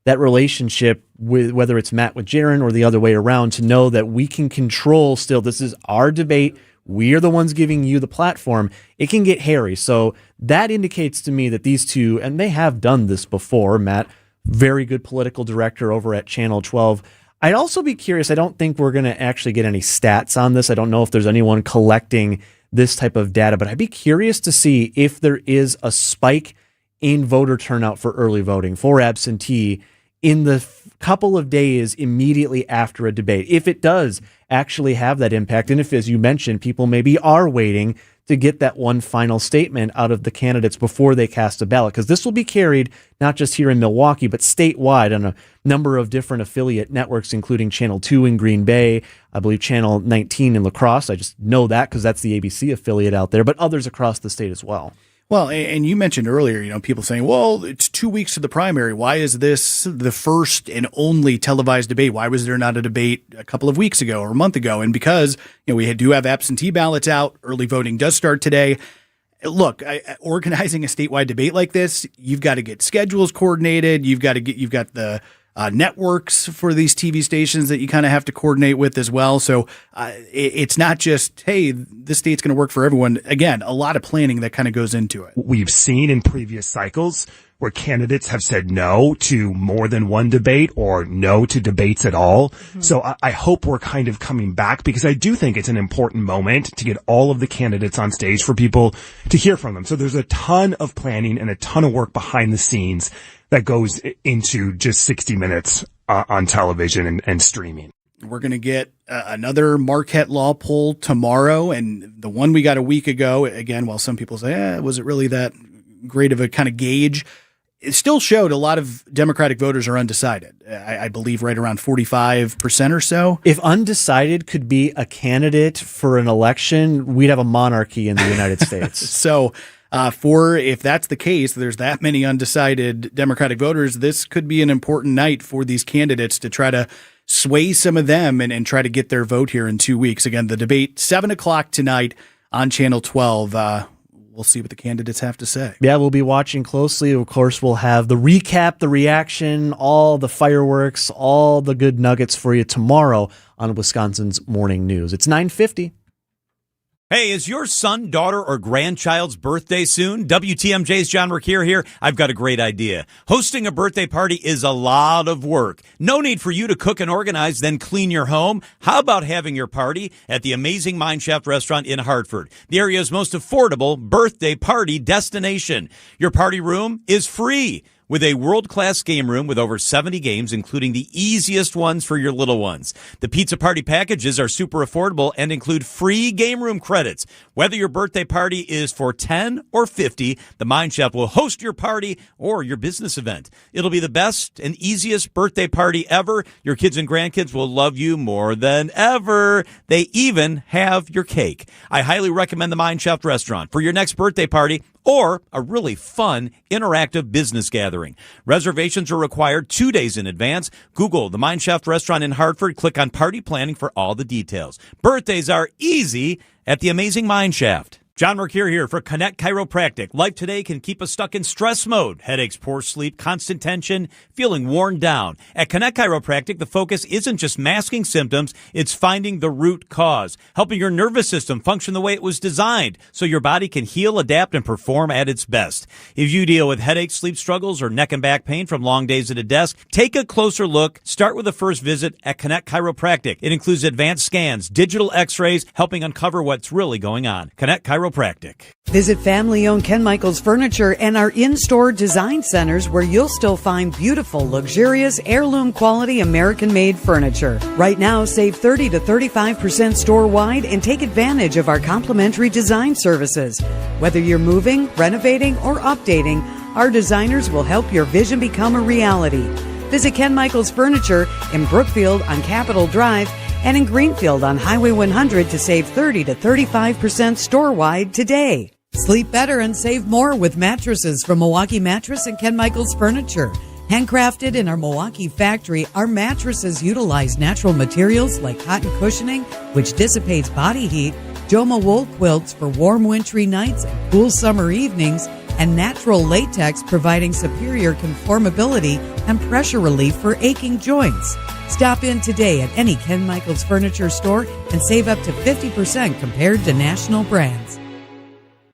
that relationship with whether it's Matt with Jaron or the other way around, to know that we can control still, this is our debate, we are the ones giving you the platform, it can get hairy. So that indicates to me that these two, and they have done this before, Matt, very good political director over at Channel 12. I'd also be curious, I don't think we're going to actually get any stats on this. I don't know if there's anyone collecting this type of data, but I'd be curious to see if there is a spike in voter turnout for early voting, for absentee, in the couple of days immediately after a debate, if it does actually have that impact. And if, as you mentioned, people maybe are waiting to get that one final statement out of the candidates before they cast a ballot, because this will be carried not just here in Milwaukee, but statewide on a number of different affiliate networks, including Channel 2 in Green Bay, I believe Channel 19 in La Crosse. I just know that because that's the ABC affiliate out there, but others across the state as well. Well, and you mentioned earlier, people saying, well, it's 2 weeks to the primary. Why is this the first and only televised debate? Why was there not a debate a couple of weeks ago or a month ago? And because we do have absentee ballots out, early voting does start today. Look, organizing a statewide debate like this, you've got to get schedules coordinated. You've got the networks for these TV stations that you kind of have to coordinate with as well. So it's not just, hey, this state's going to work for everyone. Again, a lot of planning that kind of goes into it. We've seen in previous cycles where candidates have said no to more than one debate or no to debates at all. Mm-hmm. So I hope we're kind of coming back, because I do think it's an important moment to get all of the candidates on stage for people to hear from them. So there's a ton of planning and a ton of work behind the scenes that goes into just 60 minutes on television and streaming. We're going to get another Marquette Law poll tomorrow, and the one we got a week ago, again, while some people say, was it really that great of a kind of gauge? It still showed a lot of Democratic voters are undecided. I believe right around 45% or so. If undecided could be a candidate for an election, we'd have a monarchy in the United States. So if that's the case, there's that many undecided Democratic voters, this could be an important night for these candidates to try to sway some of them and try to get their vote here in 2 weeks. Again, the debate, 7 o'clock tonight on Channel 12. We'll see what the candidates have to say. Yeah, we'll be watching closely. Of course, we'll have the recap, the reaction, all the fireworks, all the good nuggets for you tomorrow on Wisconsin's Morning News. It's 9:50. Hey, is your son, daughter, or grandchild's birthday soon? WTMJ's John Mercure here. I've got a great idea. Hosting a birthday party is a lot of work. No need for you to cook and organize, then clean your home. How about having your party at the amazing Mineshaft restaurant in Hartford, the area's most affordable birthday party destination? Your party room is free, with a world-class game room with over 70 games, including the easiest ones for your little ones. The pizza party packages are super affordable and include free game room credits. Whether your birthday party is for 10 or 50, the Mineshaft will host your party or your business event. It'll be the best and easiest birthday party ever. Your kids and grandkids will love you more than ever. They even have your cake. I highly recommend the Mineshaft restaurant for your next birthday party or a really fun, interactive business gathering. Reservations are required 2 days in advance. Google the Mineshaft restaurant in Hartford. Click on party planning for all the details. Birthdays are easy at the amazing Mineshaft. John Mercure here for Connect Chiropractic. Life today can keep us stuck in stress mode. Headaches, poor sleep, constant tension, feeling worn down. At Connect Chiropractic, the focus isn't just masking symptoms, it's finding the root cause, helping your nervous system function the way it was designed so your body can heal, adapt, and perform at its best. If you deal with headaches, sleep struggles, or neck and back pain from long days at a desk, take a closer look. Start with a first visit at Connect Chiropractic. It includes advanced scans, digital x-rays, helping uncover what's really going on. Connect Chiropractic. Visit family-owned Ken Michaels Furniture and our in-store design centers, where you'll still find beautiful, luxurious, heirloom quality American-made furniture. Right now, save 30 to 35% store-wide and take advantage of our complimentary design services. Whether you're moving, renovating, or updating, our designers will help your vision become a reality. Visit Ken Michaels Furniture in Brookfield on Capitol Drive and in Greenfield on Highway 100 to save 30 to 35% store-wide today. Sleep better and save more with mattresses from Milwaukee Mattress and Ken Michaels Furniture. Handcrafted in our Milwaukee factory, our mattresses utilize natural materials like cotton cushioning, which dissipates body heat, Joma wool quilts for warm wintry nights and cool summer evenings, and natural latex providing superior conformability and pressure relief for aching joints. Stop in today at any Ken Michaels Furniture store and save up to 50% compared to national brands.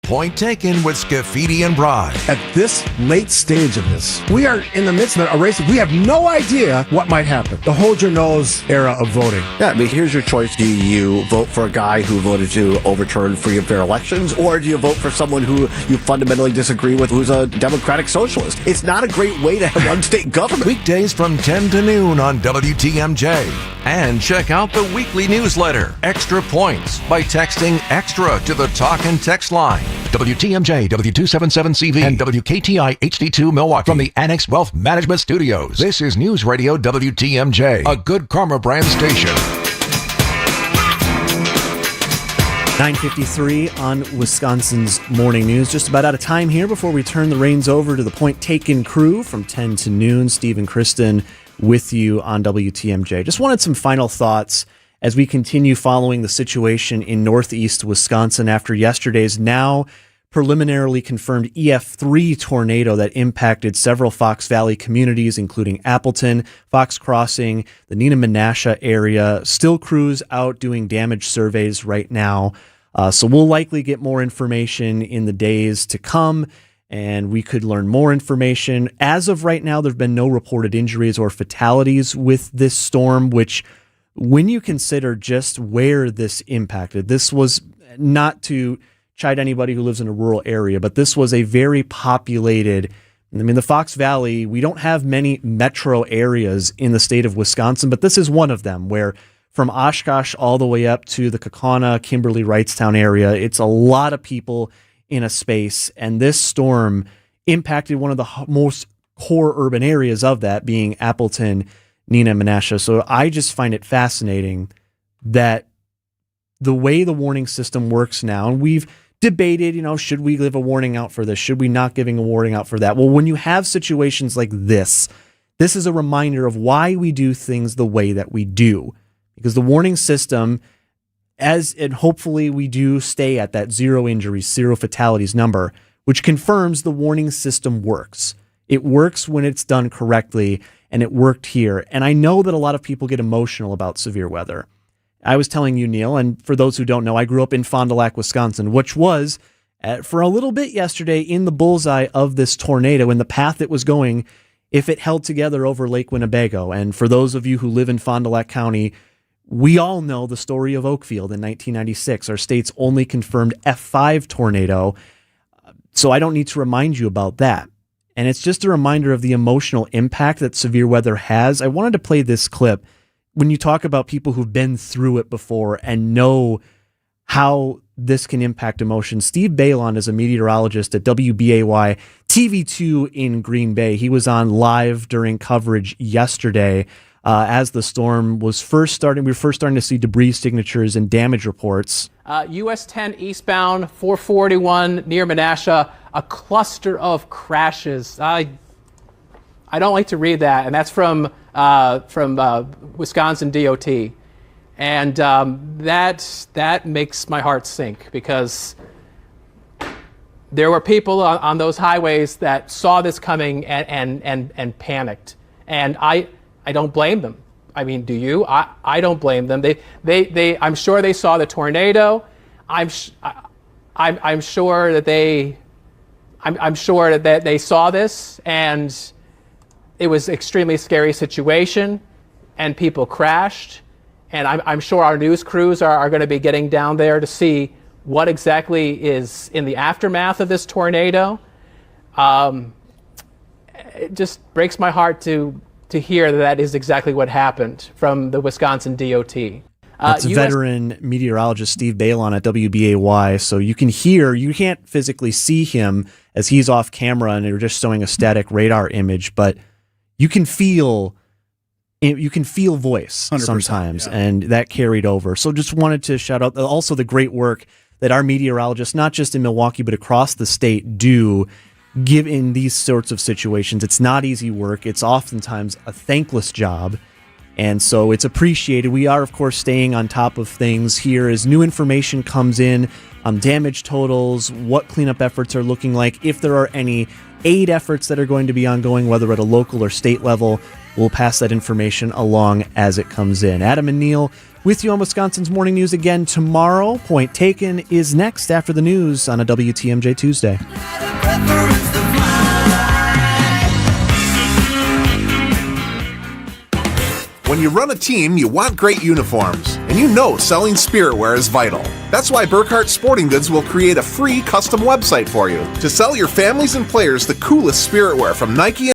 Point Taken with Scafidi and Bry. At this late stage of this, we are in the midst of a race. We have no idea what might happen. The hold your nose era of voting. Yeah, I mean, here's your choice. Do you vote for a guy who voted to overturn free and fair elections, or do you vote for someone who you fundamentally disagree with, who's a democratic socialist? It's not a great way to run state government. Weekdays from 10 to noon on WTMJ. And check out the weekly newsletter, Extra Points, by texting EXTRA to the talk and text line. WTMJ, W277CV, and WKTI HD2 Milwaukee. From the Annex Wealth Management Studios, this is News Radio WTMJ, a Good Karma brand station. 9:53 on Wisconsin's Morning News. Just about out of time here before we turn the reins over to the Point Taken crew from 10 to noon. Steve and Kristen with you on WTMJ. Just wanted some final thoughts as we continue following the situation in northeast Wisconsin after yesterday's now preliminarily confirmed EF3 tornado that impacted several Fox Valley communities, including Appleton, Fox Crossing, the Neenah Menasha area. Still crews out doing damage surveys right now. So we'll likely get more information in the days to come, and we could learn more information. As of right now, there have been no reported injuries or fatalities with this storm, which, when you consider just where this impacted, this was not to chide anybody who lives in a rural area, but this was a very populated, the Fox Valley, we don't have many metro areas in the state of Wisconsin, but this is one of them where from Oshkosh all the way up to the Kaukauna, Kimberly, Wrightstown area, it's a lot of people in a space, and this storm impacted one of the most core urban areas of that, being Appleton, Neenah, Menasha. So I just find it fascinating that the way the warning system works now, and we've debated, should we give a warning out for this? Should we not giving a warning out for that? Well, when you have situations like this is a reminder of why we do things the way that we do. Because the warning system, and hopefully we do stay at that 0 injuries, 0 fatalities number, which confirms the warning system works. It works when it's done correctly, and it worked here. And I know that a lot of people get emotional about severe weather. I was telling you, Neil, and for those who don't know, I grew up in Fond du Lac, Wisconsin, which was, for a little bit yesterday, in the bullseye of this tornado and the path it was going if it held together over Lake Winnebago. And for those of you who live in Fond du Lac County, we all know the story of Oakfield in 1996, our state's only confirmed F5 tornado. So I don't need to remind you about that. And it's just a reminder of the emotional impact that severe weather has. I wanted to play this clip. When you talk about people who've been through it before and know how this can impact emotions, Steve Balon is a meteorologist at WBAY TV2 in Green Bay. He was on live during coverage yesterday as the storm was first starting. We were first starting to see debris signatures and damage reports. US 10 eastbound, 441 near Menasha, a cluster of crashes. I don't like to read that, and that's from Wisconsin DOT, and that makes my heart sink, because there were people on those highways that saw this coming and panicked, and I don't blame them. I mean, do you? I don't blame them. They I'm sure they saw the tornado. I'm sure that they saw this, and it was an extremely scary situation, and people crashed. And I'm sure our news crews are going to be getting down there to see what exactly is in the aftermath of this tornado. It just breaks my heart to hear that is exactly what happened from the Wisconsin DOT. That's veteran meteorologist Steve Balon at WBAY. So you can't physically see him as he's off camera and they're just showing a static radar image, but you can feel voice sometimes, yeah. And that carried over. So just wanted to shout out also the great work that our meteorologists, not just in Milwaukee, but across the state, do give in these sorts of situations. It's not easy work. It's oftentimes a thankless job. And so it's appreciated. We are, of course, staying on top of things here as new information comes in on damage totals, what cleanup efforts are looking like, if there are any aid efforts that are going to be ongoing, whether at a local or state level. We'll pass that information along as it comes in. Adam and Neil with you on Wisconsin's Morning News again tomorrow. Point Taken is next after the news on a WTMJ Tuesday. When you run a team, you want great uniforms, and you know selling spirit wear is vital. That's why Burkhart Sporting Goods will create a free custom website for you to sell your families and players the coolest spirit wear from Nike